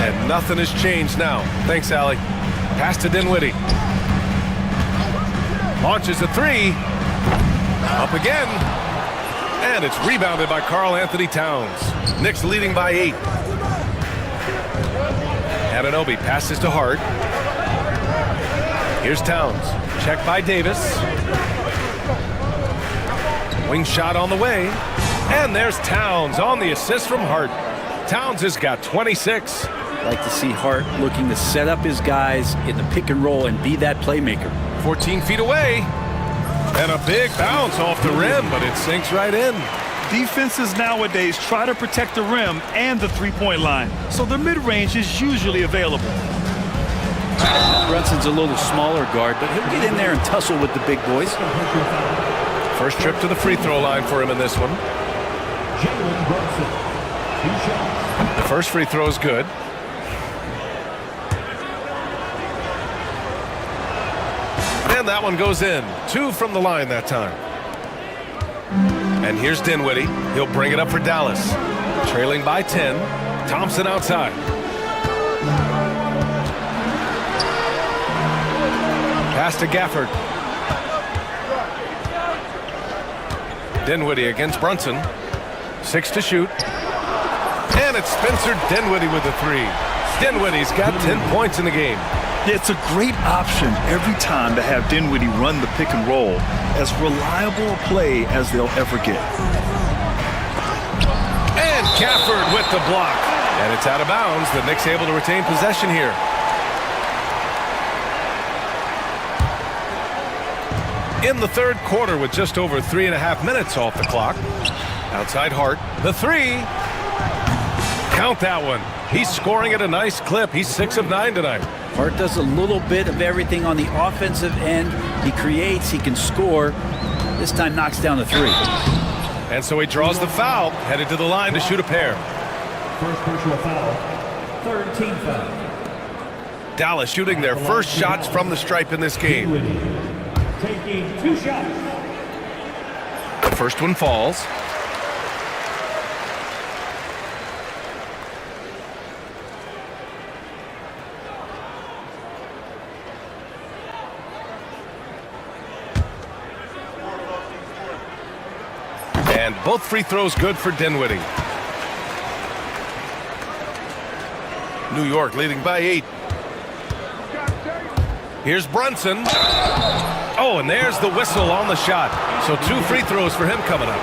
Speaker 1: And nothing has changed now. Thanks, Allie. Pass to Dinwiddie. Launches a three. Up again. And it's rebounded by Karl Anthony Towns. Knicks leading by 8. Anunoby passes to Hart. Here's Towns. Checked by Davis. Wing shot on the way. And there's Towns on the assist from Hart. Towns has got 26.
Speaker 14: Like to see Hart looking to set up his guys in the pick and roll and be that playmaker.
Speaker 1: 14 feet away. And a big bounce off the rim, but it sinks right in.
Speaker 2: Defenses nowadays try to protect the rim and the three-point line, so the mid-range is usually available.
Speaker 14: Brunson's a little smaller guard, but he'll get in there and tussle with the big boys.
Speaker 1: First trip to the free throw line for him in this one. The first free throw is good. And that one goes in. 2 from the line that time. And here's Dinwiddie. He'll bring it up for Dallas. Trailing by 10. Thompson outside. Pass to Gafford. Dinwiddie against Brunson. 6 to shoot. And it's Spencer Dinwiddie with the 3. Dinwiddie's got 10 points in the game.
Speaker 2: It's a great option every time to have Dinwiddie run the pick and roll, as reliable a play as they'll ever get.
Speaker 1: And Gafford with the block. And it's out of bounds. The Knicks able to retain possession here. In the third quarter with just over 3.5 minutes off the clock. Outside Hart. The 3. Count that one. He's scoring at a nice clip. He's 6 of 9 tonight.
Speaker 14: Hart does a little bit of everything on the offensive end. He creates, he can score. This time knocks down the 3.
Speaker 1: And so he draws the foul, headed to the line to shoot a pair.
Speaker 6: First personal foul. Third team foul.
Speaker 1: Dallas shooting their first shots from the stripe in this game.
Speaker 6: Taking 2 shots.
Speaker 1: The first one falls. And both free throws good for Dinwiddie. New York leading by 8. Here's Brunson. Oh, and there's the whistle on the shot. So 2 free throws for him coming up.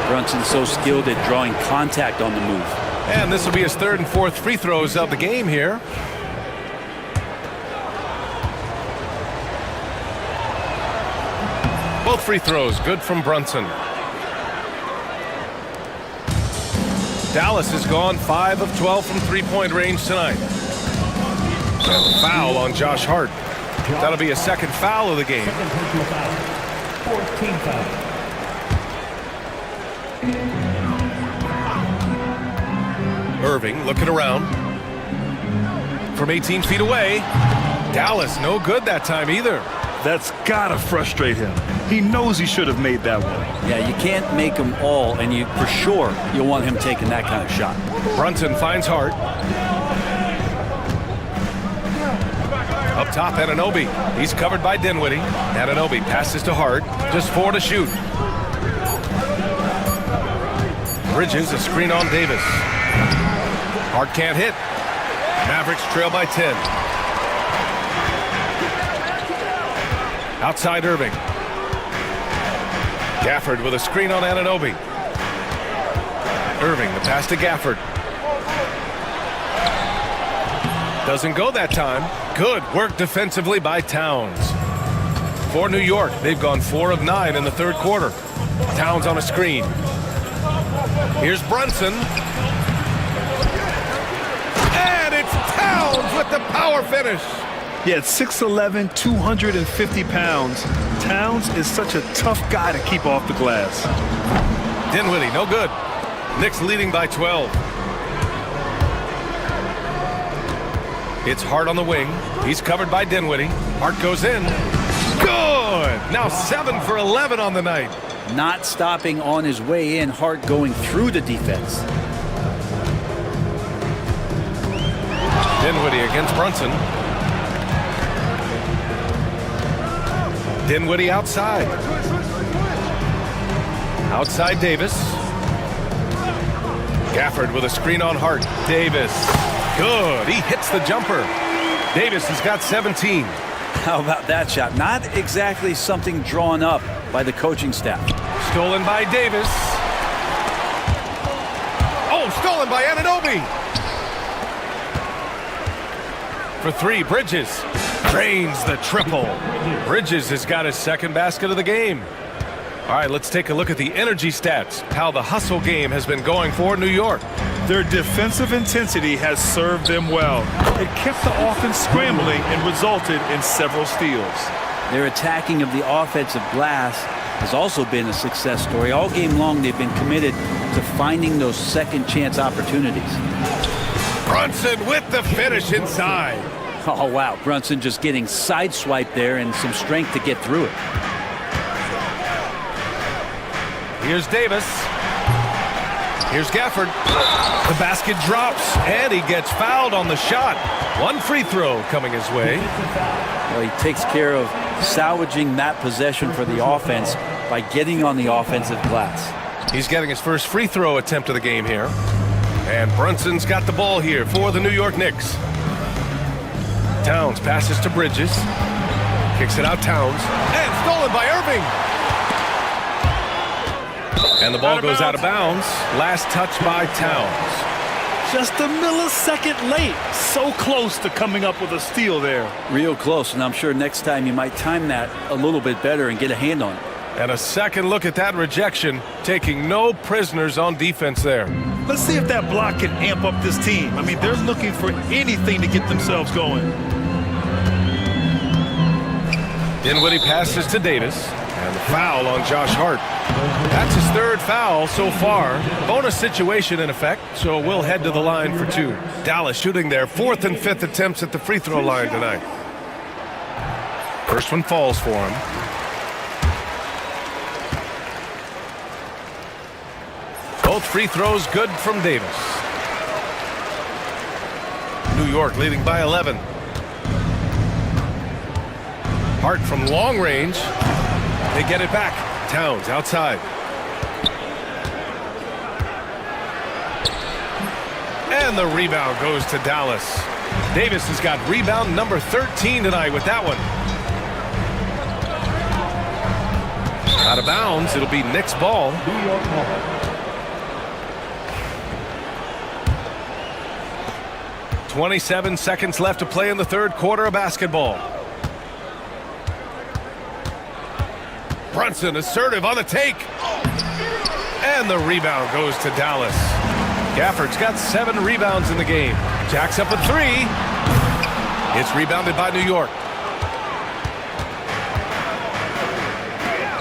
Speaker 14: Brunson's so skilled at drawing contact on the move.
Speaker 1: And this will be his 3rd and 4th free throws of the game here. Both free throws good from Brunson. Dallas has gone 5 of 12 from three-point range tonight. And a foul on Josh Hart. That'll be a 2nd foul of the game.
Speaker 6: 14 foul.
Speaker 1: Irving looking around. From 18 feet away. Dallas no good that time either.
Speaker 2: That's gotta frustrate him. He knows he should have made that one.
Speaker 14: Yeah, you can't make them all, and you for sure you'll want him taking that kind of shot.
Speaker 1: Brunson finds Hart. Up top, Anunoby. He's covered by Dinwiddie. Anunoby passes to Hart. Just 4 to shoot. Bridges, a screen on Davis. Hart can't hit. Mavericks trail by 10. Outside Irving. Gafford with a screen on Anunoby. Irving, the pass to Gafford. Doesn't go that time. Good work defensively by Towns. For New York, they've gone 4 of 9 in the 3rd quarter. Towns on a screen. Here's Brunson. And it's Towns with the power finish.
Speaker 2: Yeah, at 6'11", 250 pounds, Towns is such a tough guy to keep off the glass.
Speaker 1: Dinwiddie, no good. Knicks leading by 12. It's Hart on the wing. He's covered by Dinwiddie. Hart goes in. Good! Now 7 for 11 on the night.
Speaker 14: Not stopping on his way in, Hart going through the defense.
Speaker 1: Dinwiddie against Brunson. Dinwiddie outside. Outside Davis. Gafford with a screen on Hart. Davis. Good. He hits the jumper. Davis has got 17.
Speaker 14: How about that shot? Not exactly something drawn up by the coaching staff.
Speaker 1: Stolen by Davis. Oh, stolen by Anunoby. For 3, Bridges. Drains the triple. Bridges has got his 2nd basket of the game. All right, let's take a look at the energy stats. How the hustle game has been going for New York.
Speaker 2: Their defensive intensity has served them well. It kept the offense scrambling and resulted in several steals.
Speaker 14: Their attacking of the offensive glass has also been a success story. All game long, they've been committed to finding those 2nd chance opportunities.
Speaker 1: Brunson with the finish inside.
Speaker 14: Oh, wow. Brunson just getting sideswiped there and some strength to get through it.
Speaker 1: Here's Davis. Here's Gafford. The basket drops, and he gets fouled on the shot. 1 free throw coming his way.
Speaker 14: Well, he takes care of salvaging that possession for the offense by getting on the offensive glass.
Speaker 1: He's getting his first free throw attempt of the game here. And Brunson's got the ball here for the New York Knicks. Towns passes to Bridges. Kicks it out, Towns. And stolen by Irving. And the ball goes out of bounds. Last touch by Towns.
Speaker 2: Just a millisecond late. So close to coming up with a steal there.
Speaker 14: Real close, and I'm sure next time you might time that a little bit better and get a hand on it.
Speaker 1: And a second look at that rejection, taking no prisoners on defense there.
Speaker 2: Let's see if that block can amp up this team. I mean, they're looking for anything to get themselves going.
Speaker 1: Dinwiddie passes to Davis. And the Foul on Josh Hart. That's his third foul so far. Bonus situation in effect, so we'll head to the line for two. Dallas shooting their fourth and fifth attempts at the free throw line tonight. First one falls for him. Both free throws good from Davis. New York leading by 11. Hart from long range. They get it back. Towns outside. And the rebound goes to Dallas. Davis has got rebound number 13 tonight with that one. Out of bounds. It'll be Knicks ball. 27 seconds left to play in the third quarter of basketball. Brunson assertive on the take. And the rebound goes to Dallas. Gafford's got 7 rebounds in the game. Jacks up a 3. It's rebounded by New York.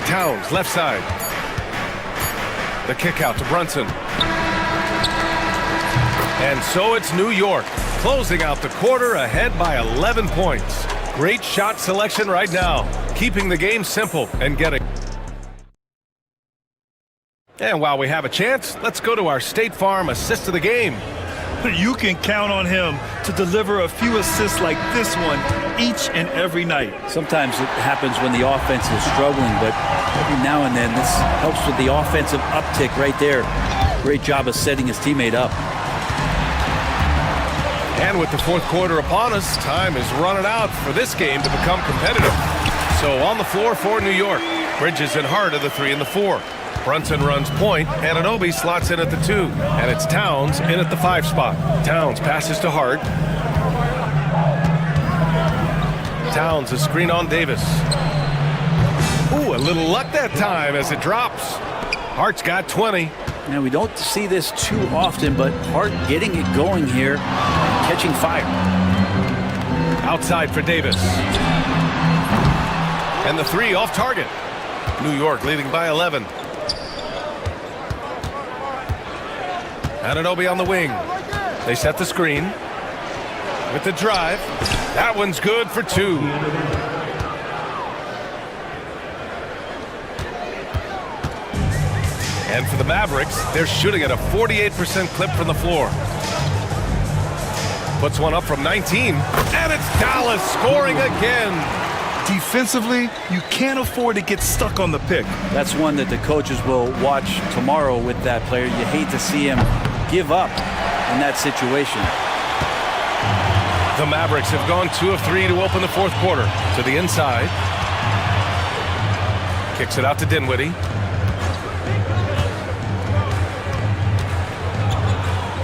Speaker 1: Towns left side. The kick out to Brunson. And so it's New York closing out the quarter ahead by 11 points. Great shot selection right now, keeping the game simple and getting. And while we have a chance, let's go to our State Farm assist of the game.
Speaker 2: You can count on him to deliver a few assists like this one each and every night.
Speaker 14: Sometimes it happens when the offense is struggling, but every now and then this helps with the offensive uptick right there. Great job of setting his teammate up.
Speaker 1: And with the fourth quarter upon us, time is running out for this game to become competitive. So on the floor for New York, Bridges and Hart are the 3 and the 4. Brunson runs point, Anunoby slots in at the 2, and it's Towns in at the 5 spot. Towns passes to Hart. Towns a screen on Davis. Ooh, a little luck that time as it drops. Hart's got 20.
Speaker 14: Now, we don't see this too often, but Hart getting it going here, catching fire.
Speaker 1: Outside for Davis. And the 3 off target. New York leading by 11. Anunoby on the wing. They set the screen. With the drive. That one's good for 2. And for the Mavericks, they're shooting at a 48% clip from the floor. Puts one up from 19. And it's Dallas scoring again.
Speaker 2: Defensively, you can't afford to get stuck on the pick.
Speaker 14: That's one that the coaches will watch tomorrow with that player. You hate to see him give up in that situation.
Speaker 1: The Mavericks have gone 2 of 3 to open the fourth quarter. To the inside. Kicks it out to Dinwiddie.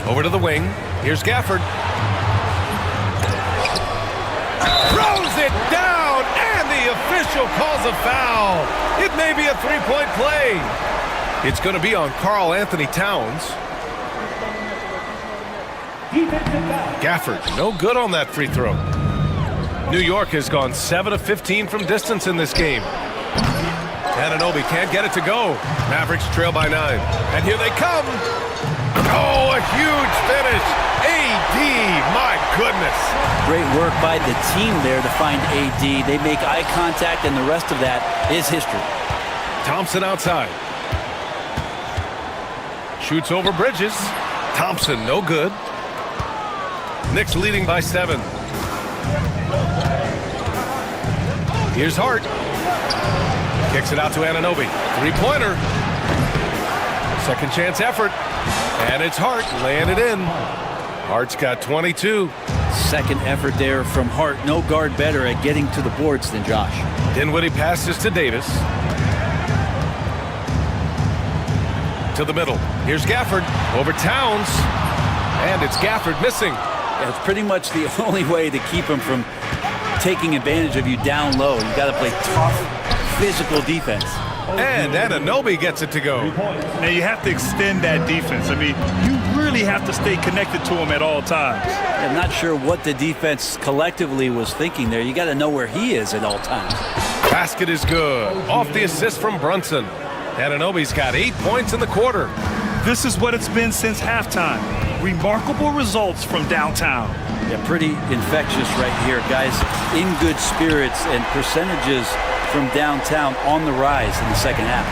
Speaker 1: Over to the wing. Here's Gafford. Throws it down, and the official calls a foul. It may be a 3-point play. It's going to be on Karl Anthony Towns. Gafford, no good on that free throw. New York has gone 7 of 15 from distance in this game. Anunoby can't get it to go. Mavericks trail by 9. And here they come. Oh, a huge finish. AD, my goodness.
Speaker 14: Great work by the team there to find AD. They make eye contact, and the rest of that is history.
Speaker 1: Thompson outside. Shoots over Bridges. Thompson, no good. Knicks leading by 7. Here's Hart. Kicks it out to Anunoby. 3-pointer. Second chance effort. And it's Hart laying it in. Hart's got 22.
Speaker 14: Second effort there from Hart. No guard better at getting to the boards than Josh.
Speaker 1: Dinwiddie passes to Davis. To the middle. Here's Gafford over Towns. And it's Gafford missing.
Speaker 14: Yeah, it's pretty much the only way to keep him from taking advantage of you down low. You got to play tough, physical defense.
Speaker 1: And Anunoby gets it to go.
Speaker 2: Now you have to extend that defense. I mean, you really have to stay connected to him at all times.
Speaker 14: I'm not sure what the defense collectively was thinking there. You got to know where he is at all times.
Speaker 1: Basket is good. Off the assist from Brunson. Anunoby's got 8 points in the quarter.
Speaker 2: This is what it's been since halftime. Remarkable results from downtown.
Speaker 14: Yeah, pretty infectious right here, guys. In good spirits and percentages from downtown on the rise in the second half.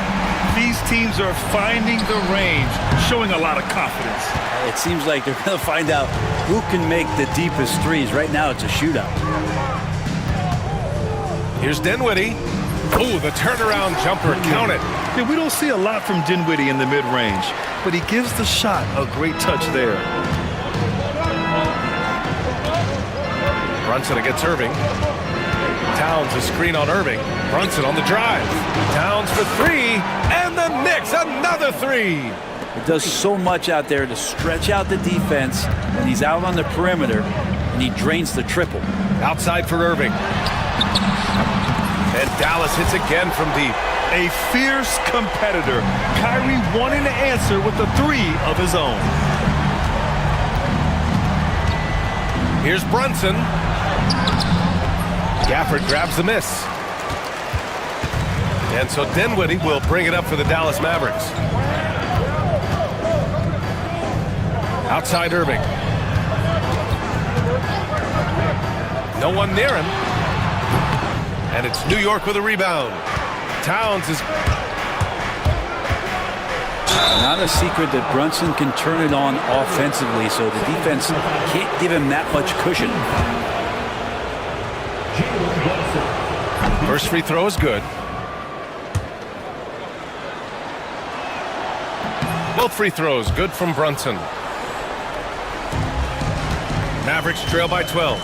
Speaker 2: These teams are finding the range, showing a lot of confidence.
Speaker 14: It seems like they're going to find out who can make the deepest threes. Right now, it's a shootout.
Speaker 1: Here's Dinwiddie. Ooh, the turnaround jumper. Count it.
Speaker 2: Yeah, we don't see a lot from Dinwiddie in the mid-range, but he gives the shot a great touch there.
Speaker 1: Brunson against Irving. Towns a screen on Irving. Brunson on the drive. Towns for three, and the Knicks another three.
Speaker 14: It does so much out there to stretch out the defense when he's out on the perimeter, and he drains the triple.
Speaker 1: Outside for Irving. And Dallas hits again from deep.
Speaker 2: A fierce competitor. Kyrie wanting to answer with a three of his own.
Speaker 1: Here's Brunson. Gafford grabs the miss. And so Dinwiddie will bring it up for the Dallas Mavericks. Outside Irving. No one near him. And it's New York with a rebound. Towns is...
Speaker 14: Not a secret that Brunson can turn it on offensively, so the defense can't give him that much cushion.
Speaker 1: First free throw is good. Both free throws good from Brunson. Mavericks trail by 12.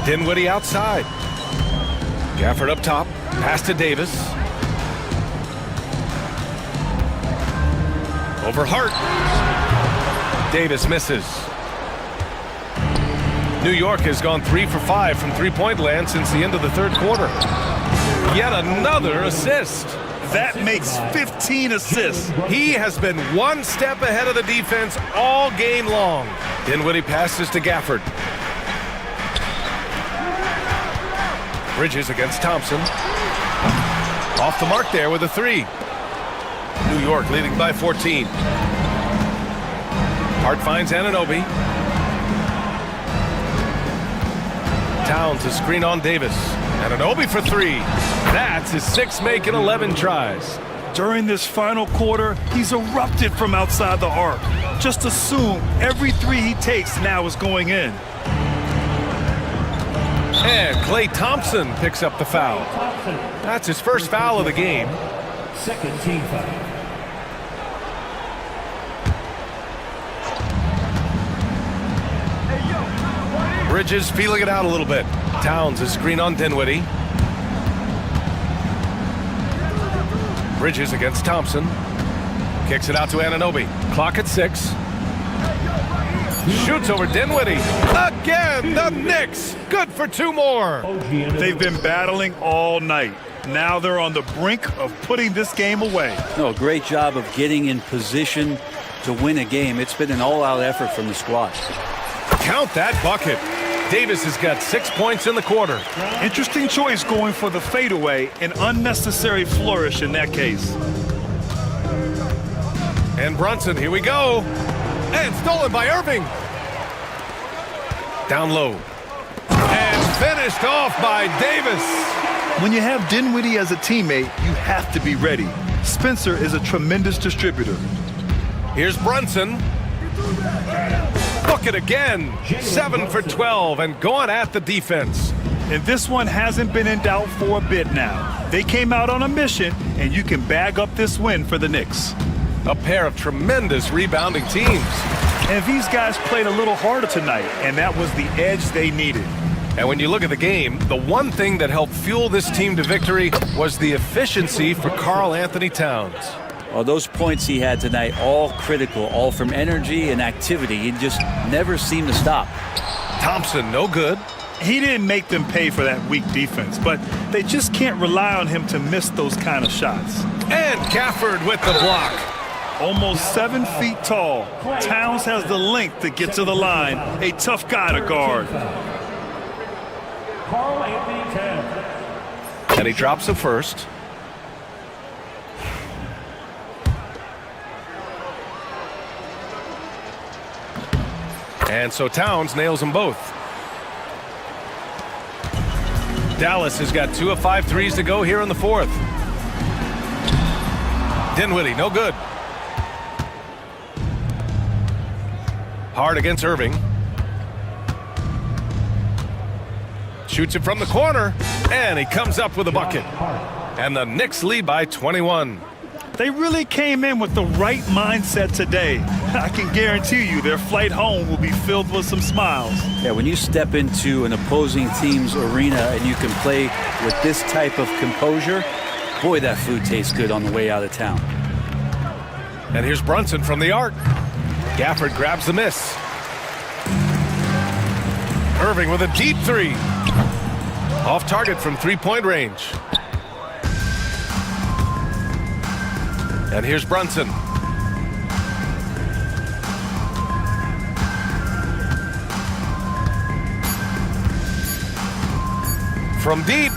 Speaker 1: Dinwiddie outside. Gafford up top. Pass to Davis. Over Hart. Davis misses. New York has gone 3 for 5 from three-point land since the end of the third quarter. Yet another assist.
Speaker 2: That makes 15 assists.
Speaker 1: He has been one step ahead of the defense all game long. Dinwiddie passes to Gafford. Bridges against Thompson. Off the mark there with a three. New York leading by 14. Hart finds Anunoby. Towns a screen on Davis. Anunoby for three. That's his sixth make in 11 tries.
Speaker 2: During this final quarter, he's erupted from outside the arc. Just assume every three he takes now is going in.
Speaker 1: And Klay Thompson picks up the foul. That's his first foul of the game.
Speaker 6: Second team foul.
Speaker 1: Bridges feeling it out a little bit. Towns a screen on Dinwiddie. Bridges against Thompson. Kicks it out to Anunoby. Clock at 6. Shoots over Dinwiddie. Again, the Knicks. Good for two more.
Speaker 2: They've been battling all night. Now they're on the brink of putting this game away.
Speaker 14: No, great job of getting in position to win a game. It's been an all-out effort from the squad.
Speaker 1: Count that bucket. Davis has got 6 points in the quarter.
Speaker 2: Interesting choice going for the fadeaway, an unnecessary flourish in that case.
Speaker 1: And Brunson, here we go. And stolen by Irving. Down low. And finished off by Davis.
Speaker 2: When you have Dinwiddie as a teammate, you have to be ready. Spencer is a tremendous distributor.
Speaker 1: Here's Brunson. Book it again. 7 for 12 and going at the defense.
Speaker 2: And this one hasn't been in doubt for a bit now. They came out on a mission, and you can bag up this win for the Knicks.
Speaker 1: A pair of tremendous rebounding teams.
Speaker 2: And these guys played a little harder tonight, and that was the edge they needed.
Speaker 1: And when you look at the game, the one thing that helped fuel this team to victory was the efficiency for Karl Anthony Towns.
Speaker 14: Well, those points he had tonight, all critical, all from energy and activity. He just never seemed to stop.
Speaker 1: Thompson, no good.
Speaker 2: He didn't make them pay for that weak defense, but they just can't rely on him to miss those kind of shots.
Speaker 1: And Gafford with the block.
Speaker 2: Almost 7 feet tall. Towns has the length to get to the line. A tough guy to guard.
Speaker 1: And he drops the first. And so Towns nails them both. Dallas has got 2 of 5 threes to go here in the fourth. Dinwiddie, no good. Hard against Irving. Shoots it from the corner, and he comes up with a bucket. And the Knicks lead by 21.
Speaker 2: They really came in with the right mindset today. I can guarantee you their flight home will be filled with some smiles.
Speaker 14: Yeah, when you step into an opposing team's arena and you can play with this type of composure, boy, that food tastes good on the way out of town.
Speaker 1: And here's Brunson from the arc. Gafford grabs the miss. Irving with a deep three. Off target from three-point range. And here's Brunson. From deep.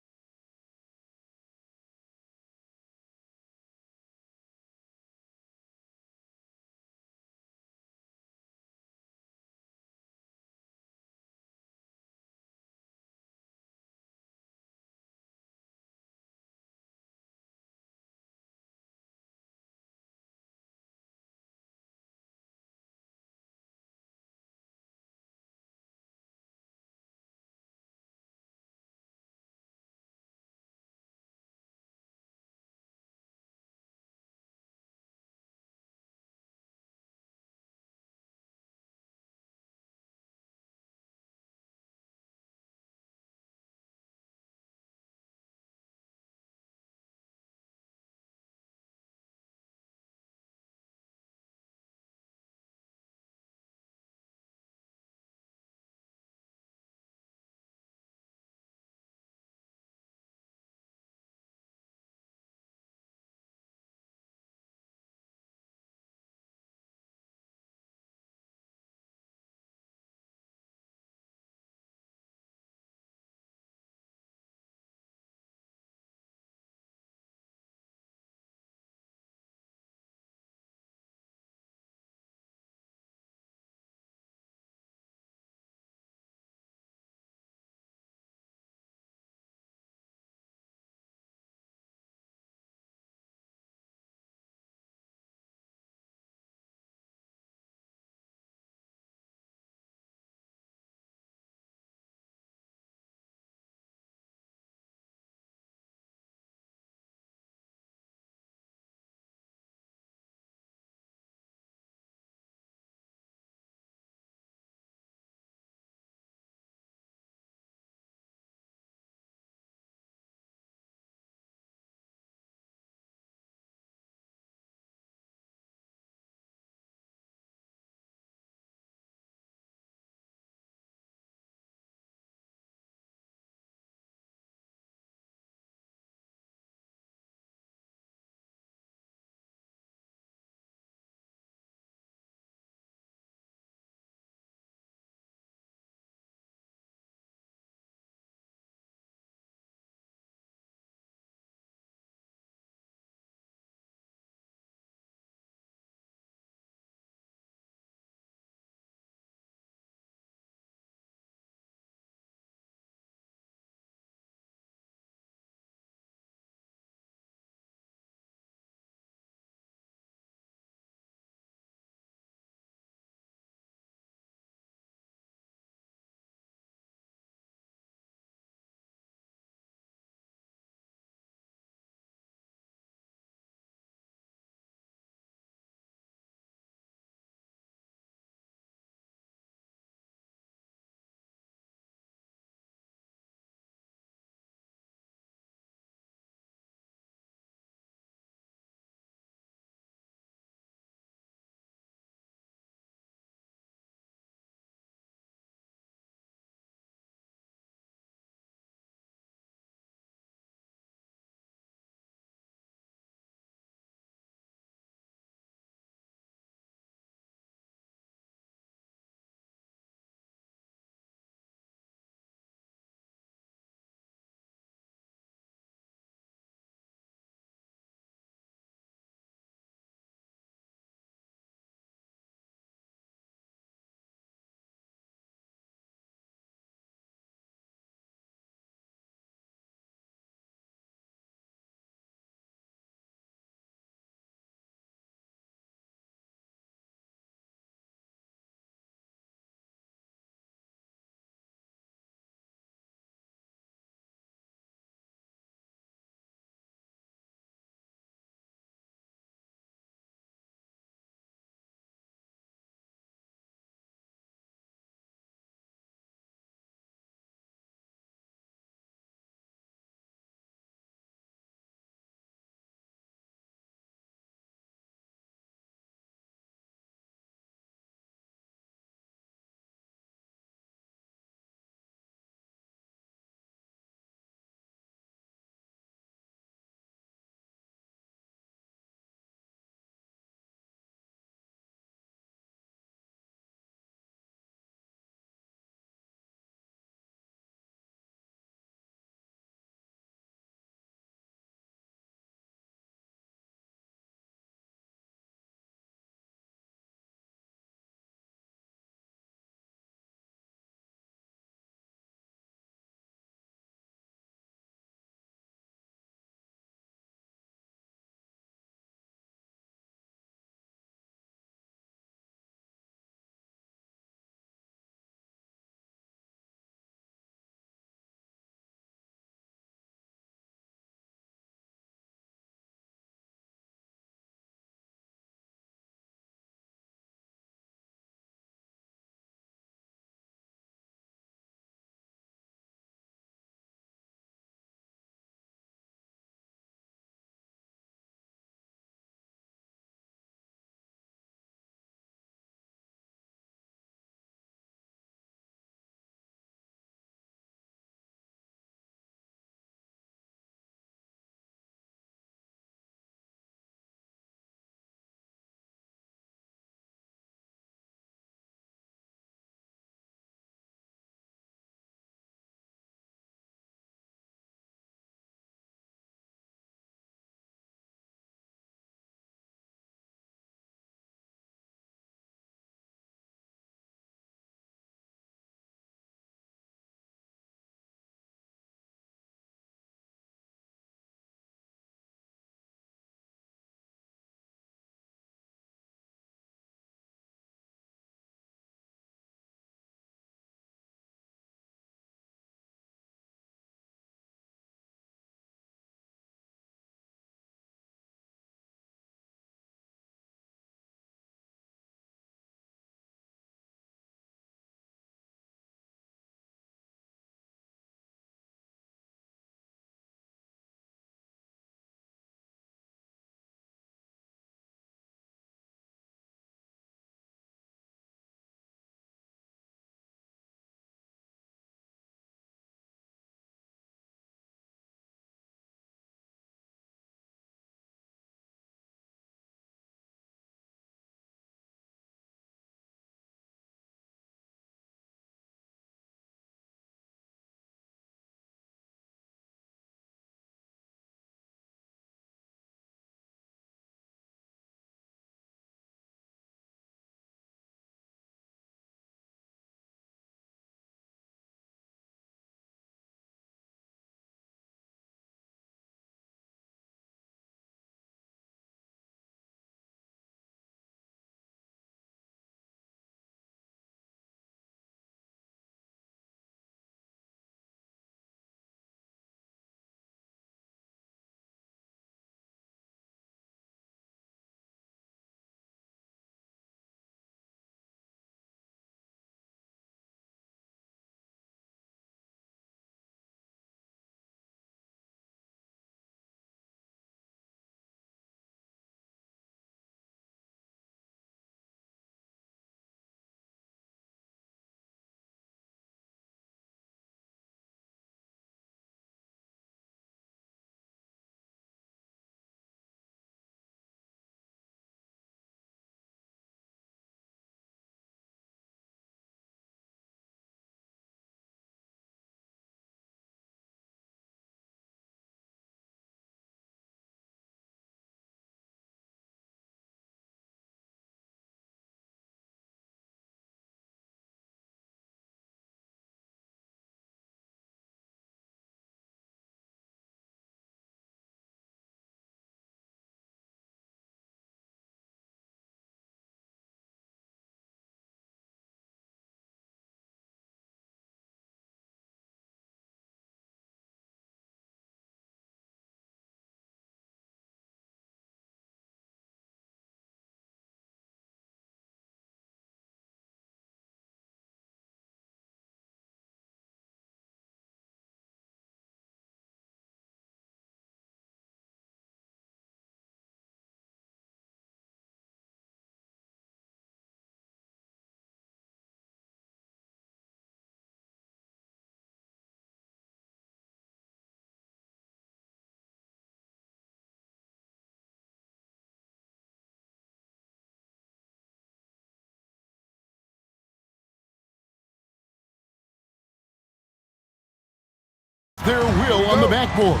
Speaker 7: their will on the backboard.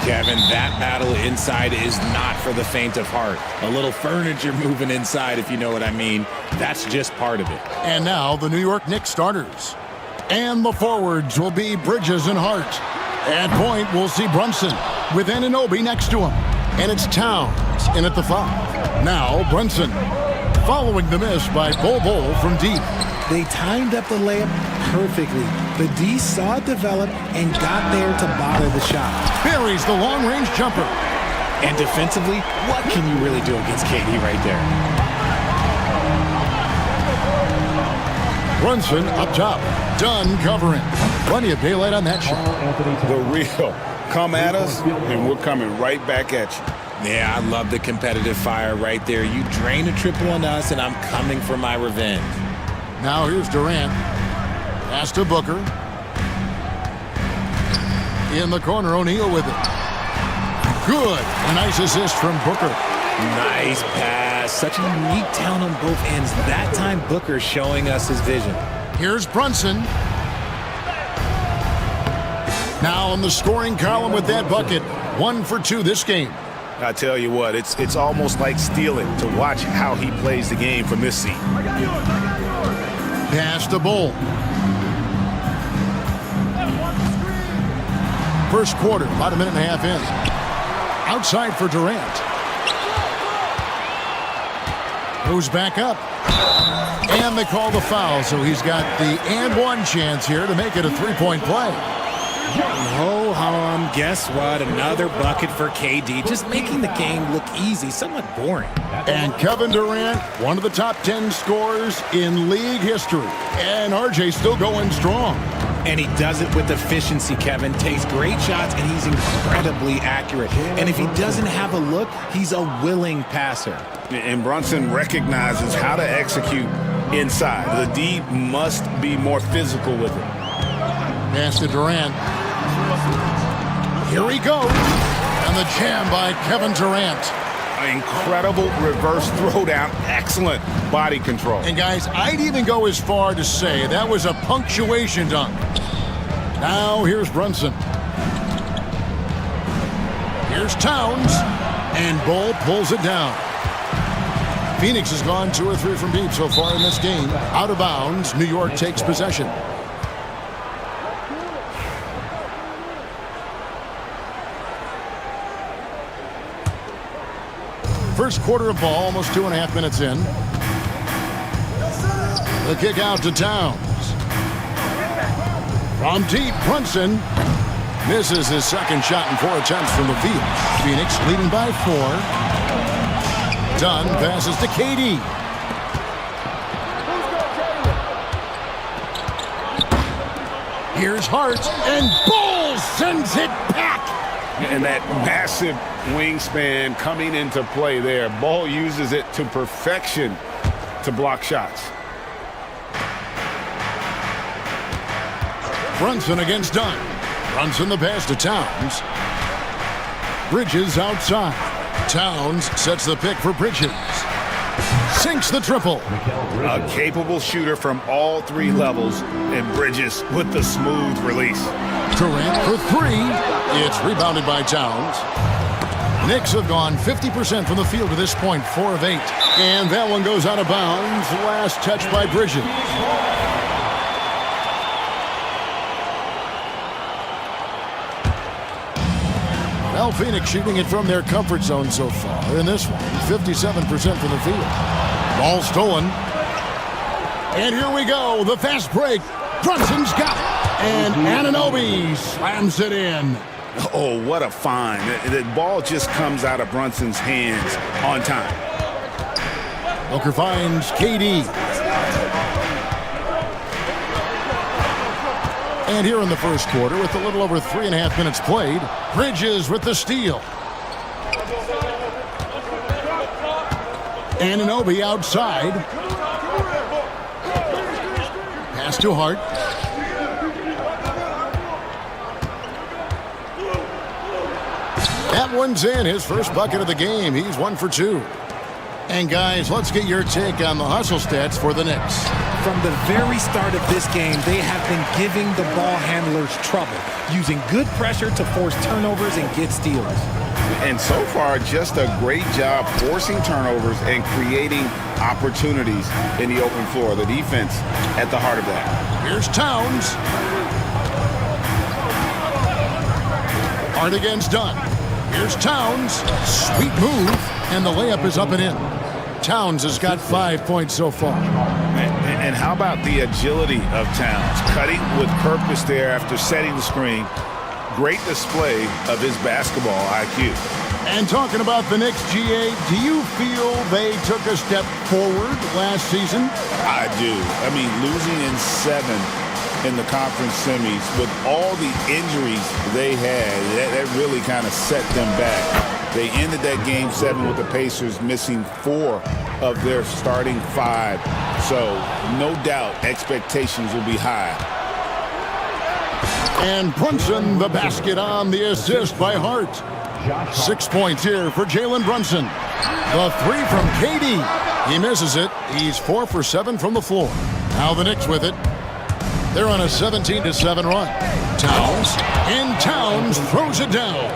Speaker 3: Kevin, that battle inside is not for the faint of heart. A little furniture moving inside, if you know what I mean. That's just part of it.
Speaker 7: And now the New York Knicks starters. And the forwards will be Bridges and Hart. At point, we'll see Brunson with Anunoby next to him. And it's Towns in at the 5. Now Brunson, following the miss by Bol from deep.
Speaker 3: They timed up the layup perfectly. The D saw it develop and got there to bother the shot.
Speaker 7: Buries the long-range jumper.
Speaker 3: And defensively, what can you really do against KD right there?
Speaker 7: Brunson up top. Dunn covering. Plenty of daylight on that shot.
Speaker 11: The real. Come at us, and we're coming right back at you.
Speaker 3: Yeah, I love the competitive fire right there. You drain a triple on us, and I'm coming for my revenge.
Speaker 7: Now here's Durant. Pass to Booker. In the corner, O'Neal with it. Good. A nice assist from Booker.
Speaker 3: Nice pass. Such a unique talent on both ends. That time, Booker showing us his vision.
Speaker 7: Here's Brunson. Now on the scoring column with that bucket. 1 for 2 this game.
Speaker 8: I tell you what, it's almost like stealing to watch how he plays the game from this seat.
Speaker 7: Pass to Bol. First quarter, about a minute and a half in. Outside for Durant. Moves back up. And they call the foul, so he's got the and one chance here to make it a three-point play.
Speaker 3: Ho-hum, guess what? Another bucket for KD, just making the game look easy, somewhat boring.
Speaker 7: And Kevin Durant, one of the top 10 scorers in league history. And RJ still going strong.
Speaker 3: And he does it with efficiency, Kevin. Takes great shots, and he's incredibly accurate. And if he doesn't have a look, he's a willing passer.
Speaker 8: And Brunson recognizes how to execute inside. The D must be more physical with it.
Speaker 7: Pass to Durant. Here he goes. And the jam by Kevin Durant.
Speaker 8: Incredible reverse throwdown. Excellent body control.
Speaker 7: And guys, I'd even go as far to say that was a punctuation dunk. Now here's Brunson. Here's Towns. And Bol pulls it down. Phoenix has gone 2 or 3 from deep so far in this game. Out of bounds, New York takes possession. First quarter of ball, almost 2.5 minutes in. The kick out to Towns. From deep, Brunson misses his second shot in 4 attempts from the field. Phoenix leading by 4. Dunn passes to KD. Here's Hart, and Bol sends it back.
Speaker 8: And that massive wingspan coming into play there. Ball uses it to perfection to block shots.
Speaker 7: Brunson against Dunn. Brunson the pass to Towns. Bridges outside. Towns sets the pick for Bridges. Sinks the triple.
Speaker 8: A capable shooter from all 3 levels, and Bridges with the smooth release.
Speaker 7: Durant for 3. It's rebounded by Towns. Knicks have gone 50% from the field to this point, 4 of 8. And that one goes out of bounds. Last touch by Bridges. Well, Phoenix shooting it from their comfort zone so far. In this one, 57% from the field. Ball stolen. And here we go. The fast break. Brunson's got it. And Anunoby slams it in.
Speaker 8: Oh, what a find. The ball just comes out of Brunson's hands on time.
Speaker 7: Booker finds KD. And here in the first quarter, with a little over 3.5 minutes played, Bridges with the steal. Anunoby outside. Pass to Hart. That one's in, his first bucket of the game. He's 1 for 2. And guys, let's get your take on the hustle stats for the Knicks.
Speaker 3: From the very start of this game, they have been giving the ball handlers trouble, using good pressure to force turnovers and get steals.
Speaker 11: And so far, just a great job forcing turnovers and creating opportunities in the open floor. The defense at the heart of that.
Speaker 7: Here's Towns. Hard against Dunn. Here's Towns. Sweet move. And the layup is up and in. Towns has got 5 points so far.
Speaker 11: And how about the agility of Towns? Cutting with purpose there after setting the screen. Great display of his basketball IQ.
Speaker 7: And talking about the Knicks, GA, do you feel they took a step forward last season?
Speaker 11: I do. I mean, losing in 7 in the conference semis with all the injuries they had, that really kind of set them back. They ended that game 7 with the Pacers missing 4 of their starting 5. So no doubt expectations will be high.
Speaker 7: And Brunson, the basket on the assist by Hart. 6 points here for Jalen Brunson. The 3 from KD. He misses it. He's 4 for 7 from the floor. Now the Knicks with it. They're on a 17-7 run. Towns, and Towns throws it down.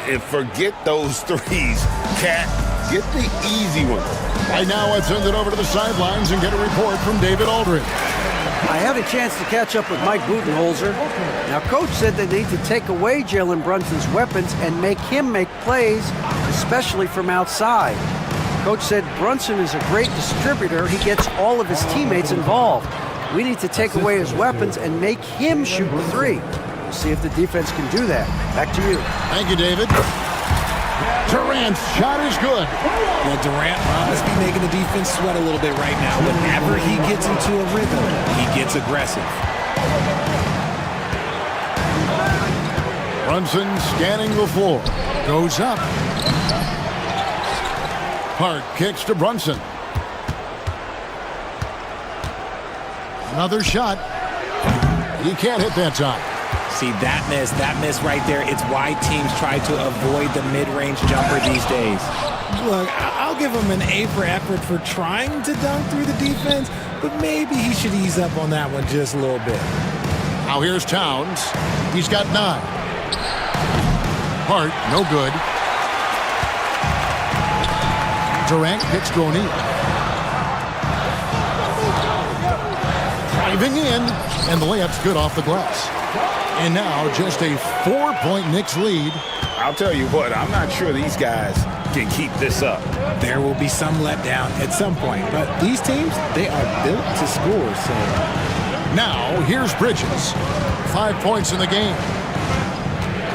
Speaker 11: And forget those threes, Cat. Get the easy one.
Speaker 7: Right now, let's send it over to the sidelines and get a report from David Aldridge.
Speaker 10: I had a chance to catch up with Mike Budenholzer. Now, Coach said they need to take away Jalen Brunson's weapons and make him make plays, especially from outside. Coach said Brunson is a great distributor. He gets all of his teammates involved. We need to take away his weapons and make him shoot the 3. We'll see if the defense can do that. Back to you.
Speaker 7: Thank you, David. Durant's shot is good.
Speaker 3: Well, Durant must be making the defense sweat a little bit right now. Whenever he gets into a rhythm, he gets aggressive.
Speaker 7: Brunson scanning the floor. Goes up. Hart kicks to Brunson. Another shot. He can't hit that time.
Speaker 3: See, that miss right there, it's why teams try to avoid the mid-range jumper these days. Look, I'll give him an A for effort for trying to dunk through the defense, but maybe he should ease up on that one just a little bit.
Speaker 7: Now here's Towns. He's got 9. Hart, no good. Durant kicks to O'Neal. Driving in, and the layup's good off the glass. And now just a 4-point Knicks lead.
Speaker 11: I'll tell you what, I'm not sure these guys can keep this up.
Speaker 3: There will be some letdown at some point, but these teams, they are built to score. So
Speaker 7: now here's Bridges. 5 points in the game.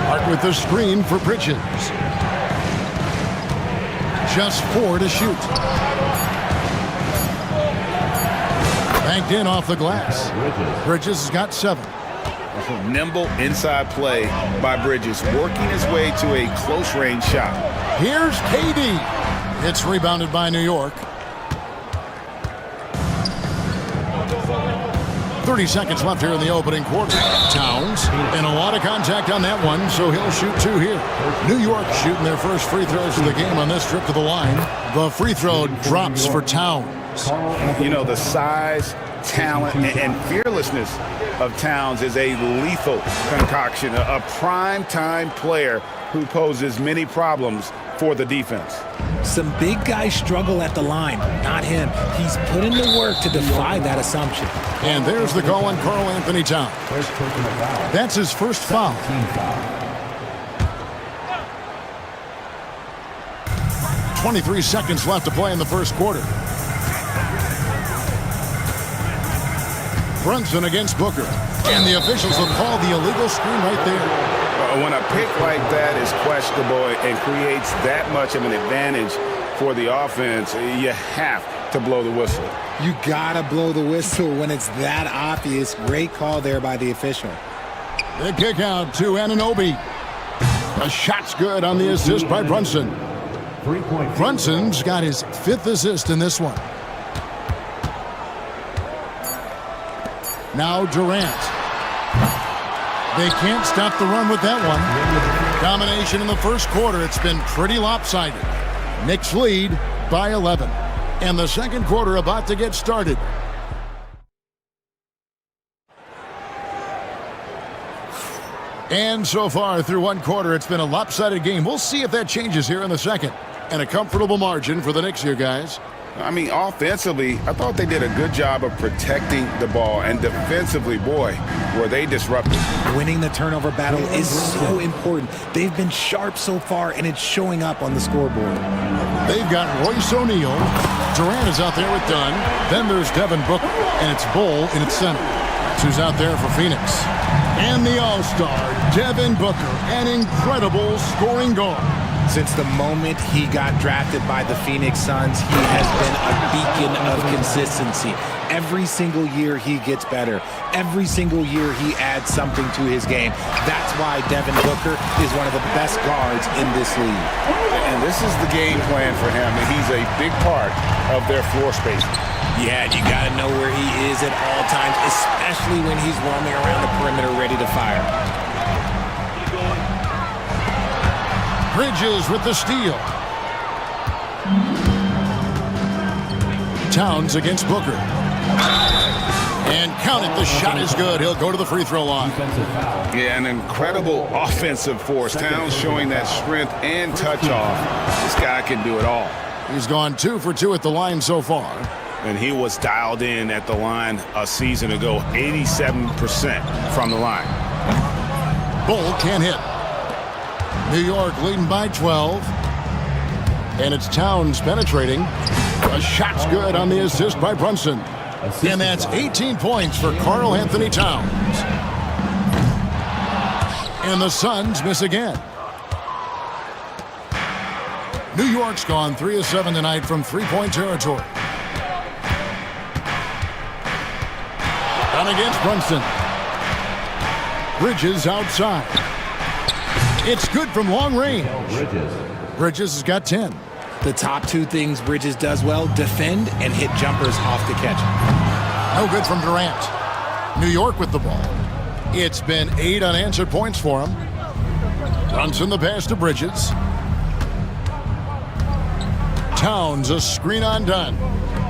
Speaker 7: Hart with the screen for Bridges. Just 4 to shoot. Banked in off the glass. Bridges has got 7.
Speaker 11: Nimble inside play by Bridges, working his way to a close-range shot.
Speaker 7: Here's KD. It's rebounded by New York. 30 seconds left here in the opening quarter. Towns, and a lot of contact on that one, so he'll shoot 2 here. New York shooting their first free throws of the game on this trip to the line. The free throw drops for Towns.
Speaker 11: You know, the size, talent, and fearlessness of Towns is a lethal concoction, a prime-time player who poses many problems for the defense.
Speaker 3: Some big guys struggle at the line, not him. He's put in the work to defy that assumption.
Speaker 7: And there's the call on Karl Anthony Towns. That's his first foul. 23 seconds left to play in the first quarter. Brunson against Booker. And the officials have called the illegal screen right there.
Speaker 11: When a pick like that is questionable and creates that much of an advantage for the offense, you have to blow the whistle.
Speaker 3: You gotta blow the whistle when it's that obvious. Great call there by the official.
Speaker 7: The kick out to Anunoby. A shot's good on the assist by Brunson. Brunson's got his 5th assist in this one. Now Durant. They can't stop the run with that one. Domination in the first quarter. It's been pretty lopsided. Knicks lead by 11. And the second quarter about to get started. And so far through one quarter, it's been a lopsided game. We'll see if that changes here in the second. And a comfortable margin for the Knicks here, guys.
Speaker 8: I mean, offensively, I thought they did a good job of protecting the ball. And defensively, boy, were they disruptive.
Speaker 3: Winning the turnover battle is so important. They've been sharp so far, and it's showing up on the scoreboard.
Speaker 7: They've got Royce O'Neal. Durant is out there with Dunn. Then there's Devin Booker, and it's Bull in its center. Who's out there for Phoenix. And the All-Star, Devin Booker, an incredible scoring guard.
Speaker 3: Since the moment he got drafted by the Phoenix Suns, he has been a beacon of consistency. Every single year he gets better. Every single year he adds something to his game. That's why Devin Booker is one of the best guards in this league.
Speaker 8: And this is the game plan for him, and he's a big part of their floor spacing.
Speaker 3: Yeah, you got to know where he is at all times, especially when he's roaming around the perimeter ready to fire.
Speaker 7: Bridges with the steal. Towns against Booker. And count it, the shot is good. He'll go to the free throw line.
Speaker 8: Yeah, an incredible offensive force. Towns showing that strength and touch off. This guy can do it all.
Speaker 7: He's gone 2 for 2 at the line so far.
Speaker 8: And he was dialed in at the line a season ago, 87% from the line.
Speaker 7: Bull can't hit. New York leading by 12. And it's Towns penetrating. A shot's good on the assist by Brunson. And that's 18 points for Karl Anthony Towns. And the Suns miss again. New York's gone 3 of 7 tonight from three-point territory. On against Brunson. Bridges outside. It's good from long range. Bridges has got 10.
Speaker 3: The top two things Bridges does well, defend and hit jumpers off the catch.
Speaker 7: No good from Durant. New York with the ball. It's been 8 unanswered points for him. Brunson the pass to Bridges. Towns a screen on Dunn.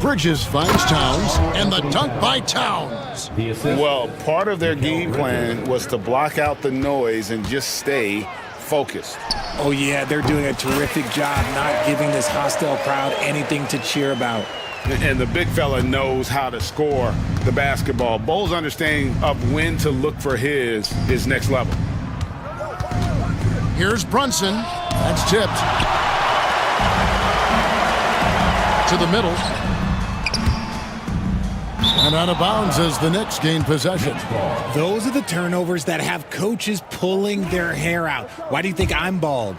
Speaker 7: Bridges finds Towns, and the dunk by Towns.
Speaker 8: Well, part of their game plan was to block out the noise and just stay focused.
Speaker 3: Oh, yeah, they're doing a terrific job not giving this hostile crowd anything to cheer about.
Speaker 8: And the big fella knows how to score the basketball. Bull's understanding of when to look for his is next level.
Speaker 7: Here's Brunson. That's tipped. To the middle. And out of bounds as the Knicks gain possession.
Speaker 3: Those are the turnovers that have coaches pulling their hair out. Why do you think I'm bald?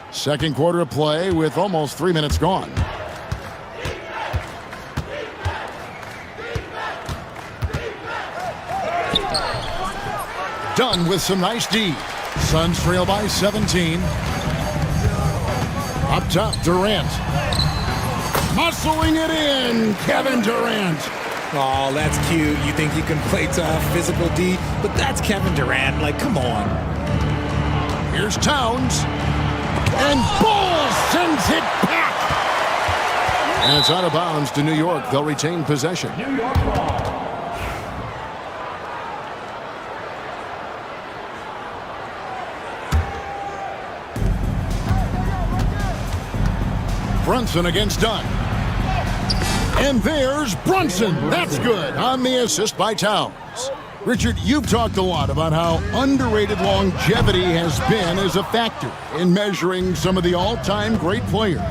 Speaker 7: Second quarter of play with almost 3 minutes gone. Dunn with some nice D. Suns trail by 17. Up top, Durant. Muscling it in, Kevin Durant.
Speaker 3: Oh, that's cute. You think you can play tough, physical D, but that's Kevin Durant. Like, come on.
Speaker 7: Here's Towns. And Bull sends it back. And it's out of bounds to New York. They'll retain possession.
Speaker 6: New York ball.
Speaker 7: Brunson against Dunn. And there's Brunson. That's good on the assist by Towns. Richard, you've talked a lot about how underrated longevity has been as a factor in measuring some of the all-time great players.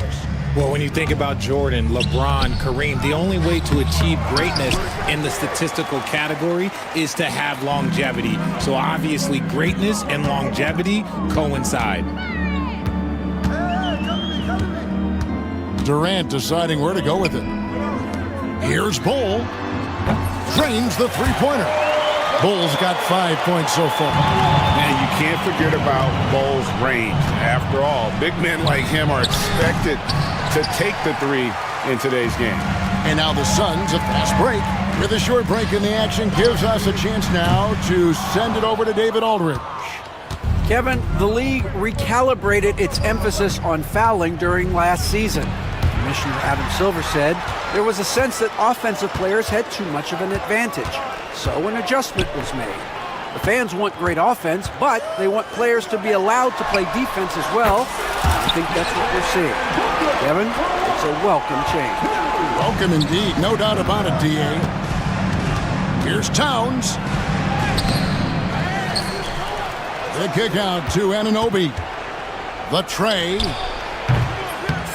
Speaker 3: Well, when you think about Jordan, LeBron, Kareem, the only way to achieve greatness in the statistical category is to have longevity. So obviously greatness and longevity coincide.
Speaker 7: Durant deciding where to go with it. Here's Bull. Drains the three-pointer. Bull's got 5 points so far.
Speaker 8: And you can't forget about Bull's range. After all, big men like him are expected to take the three in today's game.
Speaker 7: And now the Suns, a fast break. With a short break in the action, gives us a chance now to send it over to David Aldridge.
Speaker 10: Kevin, the league recalibrated its emphasis on fouling during last season. Commissioner Adam Silver said there was a sense that offensive players had too much of an advantage, so an adjustment was made. The fans want great offense, but they want players to be allowed to play defense as well. I think that's what we're seeing. Kevin, it's a welcome change.
Speaker 7: Welcome indeed, no doubt about it, D.A. Here's Towns. The kick out to Anunoby. The tray.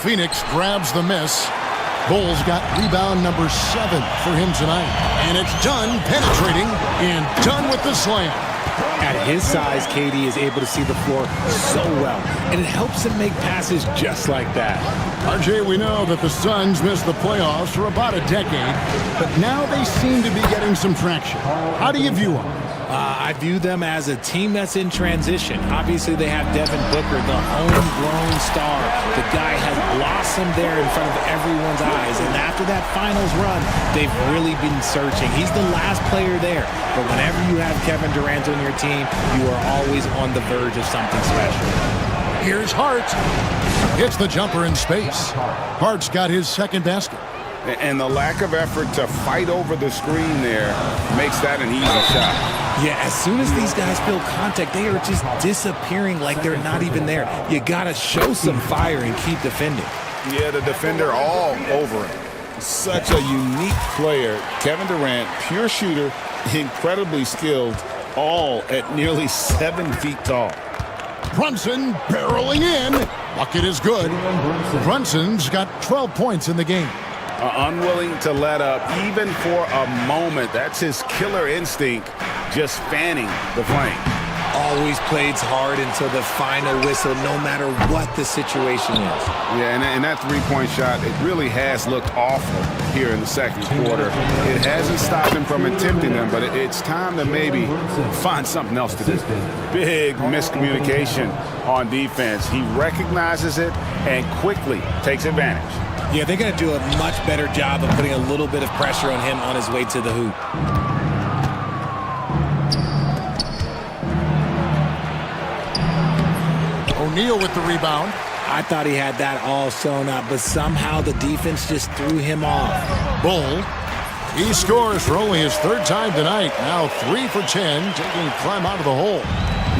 Speaker 7: Phoenix grabs the miss. Bulls got rebound number 7 for him tonight. And it's Dunn penetrating and Dunn with the slam.
Speaker 3: At his size, KD is able to see the floor so well, and it helps him make passes just like that.
Speaker 7: RJ, we know that the Suns missed the playoffs for about a decade, but now they seem to be getting some traction. How do you view them?
Speaker 3: I view them as a team that's in transition. Obviously, they have Devin Booker, the homegrown star. The guy has blossomed there in front of everyone's eyes. And after that finals run, they've really been searching. He's the last player there. But whenever you have Kevin Durant on your team, you are always on the verge of something special.
Speaker 7: Here's Hart. Hits the jumper in space. Hart's got his second basket.
Speaker 8: And the lack of effort to fight over the screen there makes that an easy shot.
Speaker 3: Yeah, as soon as these guys feel contact, they are just disappearing like they're not even there. You got to show some fire and keep defending.
Speaker 8: Yeah, the defender all over him. Such a unique player. Kevin Durant, pure shooter, incredibly skilled, all at nearly 7 feet tall.
Speaker 7: Brunson barreling in. Bucket is good. Brunson's got 12 points in the game.
Speaker 8: Unwilling to let up even for a moment. That's his killer instinct, just fanning the flame.
Speaker 3: Always plays hard until the final whistle, no matter what the situation is.
Speaker 8: Yeah, and that three-point shot, it really has looked awful here in the second quarter. It hasn't stopped him from attempting them, but it's time to maybe find something else to do. Big miscommunication on defense. He recognizes it and quickly takes advantage.
Speaker 3: Yeah, they're going to do a much better job of putting a little bit of pressure on him on his way to the hoop.
Speaker 7: O'Neal with the rebound.
Speaker 3: I thought he had that all sewn up, but somehow the defense just threw him off.
Speaker 7: Bull. He scores for only his 3rd time tonight. Now 3 for 10, taking climb out of the hole.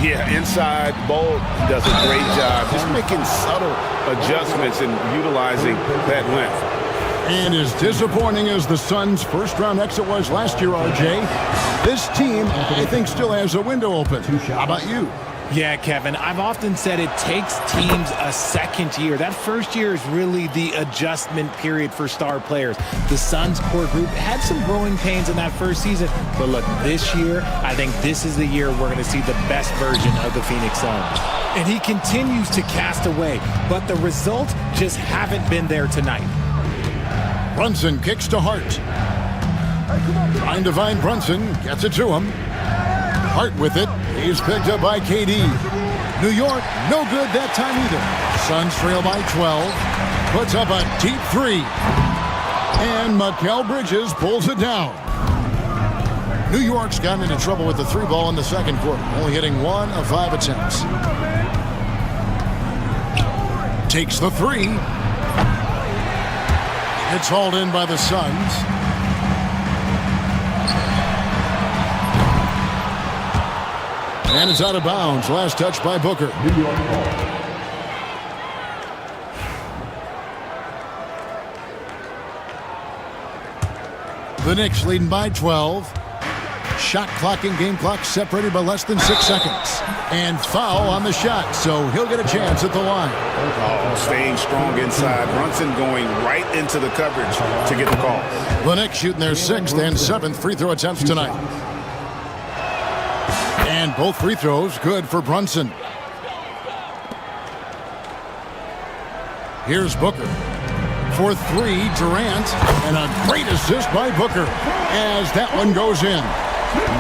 Speaker 8: Yeah, inside, Bull does a great job just making subtle adjustments and utilizing that length.
Speaker 7: And as disappointing as the Suns' first-round exit was last year, RJ, this team, I think, still has a window open. How about you?
Speaker 3: Yeah, Kevin, I've often said it takes teams a second year. That first year is really the adjustment period for star players. The Suns core group had some growing pains in that first season, but look, this year, I think this is the year we're going to see the best version of the Phoenix Suns. And he continues to cast away, but the results just haven't been there tonight.
Speaker 7: Brunson kicks to Hart. Trying to find Brunson, gets it to him. Hart with it. He's picked up by KD. New York, no good that time either. Suns trail by 12. Puts up a deep 3. And Mikal Bridges pulls it down. New York's gotten into trouble with the 3 ball in the second quarter, only hitting 1 of 5 attempts. Takes the 3. It's hauled in by the Suns. And it's out of bounds. Last touch by Booker. The Knicks leading by 12. Shot clock and game clock separated by less than 6 seconds. And foul on the shot, so he'll get a chance at the line.
Speaker 8: Oh, staying strong inside. Brunson going right into the coverage to get the call.
Speaker 7: The Knicks shooting their 6th and 7th free throw attempts tonight. And both free throws good for Brunson. Here's Booker. For 3, Durant. And a great assist by Booker as that one goes in.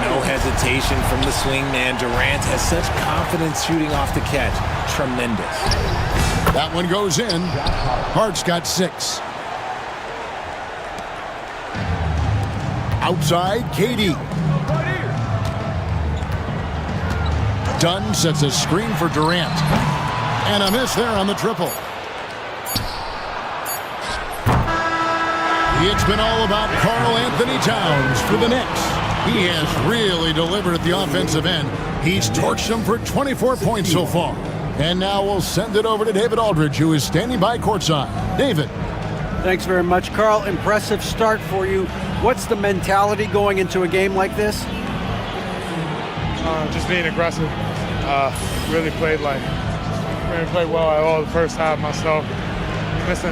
Speaker 3: No hesitation from the swingman. Durant has such confidence shooting off the catch. Tremendous.
Speaker 7: That one goes in. Hart's got 6. Outside, KD. Dunn sets a screen for Durant. And a miss there on the triple. It's been all about Karl Anthony Towns for the Knicks. He has really delivered at the offensive end. He's torched them for 24 points so far. And now we'll send it over to David Aldridge, who is standing by courtside. David.
Speaker 10: Thanks very much, Carl. Impressive start for you. What's the mentality going into a game like this?
Speaker 15: Just being aggressive. Really played well at all the first half myself.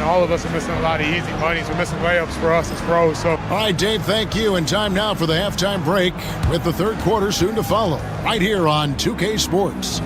Speaker 15: All of us are missing a lot of easy monies. We're missing layups for us as pros. So.
Speaker 7: All right, Dave, thank you. And time now for the halftime break with the third quarter soon to follow. Right here on 2K Sports.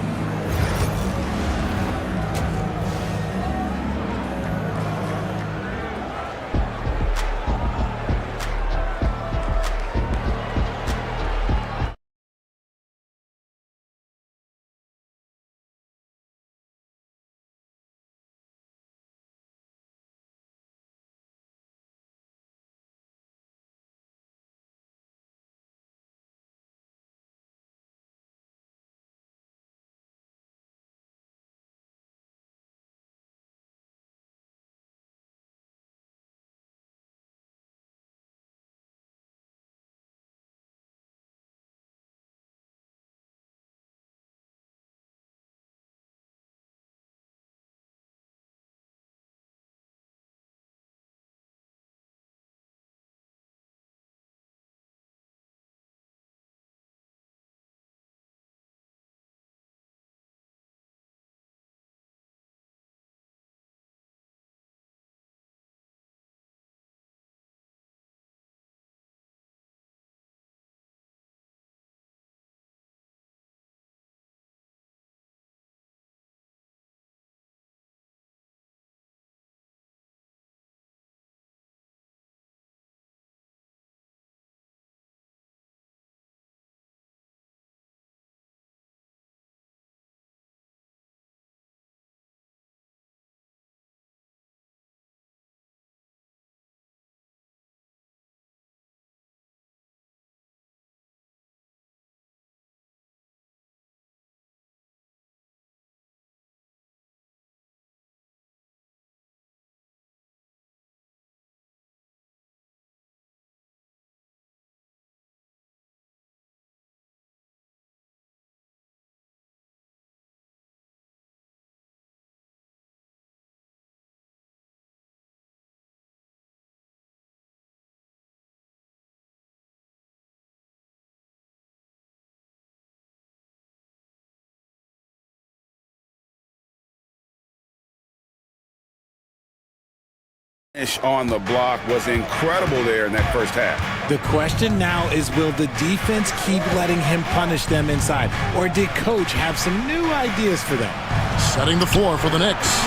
Speaker 11: On the block was incredible there in that first half.
Speaker 3: The question now is, will the defense keep letting him punish them inside? Or did coach have some new ideas for them?
Speaker 7: Setting the floor for the Knicks.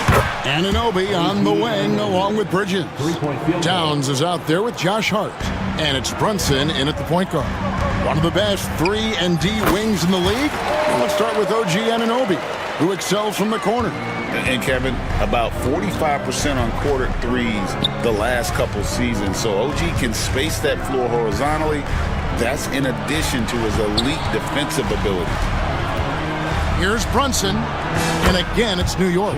Speaker 7: Anunoby on the wing along with Bridges. Towns is out there with Josh Hart. And it's Brunson in at the point guard. One of the best 3-and-D wings in the league. And let's start with OG Anunoby, who excels from the corner.
Speaker 11: And Kevin, about 45% on quarter threes the last couple seasons. So OG can space that floor horizontally. That's in addition to his elite defensive ability.
Speaker 7: Here's Brunson, and again, it's New York.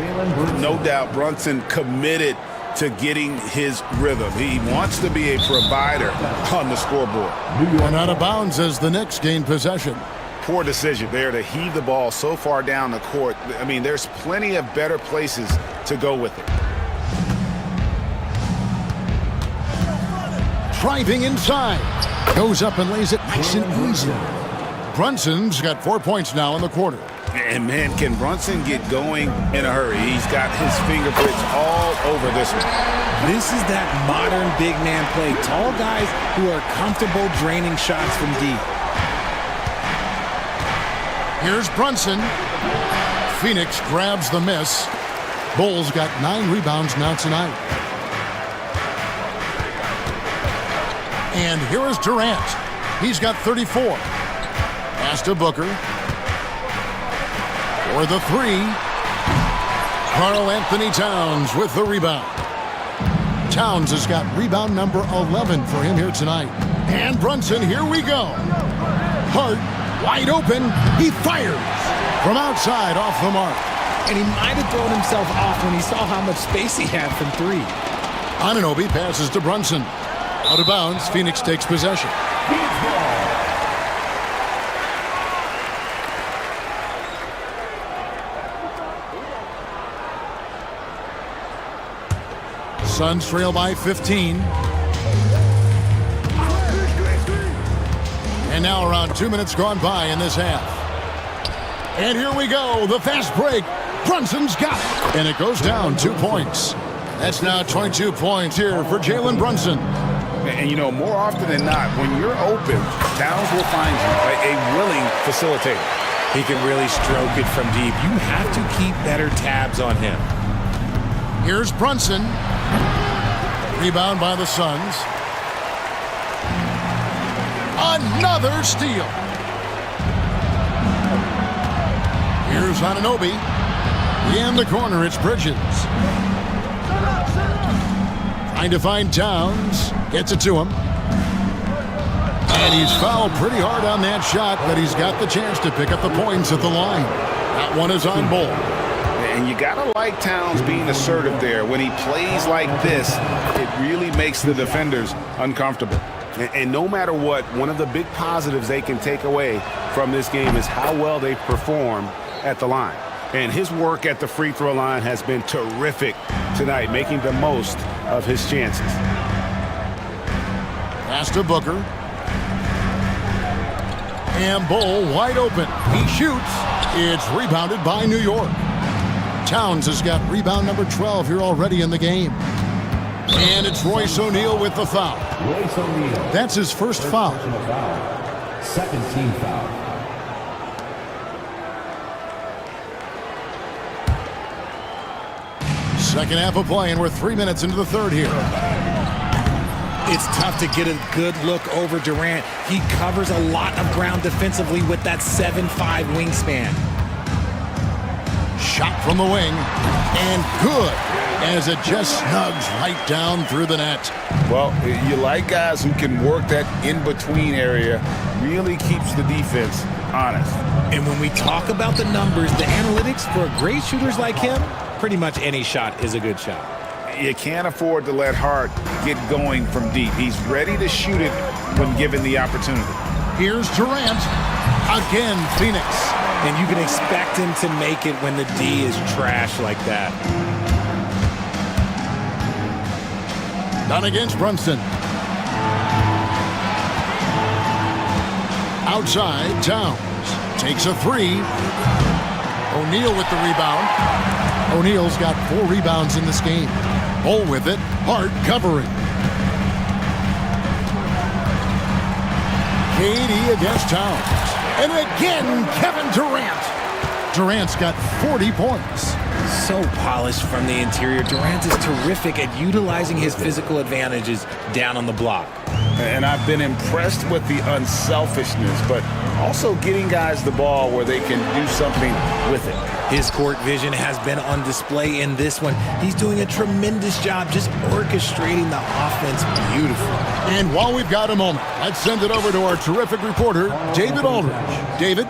Speaker 11: No doubt Brunson committed to getting his rhythm. He wants to be a provider on the scoreboard.
Speaker 7: And out of bounds as the Knicks gain possession.
Speaker 8: Poor decision there to heave the ball so far down the court. I mean, there's plenty of better places to go with it.
Speaker 7: Driving inside. Goes up and lays it nice and easy. Brunson's got 4 points now in the quarter.
Speaker 11: And man, can Brunson get going in a hurry? He's got his fingerprints all over this one.
Speaker 3: This is that modern big man play. Tall guys who are comfortable draining shots from deep.
Speaker 7: Here's Brunson. Phoenix grabs the miss. Bulls got 9 rebounds now tonight. And here is Durant. He's got 34. Pass to Booker. For the three. Karl Anthony Towns with the rebound. Towns has got rebound number 11 for him here tonight. And Brunson, here we go. Hart. Wide open, he fires from outside off the mark.
Speaker 3: And he might have thrown himself off when he saw how much space he had from three.
Speaker 7: Anunoby passes to Brunson. Out of bounds, Phoenix takes possession. Suns trail by 15. And now around 2 minutes gone by in this half. And here we go, the fast break. Brunson's got it. And it goes down 2 points. That's now 22 points here for Jalen Brunson.
Speaker 8: And, you know, more often than not, when you're open, Downs will find you a willing facilitator.
Speaker 3: He can really stroke it from deep. You have to keep better tabs on him.
Speaker 7: Here's Brunson. Rebound by the Suns. Another steal. Here's Anunoby. In the corner, it's Bridges. Trying to find Towns. Gets it to him. And he's fouled pretty hard on that shot, but he's got the chance to pick up the points at the line. That one is on Bull.
Speaker 8: And you got to like Towns being assertive there. When he plays like this, it really makes the defenders uncomfortable. And no matter what, one of the big positives they can take away from this game is how well they perform at the line. And his work at the free throw line has been terrific tonight, making the most of his chances.
Speaker 7: Pass to Booker. And Bull wide open. He shoots. It's rebounded by New York. Towns has got rebound number 12 here already in the game. And it's Royce O'Neal with the foul.
Speaker 6: Royce O'Neal.
Speaker 7: That's his first foul.
Speaker 6: Second team foul.
Speaker 7: Second half of play, and we're 3 minutes into the third here.
Speaker 3: It's tough to get a good look over Durant. He covers a lot of ground defensively with that 7'5" wingspan.
Speaker 7: Shot from the wing, and good, as it just snugs right down through the net.
Speaker 8: Well, you like guys who can work that in-between area, really keeps the defense honest.
Speaker 3: And when we talk about the numbers, the analytics for great shooters like him, pretty much any shot is a good shot.
Speaker 8: You can't afford to let Hart get going from deep. He's ready to shoot it when given the opportunity.
Speaker 7: Here's Durant. Again, Phoenix.
Speaker 3: And you can expect him to make it when the D is trash like that.
Speaker 7: Done against Brunson. Outside, Towns takes a three. O'Neal with the rebound. O'Neal's got 4 rebounds in this game. Bull with it. Hart covering. KD against Towns. And again, Kevin Durant. Durant's got 40 points.
Speaker 3: So polished from the interior. Durant is terrific at utilizing his physical advantages down on the block.
Speaker 8: And I've been impressed with the unselfishness, but also getting guys the ball where they can do something with it.
Speaker 3: His court vision has been on display in this one. He's doing a tremendous job just orchestrating the offense beautifully.
Speaker 7: And while we've got a moment, let's send it over to our terrific reporter, David Aldridge. David?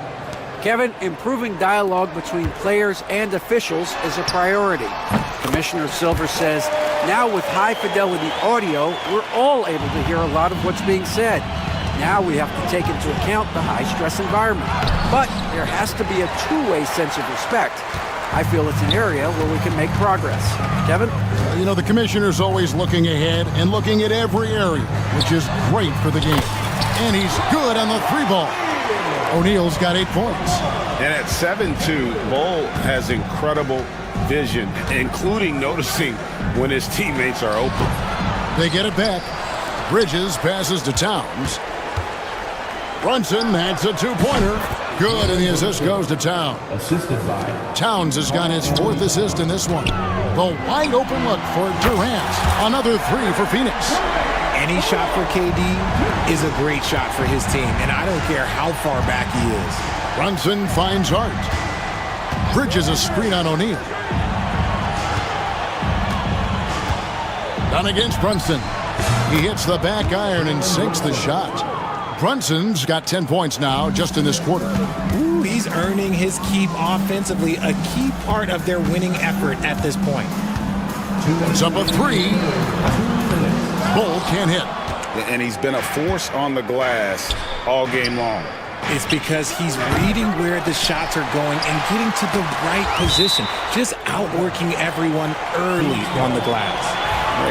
Speaker 10: Kevin, improving dialogue between players and officials is a priority. Commissioner Silver says, now with high-fidelity audio, we're all able to hear a lot of what's being said. Now we have to take into account the high-stress environment. But there has to be a two-way sense of respect. I feel it's an area where we can make progress. Kevin?
Speaker 7: You know, the commissioner's always looking ahead and looking at every area, which is great for the game. And he's good on the 3-ball. O'Neal's got 8 points.
Speaker 8: And at 7-2, Bull has incredible vision, including noticing when his teammates are open.
Speaker 7: They get it back. Bridges passes to Towns. Brunson, that's a 2-pointer. Good, and the assist goes to Towns.
Speaker 6: Assisted by
Speaker 7: Towns has got his 4th assist in this one. The wide open look for Durant. Another 3 for Phoenix.
Speaker 3: Any shot for KD is a great shot for his team, and I don't care how far back he is.
Speaker 7: Brunson finds Hart. Bridges a screen on O'Neal. Done against Brunson. He hits the back iron and sinks the shot. Brunson's got 10 points now just in this quarter.
Speaker 3: Ooh, he's earning his keep offensively, a key part of their winning effort at this point.
Speaker 7: Puts up a 3. Bull can't hit.
Speaker 8: And he's been a force on the glass all game long.
Speaker 3: It's because he's reading where the shots are going and getting to the right position, just outworking everyone early on the glass.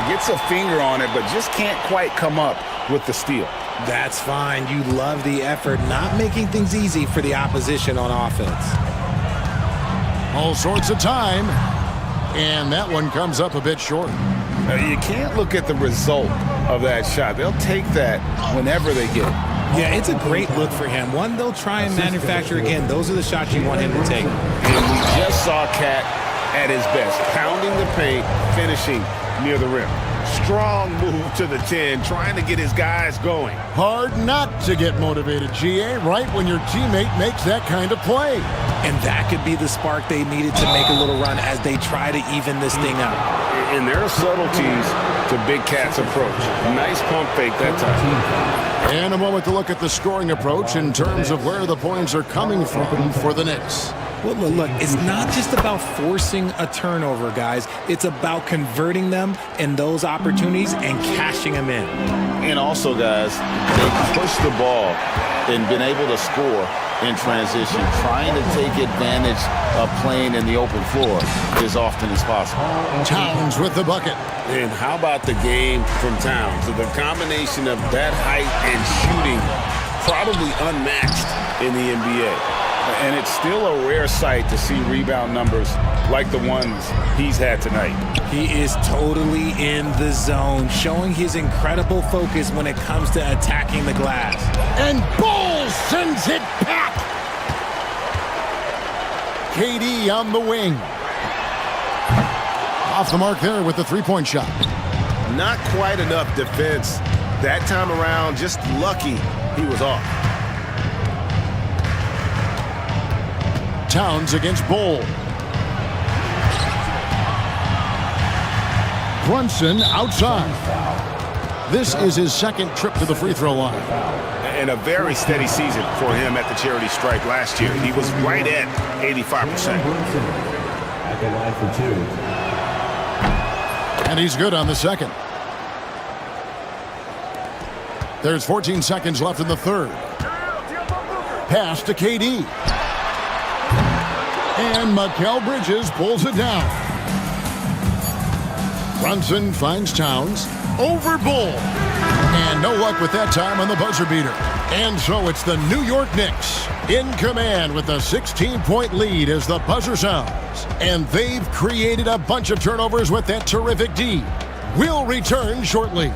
Speaker 8: Gets a finger on it, but just can't quite come up with the steal.
Speaker 3: That's fine. You love the effort, not making things easy for the opposition on offense.
Speaker 7: All sorts of time, and that one comes up a bit short.
Speaker 8: You can't look at the result of that shot. They'll take that whenever they get it.
Speaker 3: Yeah, it's a great look for him. One they'll try and manufacture again. Those are the shots you want him to take.
Speaker 8: And we just saw Cat at his best, pounding the paint, finishing near the rim. Strong move to the 10, trying to get his guys going.
Speaker 7: Hard not to get motivated, GA, right when your teammate makes that kind of play.
Speaker 3: And that could be the spark they needed to make a little run as they try to even this thing up.
Speaker 8: And there are subtleties to Big Cat's approach. Nice pump fake that time.
Speaker 7: And a moment to look at the scoring approach in terms of where the points are coming from for the Knicks.
Speaker 3: Well, look, it's not just about forcing a turnover, guys. It's about converting them in those opportunities and cashing them in.
Speaker 11: And also, guys, they push the ball and been able to score in transition, trying to take advantage of playing in the open floor as often as possible.
Speaker 7: Towns with the bucket.
Speaker 8: And how about the game from Towns? So the combination of that height and shooting, probably unmatched in the NBA. And it's still a rare sight to see rebound numbers like the ones he's had tonight.
Speaker 3: He is totally in the zone, showing his incredible focus when it comes to attacking the glass.
Speaker 7: And Ball sends it back. KD on the wing. Off the mark there with the three-point shot.
Speaker 8: Not quite enough defense that time around. Just lucky he was off.
Speaker 7: Towns against Bull. Brunson outside. This is his second trip to the free throw line.
Speaker 8: And a very steady season for him at the charity stripe last year. He was right at 85%.
Speaker 6: At the line for two.
Speaker 7: And he's good on the second. There's 14 seconds left in the third. Pass to KD. And Mikal Bridges pulls it down. Brunson finds Towns over Bull. And no luck with that time on the buzzer beater. And so it's the New York Knicks in command with a 16-point lead as the buzzer sounds. And they've created a bunch of turnovers with that terrific D. We'll return shortly.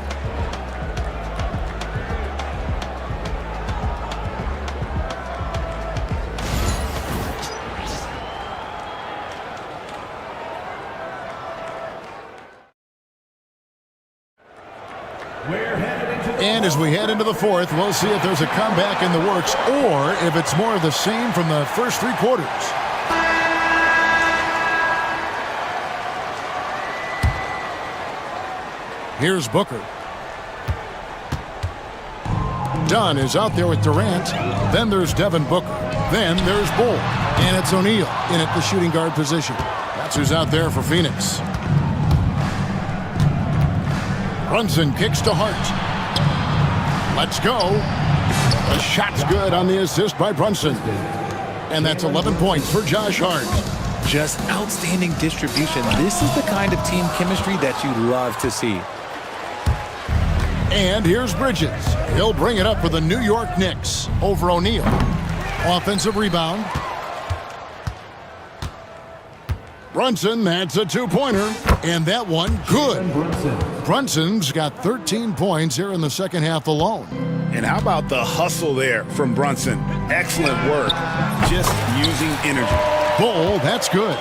Speaker 7: And as we head into the fourth, we'll see if there's a comeback in the works or if it's more of the same from the first three quarters. Here's Booker. Dunn is out there with Durant. Then there's Devin Booker. Then there's Bull. And it's O'Neal in at the shooting guard position. That's who's out there for Phoenix. Brunson kicks to Hart. Let's go. The shot's good on the assist by Brunson. And that's 11 points for Josh Hart.
Speaker 3: Just outstanding distribution. This is the kind of team chemistry that you love to see.
Speaker 7: And here's Bridges. He'll bring it up for the New York Knicks over O'Neal. Offensive rebound. Brunson, that's a two-pointer. And that one, good. Brunson's got 13 points here in the second half alone.
Speaker 8: And how about the hustle there from Brunson? Excellent work. Just using energy.
Speaker 7: Bull, that's good.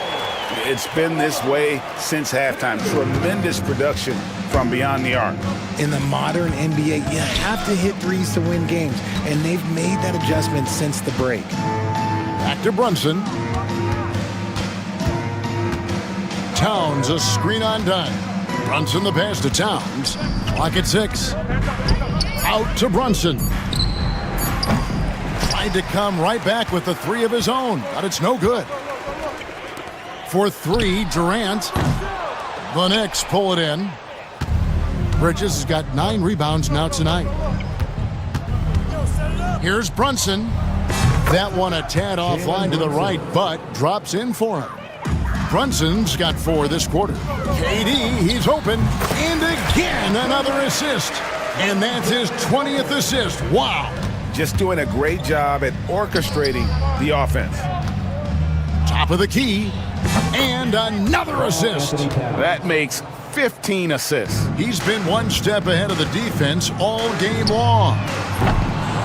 Speaker 8: It's been this way since halftime. Tremendous production from beyond the arc.
Speaker 3: In the modern NBA, you have to hit threes to win games, and they've made that adjustment since the break.
Speaker 7: Back to Brunson. Towns, a screen on Dunn. Brunson the pass to Towns. Clock at 6. Out to Brunson. Tried to come right back with the three of his own, but it's no good. For three, Durant. The Knicks pull it in. Bridges has got 9 rebounds now tonight. Here's Brunson. That one a tad offline to the right, but drops in for him. Brunson's got 4 this quarter. KD, he's open. And again, another assist. And that's his 20th assist. Wow.
Speaker 8: Just doing a great job at orchestrating the offense.
Speaker 7: Top of the key. And another assist.
Speaker 8: That makes 15 assists.
Speaker 7: He's been one step ahead of the defense all game long.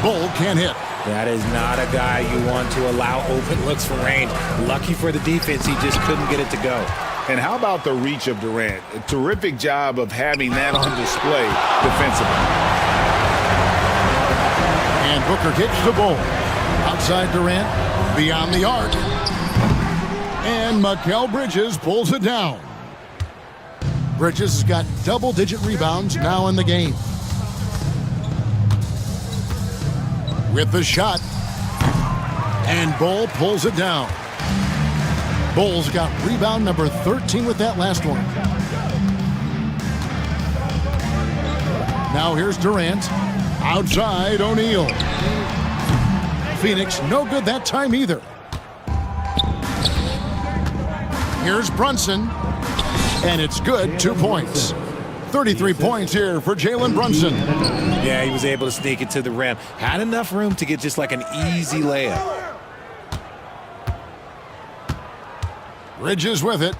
Speaker 7: Bull can't hit.
Speaker 3: That is not a guy you want to allow open looks for range. Lucky for the defense, he just couldn't get it to go.
Speaker 8: And how about the reach of Durant? A terrific job of having that on display defensively.
Speaker 7: And Booker kicks the Bull. Outside Durant, beyond the arc. And Mikal Bridges pulls it down. Bridges has got double-digit rebounds now in the game. With the shot. And Bull pulls it down. Bull's got rebound number 13 with that last one. Now here's Durant. Outside O'Neal. Phoenix no good that time either. Here's Brunson. And it's good, 2 points. 33 points here for Jalen Brunson.
Speaker 3: Yeah, he was able to sneak it to the rim. Had enough room to get just like an easy layup.
Speaker 7: Bridges with it.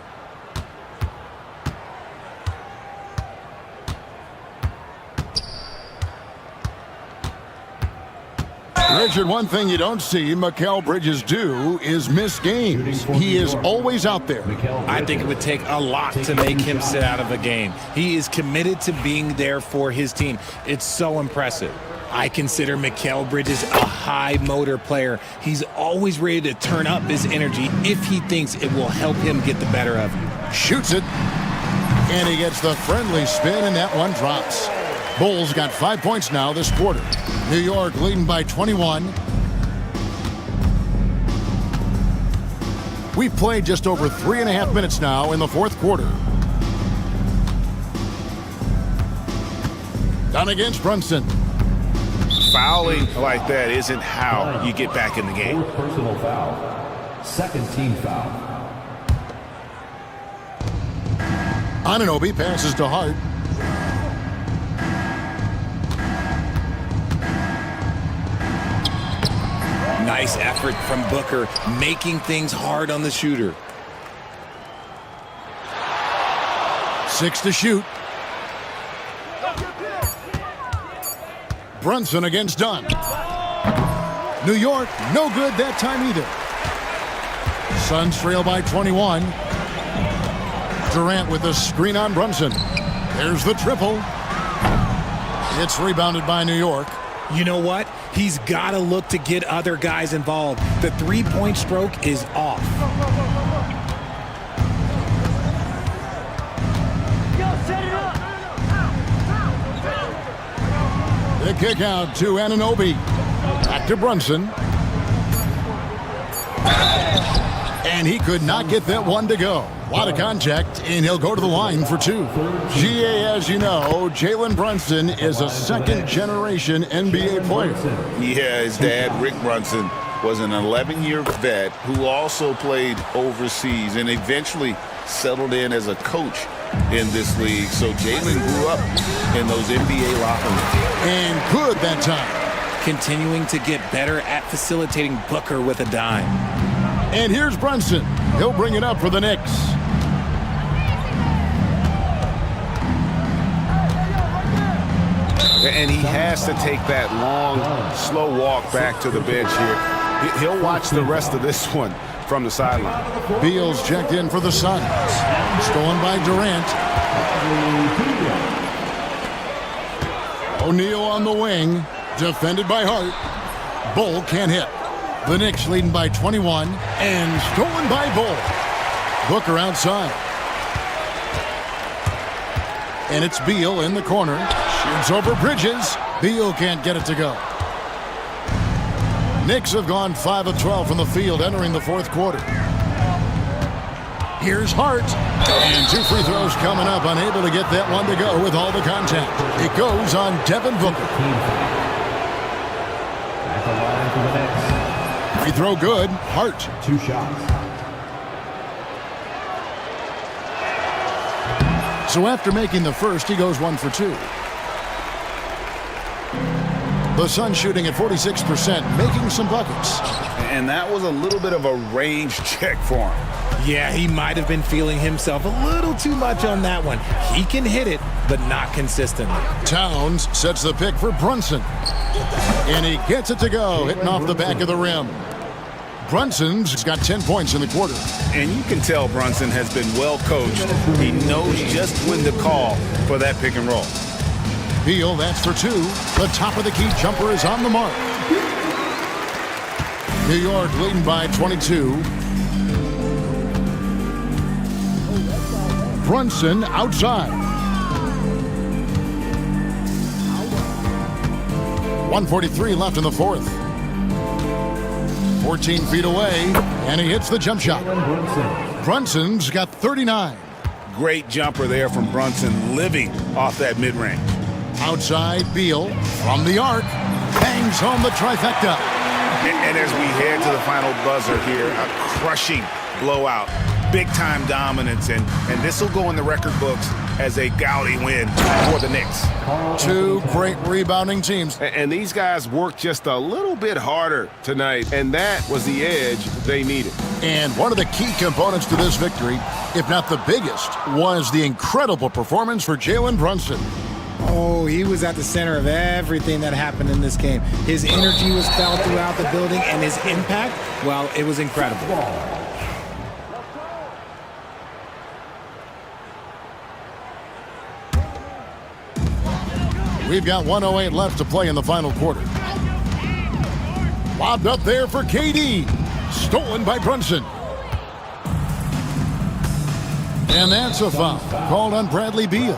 Speaker 7: Richard, one thing you don't see Mikal Bridges do is miss games. He is always out there.
Speaker 3: I think it would take a lot to make him sit out of a game. He is committed to being there for his team. It's so impressive. I consider Mikal Bridges a high motor player. He's always ready to turn up his energy if he thinks it will help him get the better of you.
Speaker 7: Shoots it. And he gets the friendly spin, and that one drops. Bulls got 5 points now this quarter. New York leading by 21. We've played just over 3.5 minutes now in the fourth quarter. Done against Brunson.
Speaker 8: Fouling like that isn't how you get back in the game.
Speaker 6: Fourth personal foul. Second team foul.
Speaker 7: Anunoby passes to Hart.
Speaker 3: Nice effort from Booker, making things hard on the shooter.
Speaker 7: 6 to shoot. Brunson against Dunn. New York, no good that time either. Suns trail by 21. Durant with a screen on Brunson. There's the triple. It's rebounded by New York.
Speaker 3: You know what? He's got to look to get other guys involved. The three-point stroke is off.
Speaker 7: The kick out to Anunoby. Back to Brunson. And he could not get that one to go. A lot of contact, and he'll go to the line for 2. GA, as you know, Jalen Brunson is a second-generation NBA player.
Speaker 11: Yeah, his dad, Rick Brunson, was an 11-year vet who also played overseas and eventually settled in as a coach in this league. So Jalen grew up in those NBA locker rooms.
Speaker 7: And good that time.
Speaker 3: Continuing to get better at facilitating Booker with a dime.
Speaker 7: And here's Brunson. He'll bring it up for the Knicks.
Speaker 8: And he has to take that long, slow walk back to the bench here. He'll watch the rest of this one from the sideline.
Speaker 7: Beal's checked in for the Suns. Stolen by Durant. O'Neal on the wing. Defended by Hart. Bull can't hit. The Knicks leading by 21. And stolen by Bull. Booker outside. And it's Beal in the corner. Shoots over Bridges. Beal can't get it to go. Knicks have gone 5 of 12 from the field entering the fourth quarter. Here's Hart. And 2 free throws coming up. Unable to get that one to go with all the contact. It goes on Devin Booker.
Speaker 6: At the line for the Knicks.
Speaker 7: Free throw good. Hart.
Speaker 6: 2 shots.
Speaker 7: So after making the first, he goes 1 for 2. The Suns shooting at 46%, making some buckets.
Speaker 11: And that was a little bit of a range check for him.
Speaker 3: Yeah, he might have been feeling himself a little too much on that one. He can hit it, but not consistently.
Speaker 7: Towns sets the pick for Brunson. And he gets it to go, hitting off the back of the rim. Brunson's got 10 points in the quarter.
Speaker 11: And you can tell Brunson has been well coached. He knows just when to call for that pick and roll.
Speaker 7: Beal, that's for 2. The top of the key jumper is on the mark. New York leading by 22. Brunson outside. 1:43 left in the fourth. 14 feet away, and he hits the jump shot. Brunson's got 39.
Speaker 11: Great jumper there from Brunson, living off that mid-range.
Speaker 7: Outside, Beal from the arc, bangs home the trifecta.
Speaker 11: And as we head to the final buzzer here, a crushing blowout. Big-time dominance, and this will go in the record books as a gaudy win for the Knicks.
Speaker 7: 2 great rebounding teams.
Speaker 8: And these guys worked just a little bit harder tonight, and that was the edge they needed.
Speaker 7: And one of the key components to this victory, if not the biggest, was the incredible performance for Jalen Brunson.
Speaker 3: Oh, he was at the center of everything that happened in this game. His energy was felt throughout the building, and his impact, well, it was incredible.
Speaker 7: We've got 1:08 left to play in the final quarter. Lobbed up there for KD. Stolen by Brunson. And that's a foul called on Bradley Beal.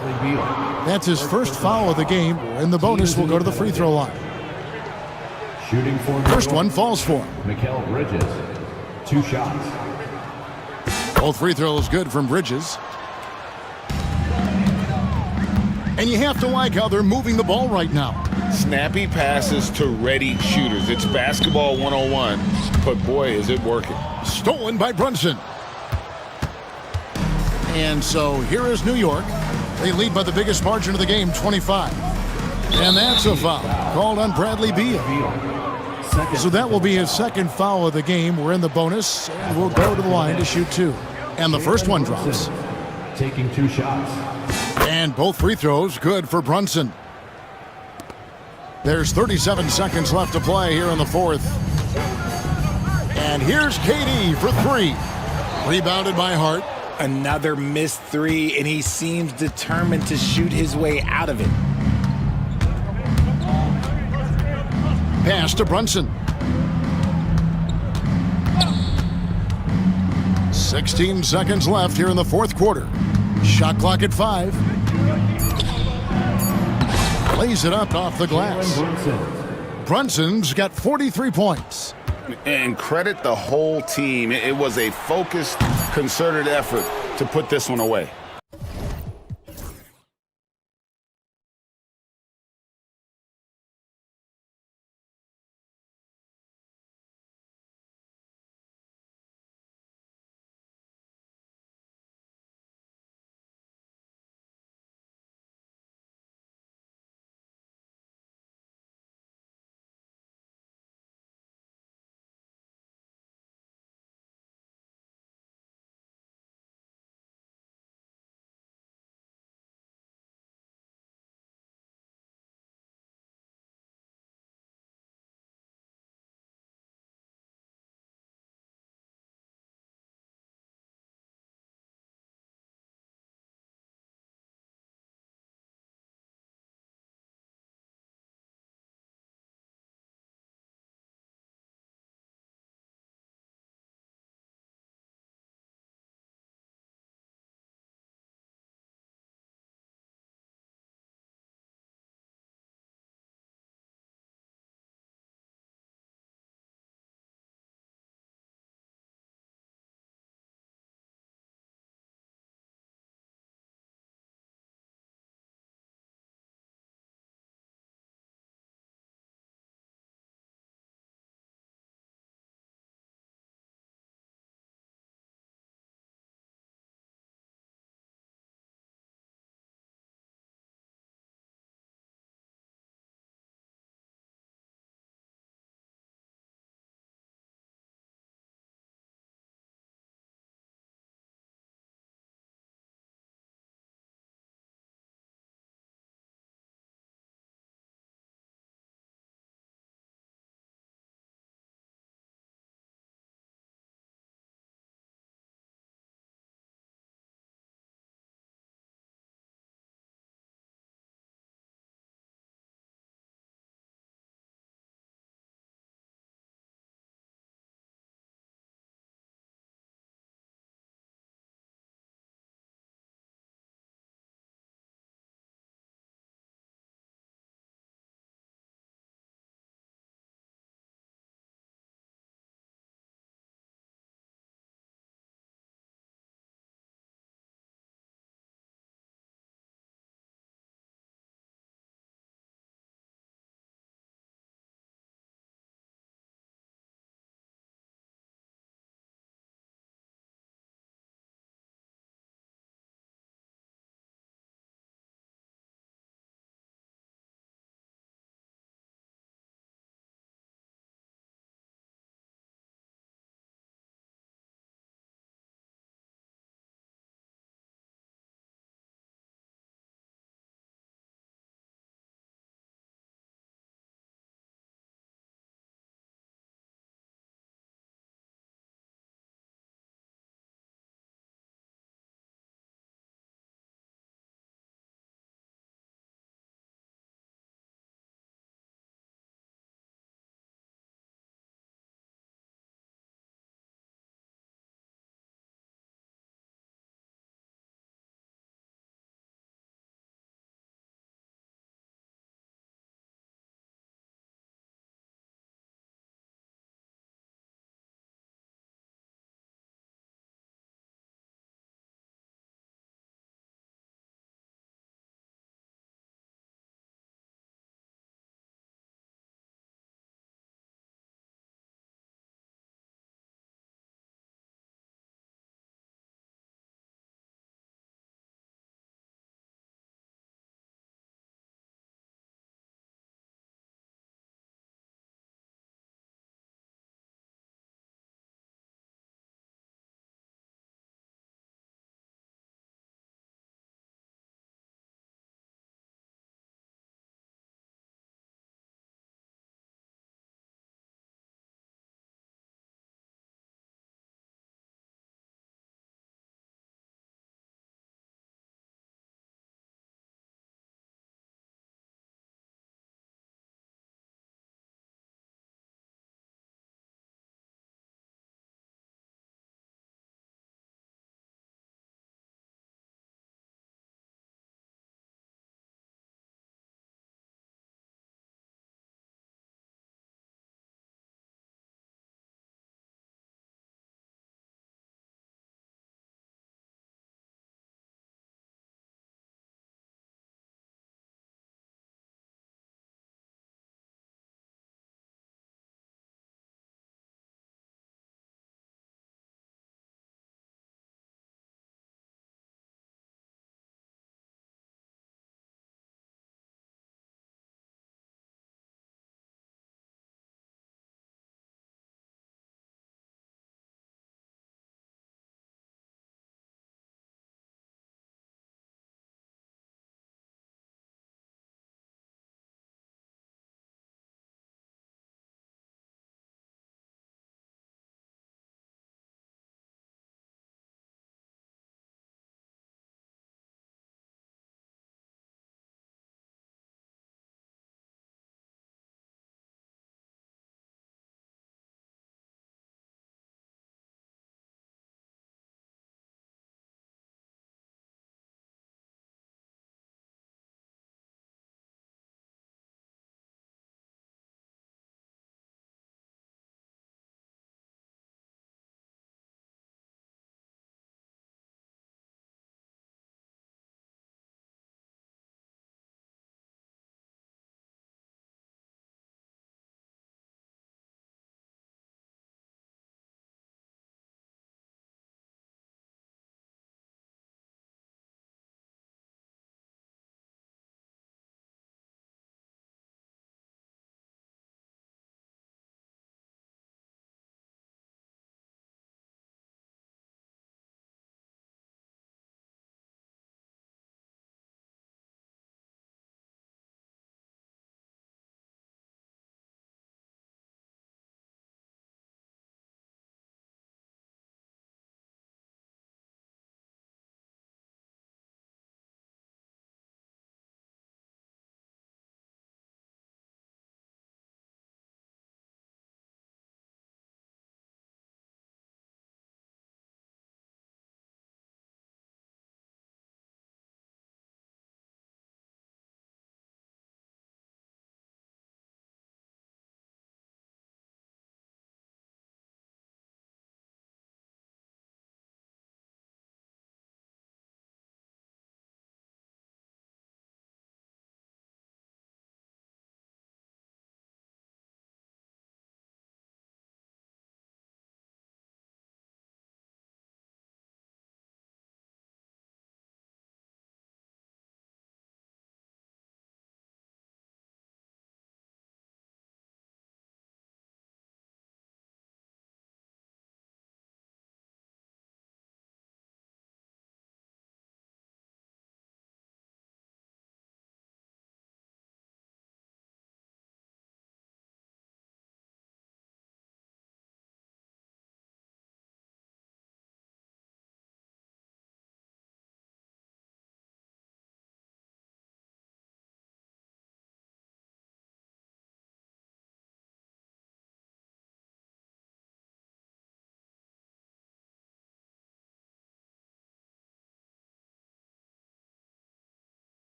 Speaker 7: That's his first foul of the game, and the bonus will go to the free throw line.
Speaker 6: Shooting for
Speaker 7: First one falls for him.
Speaker 6: Mikal Bridges. 2 shots.
Speaker 7: Both free throws good from Bridges. And you have to like how they're moving the ball right now.
Speaker 11: Snappy passes to ready shooters. It's basketball 101, but boy, is it working.
Speaker 7: Stolen by Brunson. And so here is New York. They lead by the biggest margin of the game, 25. And that's a foul called on Bradley Beal. So that will be his second foul of the game. We're in the bonus, and we'll go to the line to shoot 2. And the first one drops.
Speaker 6: Taking 2 shots.
Speaker 7: And both free throws good for Brunson. There's 37 seconds left to play here in the fourth. And here's KD for 3. Rebounded by Hart.
Speaker 3: Another missed 3, and he seems determined to shoot his way out of it.
Speaker 7: Pass to Brunson. 16 seconds left here in the fourth quarter. Shot clock at 5. Lays it up off the glass. Brunson's got 43 points.
Speaker 11: And credit the whole team. It was a focused, concerted effort to put this one away.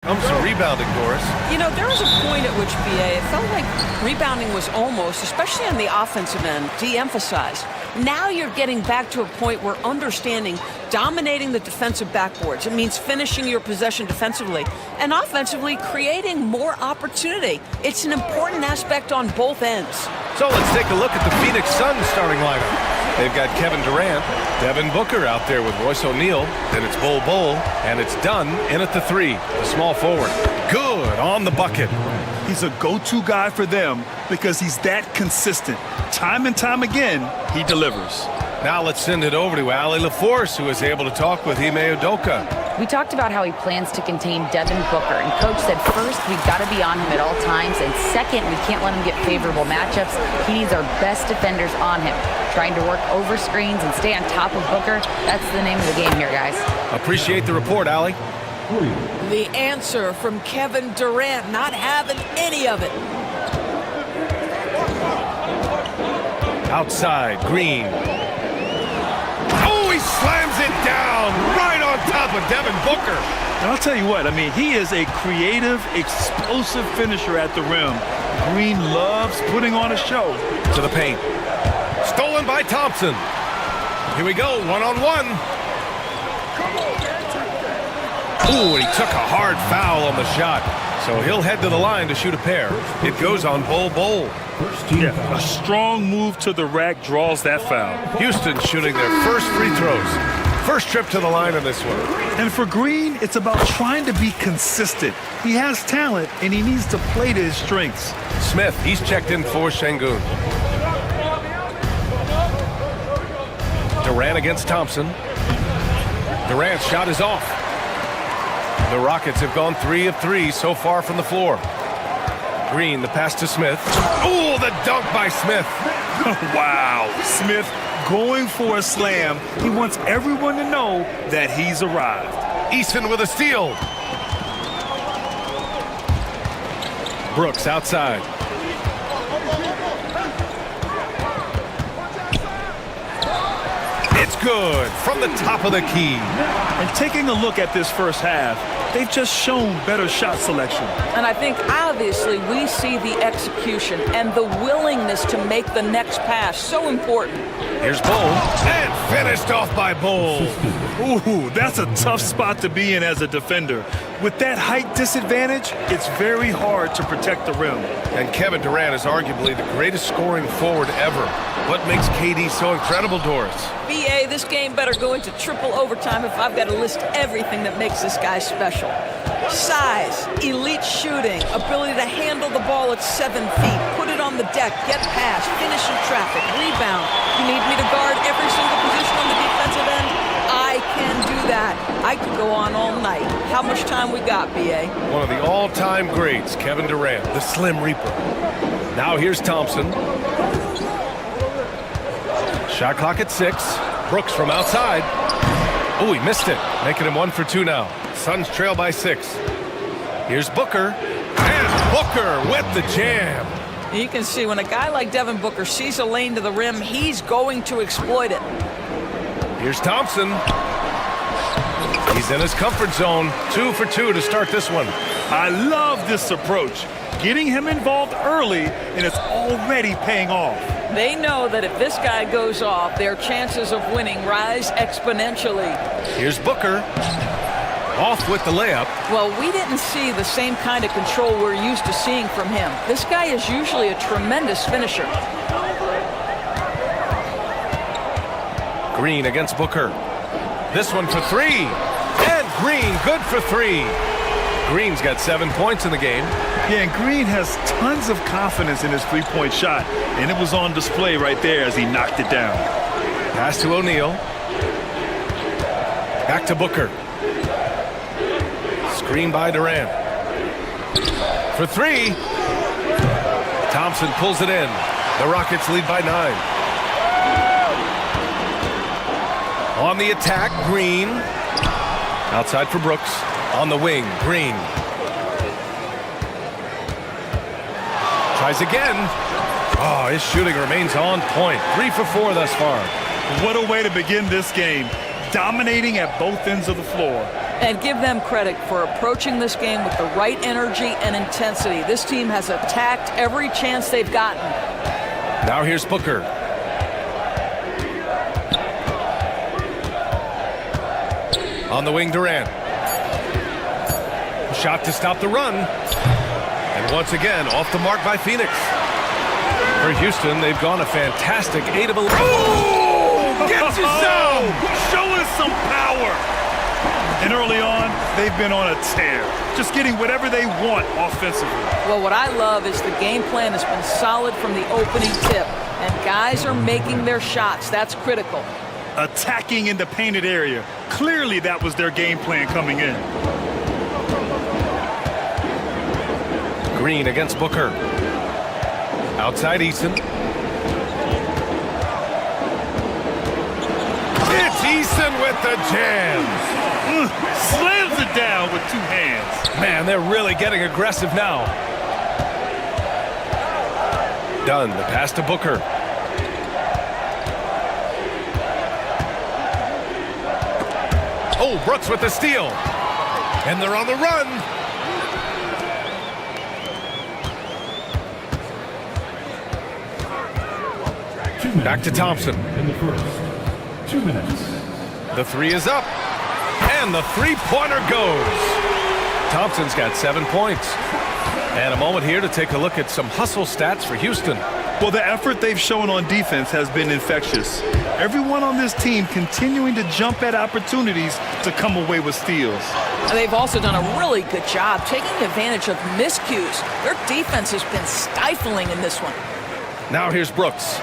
Speaker 1: Comes to rebounding, Doris.
Speaker 9: You know, there was a point at which, BA, it felt like rebounding was almost, especially on the offensive end, de-emphasized. Now you're getting back to a point where understanding dominating the defensive backboards. It means finishing your possession defensively and offensively creating more opportunity. It's an important aspect on both ends.
Speaker 1: So let's take a look at the Phoenix Suns starting lineup. They've got Kevin Durant, Devin Booker out there with Royce O'Neal, then it's Bol Bol, and it's Dunn in at the 3, the small forward. Good on the bucket.
Speaker 2: He's a go-to guy for them because he's that consistent. Time and time again, he delivers.
Speaker 1: Now let's send it over to Ali LaForce, who is able to talk with Ime Udoka.
Speaker 4: We talked about how he plans to contain Devin Booker, and Coach said first, we've got to be on him at all times, and second, we can't let him get favorable matchups. He needs our best defenders on him, trying to work over screens and stay on top of Booker. That's the name of the game here, guys.
Speaker 1: Appreciate the report, Ali.
Speaker 9: The answer from Kevin Durant, not having any of it.
Speaker 1: Outside, Green. Oh, he slams it down right on top of Devin Booker.
Speaker 2: And I'll tell you what, I mean, he is a creative, explosive finisher at the rim. Green loves putting on a show.
Speaker 1: To the paint. Stolen by Thompson. Here we go, one-on-one. Ooh, and he took a hard foul on the shot. So he'll head to the line to shoot a pair. It goes on Bol Bol.
Speaker 2: Yeah, a strong move to the rack draws that foul.
Speaker 1: Houston shooting their first free throws. First trip to the line in this one.
Speaker 2: And for Green, it's about trying to be consistent. He has talent, and he needs to play to his strengths.
Speaker 1: Smith, he's checked in for Şengün. Durant against Thompson. Durant's shot is off. The Rockets have gone 3 of 3 so far from the floor. Green, the pass to Smith. Oh, the dunk by Smith.
Speaker 2: Wow. Smith going for a slam. He wants everyone to know that he's arrived.
Speaker 1: Eason with a steal. Brooks outside. It's good from the top of the key.
Speaker 2: And taking a look at this first half, they've just shown better shot selection.
Speaker 9: And I think obviously we see the execution and the willingness to make the next pass so important.
Speaker 1: Here's Bol, and finished off by Bol.
Speaker 2: Ooh, that's a tough spot to be in as a defender. With that height disadvantage, it's very hard to protect the rim.
Speaker 1: And Kevin Durant is arguably the greatest scoring forward ever. What makes KD so incredible, Doris?
Speaker 9: BA, this game better go into triple overtime if I've got to list everything that makes this guy special. Size, elite shooting, ability to handle the ball at 7 feet, put it on the deck, get past, finish in traffic, rebound. You need me to guard every single position on the defensive end? I can do that. I could go on all night. How much time we got, BA?
Speaker 1: One of the all-time greats, Kevin Durant, the Slim Reaper. Now here's Thompson. Shot clock at 6. Brooks from outside. Oh, he missed it. Making him 1 for 2 now. Suns trail by 6. Here's Booker. And Booker with the jam.
Speaker 9: You can see when a guy like Devin Booker sees a lane to the rim, he's going to exploit it.
Speaker 1: Here's Thompson. He's in his comfort zone. 2 for 2 to start this one.
Speaker 2: I love this approach. Getting him involved early, and it's already paying off.
Speaker 9: They know that if this guy goes off, their chances of winning rise exponentially.
Speaker 1: Here's Booker. Off with the layup.
Speaker 9: Well, we didn't see the same kind of control we're used to seeing from him. This guy is usually a tremendous finisher.
Speaker 1: Green against Booker. This one for 3. And Green good for 3. Green's got 7 points in the game.
Speaker 2: Yeah, and Green has tons of confidence in his three-point shot, and it was on display right there as he knocked it down.
Speaker 1: Pass to O'Neal. Back to Booker. Screen by Durant. For 3. Thompson pulls it in. The Rockets lead by 9. On the attack, Green. Outside for Brooks. On the wing, Green. Tries again. Oh, his shooting remains on point. 3 for 4 thus far.
Speaker 2: What a way to begin this game. dominating at both ends of the floor.
Speaker 9: And give them credit for approaching this game with the right energy and intensity. This team has attacked every chance they've gotten.
Speaker 1: Now here's Booker. On the wing, Durant. Shot to stop the run. And once again, off the mark by Phoenix. For Houston, they've gone a fantastic 8 of 11.
Speaker 2: Oh! Gets you some! Showing some power. And early on, they've been on a tear. Just getting whatever they want offensively.
Speaker 9: Well, what I love is the game plan has been solid from the opening tip. And guys are making their shots. That's critical.
Speaker 2: Attacking in the painted area. Clearly that was their game plan coming in.
Speaker 1: Green against Booker. Outside Eason. It's Eason with the jams.
Speaker 2: Slams it down with 2 hands.
Speaker 1: Man, they're really getting aggressive now. Dunn, the pass to Booker. Oh, Brooks with the steal. And they're on the run. Back to Thompson.
Speaker 6: In the first 2 minutes.
Speaker 1: The 3 is up. And the three-pointer goes. Thompson's got 7 points. And a moment here to take a look at some hustle stats for Houston.
Speaker 2: Well, the effort they've shown on defense has been infectious. Everyone on this team continuing to jump at opportunities to come away with steals.
Speaker 9: And they've also done a really good job taking advantage of miscues. Their defense has been stifling in this one.
Speaker 1: Now here's Brooks.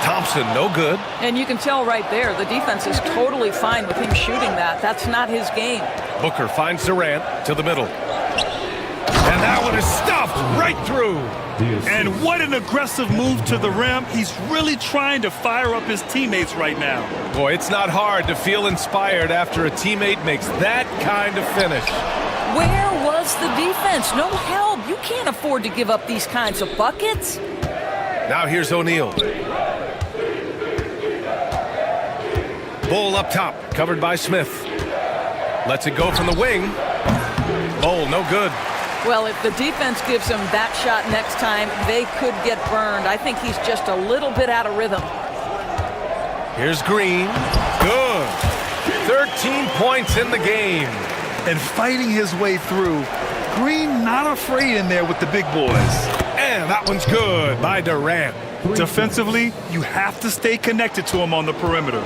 Speaker 1: Thompson, no good.
Speaker 9: And you can tell right there, the defense is totally fine with him shooting that. That's not his game.
Speaker 1: Booker finds Durant to the middle. And that one is stuffed right through.
Speaker 2: And what an aggressive move to the rim. He's really trying to fire up his teammates right now.
Speaker 1: Boy, it's not hard to feel inspired after a teammate makes that kind of finish.
Speaker 9: Where was the defense? No help. You can't afford to give up these kinds of buckets.
Speaker 1: Now here's O'Neal. Bull up top, covered by Smith. Lets it go from the wing. Bull, no good.
Speaker 9: Well, if the defense gives him that shot next time, they could get burned. I think he's just a little bit out of rhythm.
Speaker 1: Here's Green. Good. 13 points in the game.
Speaker 2: And fighting his way through. Green not afraid in there with the big boys.
Speaker 1: And that one's good by Durant.
Speaker 2: Defensively, you have to stay connected to him on the perimeter.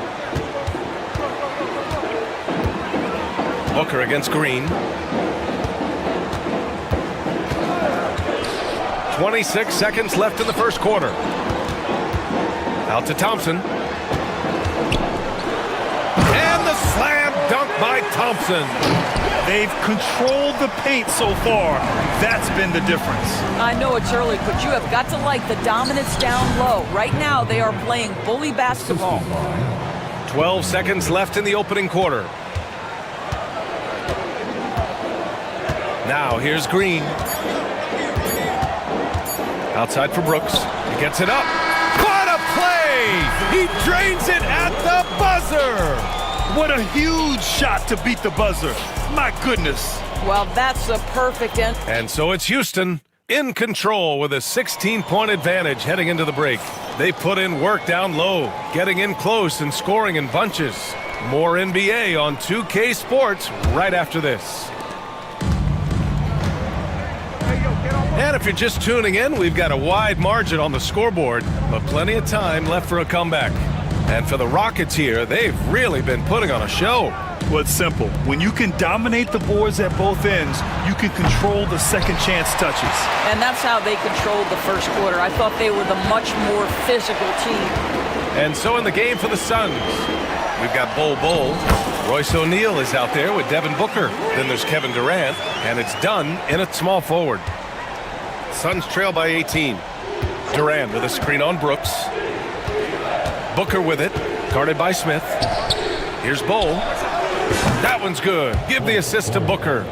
Speaker 1: Booker against Green. 26 seconds left in the first quarter. Out to Thompson. And the slam dunk by Thompson.
Speaker 2: They've controlled the paint so far. That's been the difference.
Speaker 9: I know it's early, but you have got to like the dominance down low. Right now, they are playing bully basketball.
Speaker 1: 12 seconds left in the opening quarter. Now here's Green. Outside for Brooks. He gets it up. What a play! He drains it at the buzzer!
Speaker 2: What a huge shot to beat the buzzer. My goodness.
Speaker 9: Well, that's a perfect end.
Speaker 1: And so it's Houston in control with a 16-point advantage heading into the break. They put in work down low, getting in close and scoring in bunches. More NBA on 2K Sports right after this. And if you're just tuning in, we've got a wide margin on the scoreboard, but plenty of time left for a comeback. And for the Rockets here, they've really been putting on a show.
Speaker 2: Well, it's simple. When you can dominate the boards at both ends, you can control the second chance touches.
Speaker 9: And that's how they controlled the first quarter. I thought they were the much more physical team.
Speaker 1: And so in the game for the Suns, we've got Bol. Royce O'Neal is out there with Devin Booker. Then there's Kevin Durant, and it's Dunn in at small forward. Suns trail by 18. Durant with a screen on Brooks. Booker with it, guarded by Smith. Here's Bol. That one's good. Give the assist to Booker.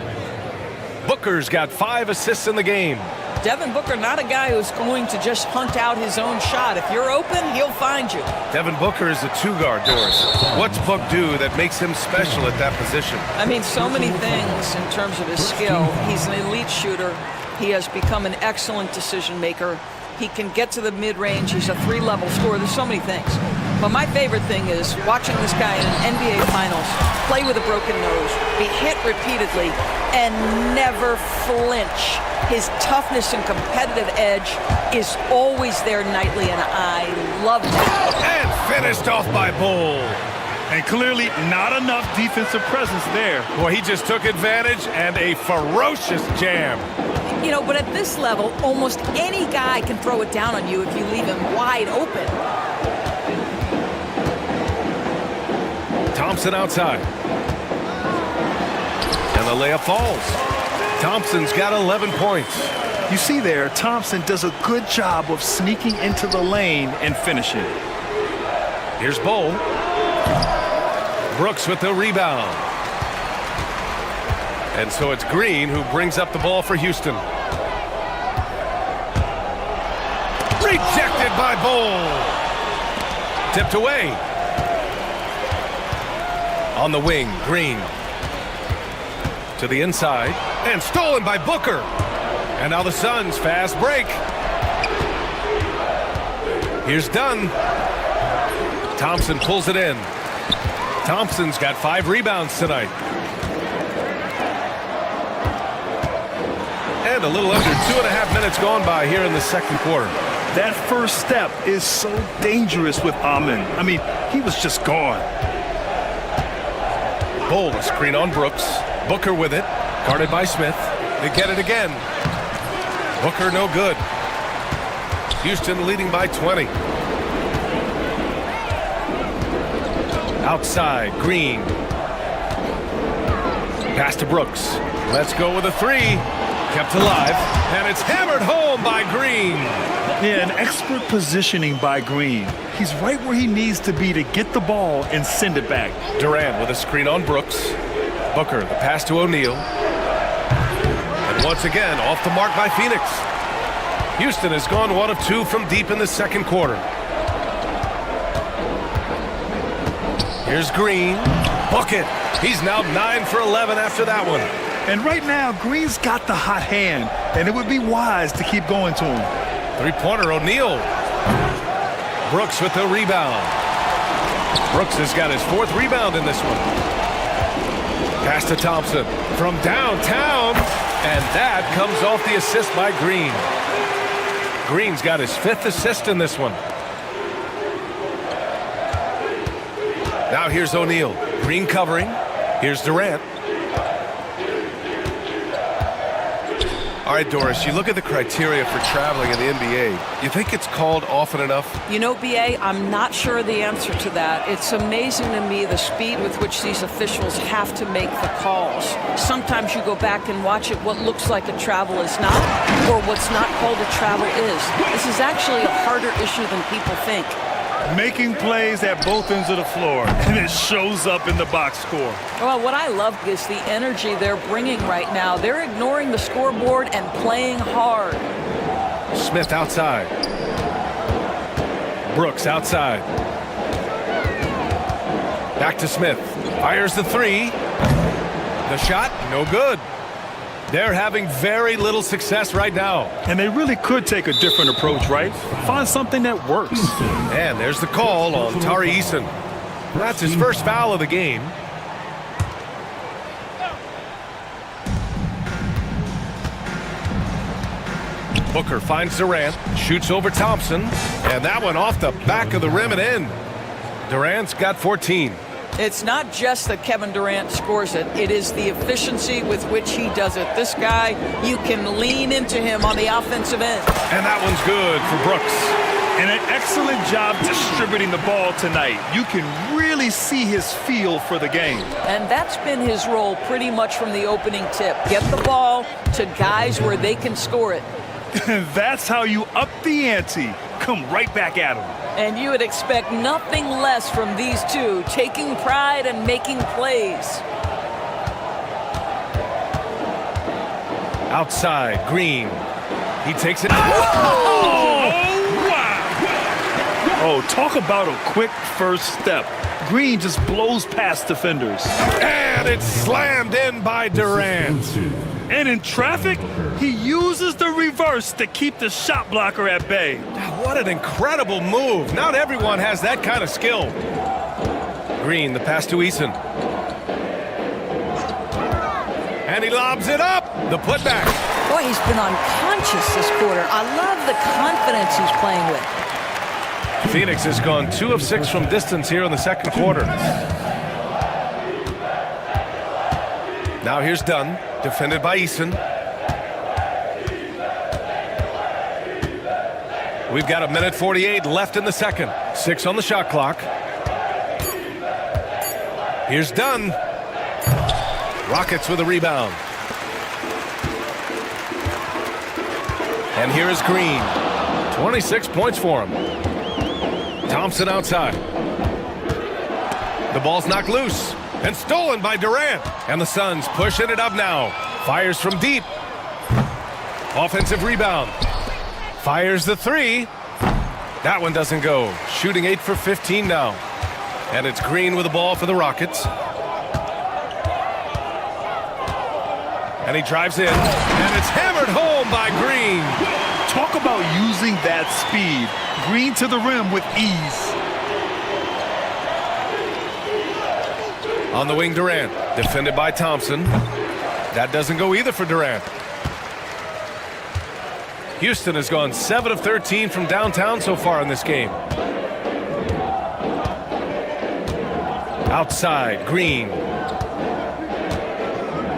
Speaker 1: Booker's got 5 assists in the game.
Speaker 9: Devin Booker, not a guy who's going to just hunt out his own shot. If you're open, he'll find you.
Speaker 1: Devin Booker is a two-guard, Doris. What's Book do that makes him special at that position?
Speaker 9: I mean, so many things in terms of his skill. He's an elite shooter. He has become an excellent decision maker. He can get to the mid-range. He's a three-level scorer. There's so many things. But my favorite thing is watching this guy in an NBA Finals play with a broken nose, be hit repeatedly, and never flinch. His toughness and competitive edge is always there nightly, and I love that.
Speaker 1: And finished off by Bull.
Speaker 2: And clearly not enough defensive presence there.
Speaker 1: Well, he just took advantage and a ferocious jam.
Speaker 9: You know, but at this level, almost any guy can throw it down on you if you leave him wide open.
Speaker 1: Thompson outside. And the layup falls. Thompson's got 11 points.
Speaker 2: You see there, Thompson does a good job of sneaking into the lane and finishing.
Speaker 1: Here's Bull. Brooks with the rebound. And so it's Green who brings up the ball for Houston. Rejected by Bull. Tipped away. On the wing, Green. To the inside. And stolen by Booker. And now the Suns fast break. Here's Dunn. Thompson pulls it in. Thompson's got 5 rebounds tonight. And a little under 2.5 minutes gone by here in the second quarter.
Speaker 2: That first step is so dangerous with Amin. I mean, he was just gone.
Speaker 1: Bull, a screen on Brooks. Booker with it. Guarded by Smith. They get it again. Booker no good. Houston leading by 20. Outside, Green. Pass to Brooks. Let's go with a 3. Kept alive. And it's hammered home by Green.
Speaker 2: Yeah, an expert positioning by Green. He's right where he needs to be to get the ball and send it back.
Speaker 1: Durant with a screen on Brooks. Booker, the pass to O'Neal. And once again, off the mark by Phoenix. Houston has gone 1 of 2 from deep in the second quarter. Here's Green. Bucket. He's now 9 for 11 after that one.
Speaker 2: And right now, Green's got the hot hand, and it would be wise to keep going to him.
Speaker 1: Three-pointer, O'Neal. Brooks with the rebound. Brooks has got his 4th rebound in this one. Pass to Thompson from downtown. And that comes off the assist by Green. Green's got his 5th assist in this one. Now here's O'Neal. Green covering. Here's Durant. All right, Doris, you look at the criteria for traveling in the NBA. You think it's called often enough?
Speaker 9: You know, BA, I'm not sure the answer to that. It's amazing to me the speed with which these officials have to make the calls. Sometimes you go back and watch it, what looks like a travel is not, or what's not called a travel is. This is actually a harder issue than people think.
Speaker 2: Making plays at both ends of the floor, and it shows up in the box score.
Speaker 9: Well, what I love is the energy they're bringing right now. They're ignoring the scoreboard and playing hard.
Speaker 1: Smith outside. Brooks outside. Back to Smith. Fires the 3. The shot, no good. They're having very little success right now.
Speaker 2: And they really could take a different approach, right? Find something that works.
Speaker 1: And there's the call on Tari Eason. That's his first foul of the game. Booker finds Durant, shoots over Thompson, and that one off the back of the rim and in. Durant's got 14.
Speaker 9: It's not just that Kevin Durant scores it. It is the efficiency with which he does it. This guy, you can lean into him on the offensive end.
Speaker 1: And that one's good for Brooks.
Speaker 2: And an excellent job distributing the ball tonight. You can really see his feel for the game.
Speaker 9: And that's been his role pretty much from the opening tip. Get the ball to guys where they can score it.
Speaker 2: That's how you up the ante. Come right back at him.
Speaker 9: And you would expect nothing less from these two, taking pride and making plays.
Speaker 1: Outside, Green. He takes it.
Speaker 2: Oh, talk about a quick first step. Green just blows past defenders.
Speaker 1: And it's slammed in by Durant.
Speaker 2: And in traffic, he uses the reverse to keep the shot blocker at bay.
Speaker 1: What an incredible move. Not everyone has that kind of skill. Green, the pass to Eason. And he lobs it up. The putback.
Speaker 9: Boy, he's been unconscious this quarter. I love the confidence he's playing with.
Speaker 1: Phoenix has gone 2 of 6 from distance here in the second quarter. Now here's Dunn, defended by Eason. We've got 1:48 left in the second. 6 on the shot clock. Here's Dunn. Rockets with a rebound. And here is Green. 26 points for him. Thompson outside. The ball's knocked loose and stolen by Durant. And the Suns pushing it up now. Fires from deep. Offensive rebound. Fires the three. That one doesn't go. Shooting 8 for 15 now. And it's Green with the ball for the Rockets. And he drives in. And it's hammered home by Green.
Speaker 2: Talk about using that speed. Green to the rim with ease.
Speaker 1: On the wing, Durant. Defended by Thompson. That doesn't go either for Durant. Houston has gone 7 of 13 from downtown so far in this game. Outside, Green.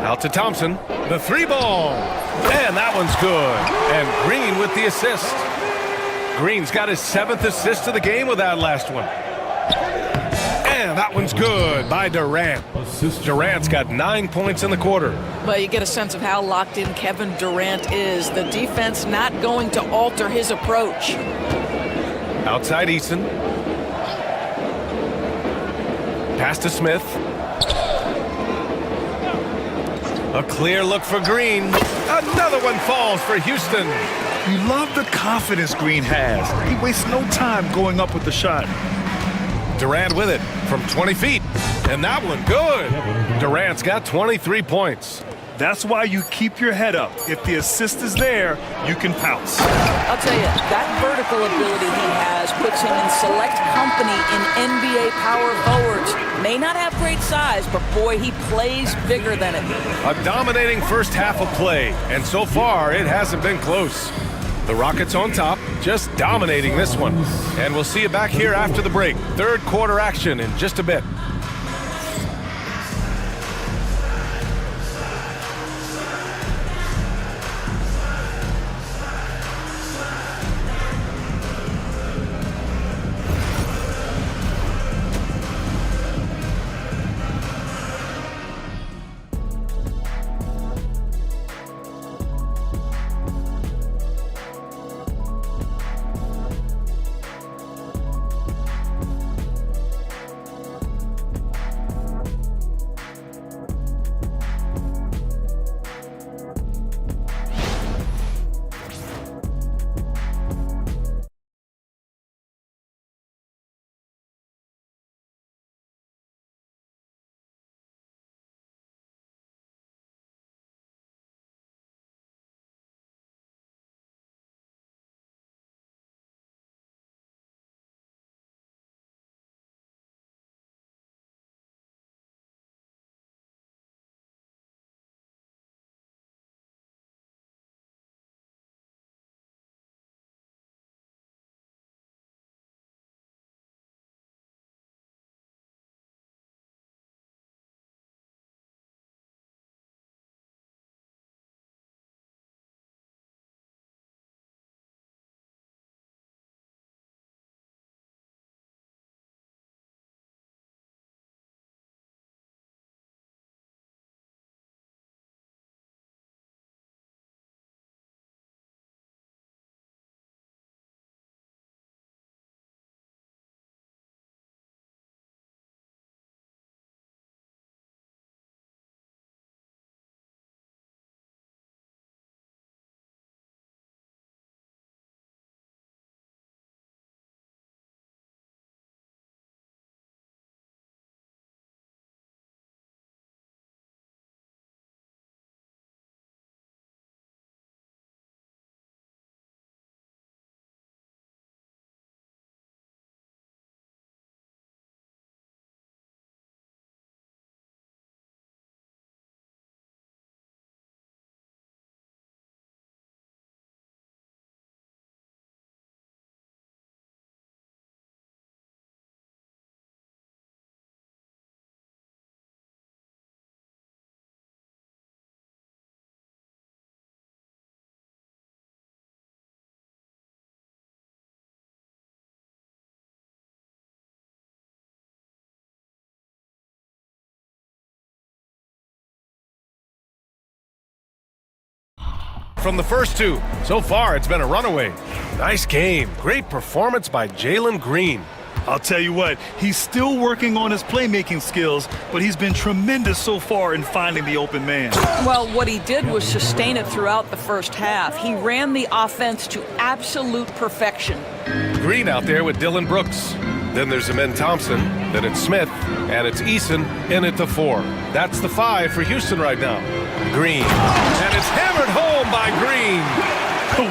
Speaker 1: Out to Thompson. The 3 ball. And that one's good. And Green with the assist. Green's got his 7th assist of the game with that last one. And that one's good by Durant. Durant's got 9 points in the quarter.
Speaker 9: Well, you get a sense of how locked in Kevin Durant is. The defense not going to alter his approach.
Speaker 1: Outside Eason. Pass to Smith. A clear look for Green. Another one falls for Houston.
Speaker 2: You love the confidence Green has. He wastes no time going up with the shot.
Speaker 1: Durant with it from 20 feet. And that one good. Durant's got 23 points.
Speaker 2: That's why you keep your head up. If the assist is there, you can pounce.
Speaker 9: I'll tell you, that vertical ability he has puts him in select company in NBA power forwards. May not have great size, but boy, he plays bigger than it.
Speaker 1: A dominating first half of play, and so far it hasn't been close. The Rockets on top, just dominating this one. And we'll see you back here after the break. Third quarter action in just a bit. from the first two. So far, it's been a runaway. Nice game. Great performance by Jalen Green.
Speaker 2: I'll tell you what, he's still working on his playmaking skills, but he's been tremendous so far in finding the open man.
Speaker 9: Well, what he did was sustain it throughout the first half. He ran the offense to absolute perfection.
Speaker 1: Green out there with Dylan Brooks. Then there's Amen Thompson, then it's Smith, and it's Eason in at the 4. That's the 5 for Houston right now. Green, and it's hammered home by Green.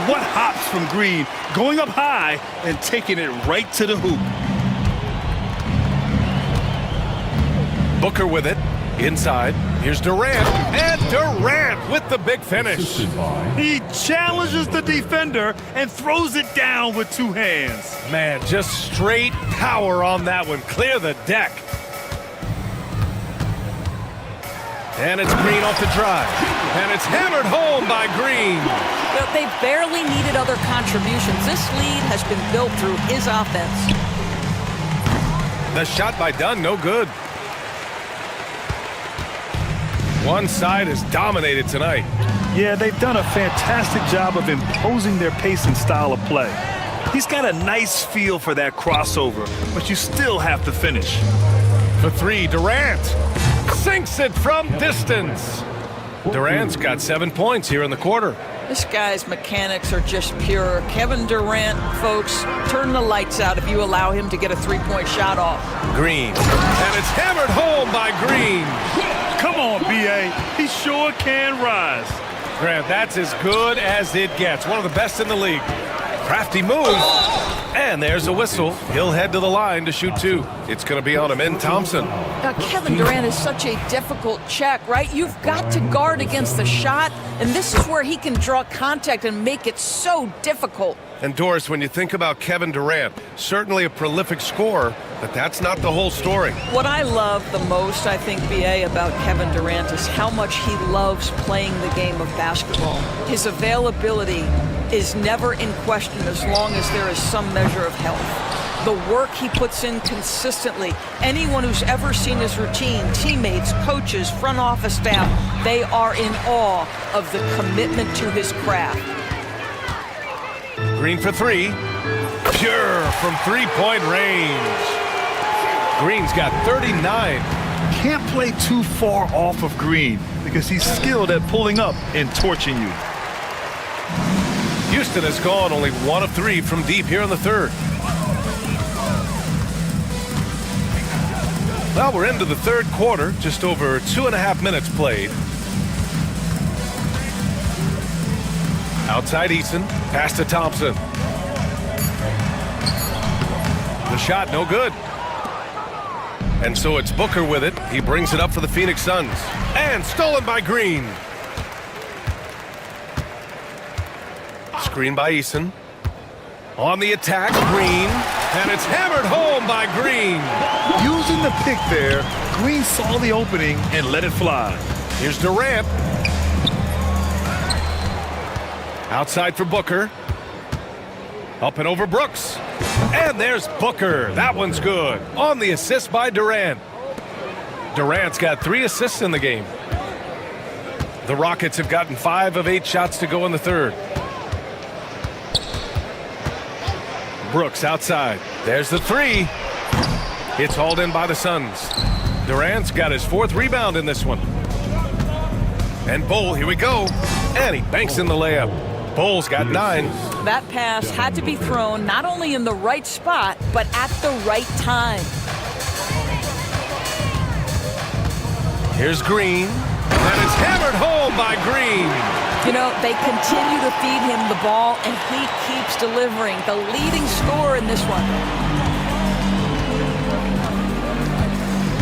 Speaker 2: What hops from Green, going up high and taking it right to the hoop.
Speaker 1: Booker with it, inside. Here's Durant, and Durant with the big finish.
Speaker 2: He challenges the defender and throws it down with 2 hands.
Speaker 1: Man, just straight power on that one. Clear the deck. And it's Green off the drive. And it's hammered home by Green.
Speaker 9: But they barely needed other contributions. This lead has been built through his offense.
Speaker 1: The shot by Dunn, no good. One side is dominated tonight.
Speaker 2: Yeah, they've done a fantastic job of imposing their pace and style of play. He's got a nice feel for that crossover, but you still have to finish.
Speaker 1: For 3, Durant sinks it from distance. Durant's got 7 points here in the quarter.
Speaker 9: This guy's mechanics are just pure. Kevin Durant, folks, turn the lights out if you allow him to get a 3-point shot off.
Speaker 1: Green, and it's hammered home by Green.
Speaker 2: Come on, B.A. He sure can rise.
Speaker 1: Grant, that's as good as it gets. One of the best in the league. Crafty move. And there's a whistle. He'll head to the line to shoot 2. It's going to be on Amen Thompson.
Speaker 9: Now, Kevin Durant is such a difficult check, right? You've got to guard against the shot, and this is where he can draw contact and make it so difficult.
Speaker 1: And Doris, when you think about Kevin Durant, certainly a prolific scorer, but that's not the whole story.
Speaker 9: What I love the most, I think, B.A., about Kevin Durant is how much he loves playing the game of basketball. His availability is never in question as long as there is some measure of health. The work he puts in consistently, anyone who's ever seen his routine, teammates, coaches, front office staff, they are in awe of the commitment to his craft.
Speaker 1: Green for 3. Pure from 3-point range. Green's got 39.
Speaker 2: Can't play too far off of Green because he's skilled at pulling up and torching you.
Speaker 1: Houston has gone only 1 of 3 from deep here in the 3rd. Well, we're into the 3rd quarter, just over 2.5 minutes played. Outside Eason, pass to Thompson. The shot, no good. And so it's Booker with it. He brings it up for the Phoenix Suns. And stolen by Green. Screen by Eason. On the attack, Green. And it's hammered home by Green.
Speaker 2: Using the pick there, Green saw the opening and let it fly.
Speaker 1: Here's Durant. Outside for Booker. Up and over Brooks. And there's Booker. That one's good. On the assist by Durant. Durant's got 3 assists in the game. The Rockets have gotten 5 of 8 shots to go in the 3rd. Brooks outside. There's the 3. It's hauled in by the Suns. Durant's got his 4th rebound in this one. And Bull, here we go. And he banks in the layup. Bull's got 9.
Speaker 9: That pass had to be thrown not only in the right spot, but at the right time.
Speaker 1: Here's Green. And it's hammered home by Green.
Speaker 9: You know, they continue to feed him the ball, and he keeps delivering. The leading scorer in this one.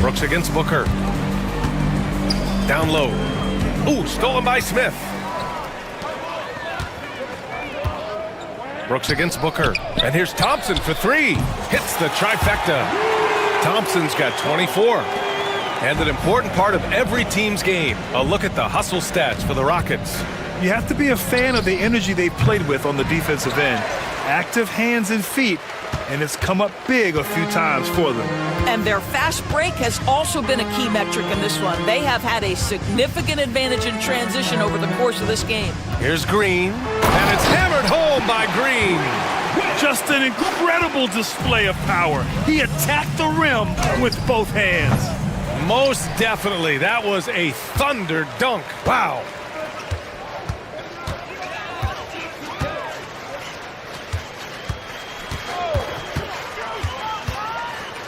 Speaker 1: Brooks against Booker. Down low. Ooh, stolen by Smith. Brooks against Booker. And here's Thompson for 3. Hits the trifecta. Thompson's got 24. And an important part of every team's game. A look at the hustle stats for the Rockets.
Speaker 2: You have to be a fan of the energy they've played with on the defensive end. Active hands and feet, and it's come up big a few times for them.
Speaker 9: And their fast break has also been a key metric in this one. They have had a significant advantage in transition over the course of this game.
Speaker 1: Here's Green, and it's hammered home by Green.
Speaker 2: Just an incredible display of power. He attacked the rim with both hands.
Speaker 1: Most definitely. That was a thunder dunk. Wow.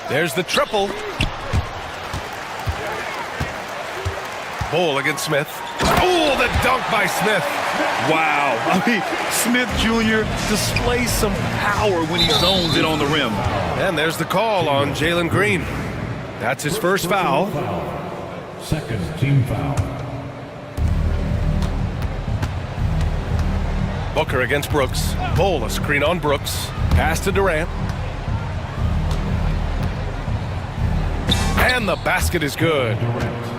Speaker 1: There's the triple. Bull against Smith. Oh, the dunk by Smith.
Speaker 2: Wow. I mean, Smith Jr. displays some power when he zones it on the rim.
Speaker 1: And there's the call on Jalen Green. That's his first foul.
Speaker 6: Second team foul.
Speaker 1: Booker against Brooks. Bull, a screen on Brooks. Pass to Durant. And the basket is good.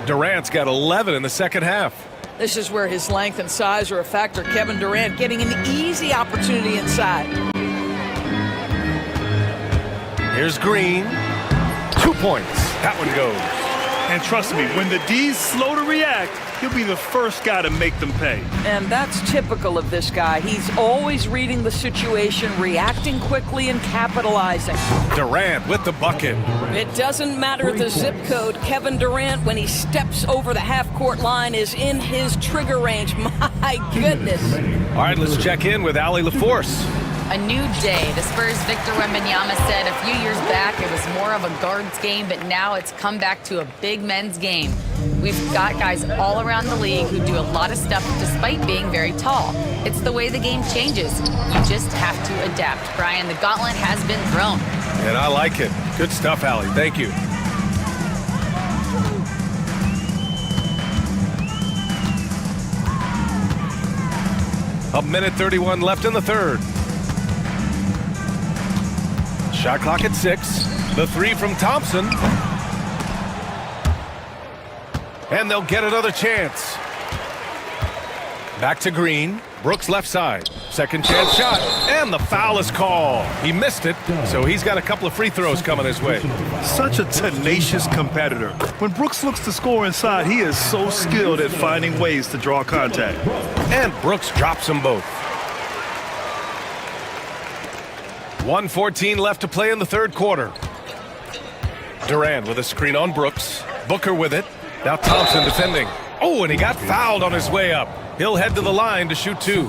Speaker 1: Durant's got 11 in the second half.
Speaker 9: This is where his length and size are a factor. Kevin Durant getting an easy opportunity inside.
Speaker 1: Here's Green. 2 points. That one goes.
Speaker 2: And trust me, when the D's slow to react, he'll be the first guy to make them pay.
Speaker 9: And that's typical of this guy. He's always reading the situation, reacting quickly, and capitalizing.
Speaker 1: Durant with the bucket.
Speaker 9: It doesn't matter the zip code. Kevin Durant, when he steps over the half-court line, is in his trigger range. My goodness.
Speaker 1: All right, let's check in with Allie LaForce.
Speaker 4: A new day. The Spurs' Victor Wembanyama said a few years back it was more of a guards game, but now it's come back to a big men's game. We've got guys all around the league who do a lot of stuff despite being very tall. It's the way the game changes. You just have to adapt. Brian, the gauntlet has been thrown.
Speaker 1: And I like it. Good stuff, Allie. Thank you. A minute 31 left in the third. Shot clock at 6. The three from Thompson. And they'll get another chance. Back to Green. Brooks left side. Second chance shot. And the foul is called. He missed it, so he's got a couple of free throws coming his way.
Speaker 2: Such a tenacious competitor. When Brooks looks to score inside, he is so skilled at finding ways to draw contact.
Speaker 1: And Brooks drops them both. 1:14 left to play in the third quarter. Durant with a screen on Brooks. Booker with it. Now Thompson defending. Oh, and he got fouled on his way up. He'll head to the line to shoot two.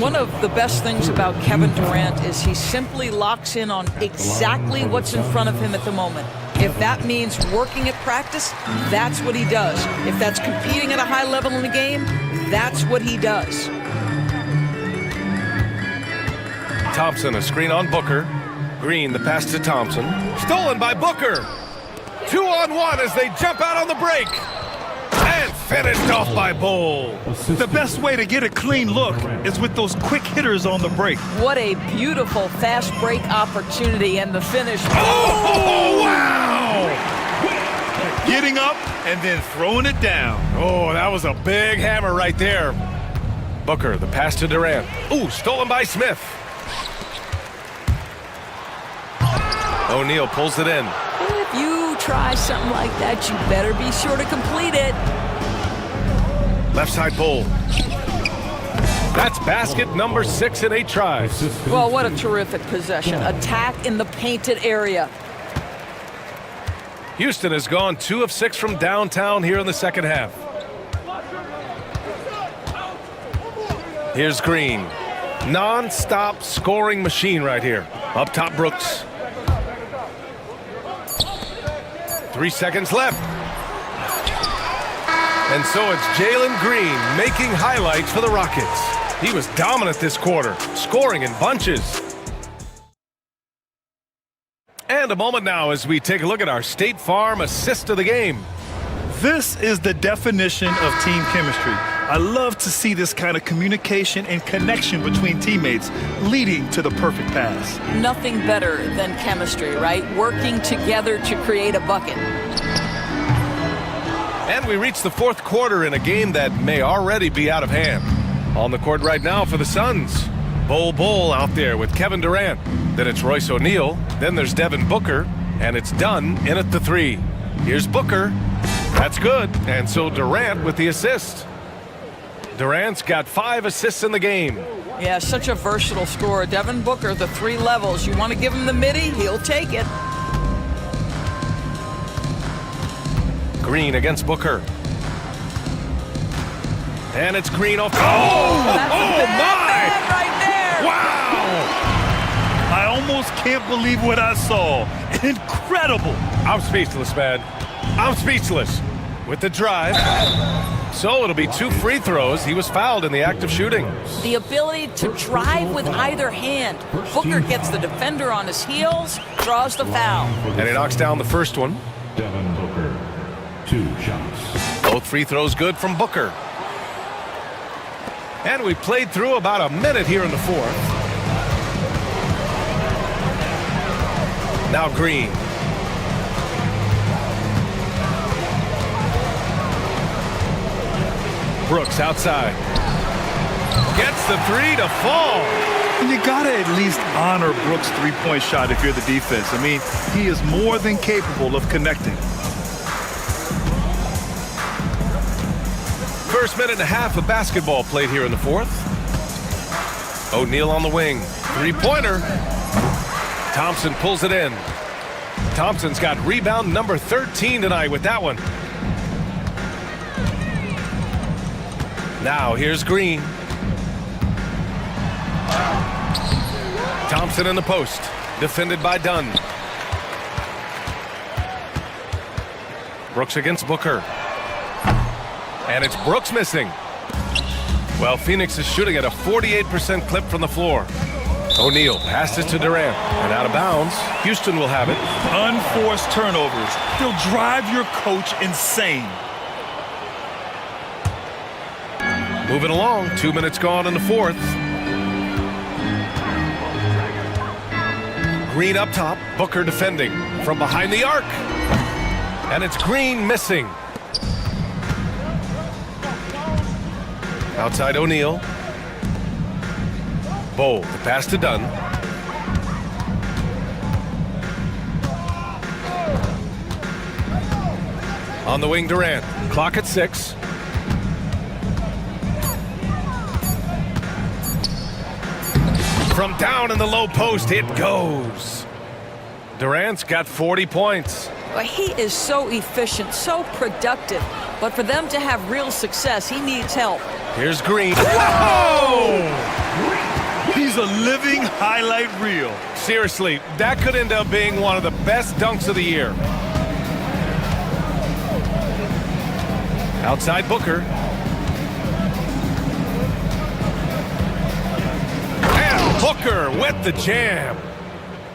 Speaker 9: One of the best things about Kevin Durant is he simply locks in on exactly what's in front of him at the moment. If that means working at practice, that's what he does. If that's competing at a high level in the game, that's what he does.
Speaker 1: Thompson, a screen on Booker. Green, the pass to Thompson. Stolen by Booker. 2-on-1 as they jump out on the break. And finished off by Bull.
Speaker 2: The best way to get a clean look is with those quick hitters on the break.
Speaker 9: What a beautiful fast break opportunity, and the finish.
Speaker 1: Oh, wow!
Speaker 2: Getting up and then throwing it down.
Speaker 1: Oh, that was a big hammer right there. Booker, the pass to Durant. Ooh, stolen by Smith. O'Neal pulls it in.
Speaker 9: If you try something like that, you better be sure to complete it.
Speaker 1: Left side Bull. That's basket number 6 in 8 tries.
Speaker 9: Well, what a terrific possession. Attack in the painted area.
Speaker 1: Houston has gone 2 of 6 from downtown here in the second half. Here's Green. Non-stop scoring machine right here. Up top, Brooks. 3 seconds left. And so it's Jalen Green making highlights for the Rockets. He was dominant this quarter, scoring in bunches. And a moment now as we take a look at our State Farm assist of the game.
Speaker 2: This is the definition of team chemistry. I love to see this kind of communication and connection between teammates leading to the perfect pass.
Speaker 9: Nothing better than chemistry, right? Working together to create a bucket.
Speaker 1: And we reach the fourth quarter in a game that may already be out of hand. On the court right now for the Suns, Bol out there with Kevin Durant. Then it's Royce O'Neal. Then there's Devin Booker. And it's Dunn in at the three. Here's Booker. That's good. And so Durant with the assist. Durant's got 5 assists in the game.
Speaker 9: Yeah, such a versatile scorer. Devin Booker, the 3 levels. You want to give him the midi, he'll take it.
Speaker 1: Green against Booker. And it's Green off. Oh my!
Speaker 9: Right there.
Speaker 2: Wow! I almost can't believe what I saw. Incredible.
Speaker 1: I'm speechless, man. I'm speechless. With the drive. So it'll be 2 free throws. He was fouled in the act of shooting.
Speaker 9: The ability to drive with either hand. Booker gets the defender on his heels, draws the foul.
Speaker 1: And he knocks down the first one.
Speaker 6: Devin Booker, 2 shots.
Speaker 1: Both free throws good from Booker. And we played through about a minute here in the fourth. Now Green. Brooks outside. Gets the 3 to fall.
Speaker 2: And you gotta at least honor Brooks' three-point shot if you're the defense. I mean, he is more than capable of connecting.
Speaker 1: First minute and a half of basketball played here in the fourth. O'Neal on the wing. 3-pointer. Thompson pulls it in. Thompson's got rebound number 13 tonight with that one. Now here's Green. Thompson in the post. Defended by Dunn. Brooks against Booker. And it's Brooks missing. Well, Phoenix is shooting at a 48% clip from the floor. O'Neal passes to Durant. And out of bounds. Houston will have it.
Speaker 2: Unforced turnovers. They'll drive your coach insane.
Speaker 1: Moving along. 2 minutes gone in the fourth. Green up top. Booker defending from behind the arc. And it's Green missing. Outside O'Neal. Bol, the pass to Dunn. On the wing, Durant. Clock at 6. From down in the low post, it goes. Durant's got 40 points.
Speaker 9: Well, he is so efficient, so productive. But for them to have real success, he needs help.
Speaker 1: Here's Green. Whoa!
Speaker 2: He's a living highlight reel.
Speaker 1: Seriously, that could end up being one of the best dunks of the year. Outside Booker. And Booker with the jam.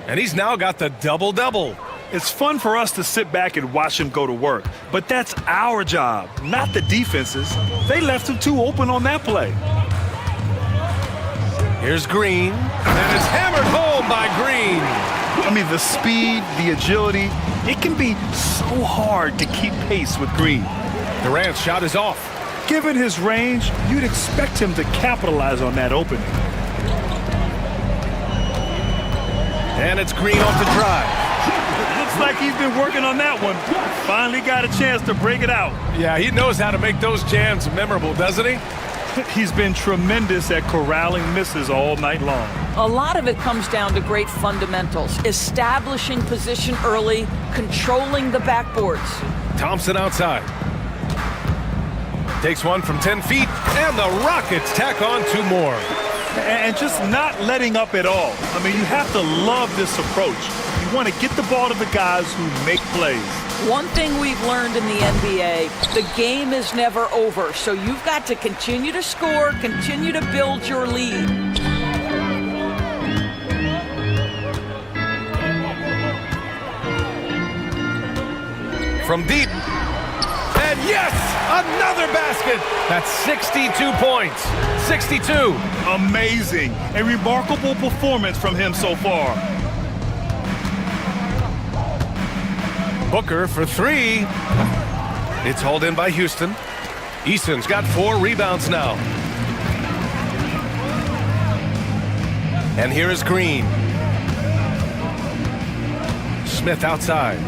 Speaker 1: And he's now got the double-double.
Speaker 2: It's fun for us to sit back and watch him go to work, but that's our job, not the defense's. They left him too open on that play.
Speaker 1: Here's Green, and it's hammered home by Green.
Speaker 2: I mean, the speed, the agility, it can be so hard to keep pace with Green.
Speaker 1: Durant's shot is off.
Speaker 2: Given his range, you'd expect him to capitalize on that opening.
Speaker 1: And it's Green off the drive.
Speaker 2: Looks like he's been working on that one. Finally got a chance to break it out.
Speaker 1: Yeah, he knows how to make those jams memorable, doesn't he?
Speaker 2: He's been tremendous at corralling misses all night long.
Speaker 9: A lot of it comes down to great fundamentals. Establishing position early, controlling the backboards.
Speaker 1: Thompson outside. Takes one from 10 feet, and the Rockets tack on 2 more.
Speaker 2: And just not letting up at all. I mean, you have to love this approach. You want to get the ball to the guys who make plays.
Speaker 9: One thing we've learned in the NBA, the game is never over. So you've got to continue to score, continue to build your lead.
Speaker 1: From deep. And yes, another basket. That's 62 points. 62.
Speaker 2: Amazing. A remarkable performance from him so far.
Speaker 1: Booker for 3. It's hauled in by Houston. Easton's got 4 rebounds now. And here is Green. Smith outside.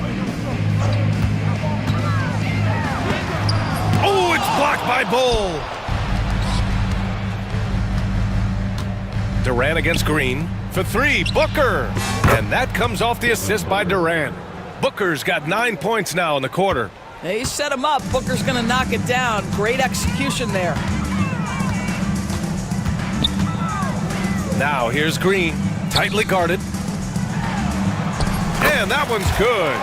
Speaker 1: Oh, it's blocked by Bull. Durant against Green for three. Booker. And that comes off the assist by Durant. Booker's got 9 points now in the quarter.
Speaker 9: He set him up. Booker's going to knock it down. Great execution there.
Speaker 1: Now here's Green, tightly guarded. And that one's good.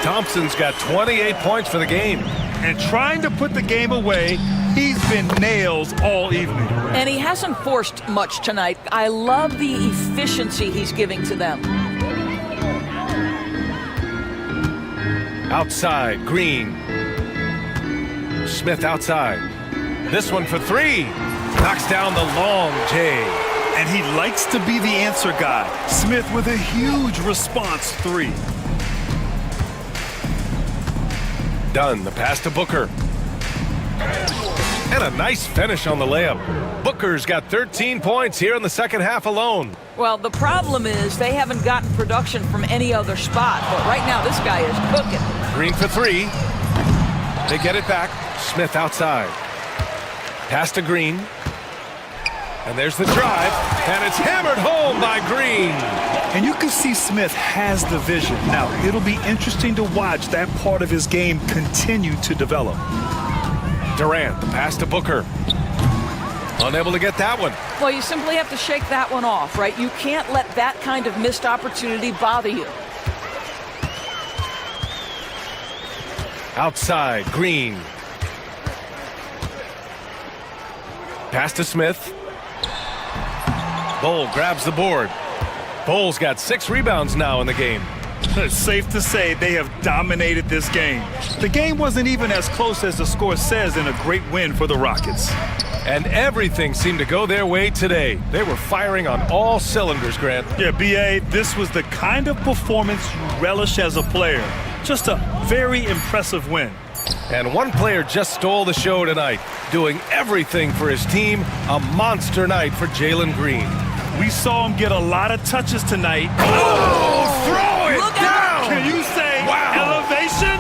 Speaker 1: Thompson's got 28 points for the game.
Speaker 2: And trying to put the game away, he's been nails all evening.
Speaker 9: And he hasn't forced much tonight. I love the efficiency he's giving to them.
Speaker 1: Outside, Green. Smith outside. This one for three. Knocks down the long J.
Speaker 2: And he likes to be the answer guy. Smith with a huge response three.
Speaker 1: Done. The pass to Booker. And a nice finish on the layup. Booker's got 13 points here in the second half alone.
Speaker 9: Well, the problem is they haven't gotten production from any other spot. But right now, this guy is cooking.
Speaker 1: Green for three. They get it back. Smith outside. Pass to Green. And there's the drive. And it's hammered home by Green.
Speaker 2: And you can see Smith has the vision. Now, it'll be interesting to watch that part of his game continue to develop.
Speaker 1: Durant, the pass to Booker. Unable to get that one.
Speaker 9: Well, you simply have to shake that one off, right? You can't let that kind of missed opportunity bother you.
Speaker 1: Outside, Green. Pass to Smith. Bull grabs the board. Bull's got 6 rebounds now in the game.
Speaker 2: It's safe to say they have dominated this game. The game wasn't even as close as the score says in a great win for the Rockets.
Speaker 1: And everything seemed to go their way today. They were firing on all cylinders, Grant.
Speaker 2: Yeah, B.A., this was the kind of performance you relish as a player. Just a very impressive win.
Speaker 1: And one player just stole the show tonight, doing everything for his team. A monster night for Jalen Green.
Speaker 2: We saw him get a lot of touches tonight.
Speaker 1: Oh, throw it down!
Speaker 2: Can you say elevation?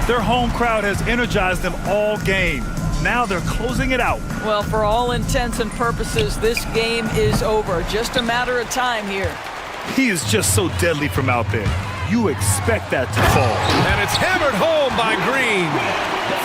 Speaker 2: Their home crowd has energized them all game. Now they're closing it out.
Speaker 9: Well, for all intents and purposes, this game is over. Just a matter of time here.
Speaker 2: He is just so deadly from out there. You expect that to fall.
Speaker 1: And it's hammered home by Green.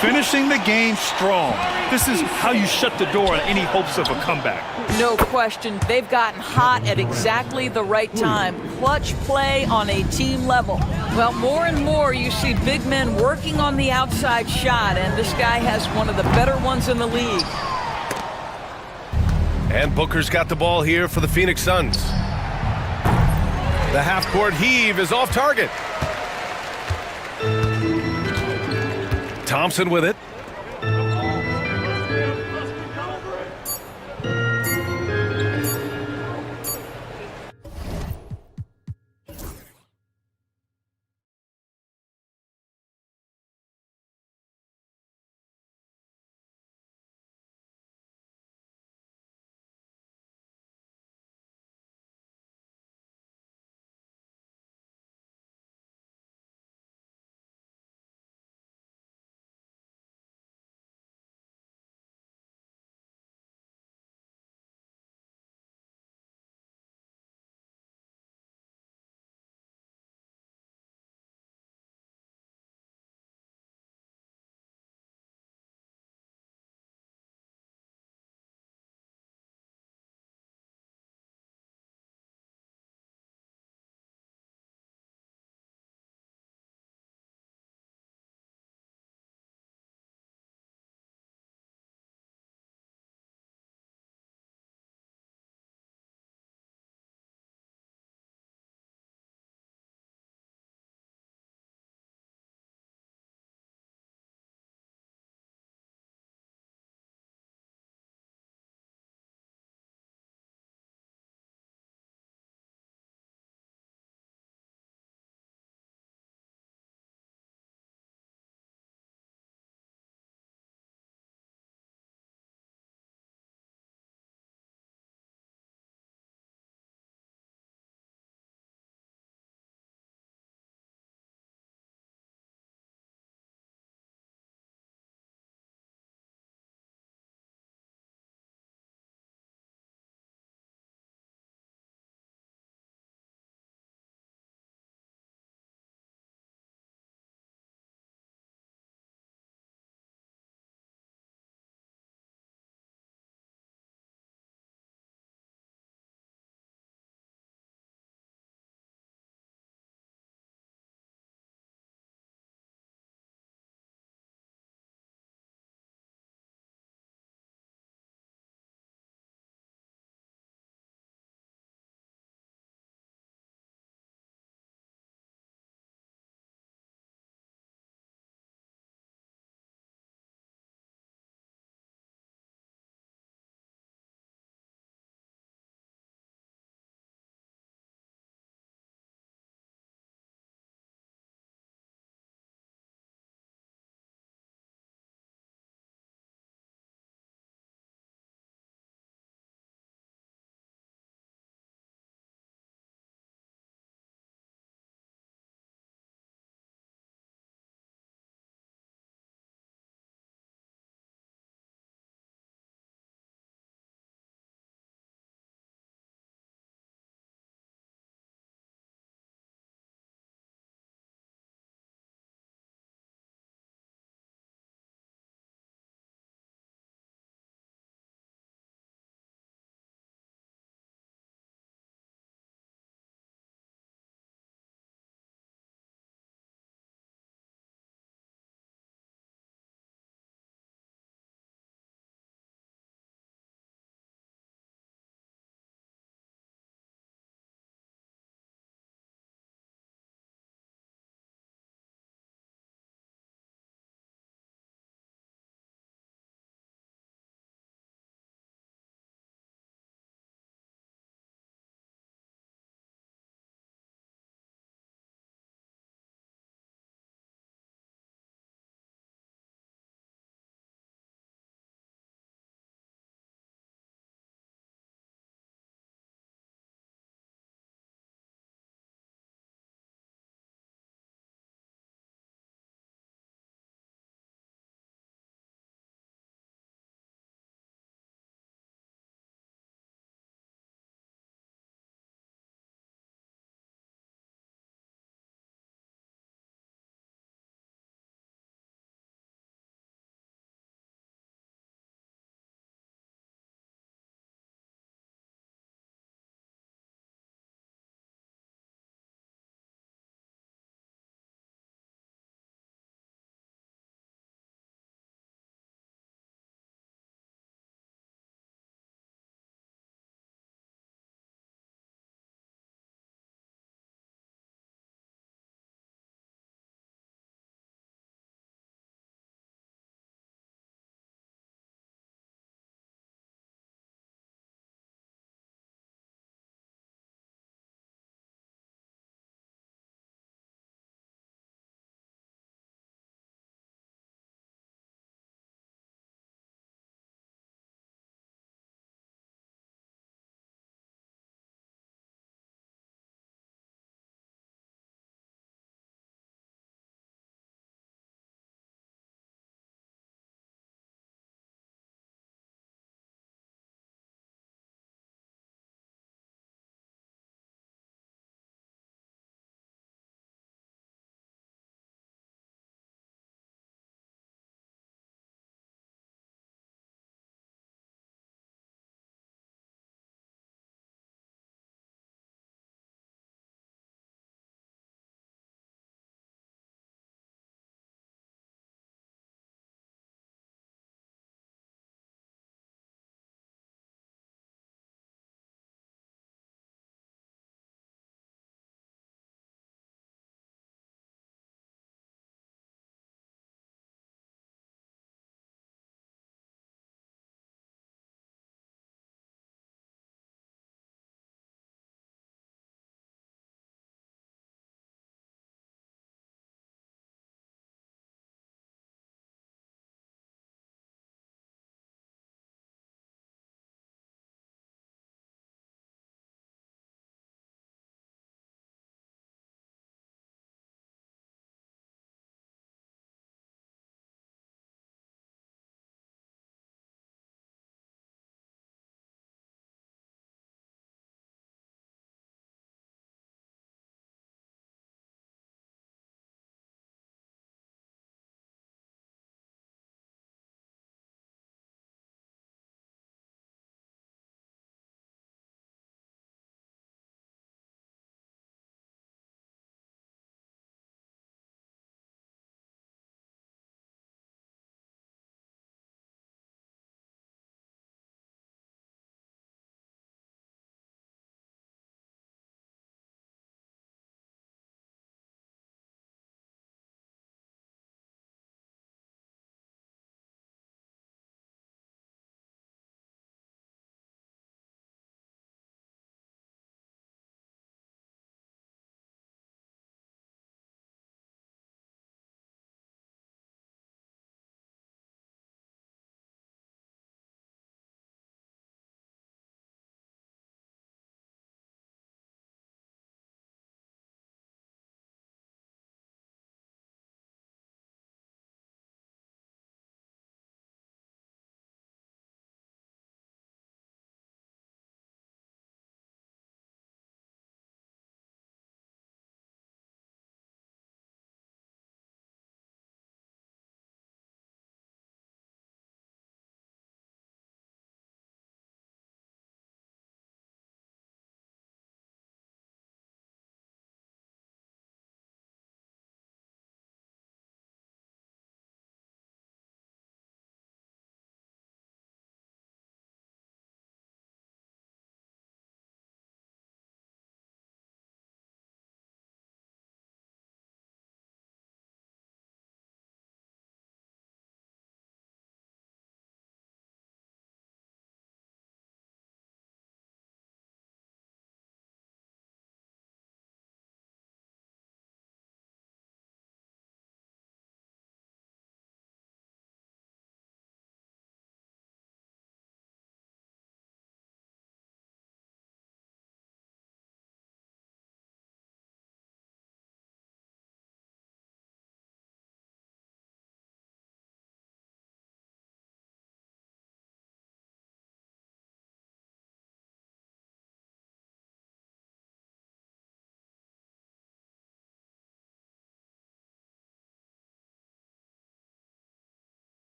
Speaker 2: Finishing the game strong. This is how you shut the door on any hopes of a comeback.
Speaker 9: No question. They've gotten hot at exactly the right time. Clutch play on a team level. Well, more and more you see big men working on the outside shot, and this guy has one of the better ones in the league.
Speaker 1: And Booker's got the ball here for the Phoenix Suns. The half-court heave is off target. Thompson with it.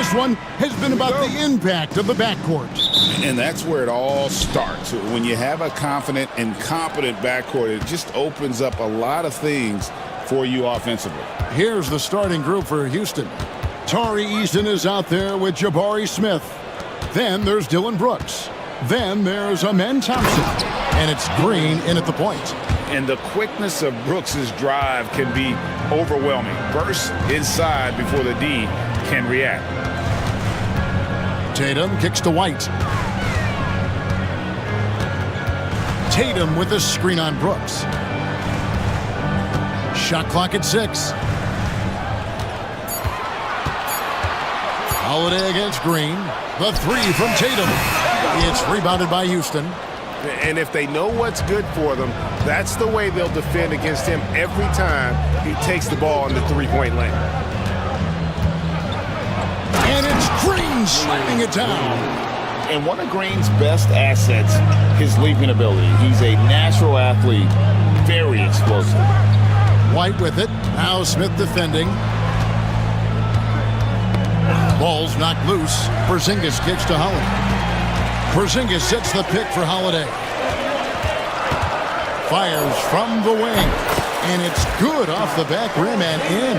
Speaker 7: This one has been about the impact of the backcourt.
Speaker 11: And that's where it all starts. When you have a confident and competent backcourt, it just opens up a lot of things for you offensively.
Speaker 7: Here's the starting group for Houston. Tari Eason is out there with Jabari Smith. Then there's Dylan Brooks. Then there's Amen Thompson. And it's Green in at the point.
Speaker 11: And the quickness of Brooks' drive can be overwhelming. Burst inside before the D can react.
Speaker 7: Tatum kicks to White. Tatum with a screen on Brooks. Shot clock at 6. Holiday against Green. The 3 from Tatum. It's rebounded by Houston.
Speaker 8: And if they know what's good for them, that's the way they'll defend against him every time he takes the ball in the three-point lane.
Speaker 7: And it's Green slamming it down.
Speaker 11: And one of Green's best assets, his leaping ability. He's a natural athlete, very explosive.
Speaker 7: White with it. Now Smith defending. Ball's knocked loose. Porzingis kicks to Holiday. Porzingis sets the pick for Holiday. Fires from the wing. And it's good off the back rim and in.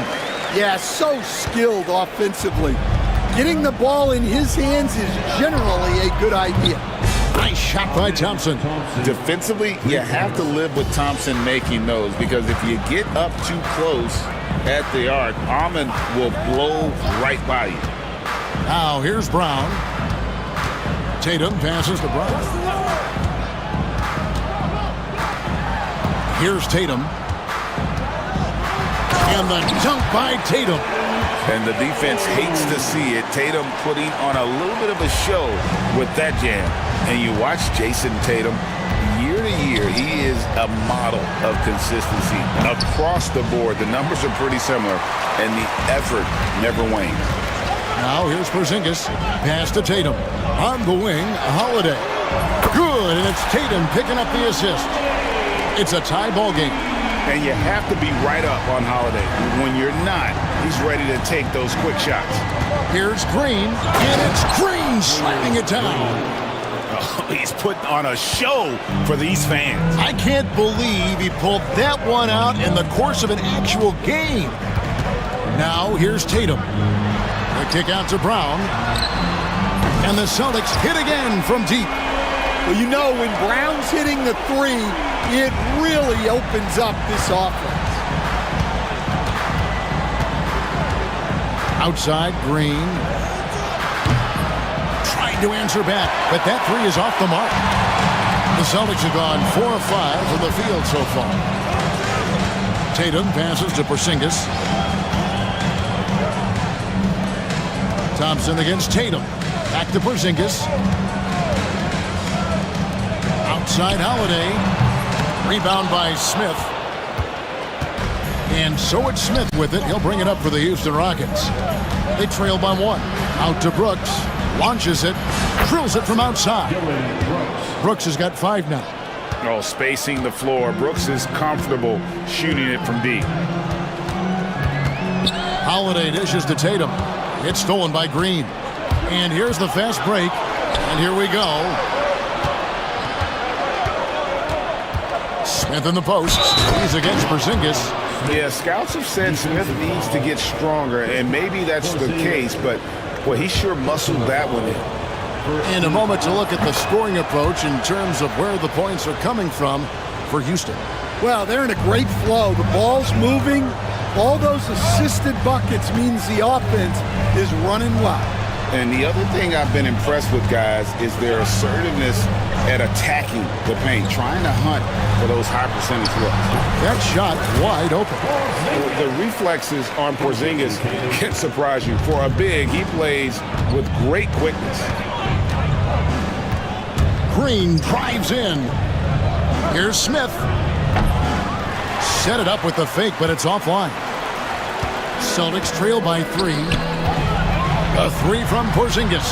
Speaker 12: Yeah, so skilled offensively. Getting the ball in his hands is generally a good idea.
Speaker 7: Nice shot by Thompson.
Speaker 11: Defensively, you have to live with Thompson making those, because if you get up too close at the arc, Ahmed will blow right by you.
Speaker 7: Now here's Brown. Tatum passes to Brown. Here's Tatum. And the dunk by Tatum.
Speaker 11: And the defense hates to see it. Tatum putting on a little bit of a show with that jam. And you watch Jason Tatum, year to year, he is a model of consistency. Across the board, the numbers are pretty similar, and the effort never wanes.
Speaker 7: Now here's Porzingis. Pass to Tatum. On the wing, Holiday. Good, and it's Tatum picking up the assist. It's a tie ball game.
Speaker 11: And you have to be right up on Holiday. When you're not, he's ready to take those quick shots.
Speaker 7: Here's Green, and it's Green slamming it down.
Speaker 11: Oh, he's putting on a show for these fans.
Speaker 7: I can't believe he pulled that one out in the course of an actual game. Now here's Tatum. The kick out to Brown. And the Celtics hit again from deep.
Speaker 12: Well, you know, when Brown's hitting the 3, it really opens up this offense.
Speaker 7: Outside, Green. Trying to answer back, but that 3 is off the mark. The Celtics have gone 4 of 5 from the field so far. Tatum passes to Porzingis. Thompson against Tatum. Back to Porzingis. Outside Holiday. Rebound by Smith. And so it's Smith with it. He'll bring it up for the Houston Rockets. They trail by 1. Out to Brooks. Launches it. Drills it from outside. Brooks has got 5 now.
Speaker 11: Oh, spacing the floor. Brooks is comfortable shooting it from deep.
Speaker 7: Holiday dishes to Tatum. It's stolen by Green. And here's the fast break. And here we go. Smith in the post. He's against Porzingis.
Speaker 8: Yeah, scouts have said Smith needs to get stronger, and maybe that's the case, but well, he sure muscled that one in.
Speaker 7: In a moment to look at the scoring approach in terms of where the points are coming from for Houston.
Speaker 12: Well, they're in a great flow. The ball's moving. All those assisted buckets means the offense is running well.
Speaker 11: And the other thing I've been impressed with, guys, is their assertiveness at attacking the paint, trying to hunt for those high percentage looks.
Speaker 7: That shot wide open.
Speaker 8: The reflexes on Porzingis can surprise you. For a big, he plays with great quickness.
Speaker 7: Green drives in. Here's Smith. Set it up with the fake, but it's offline. Celtics trail by 3. A 3 from Porzingis.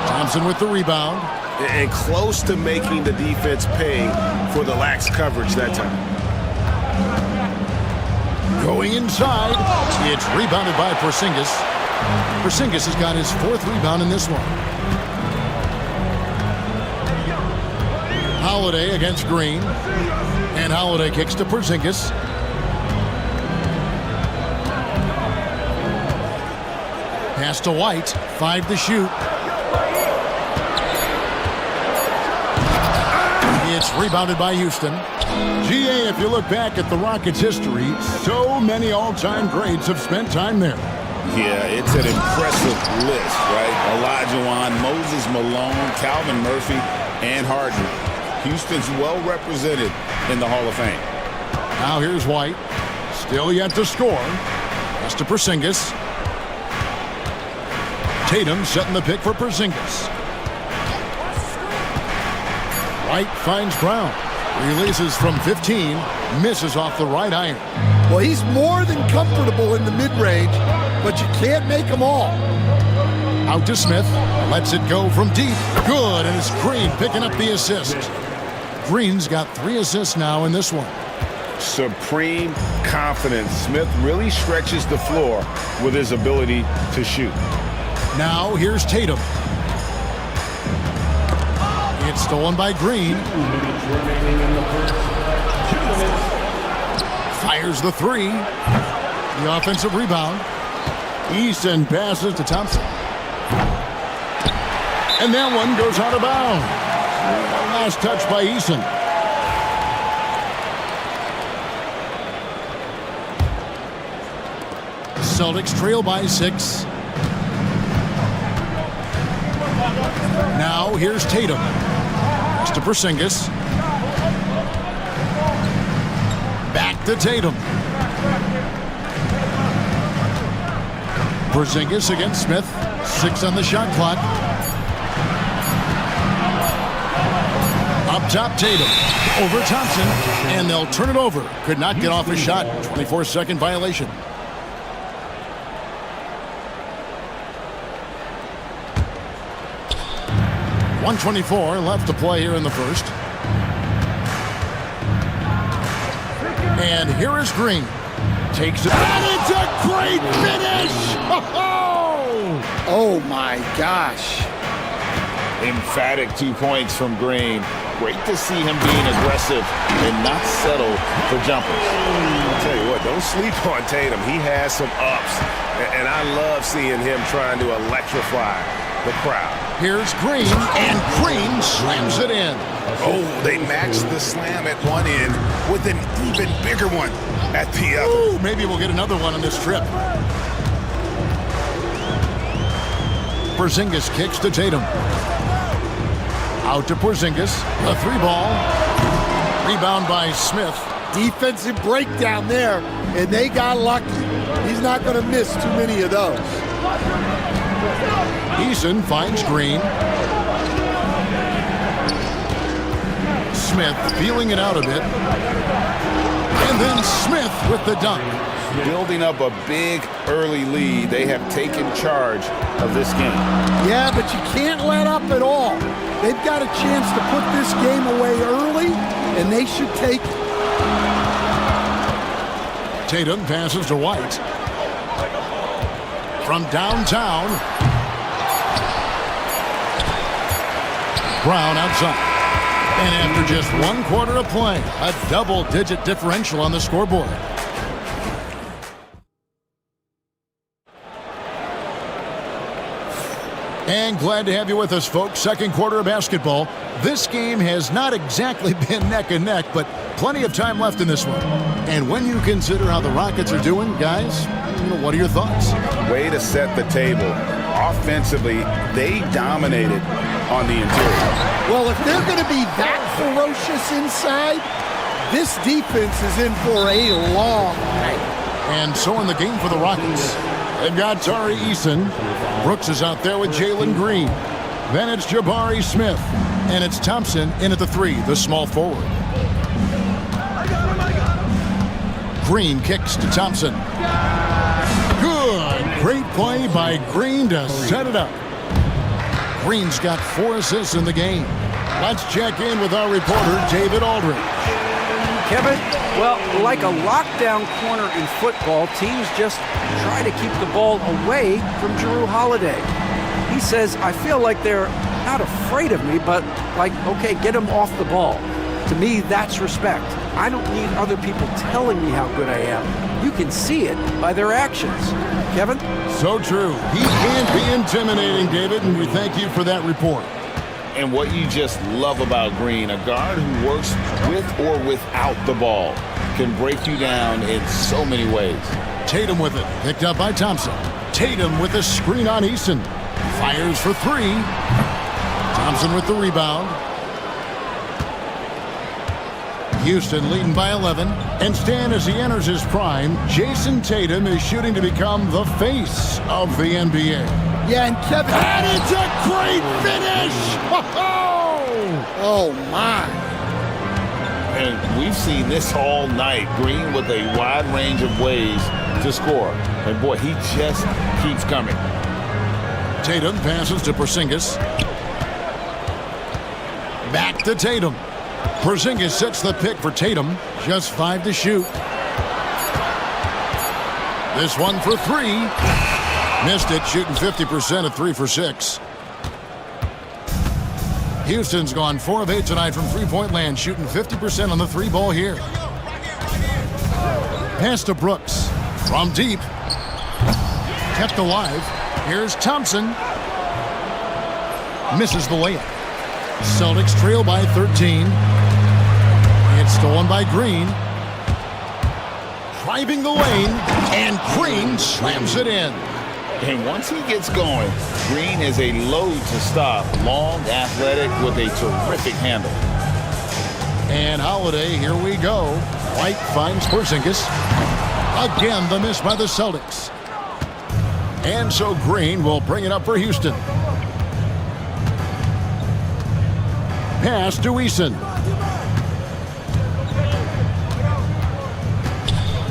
Speaker 7: Thompson with the rebound.
Speaker 8: And close to making the defense pay for the lax coverage that time.
Speaker 7: Going inside. It's rebounded by Porzingis. Porzingis has got his 4th rebound in this one. Holiday against Green. And Holiday kicks to Porzingis. Pass to White. 5 to shoot. It's rebounded by Houston. GA, if you look back at the Rockets' history, so many all-time greats have spent time there.
Speaker 11: Yeah, it's an impressive list, right? Olajuwon, Moses Malone, Calvin Murphy, and Harden. Houston's well represented in the Hall of Fame.
Speaker 7: Now here's White. Still yet to score. Pass to Porzingis. Tatum setting the pick for Porzingis. White finds Brown. Releases from 15. Misses off the right iron.
Speaker 12: Well, he's more than comfortable in the mid-range, but you can't make them all.
Speaker 7: Out to Smith. Lets it go from deep. Good, and it's Green picking up the assist. Green's got 3 assists now in this one.
Speaker 11: Supreme confidence. Smith really stretches the floor with his ability to shoot.
Speaker 7: Now here's Tatum. It's stolen by Green. Fires the 3. The offensive rebound. Easton passes to Thompson. And that one goes out of bounds. Last touch by Easton. Celtics trail by 6. Now here's Tatum. Pass to Porzingis. Back to Tatum. Porzingis against Smith. 6 on the shot clock. Up top, Tatum. Over Thompson. And they'll turn it over. Could not get off a shot. 24-second violation. .124 left to play here in the first. And here is Green. Takes it. And it's a great finish!
Speaker 12: Oh my gosh.
Speaker 11: Emphatic 2 points from Green. Great to see him being aggressive and not settle for jumpers.
Speaker 1: I'll tell you what, don't sleep on Tatum. He has some ups, and I love seeing him trying to electrify the crowd.
Speaker 7: Here's Green, and Green slams it in.
Speaker 1: Oh, they matched the slam at one end with an even bigger one at the other.
Speaker 7: Ooh, maybe we'll get another one on this trip. Porzingis kicks to Tatum. Out to Porzingis. A 3-ball. Rebound by Smith.
Speaker 12: Defensive breakdown there, and they got lucky. He's not going to miss too many of those.
Speaker 7: Eason finds Green. Smith feeling it out a bit. And then Smith with the dunk.
Speaker 11: Building up a big early lead. They have taken charge of this game.
Speaker 12: Yeah, but you can't let up at all. They've got a chance to put this game away early, and they should take it.
Speaker 7: Tatum passes to White. From downtown. Brown outside. And after just 1 quarter of play, a double-digit differential on the scoreboard. And glad to have you with us, folks. Second quarter of basketball. This game has not exactly been neck and neck, but plenty of time left in this one. And when you consider how the Rockets are doing, guys, what are your thoughts?
Speaker 11: Way to set the table. Offensively, they dominated on the interior.
Speaker 12: Well, if they're going to be that ferocious inside, this defense is in for a long night.
Speaker 7: And so in the game for the Rockets, they've got Tari Eason. Brooks is out there with Jalen Green. Then it's Jabari Smith. And it's Thompson in at the 3, the small forward. Green kicks to Thompson. Good. Great play by Green to set it up. Green's got 4 assists in the game. Let's check in with our reporter, David Aldridge.
Speaker 10: Kevin, well, like a lockdown corner in football, teams just try to keep the ball away from Jrue Holiday. He says, I feel like they're not afraid of me, but like, okay, get him off the ball. To me, that's respect. I don't need other people telling me how good I am. You can see it by their actions. Kevin?
Speaker 7: So true. He can be intimidating, David, and we thank you for that report.
Speaker 11: And what you just love about Green, a guard who works with or without the ball, can break you down in so many ways.
Speaker 7: Tatum with it, picked up by Thompson. Tatum with a screen on Easton. Fires for three. Thompson with the rebound. Houston leading by 11. And Stan, as he enters his prime, Jason Tatum is shooting to become the face of the NBA.
Speaker 12: Yeah, and Kevin,
Speaker 7: and it's a great finish!
Speaker 12: Oh, my.
Speaker 11: And we've seen this all night. Green with a wide range of ways to score. And boy, he just keeps coming.
Speaker 7: Tatum passes to Porzingis. Back to Tatum. Porzingis sets the pick for Tatum. Just 5 to shoot. This one for three. Missed it, shooting 50% at 3 for 6. Houston's gone 4 of 8 tonight from three-point land, shooting 50% on the three ball here. Pass to Brooks. From deep. Kept alive. Here's Thompson. Misses the layup. Celtics trail by 13. It's stolen by Green. Driving the lane, and Green slams it in.
Speaker 11: And once he gets going, Green is a load to stop. Long, athletic, with a terrific handle.
Speaker 7: And Holiday, here we go. White finds Porzingis. Again, the miss by the Celtics. And so Green will bring it up for Houston. Pass to Eason.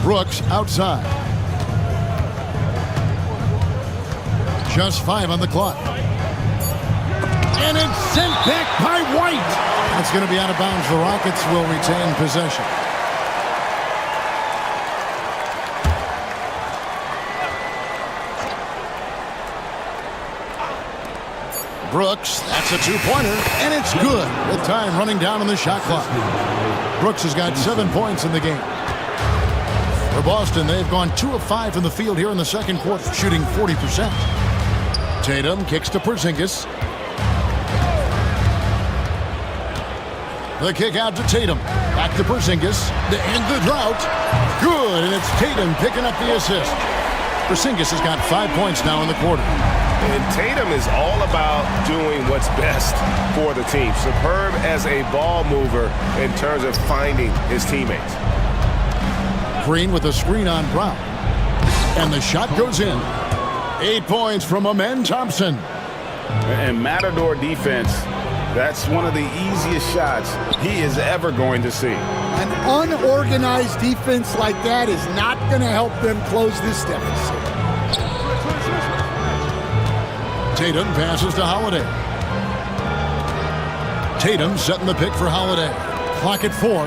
Speaker 7: Brooks outside. Just 5 on the clock. And it's sent back by White. That's going to be out of bounds. The Rockets will retain possession. Brooks, that's a two-pointer, and it's good with time running down on the shot clock. Brooks has got 7 points in the game. For Boston, they've gone 2 of 5 from the field here in the second quarter, shooting 40%. Tatum kicks to Porzingis. The kick out to Tatum. Back to Porzingis. To end the drought. Good, and it's Tatum picking up the assist. Porzingis has got 5 points now in the quarter.
Speaker 1: And Tatum is all about doing what's best for the team. Superb as a ball mover in terms of finding his teammates.
Speaker 7: Green with a screen on Brown. And the shot goes in. 8 points from Amen Thompson.
Speaker 8: And Matador defense, that's one of the easiest shots he is ever going to see.
Speaker 12: An unorganized defense like that is not going to help them close this deficit.
Speaker 7: Tatum passes to Holiday. Tatum setting the pick for Holiday. Clock at 4.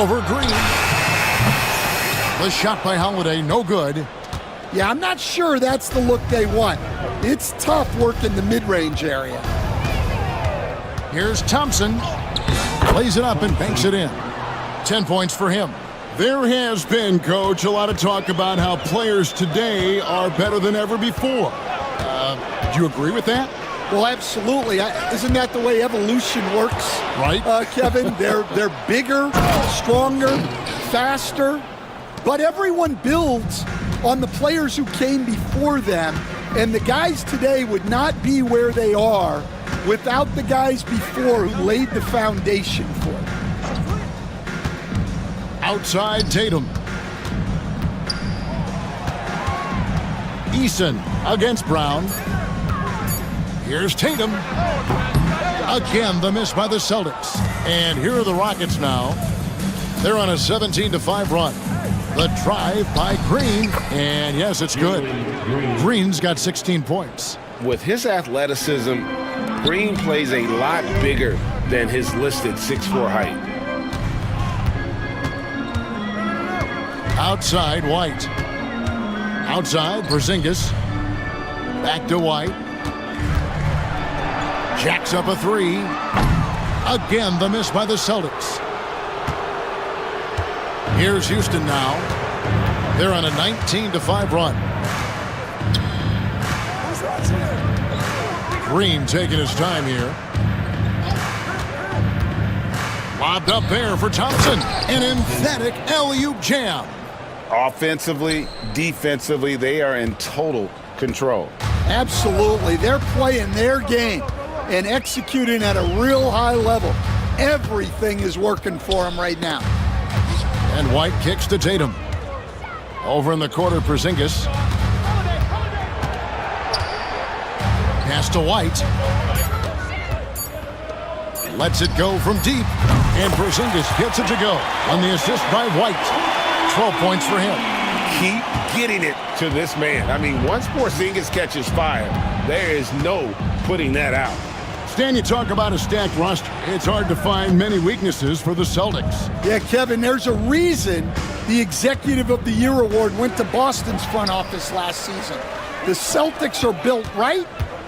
Speaker 7: Over Green. The shot by Holiday, no good.
Speaker 12: Yeah, I'm not sure that's the look they want. It's tough work in the mid-range area.
Speaker 7: Here's Thompson. Plays it up and banks it in. 10 points for him. There has been, Coach, a lot of talk about how players today are better than ever before. Do you agree with that?
Speaker 12: Well, absolutely. Isn't that the way evolution works?
Speaker 7: Right.
Speaker 12: Kevin, they're bigger, stronger, faster, but everyone builds on the players who came before them, and the guys today would not be where they are without the guys before who laid the foundation for it.
Speaker 7: Outside Tatum. Eason against Brown. Here's Tatum. Again, the miss by the Celtics. And here are the Rockets now. They're on a 17-5 run. The drive by Green. And yes, it's good. Green's got 16 points.
Speaker 11: With his athleticism,
Speaker 8: Green plays a lot bigger than his listed 6'4" height.
Speaker 7: Outside, White. Outside, Porzingis. Back to White. Jacks up a three. Again, the miss by the Celtics. Here's Houston now. They're on a 19-5 run. Green taking his time here. Lobbed up there for Thompson. An emphatic alley-oop jam.
Speaker 8: Offensively, defensively, they are in total control.
Speaker 12: Absolutely. They're playing their game and executing at a real high level. Everything is working for them right now.
Speaker 7: And White kicks to Tatum. Over in the corner, Porzingis. Pass to White. Lets it go from deep. And Porzingis gets it to go on the assist by White. 12 points for him.
Speaker 8: Keep getting it to this man. I mean, once Porzingis catches fire, there is no putting that out.
Speaker 7: Stan, you talk about a stacked roster. It's hard to find many weaknesses for the Celtics.
Speaker 12: Yeah, Kevin, there's a reason the Executive of the Year award went to Boston's front office last season. The Celtics are built right,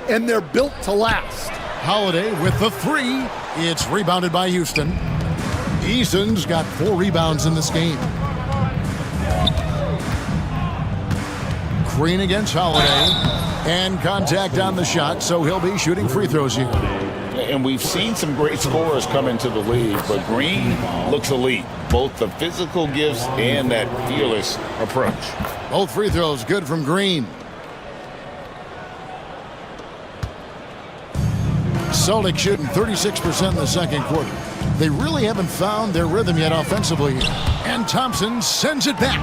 Speaker 12: and they're built to last.
Speaker 7: Holiday with the three. It's rebounded by Houston. Eason's got 4 rebounds in this game. Green against Holiday. And contact on the shot, so he'll be shooting free throws here.
Speaker 11: And we've seen some great scorers come into the league, but Green looks elite. Both the physical gifts and that fearless approach.
Speaker 7: Both free throws good from Green. Celtics shooting 36% in the second quarter. They really haven't found their rhythm yet offensively. And Thompson sends it back.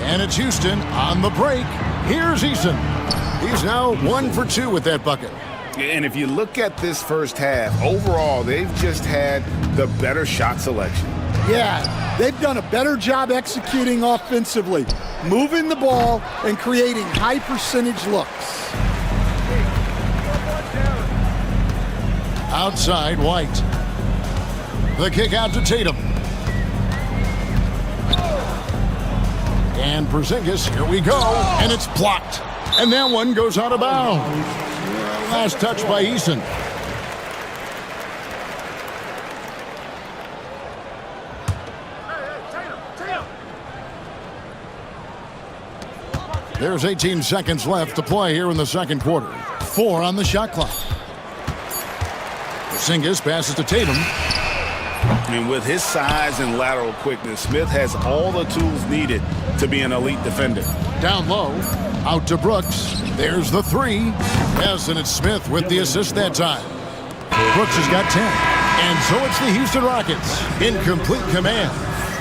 Speaker 7: And it's Houston on the break. Here's Eason. He's now 1 for 2 with that bucket.
Speaker 8: And if you look at this first half, overall, they've just had the better shot selection.
Speaker 12: Yeah, they've done a better job executing offensively, moving the ball and creating high percentage looks.
Speaker 7: Outside, White. The kick out to Tatum. And Porzingis, here we go, and it's blocked. And that one goes out of bounds. Last touch by Eason. There's 18 seconds left to play here in the second quarter. 4 on the shot clock. Porzingis passes to Tatum.
Speaker 8: And with his size and lateral quickness, Smith has all the tools needed to be an elite defender.
Speaker 7: Down low, out to Brooks. There's the three. Yes, and it's Smith with the assist that time. Brooks has got 10. And so it's the Houston Rockets in complete command.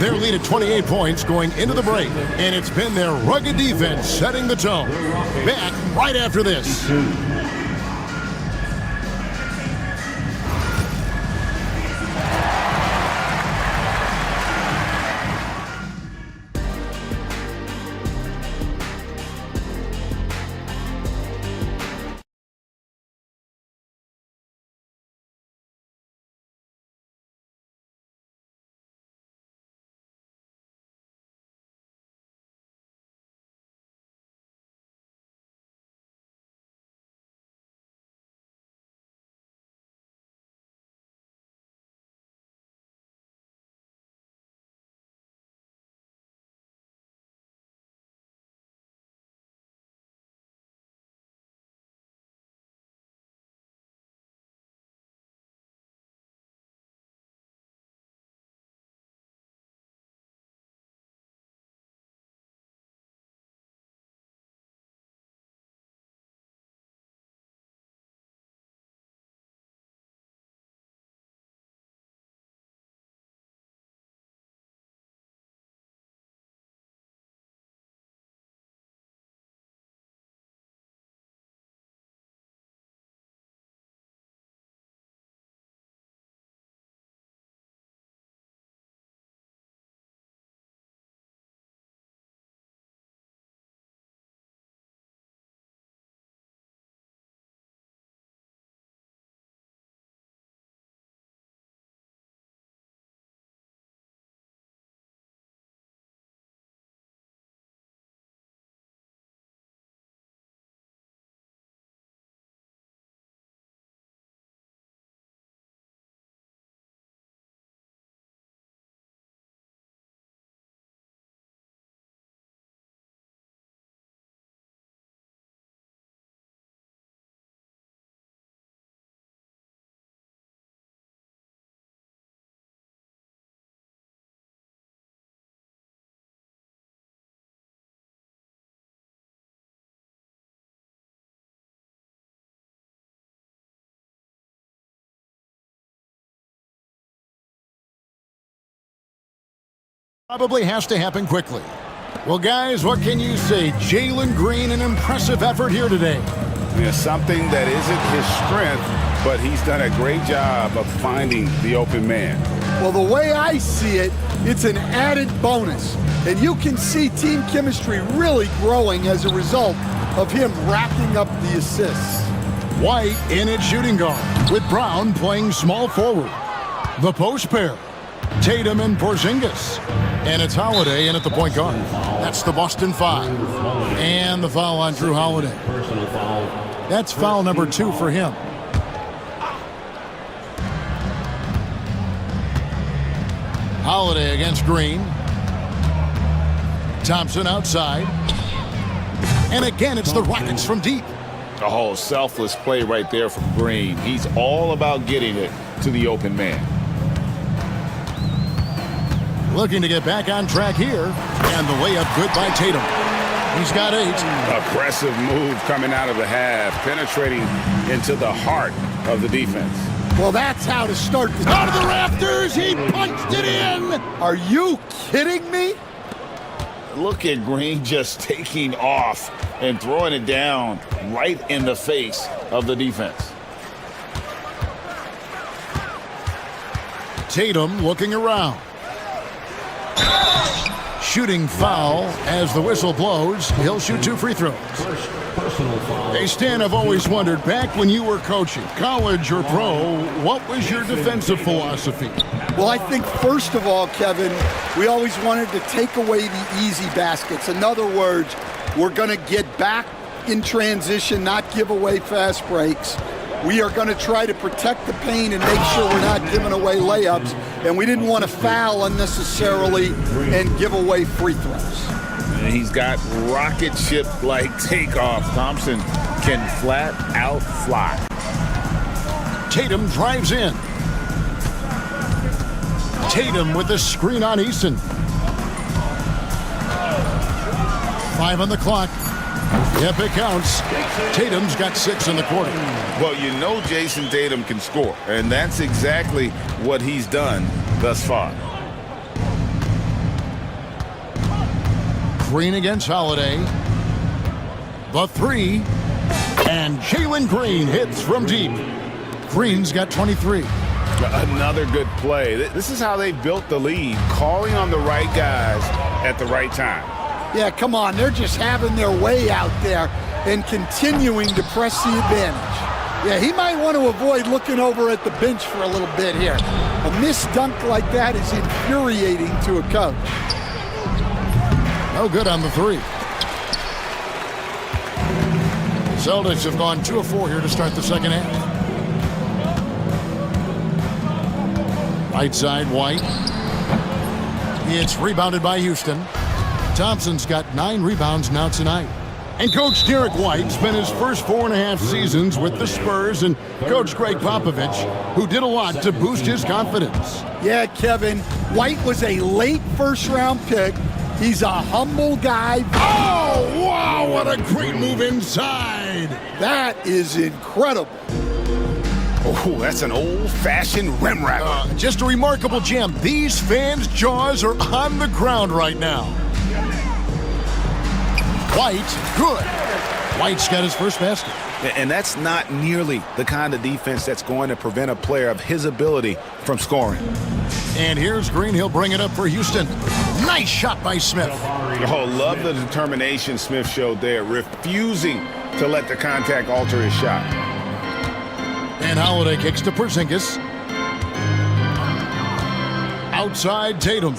Speaker 7: Their lead at 28 points going into the break. And it's been their rugged defense setting the tone. Back right after this. Probably has to happen quickly. Well, guys, what can you say? Jalen Green, an impressive effort here today.
Speaker 8: Yeah, something that isn't his strength, but he's done a great job of finding the open man.
Speaker 12: Well, the way I see it, it's an added bonus. And you can see team chemistry really growing as a result of him racking up the assists.
Speaker 7: White in at shooting guard, with Brown playing small forward. The post pair, Tatum and Porzingis. And it's Holiday in at the point guard. That's the Boston 5. And the foul on Drew Holiday. That's foul number 2 for him. Holiday against Green. Thompson outside. And again, it's the Rockets from deep.
Speaker 11: Oh, selfless play right there from Green. He's all about getting it to the open man.
Speaker 7: Looking to get back on track here. And the layup good by Tatum. He's got 8.
Speaker 8: Aggressive move coming out of the half, penetrating into the heart of the defense.
Speaker 12: Well, that's how to start the...
Speaker 7: Out of the rafters, he punched it in!
Speaker 12: Are you kidding me?
Speaker 11: Look at Green just taking off and throwing it down right in the face of the defense.
Speaker 7: Tatum looking around. Shooting foul as the whistle blows. He'll shoot 2 free throws. Hey, Stan, I've always wondered, back when you were coaching, college or pro, what was your defensive philosophy?
Speaker 12: Well, I think first of all, Kevin, we always wanted to take away the easy baskets. In other words, we're going to get back in transition, not give away fast breaks. We are going to try to protect the paint and make sure we're not giving away layups. And we didn't want to foul unnecessarily and give away free throws.
Speaker 11: And he's got rocket ship-like takeoff. Thompson can flat out fly.
Speaker 7: Tatum drives in. Tatum with the screen on Easton. 5 on the clock. Yep, it counts. Tatum's got 6 in the quarter.
Speaker 11: Well, you know Jason Tatum can score, and that's exactly what he's done thus far.
Speaker 7: Green against Holiday. The 3. And Jalen Green hits from deep. Green's got 23.
Speaker 8: Another good play. This is how they built the lead, calling on the right guys at the right time.
Speaker 12: Yeah, come on. They're just having their way out there and continuing to press the advantage. Yeah, he might want to avoid looking over at the bench for a little bit here. A missed dunk like that is infuriating to a coach.
Speaker 7: No good on the 3. Celtics have gone 2 of 4 here to start the second half. Right side, White. It's rebounded by Houston. Thompson's got 9 rebounds now tonight. And Coach Derek White spent his first 4.5 seasons with the Spurs and Coach Greg Popovich, who did a lot to boost his confidence.
Speaker 12: Yeah, Kevin, White was a late first-round pick. He's a humble guy.
Speaker 7: Oh, wow, what a great move inside.
Speaker 12: That is incredible.
Speaker 8: Oh, that's an old-fashioned rim wrapper.
Speaker 7: Just a remarkable jam. These fans' jaws are on the ground right now. White, good. White's got his first basket.
Speaker 8: And that's not nearly the kind of defense that's going to prevent a player of his ability from scoring.
Speaker 7: And here's Green. He'll bring it up for Houston. Nice shot by Smith.
Speaker 8: Oh, love the determination Smith showed there, refusing to let the contact alter his shot.
Speaker 7: And Holiday kicks to Porzingis. Outside Tatum.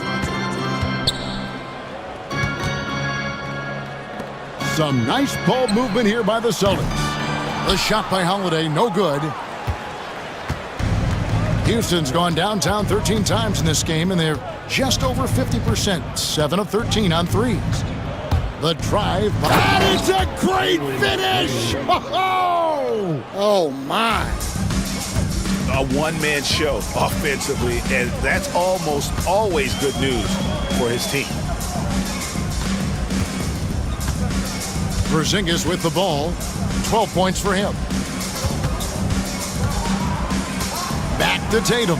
Speaker 7: Some nice ball movement here by the Celtics. The shot by Holiday, no good. Houston's gone downtown 13 times in this game, and they're just over 50%, 7 of 13 on threes. The drive. That is a great finish!
Speaker 12: Oh, my.
Speaker 8: A one-man show offensively, and that's almost always good news for his team.
Speaker 7: Porzingis with the ball. 12 points for him. Back to Tatum.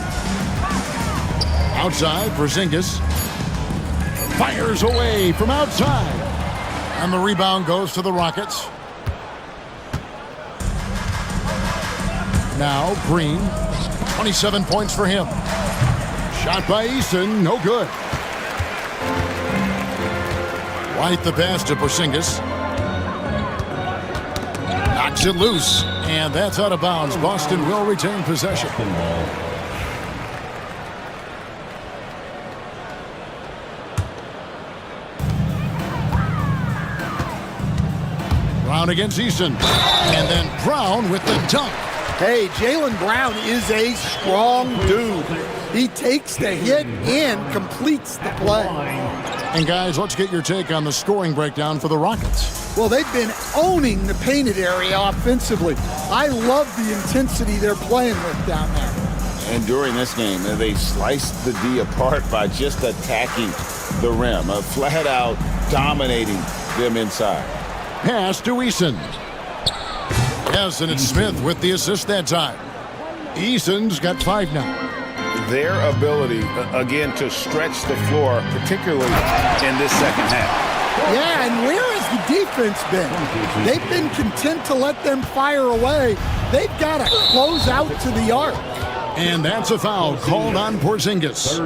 Speaker 7: Outside, Porzingis. Fires away from outside. And the rebound goes to the Rockets. Now Green, 27 points for him. Shot by Eason, no good. White the pass to Porzingis. Knocks it loose, and that's out of bounds. Boston will retain possession. Brown against Eason, and then Brown with the dunk.
Speaker 12: Hey, Jaylen Brown is a strong dude. He takes the hit and completes the play.
Speaker 7: And guys, let's get your take on the scoring breakdown for the Rockets.
Speaker 12: Well, they've been owning the painted area offensively. I love the intensity they're playing with down there.
Speaker 11: And during this game, they sliced the D apart by just attacking the rim, flat out dominating them inside.
Speaker 7: Pass to Eason. Yes, and it's Smith with the assist that time. Eason's got 5 now.
Speaker 11: Their ability, again, to stretch the floor, particularly in this second half.
Speaker 12: Yeah, and where has the defense been? They've been content to let them fire away. They've got to close out to the arc.
Speaker 7: And that's a foul called on Porzingis.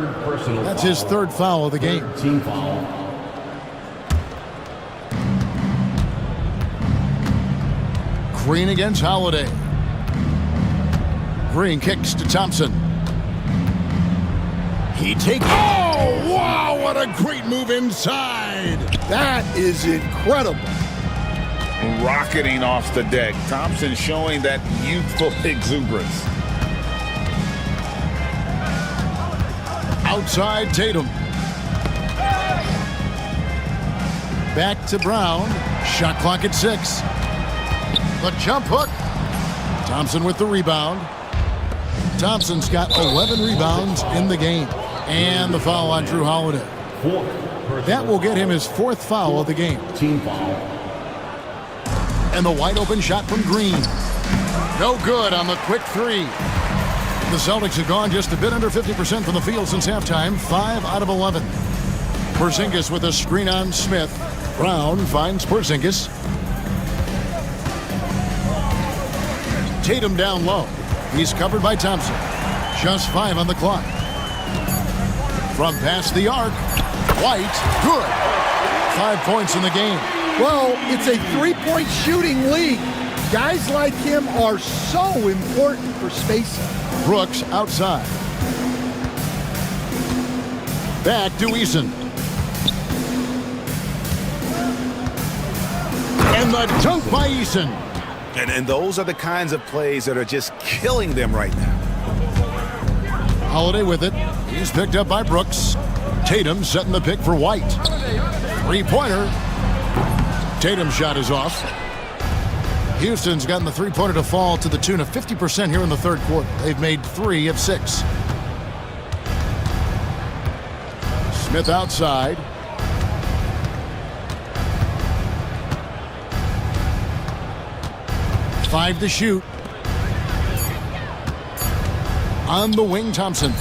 Speaker 7: That's his 3rd foul of the game.
Speaker 6: Team foul.
Speaker 7: Green against Holiday. Green kicks to Thompson. He takes... Oh, wow, what a great move inside.
Speaker 12: That is incredible.
Speaker 11: Rocketing off the deck. Thompson showing that youthful exuberance.
Speaker 7: Outside Tatum. Back to Brown. Shot clock at 6. The jump hook. Thompson with the rebound. Thompson's got 11 rebounds in the game. And the foul on Drew Holiday. That will get him his 4th foul of the game.
Speaker 6: Team foul.
Speaker 7: And the wide open shot from Green. No good on the quick 3. The Celtics have gone just a bit under 50% from the field since halftime. 5 out of 11. Porzingis with a screen on Smith. Brown finds Porzingis. Tatum down low. He's covered by Thompson. Just 5 on the clock. From past the arc, White, good. 5 points in the game.
Speaker 12: Well, it's a 3-point shooting league. Guys like him are so important for spacing.
Speaker 7: Brooks outside. Back to Eason. And the dunk by Eason.
Speaker 8: And those are the kinds of plays that are just killing them right now.
Speaker 7: Holiday with it. He's picked up by Brooks. Tatum setting the pick for White. 3-pointer. Tatum's shot is off. Houston's gotten the 3-pointer to fall to the tune of 50% here in the 3rd quarter. They've made 3 of 6. Smith outside. Five to shoot. On the wing, Thompson.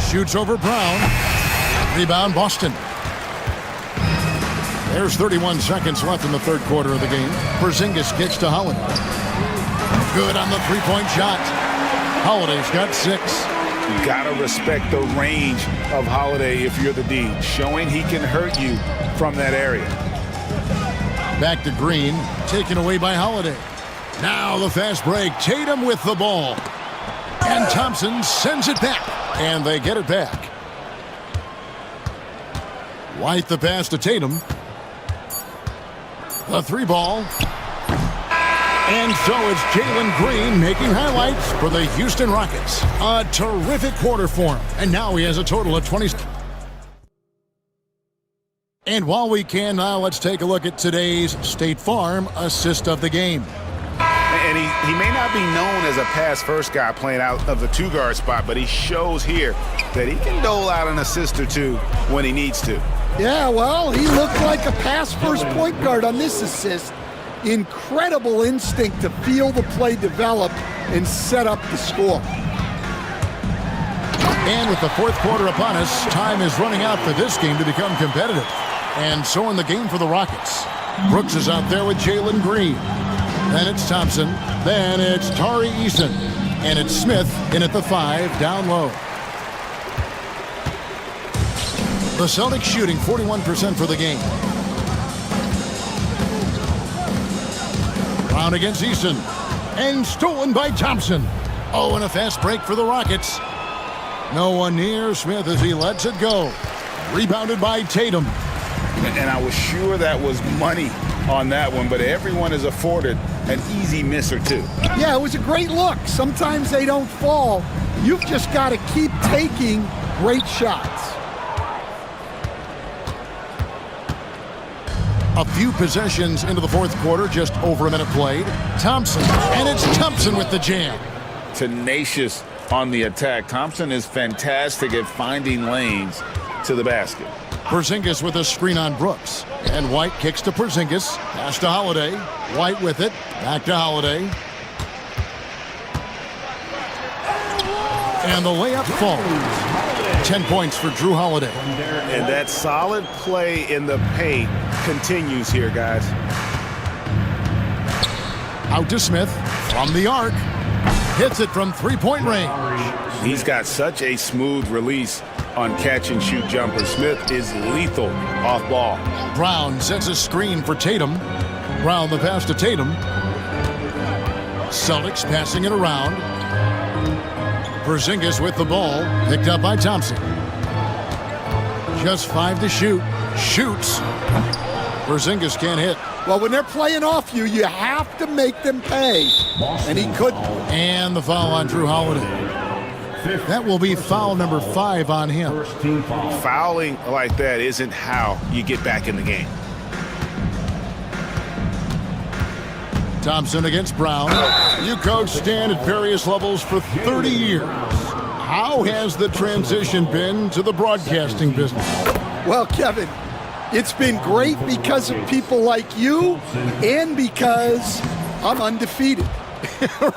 Speaker 7: Shoots over Brown. Rebound, Boston. There's 31 seconds left in the 3rd quarter of the game. Porzingis kicks to Holiday. Good on the 3-point shot. Holiday's got 6.
Speaker 11: You gotta respect the range of Holiday if you're the D, showing he can hurt you from that area.
Speaker 7: Back to Green, taken away by Holiday. Now the fast break. Tatum with the ball. And Thompson sends it back. And they get it back. White the pass to Tatum. The 3-ball. And so it's Jalen Green making highlights for the Houston Rockets. A terrific quarter for him. And now he has a total of 20. And while we can, now let's take a look at today's State Farm assist of the game.
Speaker 8: And he may not be known as a pass-first guy playing out of the 2-guard spot, but he shows here that he can dole out an assist or 2 when he needs to.
Speaker 12: Yeah, well, he looked like a pass-first point guard on this assist. Incredible instinct to feel the play develop and set up the score.
Speaker 7: And with the 4th quarter upon us, time is running out for this game to become competitive. And so in the game for the Rockets. Brooks is out there with Jalen Green. Then it's Thompson. Then it's Tari Eason. And it's Smith in at the 5, down low. The Celtics shooting 41% for the game. Brown against Eason. And stolen by Thompson. Oh, and a fast break for the Rockets. No one near Smith as he lets it go. Rebounded by Tatum.
Speaker 11: And I was sure that was money on that one, but everyone is afforded an easy miss or two.
Speaker 12: Yeah, it was a great look. Sometimes they don't fall. You've just got to keep taking great shots.
Speaker 7: A few possessions into the fourth quarter, just over a minute played. Thompson, and it's Thompson with the jam.
Speaker 11: Tenacious on the attack. Thompson is fantastic at finding lanes to the basket.
Speaker 7: Porzingis with a screen on Brooks. And White kicks to Porzingis. Pass to Holiday. White with it. Back to Holiday. And the layup falls. 10 points for Drew Holiday.
Speaker 8: And that solid play in the paint continues here, guys.
Speaker 7: Out to Smith from the arc. Hits it from three-point range.
Speaker 11: He's got such a smooth release on catch-and-shoot jumper. Smith is lethal off ball.
Speaker 7: Brown sets a screen for Tatum. Brown the pass to Tatum. Celtics passing it around. Porzingis with the ball. Picked up by Thompson. Just 5 to shoot. Shoots. Porzingis can't hit.
Speaker 12: Well, when they're playing off you, you have to make them pay. And he couldn't.
Speaker 7: And the foul on Drew Holiday. That will be foul number 5 on him.
Speaker 8: Fouling like that isn't how you get back in the game.
Speaker 7: Thompson against Brown. You coach Stan at various levels for 30 years. How has the transition been to the broadcasting business?
Speaker 12: Well, Kevin, it's been great because of people like you and because I'm undefeated.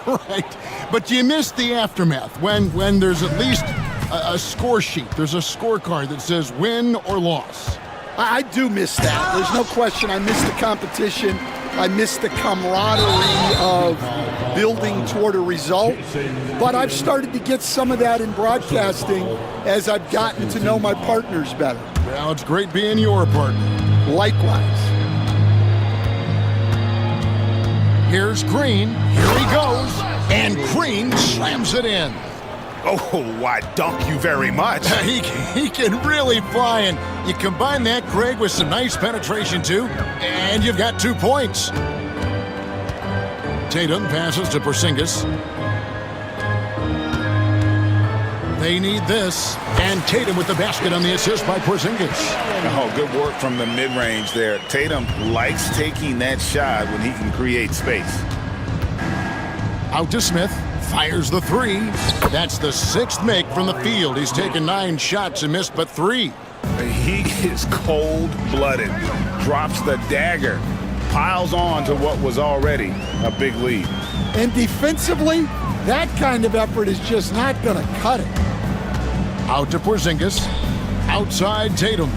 Speaker 7: Right. But you missed the aftermath when there's at least a score sheet. There's a scorecard that says win or loss.
Speaker 12: I do miss that. There's no question. I miss the competition. I miss the camaraderie of building toward a result. But I've started to get some of that in broadcasting as I've gotten to know my partners better.
Speaker 7: Well, it's great being your partner.
Speaker 12: Likewise.
Speaker 7: Here's Green. Here he goes. And Green slams it in.
Speaker 8: Oh, why, dunk you very much.
Speaker 7: He can really fly, and you combine that, Greg, with some nice penetration, too, and you've got 2 points. Tatum passes to Porzingis. They need this, and Tatum with the basket on the assist by Porzingis.
Speaker 11: Oh, good work from the mid-range there. Tatum likes taking that shot when he can create space.
Speaker 7: Out to Smith. Fires the 3. That's the 6th make from the field. He's taken 9 shots and missed but 3.
Speaker 11: He is cold-blooded. Drops the dagger. Piles on to what was already a big lead.
Speaker 12: And defensively, that kind of effort is just not going to cut it.
Speaker 7: Out to Porzingis. Outside Tatum.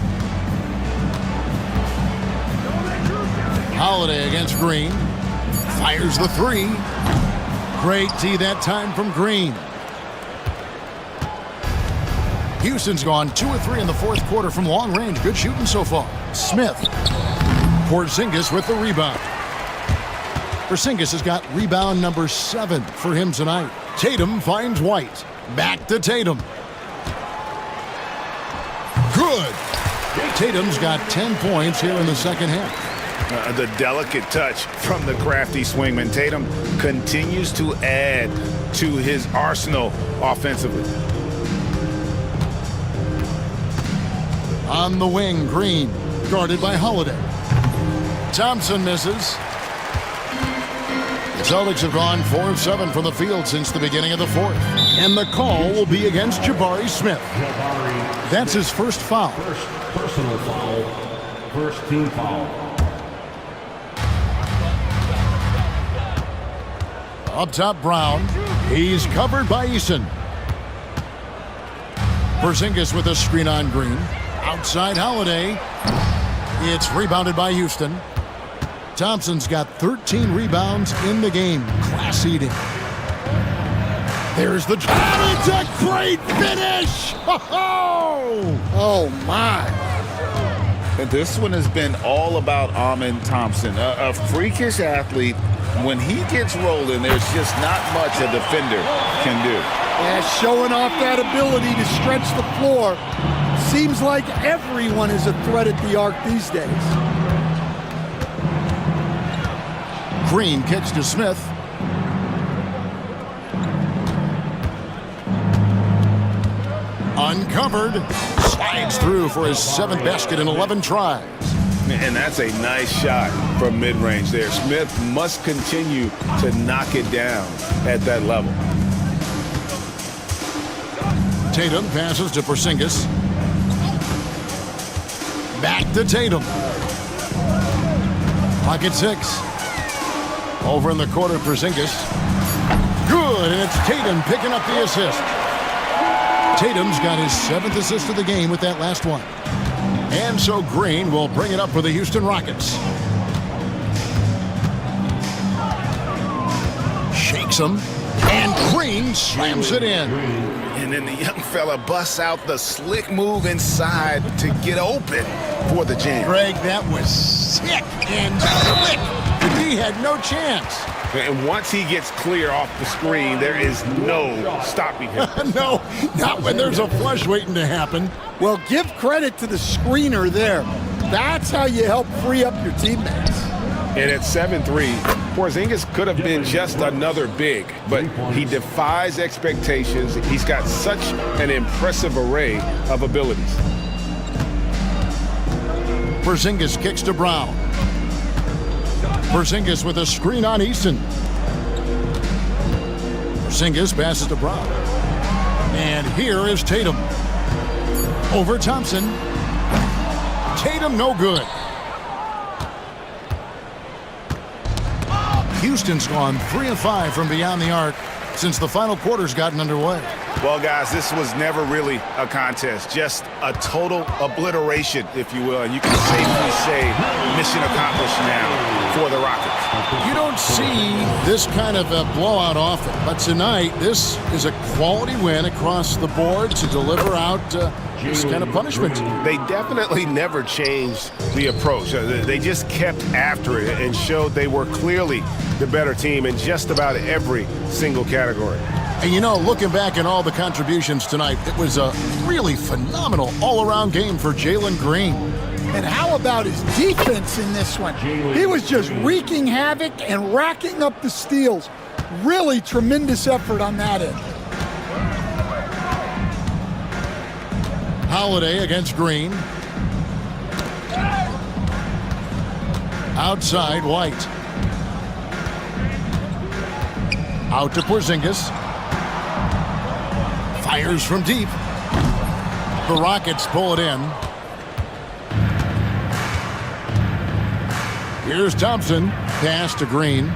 Speaker 7: Holiday against Green. Fires the 3. Great D that time from Green. Houston's gone 2 of 3 in the fourth quarter from long range. Good shooting so far. Smith. Porzingis with the rebound. Porzingis has got rebound number 7 for him tonight. Tatum finds White. Back to Tatum. Good. Tatum's got 10 points here in the second half.
Speaker 8: The delicate touch from the crafty swingman. Tatum continues to add to his arsenal offensively.
Speaker 7: On the wing, Green, guarded by Holiday. Thompson misses. The Celtics have gone 4 of 7 from the field since the beginning of the fourth. And the call will be against Jabari Smith. That's his first foul.
Speaker 6: First personal foul. First team foul.
Speaker 7: Up top, Brown. He's covered by Eason. Porzingis with a screen on Green. Outside Holiday. It's rebounded by Houston. Thompson's got 13 rebounds in the game. Class eating. There's the... And it's a great finish! Oh, my.
Speaker 11: And this one has been all about Amen Thompson, a freakish athlete. When he gets rolling, there's just not much a defender can do.
Speaker 12: Yeah, showing off that ability to stretch the floor. Seems like everyone is a threat at the arc these days.
Speaker 7: Green kicks to Smith. Uncovered. Slides through for his 7th basket in 11 tries.
Speaker 8: And that's a nice shot from mid-range there. Smith must continue to knock it down at that level.
Speaker 7: Tatum passes to Porzingis. Back to Tatum. Pocket 6. Over in the corner, Porzingis. Good, and it's Tatum picking up the assist. Tatum's got his 7th assist of the game with that last one. And so Green will bring it up for the Houston Rockets. Shakes him, and Green slams it in.
Speaker 11: And then the young fella busts out the slick move inside to get open for the jam.
Speaker 7: Greg, that was sick and slick. He had no chance.
Speaker 8: And once he gets clear off the screen, there is no stopping him.
Speaker 7: No, not when there's a flush waiting to happen.
Speaker 12: Well, give credit to the screener there. That's how you help free up your teammates.
Speaker 8: And at 7'3", Porzingis could have been just another big, but he defies expectations. He's got such an impressive array of abilities.
Speaker 7: Porzingis kicks to Brown. Porzingis with a screen on Easton. Porzingis passes to Brown. And here is Tatum. Over Thompson. Tatum no good. Houston's gone 3 of 5 from beyond the arc since the final quarter's gotten underway.
Speaker 8: Well, guys, this was never really a contest, just a total obliteration, if you will. And you can safely say mission accomplished now for the Rockets.
Speaker 7: You don't see this kind of a blowout often, but tonight this is a quality win across the board to deliver out this kind of punishment.
Speaker 8: They definitely never changed the approach. They just kept after it and showed they were clearly the better team in just about every single category.
Speaker 7: And you know, looking back at all the contributions tonight, it was a really phenomenal all-around game for Jalen Green.
Speaker 12: And how about his defense in this one? He was just wreaking havoc and racking up the steals. Really tremendous effort on that end.
Speaker 7: Holiday against Green. Outside, White. Out to Porzingis. Fires from deep. The Rockets pull it in. Here's Thompson. Pass to Green.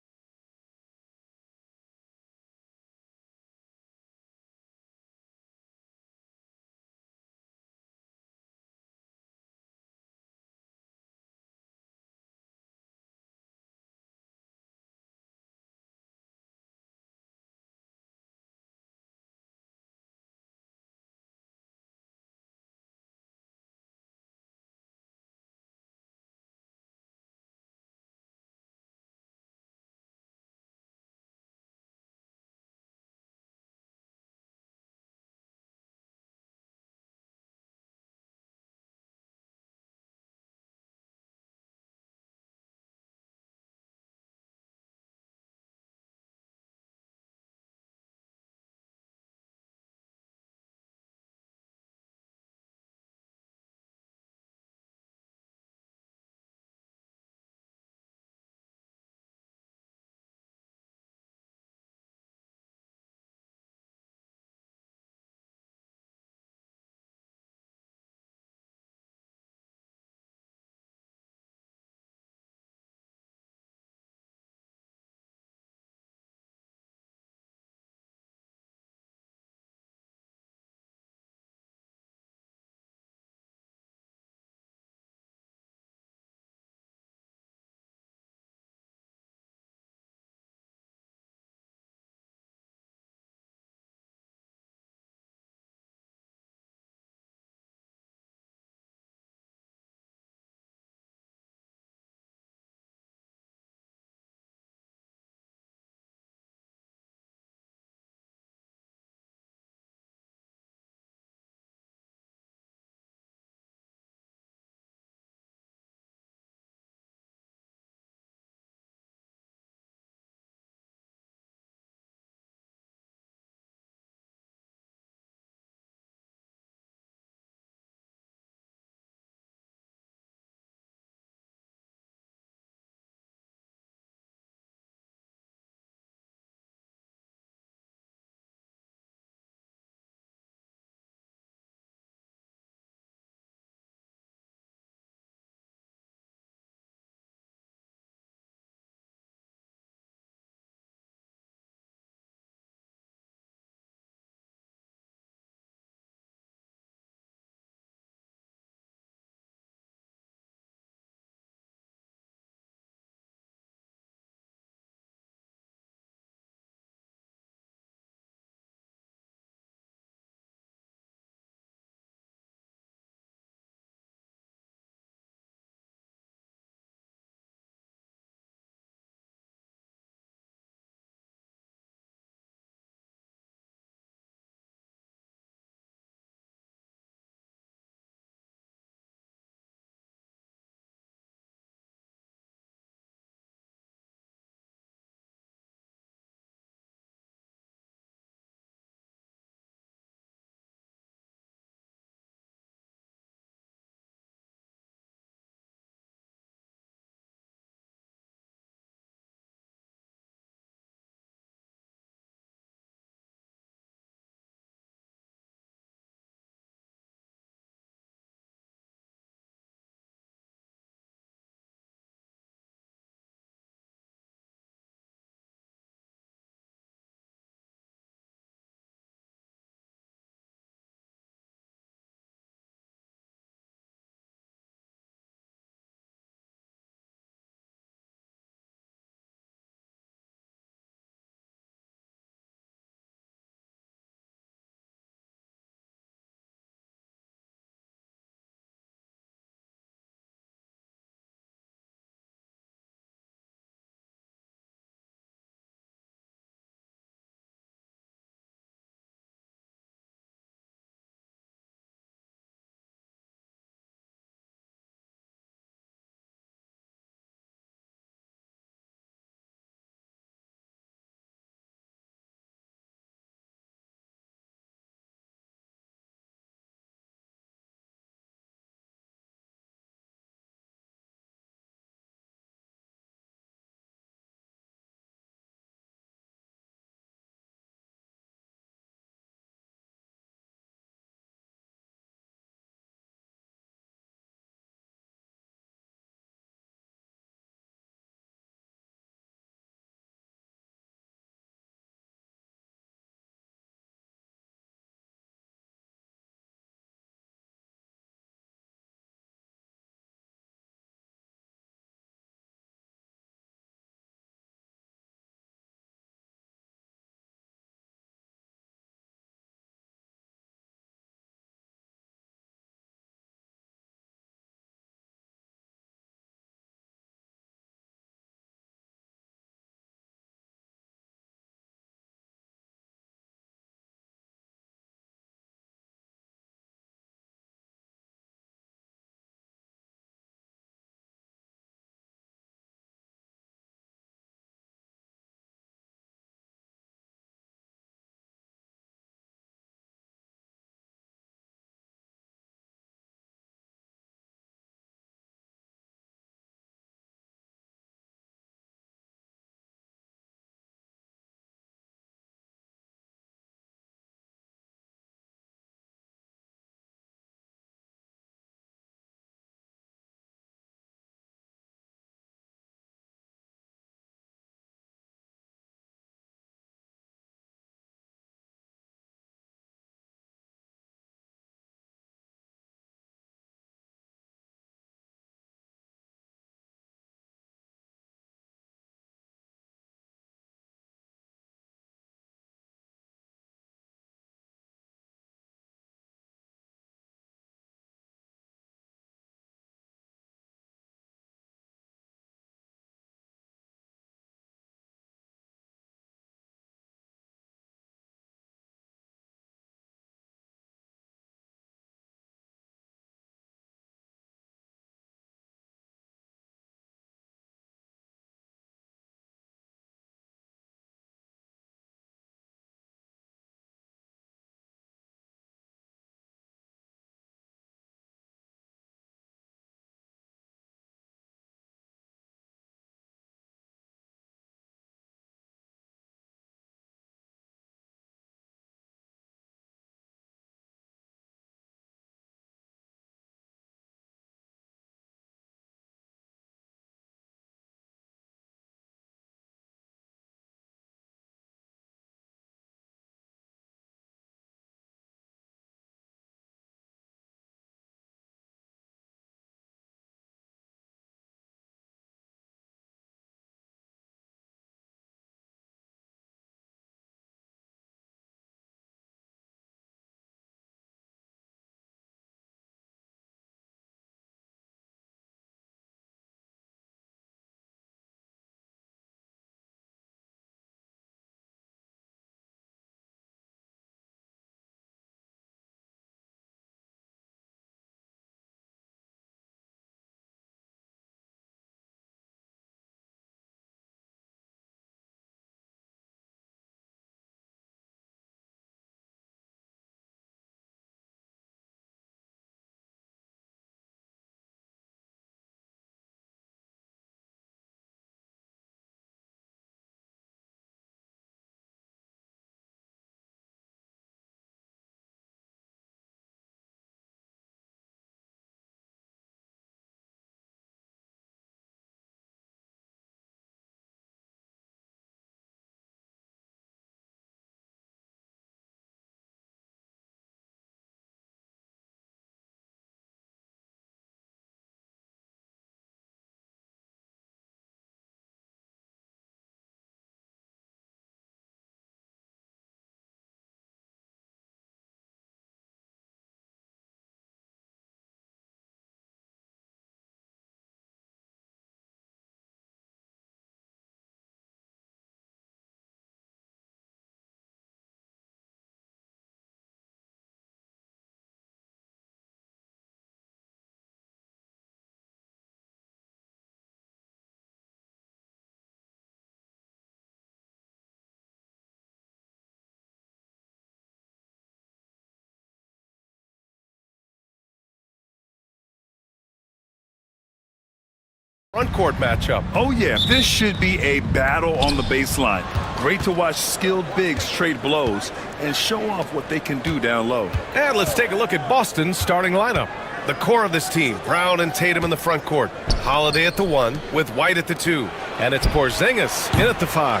Speaker 1: front court matchup.
Speaker 2: Oh, yeah, this should be a battle on the baseline. Great to watch skilled bigs trade blows and show off what they can do down low.
Speaker 1: And let's take a look at Boston's starting lineup. The core of this team, Brown and Tatum in the front court. Holiday at the 1 with White at the 2. And it's Porzingis in at the 5.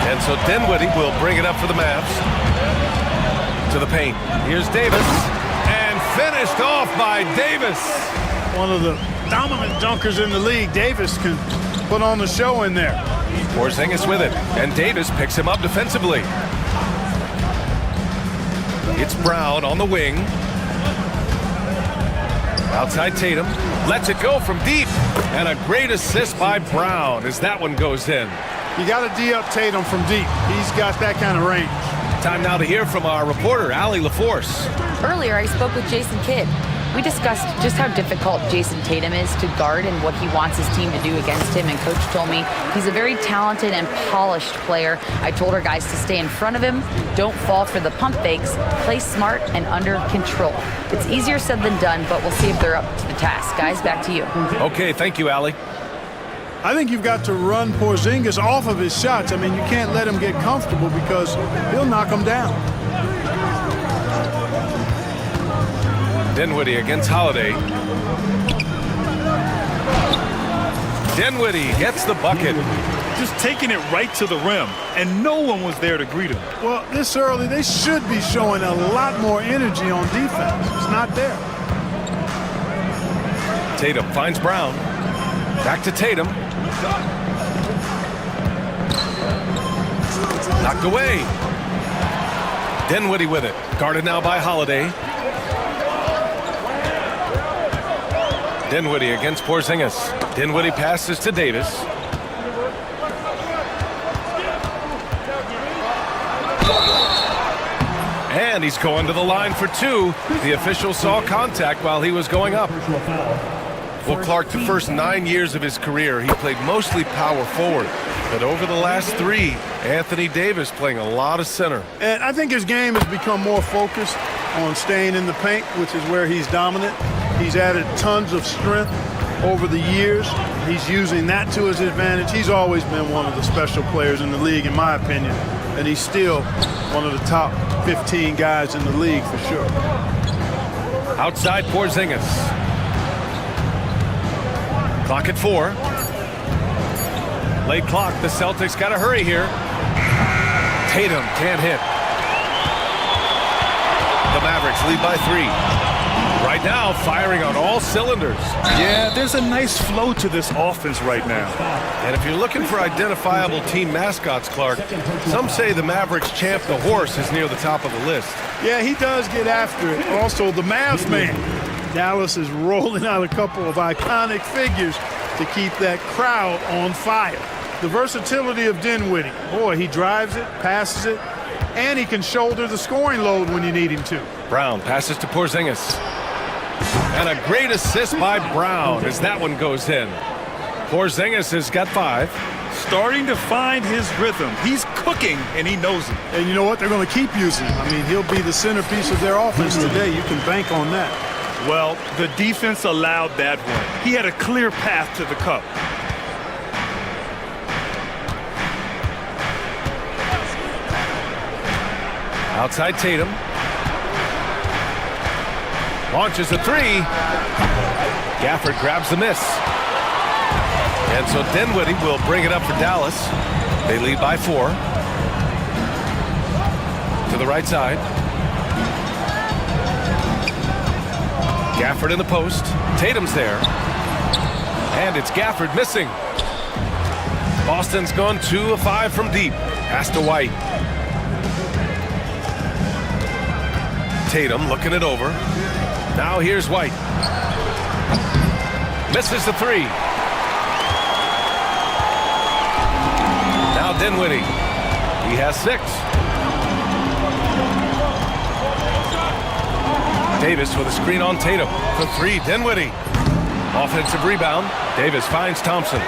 Speaker 1: And so Dinwiddie will bring it up for the Mavs. To the paint. Here's Davis. And finished off by Davis.
Speaker 13: One of the dominant dunkers in the league. Davis can put on the show in there.
Speaker 1: Porzingis with it. And Davis picks him up defensively. It's Brown on the wing. Outside Tatum. Lets it go from deep. And a great assist by Brown as that one goes in.
Speaker 13: You got to D up Tatum from deep. He's got that kind of range.
Speaker 1: Time now to hear from our reporter, Allie LaForce.
Speaker 4: Earlier, I spoke with Jason Kidd. We discussed just how difficult Jason Tatum is to guard and what he wants his team to do against him. And Coach told me he's a very talented and polished player. I told our guys to stay in front of him, don't fall for the pump fakes, play smart and under control. It's easier said than done, but we'll see if they're up to the task. Guys, back to you.
Speaker 1: Okay, thank you, Allie.
Speaker 13: I think you've got to run Porzingis off of his shots. I mean, you can't let him get comfortable because he'll knock him down.
Speaker 1: Dinwiddie against Holiday. Dinwiddie gets the bucket.
Speaker 2: Just taking it right to the rim, and no one was there to greet him.
Speaker 13: Well, this early, they should be showing a lot more energy on defense. It's not there.
Speaker 1: Tatum finds Brown. Back to Tatum. Knocked away. Dinwiddie with it. Guarded now by Holiday. Dinwiddie against Porzingis. Dinwiddie passes to Davis. And he's going to the line for 2. The official saw contact while he was going up. Well, Clark, the first 9 years of his career, he played mostly power forward. But over the last 3, Anthony Davis playing a lot of center.
Speaker 13: And I think his game has become more focused on staying in the paint, which is where he's dominant. He's added tons of strength over the years. He's using that to his advantage. He's always been one of the special players in the league, in my opinion. And he's still one of the top 15 guys in the league for sure.
Speaker 1: Outside Porzingis. Clock at 4. Late clock. The Celtics got to hurry here. Tatum can't hit. The Mavericks lead by 3. Right now, firing on all cylinders.
Speaker 2: Yeah, there's a nice flow to this offense right now.
Speaker 1: And if you're looking for identifiable team mascots, Clark, some say the Mavericks champ, the horse, is near the top of the list.
Speaker 13: Yeah, he does get after it. Also, the Mavs man. Dallas is rolling out a couple of iconic figures to keep that crowd on fire. The versatility of Dinwiddie. Boy, he drives it, passes it, and he can shoulder the scoring load when you need him to.
Speaker 1: Brown passes to Porzingis. And a great assist by Brown as that one goes in. Porzingis has got 5.
Speaker 2: Starting to find his rhythm. He's cooking, and he knows it.
Speaker 13: And you know what? They're going to keep using him. I mean, he'll be the centerpiece of their offense today. You can bank on that.
Speaker 2: Well, the defense allowed that one. He had a clear path to the cup.
Speaker 1: Outside Tatum. Launches a 3. Gafford grabs the miss. And so Dinwiddie will bring it up for Dallas. They lead by 4. To the right side. Gafford in the post. Tatum's there. And it's Gafford missing. Boston's gone 2 of 5 from deep. Pass to White. Tatum looking it over. Now here's White. Misses the 3. Now Dinwiddie. He has 6. Davis with a screen on Tatum. For 3, Dinwiddie. Offensive rebound. Davis finds Thompson.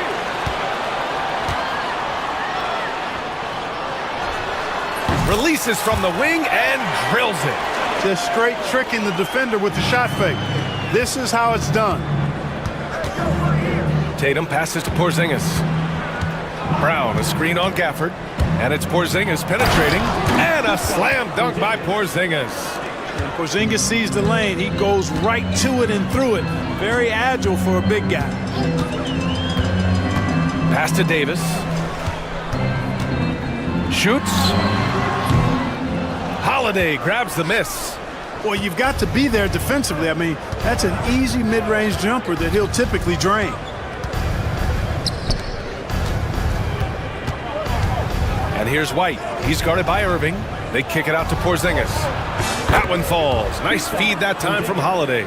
Speaker 1: Releases from the wing and drills it.
Speaker 13: Just straight tricking the defender with the shot fake. This is how it's done.
Speaker 1: Tatum passes to Porzingis. Brown, a screen on Gafford. And it's Porzingis penetrating. And a slam dunk by Porzingis.
Speaker 13: When Porzingis sees the lane, he goes right to it and through it. Very agile for a big guy.
Speaker 1: Pass to Davis. Shoots. Holiday grabs the miss.
Speaker 13: Well, you've got to be there defensively. I mean, that's an easy mid-range jumper that he'll typically drain.
Speaker 1: And here's White. He's guarded by Irving. They kick it out to Porzingis. That one falls. Nice feed that time from Holiday.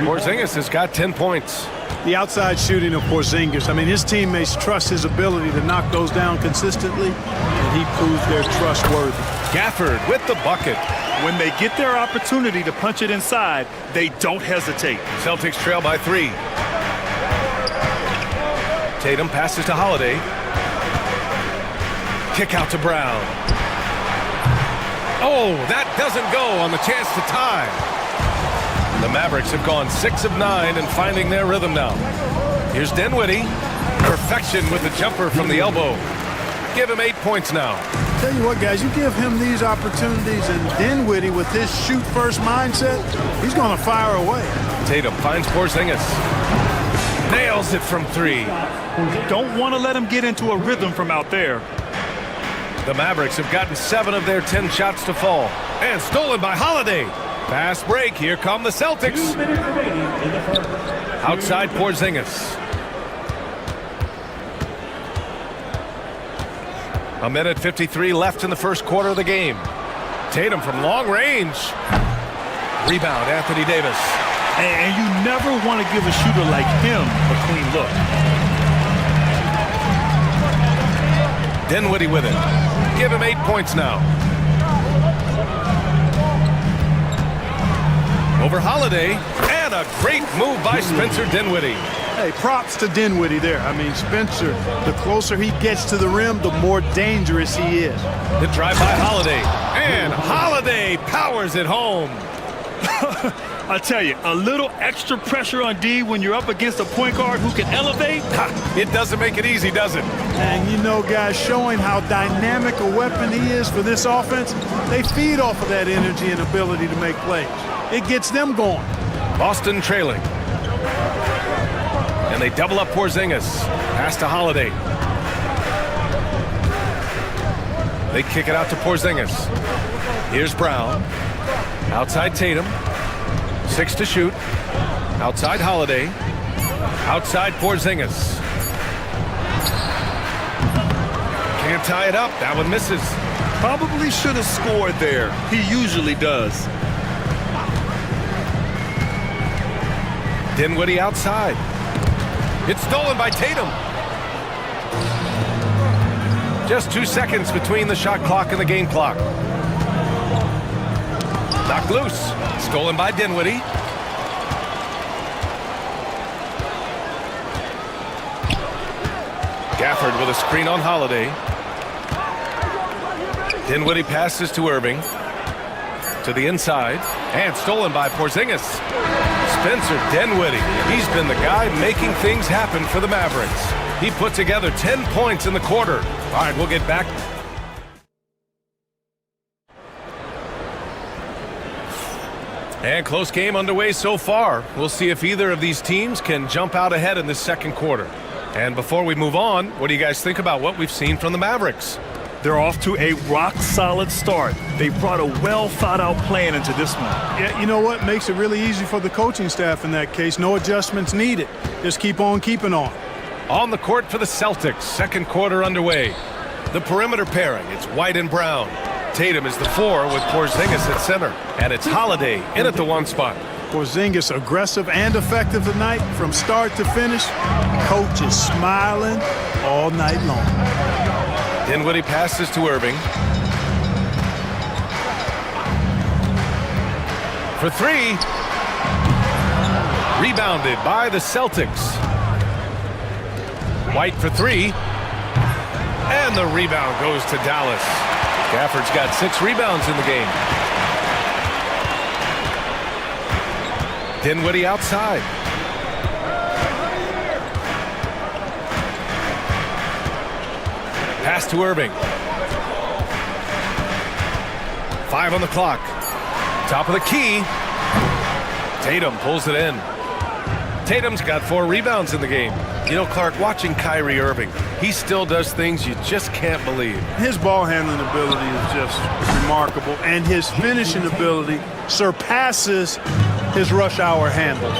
Speaker 1: Porzingis has got 10 points.
Speaker 13: The outside shooting of Porzingis, I mean, his teammates trust his ability to knock those down consistently, and he proves they're trustworthy.
Speaker 1: Gafford with the bucket.
Speaker 2: When they get their opportunity to punch it inside, they don't hesitate.
Speaker 1: Celtics trail by 3. Tatum passes to Holiday. Kick out to Brown. Oh, that doesn't go on the chance to tie. The Mavericks have gone 6 of 9 and finding their rhythm now. Here's Dinwiddie. Perfection with the jumper from the elbow. Give him 8 points now.
Speaker 13: Tell you what, guys, you give him these opportunities, and Dinwiddie with his shoot-first mindset, he's going to fire away.
Speaker 1: Tatum finds Porzingis. Nails it from 3.
Speaker 2: Don't want to let him get into a rhythm from out there.
Speaker 1: The Mavericks have gotten 7 of their 10 shots to fall. And stolen by Holiday. Fast break. Here come the Celtics. Outside Porzingis. A minute 53 left in the first quarter of the game. Tatum from long range. Rebound, Anthony Davis.
Speaker 2: And you never want to give a shooter like him a clean look.
Speaker 1: Dinwiddie with it. Give him 8 points now. Over Holiday, and a great move by Spencer Dinwiddie.
Speaker 13: Hey, props to Dinwiddie there. I mean, Spencer, the closer he gets to the rim, the more dangerous he is.
Speaker 1: The drive by Holiday, and Holiday powers it home.
Speaker 2: I tell you, a little extra pressure on D when you're up against a point guard who can elevate.
Speaker 1: It doesn't make it easy, does it?
Speaker 13: And you know, guys, showing how dynamic a weapon he is for this offense, they feed off of that energy and ability to make plays. It gets them going.
Speaker 1: Boston trailing. And they double up Porzingis. Pass to Holiday. They kick it out to Porzingis. Here's Brown. Outside Tatum. 6 to shoot. Outside Holiday. Outside Porzingis. Can't tie it up. That one misses.
Speaker 2: Probably should have scored there. He usually does.
Speaker 1: Dinwiddie outside. It's stolen by Tatum. Just 2 seconds between the shot clock and the game clock. Knocked loose. Stolen by Dinwiddie. Gafford with a screen on Holiday. Dinwiddie passes to Irving. To the inside. And stolen by Porzingis. Spencer Dinwiddie. He's been the guy making things happen for the Mavericks. He put together 10 points in the quarter. All right, we'll get back. And close game underway so far. We'll see if either of these teams can jump out ahead in this second quarter. And before we move on, what do you guys think about what we've seen from the Mavericks?
Speaker 2: They're off to a rock-solid start. They brought a well-thought-out plan into this one.
Speaker 13: Yeah, you know what? Makes it really easy for the coaching staff in that case. No adjustments needed. Just keep on keeping on.
Speaker 1: On the court for the Celtics, second quarter underway. The perimeter pairing, it's White and Brown. Tatum is the 4 with Porzingis at center. And it's Holiday in at the 1 spot.
Speaker 13: Porzingis aggressive and effective tonight from start to finish. Coach is smiling all night long.
Speaker 1: Dinwiddie passes to Irving. For 3. Rebounded by the Celtics. White for 3. And the rebound goes to Dallas. Gafford's got 6 rebounds in the game. Dinwiddie outside. Pass to Irving. 5 on the clock. Top of the key. Tatum pulls it in. Tatum's got 4 rebounds in the game. You know, Clark, watching Kyrie Irving, he still does things you just can't believe.
Speaker 13: His ball handling ability is just remarkable, and his finishing ability surpasses his rush hour handles,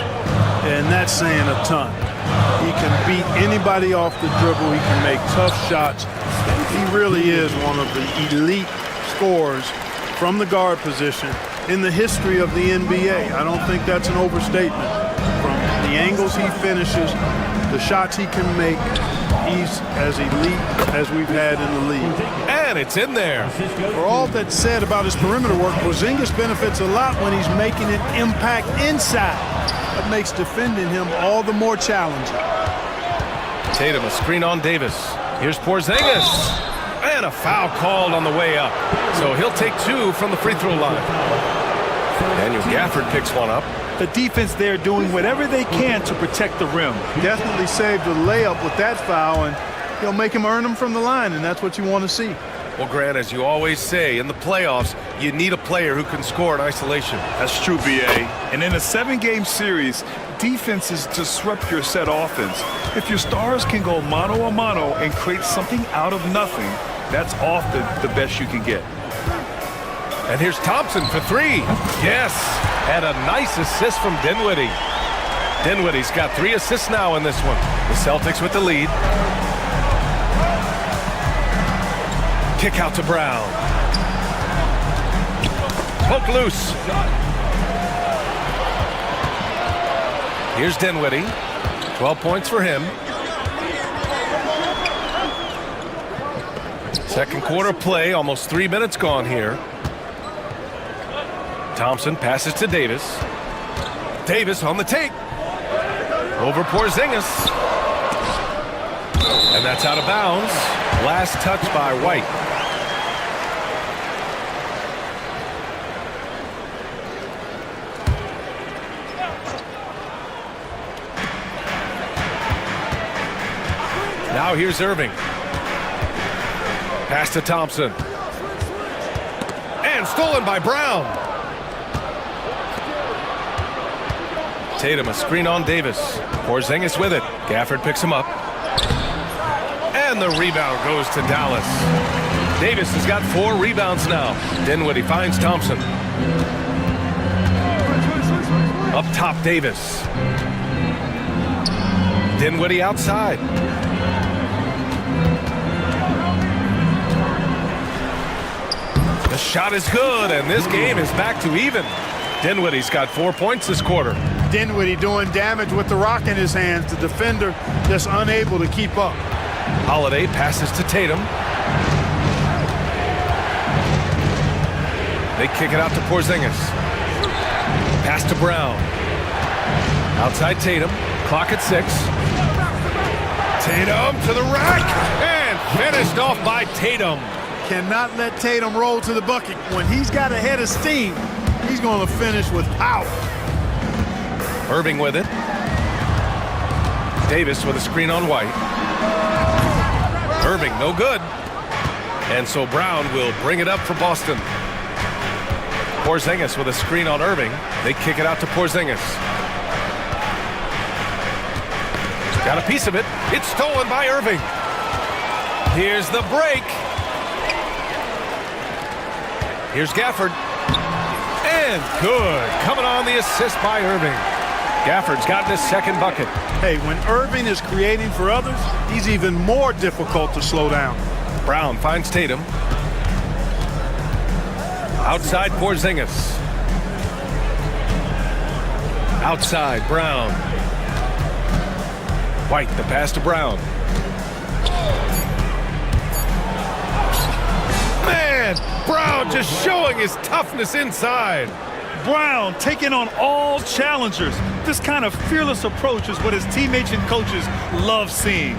Speaker 13: and that's saying a ton. He can beat anybody off the dribble. He can make tough shots. He really is one of the elite scorers from the guard position in the history of the NBA. I don't think that's an overstatement. From the angles he finishes, the shots he can make, he's as elite as we've had in the league.
Speaker 1: And it's in there.
Speaker 13: For all that's said about his perimeter work, Porzingis benefits a lot when he's making an impact inside. That makes defending him all the more challenging.
Speaker 1: Tatum, a screen on Davis. Here's Porzingis. And a foul called on the way up. So he'll take 2 from the free throw line. Daniel Gafford picks one up.
Speaker 2: The defense there doing whatever they can to protect the rim.
Speaker 13: Definitely saved a layup with that foul, and he'll make him earn them from the line, and that's what you want to see.
Speaker 1: Well, Grant, as you always say, in the playoffs, you need a player who can score in isolation.
Speaker 2: That's true, B.A. And in a 7-game series, defenses disrupt your set offense. If your stars can go mano-a-mano and create something out of nothing, that's often the best you can get.
Speaker 1: And here's Thompson for 3. Yes, and a nice assist from Dinwiddie. Dinwiddie's got 3 assists now in this one. The Celtics with the lead. Kick out to Brown. Poke loose. Here's Dinwiddie. 12 points for him. Second quarter play, almost 3 minutes gone here. Thompson passes to Davis. Davis on the take. Over Porzingis. And that's out of bounds. Last touch by White. Now here's Irving. Pass to Thompson. And stolen by Brown. Tatum, a screen on Davis. Porzingis with it. Gafford picks him up. And the rebound goes to Dallas. Davis has got 4 rebounds now. Dinwiddie finds Thompson. Up top, Davis. Dinwiddie outside. The shot is good, and this game is back to even. Dinwiddie's got 4 points this quarter.
Speaker 13: Dinwiddie doing damage with the rock in his hands. The defender just unable to keep up.
Speaker 1: Holiday passes to Tatum. They kick it out to Porzingis. Pass to Brown. Outside Tatum. Clock at 6. Tatum to the rack. And finished off by Tatum.
Speaker 13: Cannot let Tatum roll to the bucket. When he's got a head of steam, he's going to finish with power.
Speaker 1: Irving with it. Davis with a screen on White. Irving, no good. And so Brown will bring it up for Boston. Porzingis with a screen on Irving. They kick it out to Porzingis. Got a piece of it. It's stolen by Irving. Here's the break. Here's Gafford. And good. Coming on the assist by Irving. Gafford's gotten his second bucket.
Speaker 13: Hey, when Irving is creating for others, he's even more difficult to slow down.
Speaker 1: Brown finds Tatum. Outside Porzingis. Outside Brown. White, the pass to Brown. Man, Brown just showing his toughness inside.
Speaker 2: Brown taking on all challengers. This kind of fearless approach is what his teammates and coaches love seeing.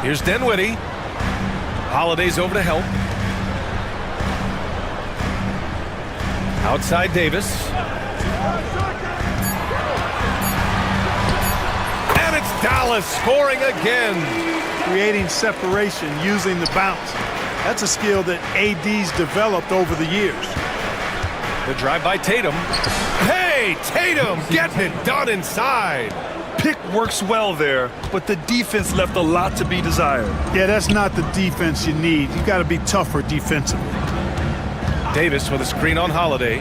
Speaker 1: Here's Dinwiddie. Holiday's over to help. Outside Davis. And it's Dallas scoring again.
Speaker 13: Creating separation using the bounce. That's a skill that AD's developed over the years.
Speaker 1: The drive by Tatum. Hey, Tatum getting it done inside.
Speaker 2: Pick works well there, but the defense left a lot to be desired.
Speaker 13: Yeah, that's not the defense you need. You got to be tougher defensively.
Speaker 1: Davis with a screen on Holiday.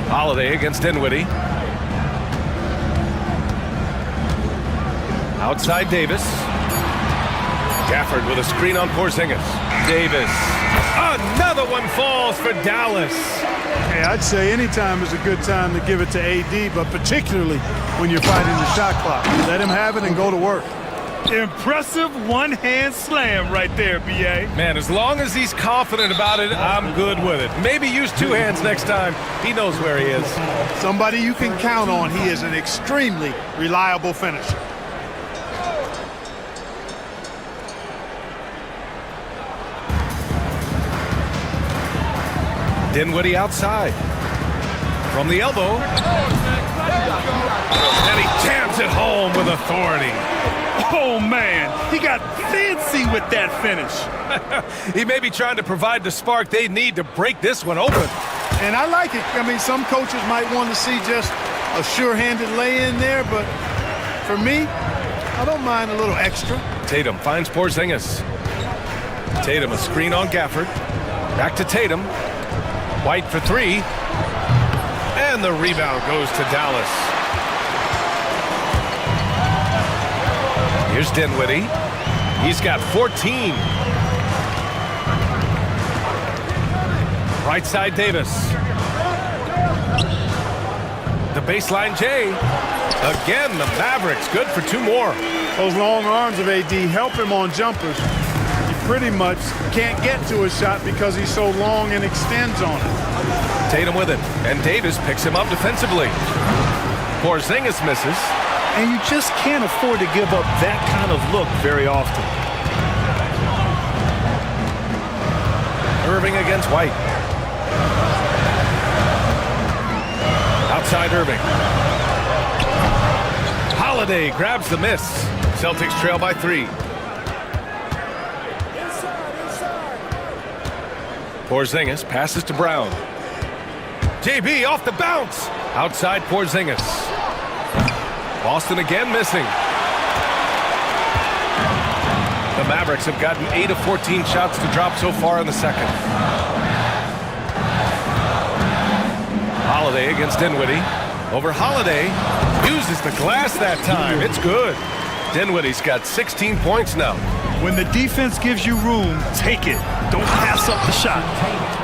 Speaker 1: Holiday against Dinwiddie. Outside Davis. Gafford with a screen on Porzingis. Davis. Another one falls for Dallas.
Speaker 13: Hey, I'd say any time is a good time to give it to AD, but particularly when you're fighting the shot clock. Let him have it and go to work.
Speaker 2: Impressive one-hand slam right there, B.A.
Speaker 1: Man, as long as he's confident about it, I'm good with it. Maybe use two hands next time. He knows where he is.
Speaker 13: Somebody you can count on. He is an extremely reliable finisher.
Speaker 1: Dinwiddie outside. From the elbow. And he jams it home with authority.
Speaker 2: Oh, man, he got fancy with that finish.
Speaker 1: He may be trying to provide the spark they need to break this one open.
Speaker 13: And I like it. I mean, some coaches might want to see just a sure-handed lay-in there, but for me, I don't mind a little extra.
Speaker 1: Tatum finds Porzingis. Tatum a screen on Gafford. Back to Tatum. White for three. And the rebound goes to Dallas. Here's Dinwiddie. He's got 14. Right side Davis. The baseline J. Again, the Mavericks good for two more.
Speaker 13: Those long arms of AD help him on jumpers. He pretty much can't get to his shot because he's so long and extends on it.
Speaker 1: Tatum with it, and Davis picks him up defensively. Porzingis misses.
Speaker 2: And you just can't afford to give up that kind of look very often.
Speaker 1: Irving against White. Outside Irving. Holiday grabs the miss. Celtics trail by 3. Porzingis passes to Brown. JB off the bounce. Outside Porzingis. Boston again missing. The Mavericks have gotten 8 of 14 shots to drop so far in the second. Holiday against Dinwiddie. Over Holiday. Uses the glass that time. It's good. Dinwiddie's got 16 points now.
Speaker 2: When the defense gives you room, take it. Don't pass up the shot.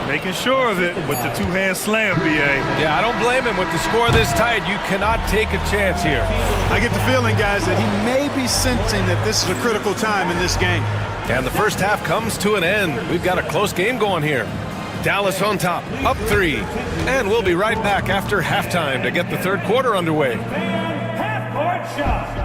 Speaker 2: Making sure of it with the two-hand slam, B.A.
Speaker 1: Yeah, I don't blame him. With the score this tight, you cannot take a chance here.
Speaker 13: I get the feeling, guys, that he may be sensing that this is a critical time in this game.
Speaker 1: And the first half comes to an end. We've got a close game going here. Dallas on top, up 3. And we'll be right back after halftime to get the third quarter underway.
Speaker 6: Half-court shot.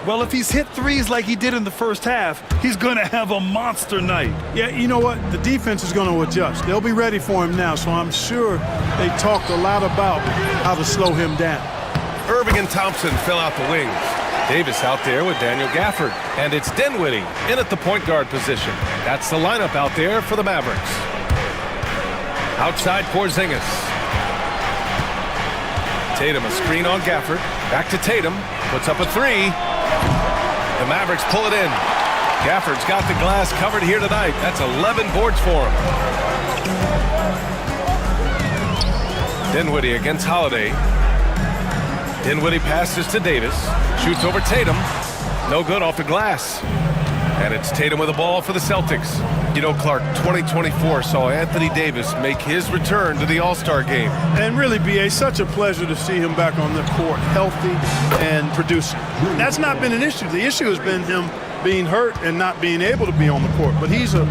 Speaker 2: Well, if he's hit threes like he did in the first half, he's going to have a monster night.
Speaker 13: Yeah, you know what? The defense is going to adjust. They'll be ready for him now, so I'm sure they talked a lot about how to slow him down.
Speaker 1: Irving and Thompson fill out the wings. Davis out there with Daniel Gafford. And it's Dinwiddie in at the point guard position. That's the lineup out there for the Mavericks. Outside Porzingis. Tatum a screen on Gafford. Back to Tatum. Puts up a three. The Mavericks pull it in. Gafford's got the glass covered here tonight. That's 11 boards for him. Dinwiddie against Holiday. Dinwiddie passes to Davis. Shoots over Tatum. No good off the glass. And it's Tatum with the ball for the Celtics. You know, Clark, 2024 saw Anthony Davis make his return to the All-Star game.
Speaker 13: And really, B.A., such a pleasure to see him back on the court, healthy and producing. That's not been an issue. The issue has been him being hurt and not being able to be on the court. But he's a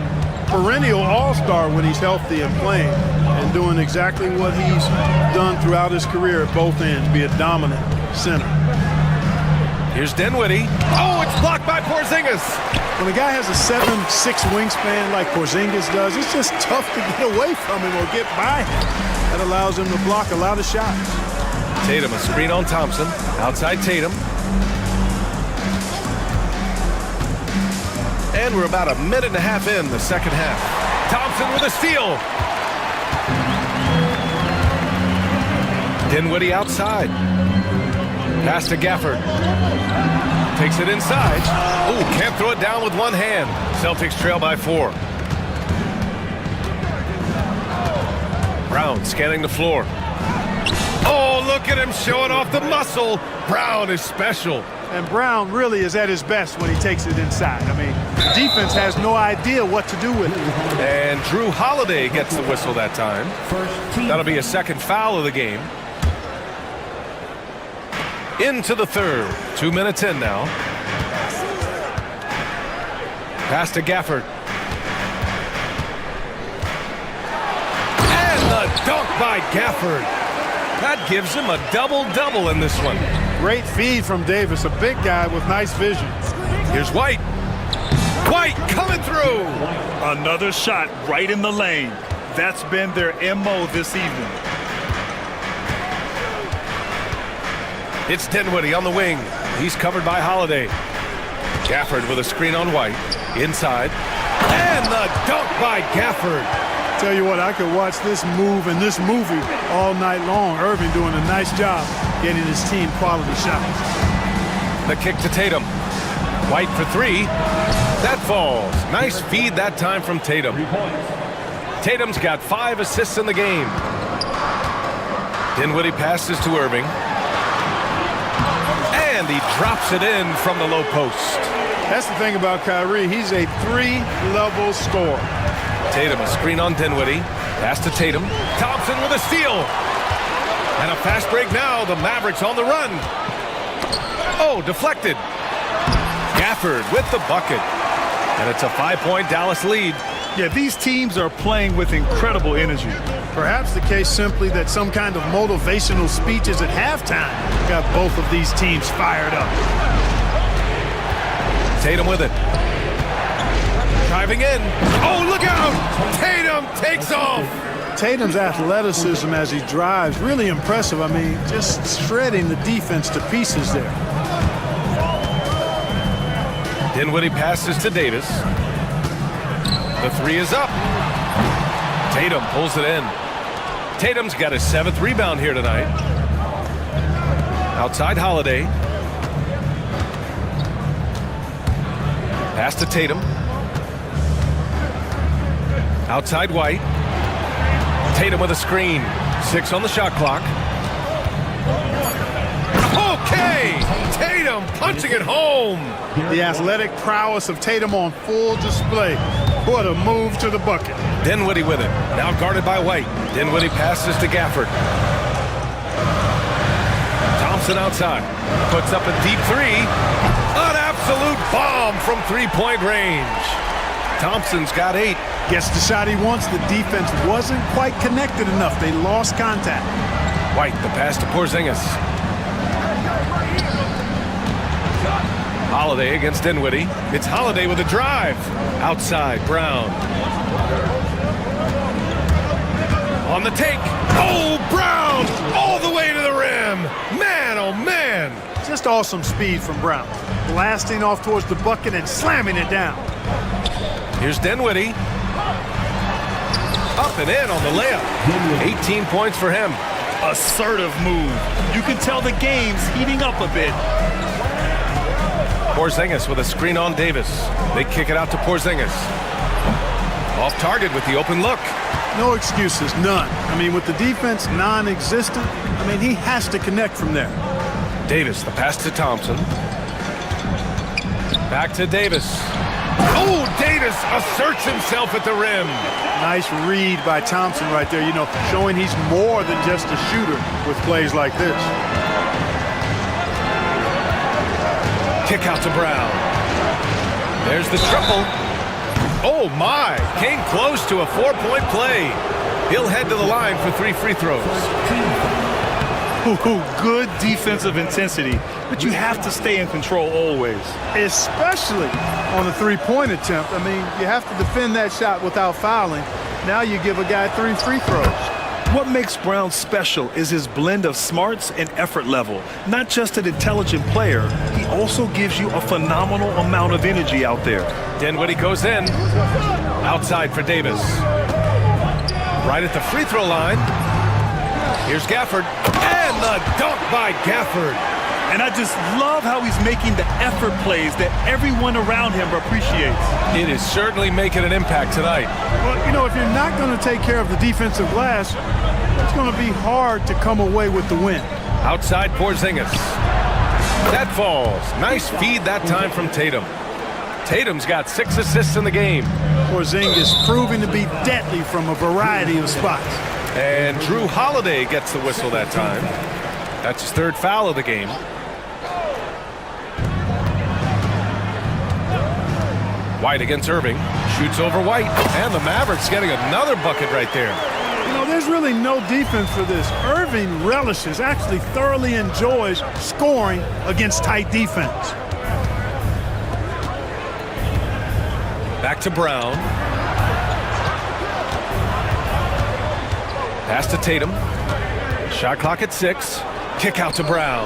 Speaker 13: perennial All-Star when he's healthy and playing and doing exactly what he's done throughout his career at both ends, be a dominant center.
Speaker 1: Here's Dinwiddie. Oh, it's blocked by Porzingis.
Speaker 13: When a guy has a 7'6" wingspan like Porzingis does, it's just tough to get away from him or get by him. That allows him to block a lot of shots.
Speaker 1: Tatum a screen on Thompson. Outside Tatum. And we're about a minute and a half in the second half. Thompson with a steal. Dinwiddie outside. Pass to Gafford. Takes it inside. Oh, can't throw it down with one hand. Celtics trail by 4. Brown scanning the floor. Oh, look at him showing off the muscle. Brown is special.
Speaker 13: And Brown really is at his best when he takes it inside. I mean, the defense has no idea what to do with it.
Speaker 1: And Drew Holiday gets the whistle that time. That'll be a second foul of the game. Into the third. 2 minutes in now. Pass to Gafford. And the dunk by Gafford. That gives him a double-double in this one.
Speaker 13: Great feed from Davis, a big guy with nice vision.
Speaker 1: Here's White. White coming through.
Speaker 2: Another shot right in the lane. That's been their MO this evening.
Speaker 1: It's Dinwiddie on the wing. He's covered by Holiday. Gafford with a screen on White. Inside. And the dunk by Gafford.
Speaker 13: Tell you what, I could watch this move and this movie all night long. Irving doing a nice job getting his team quality shots.
Speaker 1: The kick to Tatum. White for 3. That falls. Nice feed that time from Tatum. Tatum's got 5 assists in the game. Dinwiddie passes to Irving. And he drops it in from the low post.
Speaker 13: That's the thing about Kyrie. He's a 3-level scorer.
Speaker 1: Tatum a screen on Dinwiddie. Pass to Tatum. Thompson with a steal. And a fast break now. The Mavericks on the run. Oh, deflected. Gafford with the bucket. And it's a 5-point Dallas lead.
Speaker 2: Yeah, these teams are playing with incredible energy.
Speaker 13: Perhaps the case simply that some kind of motivational speeches at halftime got both of these teams fired up.
Speaker 1: Tatum with it. Driving in. Oh, look out! Tatum takes off!
Speaker 13: Tatum's athleticism as he drives, really impressive. I mean, just shredding the defense to pieces there.
Speaker 1: Dinwiddie passes to Davis. The 3 is up. Tatum pulls it in. Tatum's got his 7th rebound here tonight. Outside Holiday. Pass to Tatum. Outside White. Tatum with a screen. 6 on the shot clock. Okay! Tatum punching it home.
Speaker 13: The athletic prowess of Tatum on full display. What a move to the bucket.
Speaker 1: Dinwiddie with it. Now guarded by White. Dinwiddie passes to Gafford. Thompson outside. Puts up a deep 3. An absolute bomb from 3-point range. Thompson's got 8.
Speaker 13: Gets the shot he wants. The defense wasn't quite connected enough. They lost contact.
Speaker 1: White, the pass to Porzingis. Holiday against Dinwiddie. It's Holiday with a drive. Outside, Brown. On the take. Oh, Brown! All the way to the rim. Man, oh, man.
Speaker 13: Just awesome speed from Brown. Blasting off towards the bucket and slamming it down.
Speaker 1: Here's Dinwiddie. Up and in on the layup. 18 points for him.
Speaker 2: Assertive move. You can tell the game's heating up a bit.
Speaker 1: Porzingis with a screen on Davis. They kick it out to Porzingis. Off target with the open look.
Speaker 13: No excuses, none. I mean, with the defense non-existent, I mean, he has to connect from there.
Speaker 1: Davis, the pass to Thompson. Back to Davis. Oh, Davis asserts himself at the rim.
Speaker 13: Nice read by Thompson right there, you know, showing he's more than just a shooter with plays like this.
Speaker 1: Kick out to Brown. There's the triple. Oh, my. Came close to a 4-point play. He'll head to the line for 3 free throws.
Speaker 2: Good defensive intensity, but you have to stay in control always.
Speaker 13: Especially on the three-point attempt. I mean, you have to defend that shot without fouling. Now you give a guy 3 free throws.
Speaker 2: What makes Brown special is his blend of smarts and effort level. Not just an intelligent player, he also gives you a phenomenal amount of energy out there.
Speaker 1: Dinwiddie goes in. Outside for Davis. Right at the free throw line. Here's Gafford. And the dunk by Gafford.
Speaker 2: And I just love how he's making the effort plays that everyone around him appreciates.
Speaker 1: It is certainly making an impact tonight.
Speaker 13: Well, you know, if you're not going to take care of the defensive glass, it's going to be hard to come away with the win.
Speaker 1: Outside Porzingis. That falls. Nice feed that time from Tatum. Tatum's got 6 assists in the game.
Speaker 13: Porzingis proving to be deadly from a variety of spots.
Speaker 1: And Drew Holiday gets the whistle that time. That's his 3rd foul of the game. White against Irving. Shoots over White. And the Mavericks getting another bucket right there.
Speaker 13: You know, there's really no defense for this. Irving relishes, actually thoroughly enjoys scoring against tight defense.
Speaker 1: Back to Brown. Pass to Tatum. Shot clock at 6. Kick out to Brown.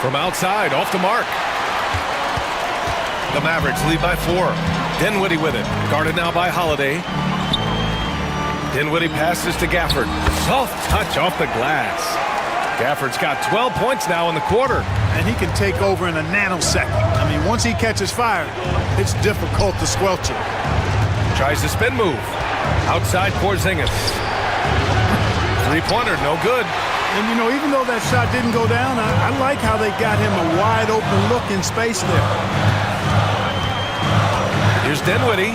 Speaker 1: From outside, off the mark. The Mavericks lead by 4. Dinwiddie with it. Guarded now by Holiday. Dinwiddie passes to Gafford. Soft touch off the glass. Gafford's got 12 points now in the quarter.
Speaker 13: And he can take over in a nanosecond. I mean, once he catches fire, it's difficult to squelch it.
Speaker 1: Tries the spin move. Outside Porzingis. 3-pointer, no good.
Speaker 13: And, you know, even though that shot didn't go down, I like how they got him a wide-open look in space there.
Speaker 1: Here's Dinwiddie.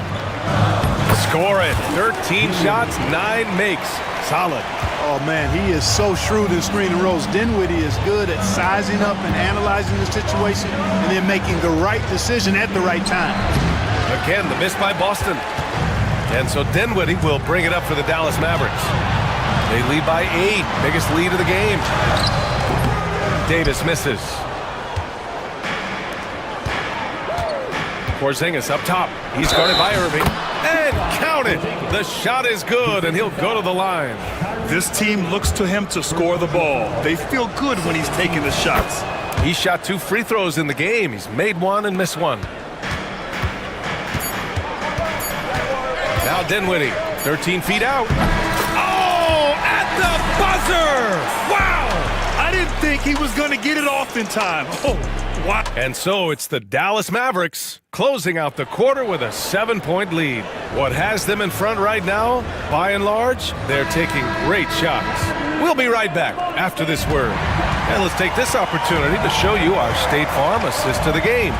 Speaker 1: Score it. 13 shots, 9 makes. Solid.
Speaker 13: Oh, man, he is so shrewd in screen and rolls. Dinwiddie is good at sizing up and analyzing the situation and then making the right decision at the right time.
Speaker 1: Again, the miss by Boston. And so Dinwiddie will bring it up for the Dallas Mavericks. They lead by 8. Biggest lead of the game. Davis misses. Porzingis up top. He's guarded by Irving. And count it. The shot is good, and he'll go to the line.
Speaker 2: This team looks to him to score the ball. They feel good when he's taking the shots.
Speaker 1: He shot 2 free throws in the game. He's made 1 and missed 1. Now Dinwiddie, 13 feet out. Oh, at the buzzer! Wow!
Speaker 2: I didn't think he was going to get it off in time. Oh, wow.
Speaker 1: And so it's the Dallas Mavericks closing out the quarter with a 7-point lead. What has them in front right now, by and large, they're taking great shots. We'll be right back after this word. And let's take this opportunity to show you our State Farm assist to the game.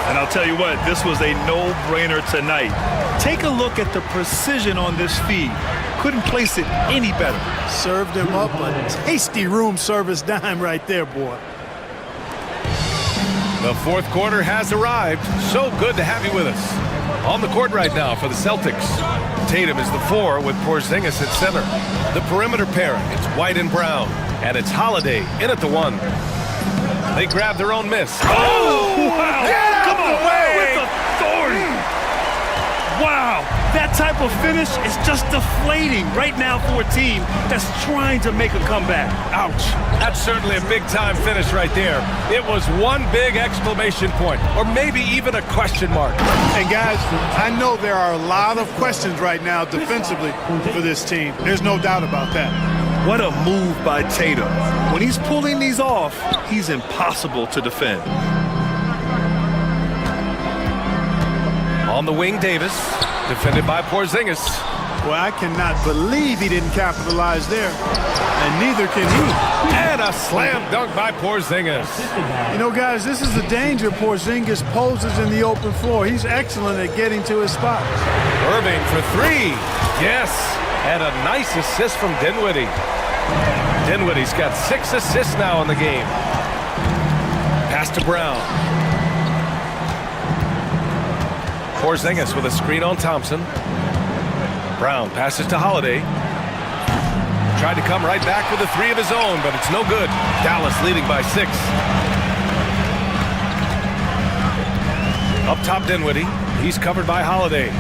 Speaker 2: And I'll tell you what, this was a no-brainer tonight. Take a look at the precision on this feed. Couldn't place it any better.
Speaker 13: Served him up a tasty room service dime right there, boy.
Speaker 1: The 4th quarter has arrived. So good to have you with us. On the court right now for the Celtics, Tatum is the 4 with Porzingis at center. The perimeter pairing, it's White and Brown. And it's Holiday in at the 1. They grab their own miss.
Speaker 2: Oh, wow.
Speaker 1: Get out
Speaker 2: Come
Speaker 1: the
Speaker 2: on,
Speaker 1: way.
Speaker 2: with authority. Wow, that type of finish is just deflating right now for a team that's trying to make a comeback.
Speaker 1: Ouch. That's certainly a big-time finish right there. It was one big exclamation point, or maybe even a question mark.
Speaker 13: And guys, I know there are a lot of questions right now defensively for this team. There's no doubt about that.
Speaker 2: What a move by Tatum. When he's pulling these off, he's impossible to defend.
Speaker 1: On the wing, Davis, defended by Porzingis.
Speaker 13: Well, I cannot believe he didn't capitalize there, and neither can he.
Speaker 1: And a slam dunk by Porzingis.
Speaker 13: You know, guys, this is the danger Porzingis poses in the open floor. He's excellent at getting to his spot.
Speaker 1: Irving for three. Yes, and a nice assist from Dinwiddie. Dinwiddie's got 6 assists now in the game. Pass to Brown. Porzingis with a screen on Thompson. Brown passes to Holiday. Tried to come right back with a 3 of his own, but it's no good. Dallas leading by 6. Up top, Dinwiddie. He's covered by Holiday.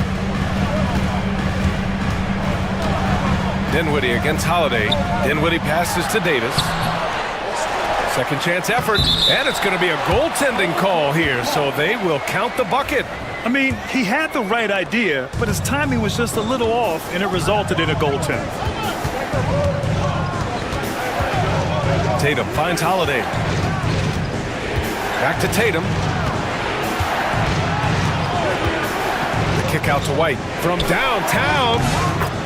Speaker 1: Dinwiddie against Holiday. Dinwiddie passes to Davis. Second chance effort, and it's going to be a goaltending call here, so they will count the bucket.
Speaker 2: I mean, he had the right idea, but his timing was just a little off, and it resulted in a goaltend.
Speaker 1: Tatum finds Holiday. Back to Tatum. The kick out to White from downtown.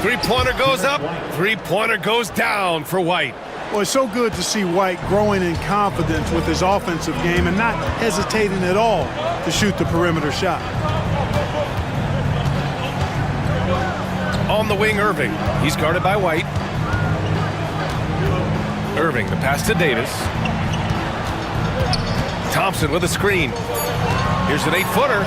Speaker 1: Three-pointer goes up. Three-pointer goes down for White.
Speaker 13: Well, it's so good to see White growing in confidence with his offensive game and not hesitating at all to shoot the perimeter shot.
Speaker 1: On the wing, Irving. He's guarded by White. Irving, the pass to Davis. Thompson with a screen. Here's an 8-footer.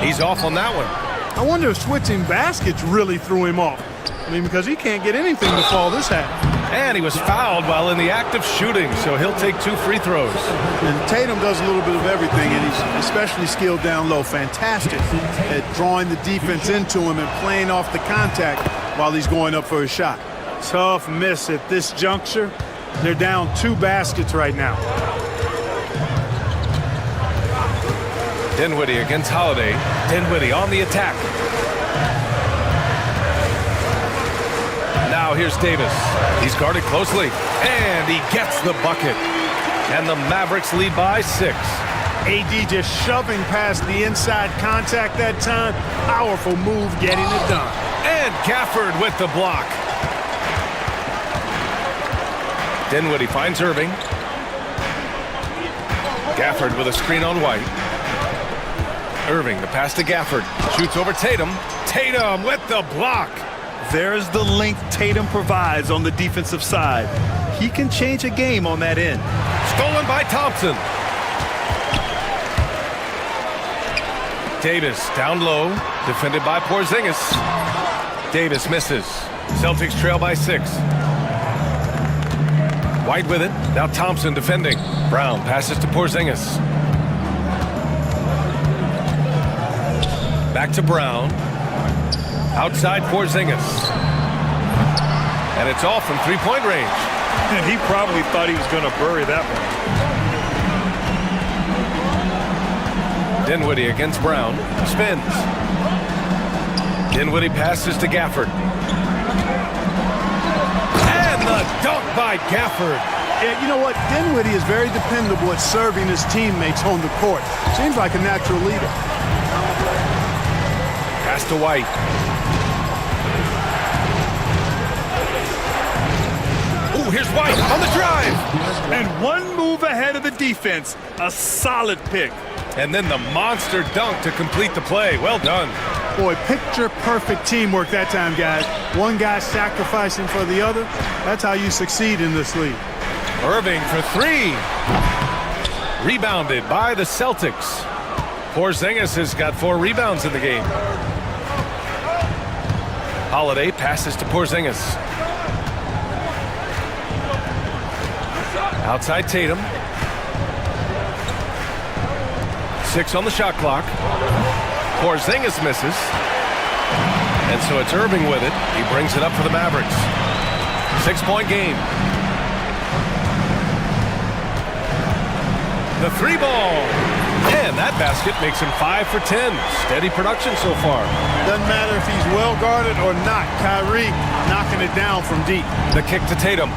Speaker 1: He's off on that one.
Speaker 13: I wonder if switching baskets really threw him off. I mean, because he can't get anything to fall this half.
Speaker 1: And he was fouled while in the act of shooting, so he'll take 2 free throws.
Speaker 13: And Tatum does a little bit of everything, and he's especially skilled down low. Fantastic at drawing the defense into him and playing off the contact while he's going up for his shot. Tough miss at this juncture. They're down 2 baskets right now.
Speaker 1: Dinwiddie against Holiday. Dinwiddie on the attack. Now here's Davis. He's guarded closely, and he gets the bucket. And the Mavericks lead by 6.
Speaker 13: AD just shoving past the inside contact that time. Powerful move getting it done.
Speaker 1: And Gafford with the block. Dinwiddie finds Irving. Gafford with a screen on White. Irving, the pass to Gafford. Shoots over Tatum. Tatum with the block.
Speaker 2: There's the length Tatum provides on the defensive side. He can change a game on that end.
Speaker 1: Stolen by Thompson. Davis down low, defended by Porzingis. Davis misses. Celtics trail by 6. White with it. Now Thompson defending. Brown passes to Porzingis. Back to Brown. Outside Porzingis. And it's off from 3-point range.
Speaker 2: And he probably thought he was going to bury that one.
Speaker 1: Dinwiddie against Brown. Spins. Dinwiddie passes to Gafford. And the dunk by Gafford.
Speaker 13: Yeah, you know what? Dinwiddie is very dependable at serving his teammates on the court. Seems like a natural leader.
Speaker 1: Pass to White. Ooh, here's White on the drive.
Speaker 2: And one move ahead of the defense. A solid pick.
Speaker 1: And then the monster dunk to complete the play. Well done.
Speaker 13: Boy, picture-perfect teamwork that time, guys. One guy sacrificing for the other. That's how you succeed in this league.
Speaker 1: Irving for 3. Rebounded by the Celtics. Porzingis has got 4 rebounds in the game. Holiday passes to Porzingis. Outside Tatum. 6 on the shot clock. Porzingis misses. And so it's Irving with it. He brings it up for the Mavericks. 6-point game. The 3 ball. And that basket makes him 5 for 10. Steady production so far.
Speaker 13: Doesn't matter if he's well guarded or not. Kyrie knocking it down from deep.
Speaker 1: The kick to Tatum.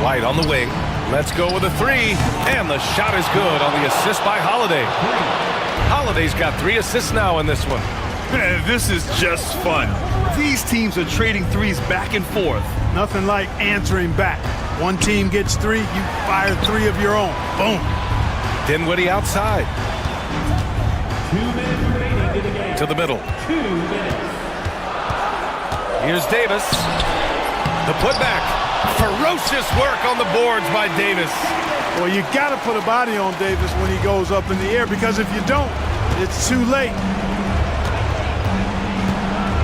Speaker 1: White on the wing. Let's go with a 3. And the shot is good on the assist by Holiday. Holiday's got 3 assists now in this one.
Speaker 2: This is just fun. These teams are trading threes back and forth.
Speaker 13: Nothing like answering back. One team gets 3, you fire 3 of your own. Boom.
Speaker 1: Dinwiddie outside.
Speaker 6: 2 minutes remaining in the game.
Speaker 1: To the middle.
Speaker 6: 2 minutes.
Speaker 1: Here's Davis. The putback. Ferocious work on the boards by Davis.
Speaker 13: Well, you got to put a body on Davis when he goes up in the air, because if you don't, it's too late.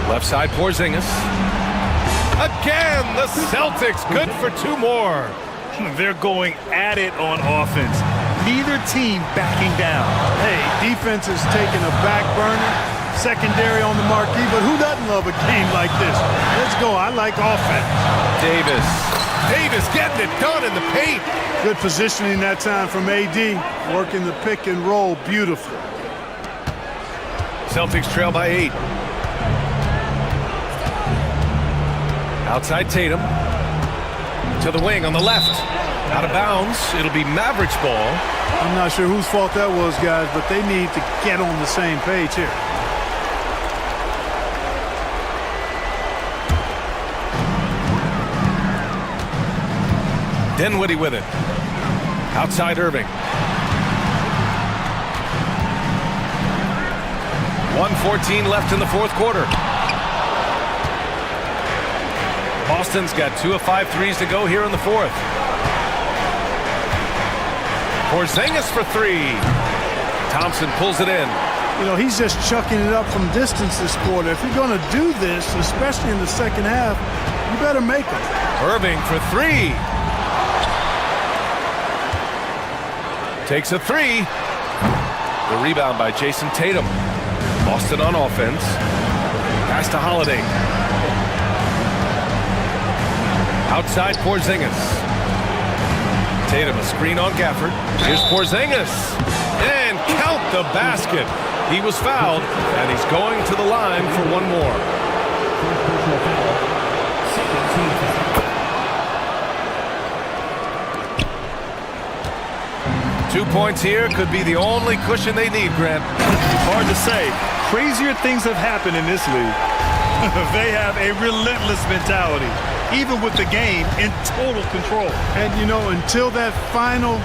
Speaker 1: Left side Porzingis. Again, the Celtics good for 2 more.
Speaker 2: They're going at it on offense. Neither team backing down.
Speaker 13: Hey, defense is taking a back burner, secondary on the marquee, but who doesn't love a game like this? Let's go. I like offense.
Speaker 1: Davis getting it done in the paint.
Speaker 13: Good positioning that time from AD, working the pick and roll beautifully.
Speaker 1: Celtics trail by 8. Outside Tatum. To the wing on the left. Out of bounds. It'll be Mavericks ball.
Speaker 13: I'm not sure whose fault that was, guys, but they need to get on the same page here.
Speaker 1: Dinwiddie with it. Outside Irving. 1:14 left in the 4th quarter. Boston's got 2 of 5 threes to go here in the 4th. Porzingis for 3. Thompson pulls it in.
Speaker 13: You know, he's just chucking it up from distance this quarter. If you're going to do this, especially in the second half, you better make them.
Speaker 1: Irving for 3. Takes a 3. The rebound by Jason Tatum. Boston on offense. Pass to Holiday. Outside Porzingis. Tatum a screen on Gafford. Here's Porzingis. And count the basket. He was fouled, and he's going to the line for 1 more. 2 points here could be the only cushion they need, Grant.
Speaker 2: Hard to say. Crazier things have happened in this league. They have a relentless mentality, even with the game in total control.
Speaker 13: And, you know, until that final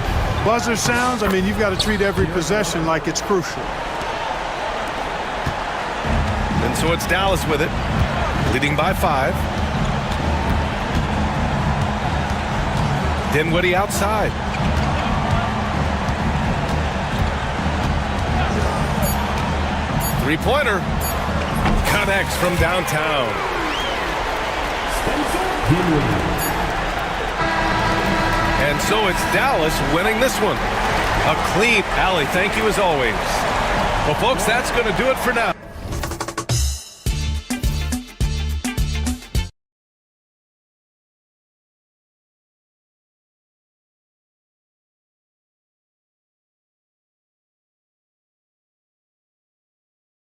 Speaker 13: buzzer sounds, I mean, you've got to treat every possession like it's crucial.
Speaker 1: And so it's Dallas with it, leading by 5. Dinwiddie outside. Three-pointer connects from downtown. And so it's Dallas winning this one. A clean alley. Thank you as always. Well, folks, that's going to do it for now.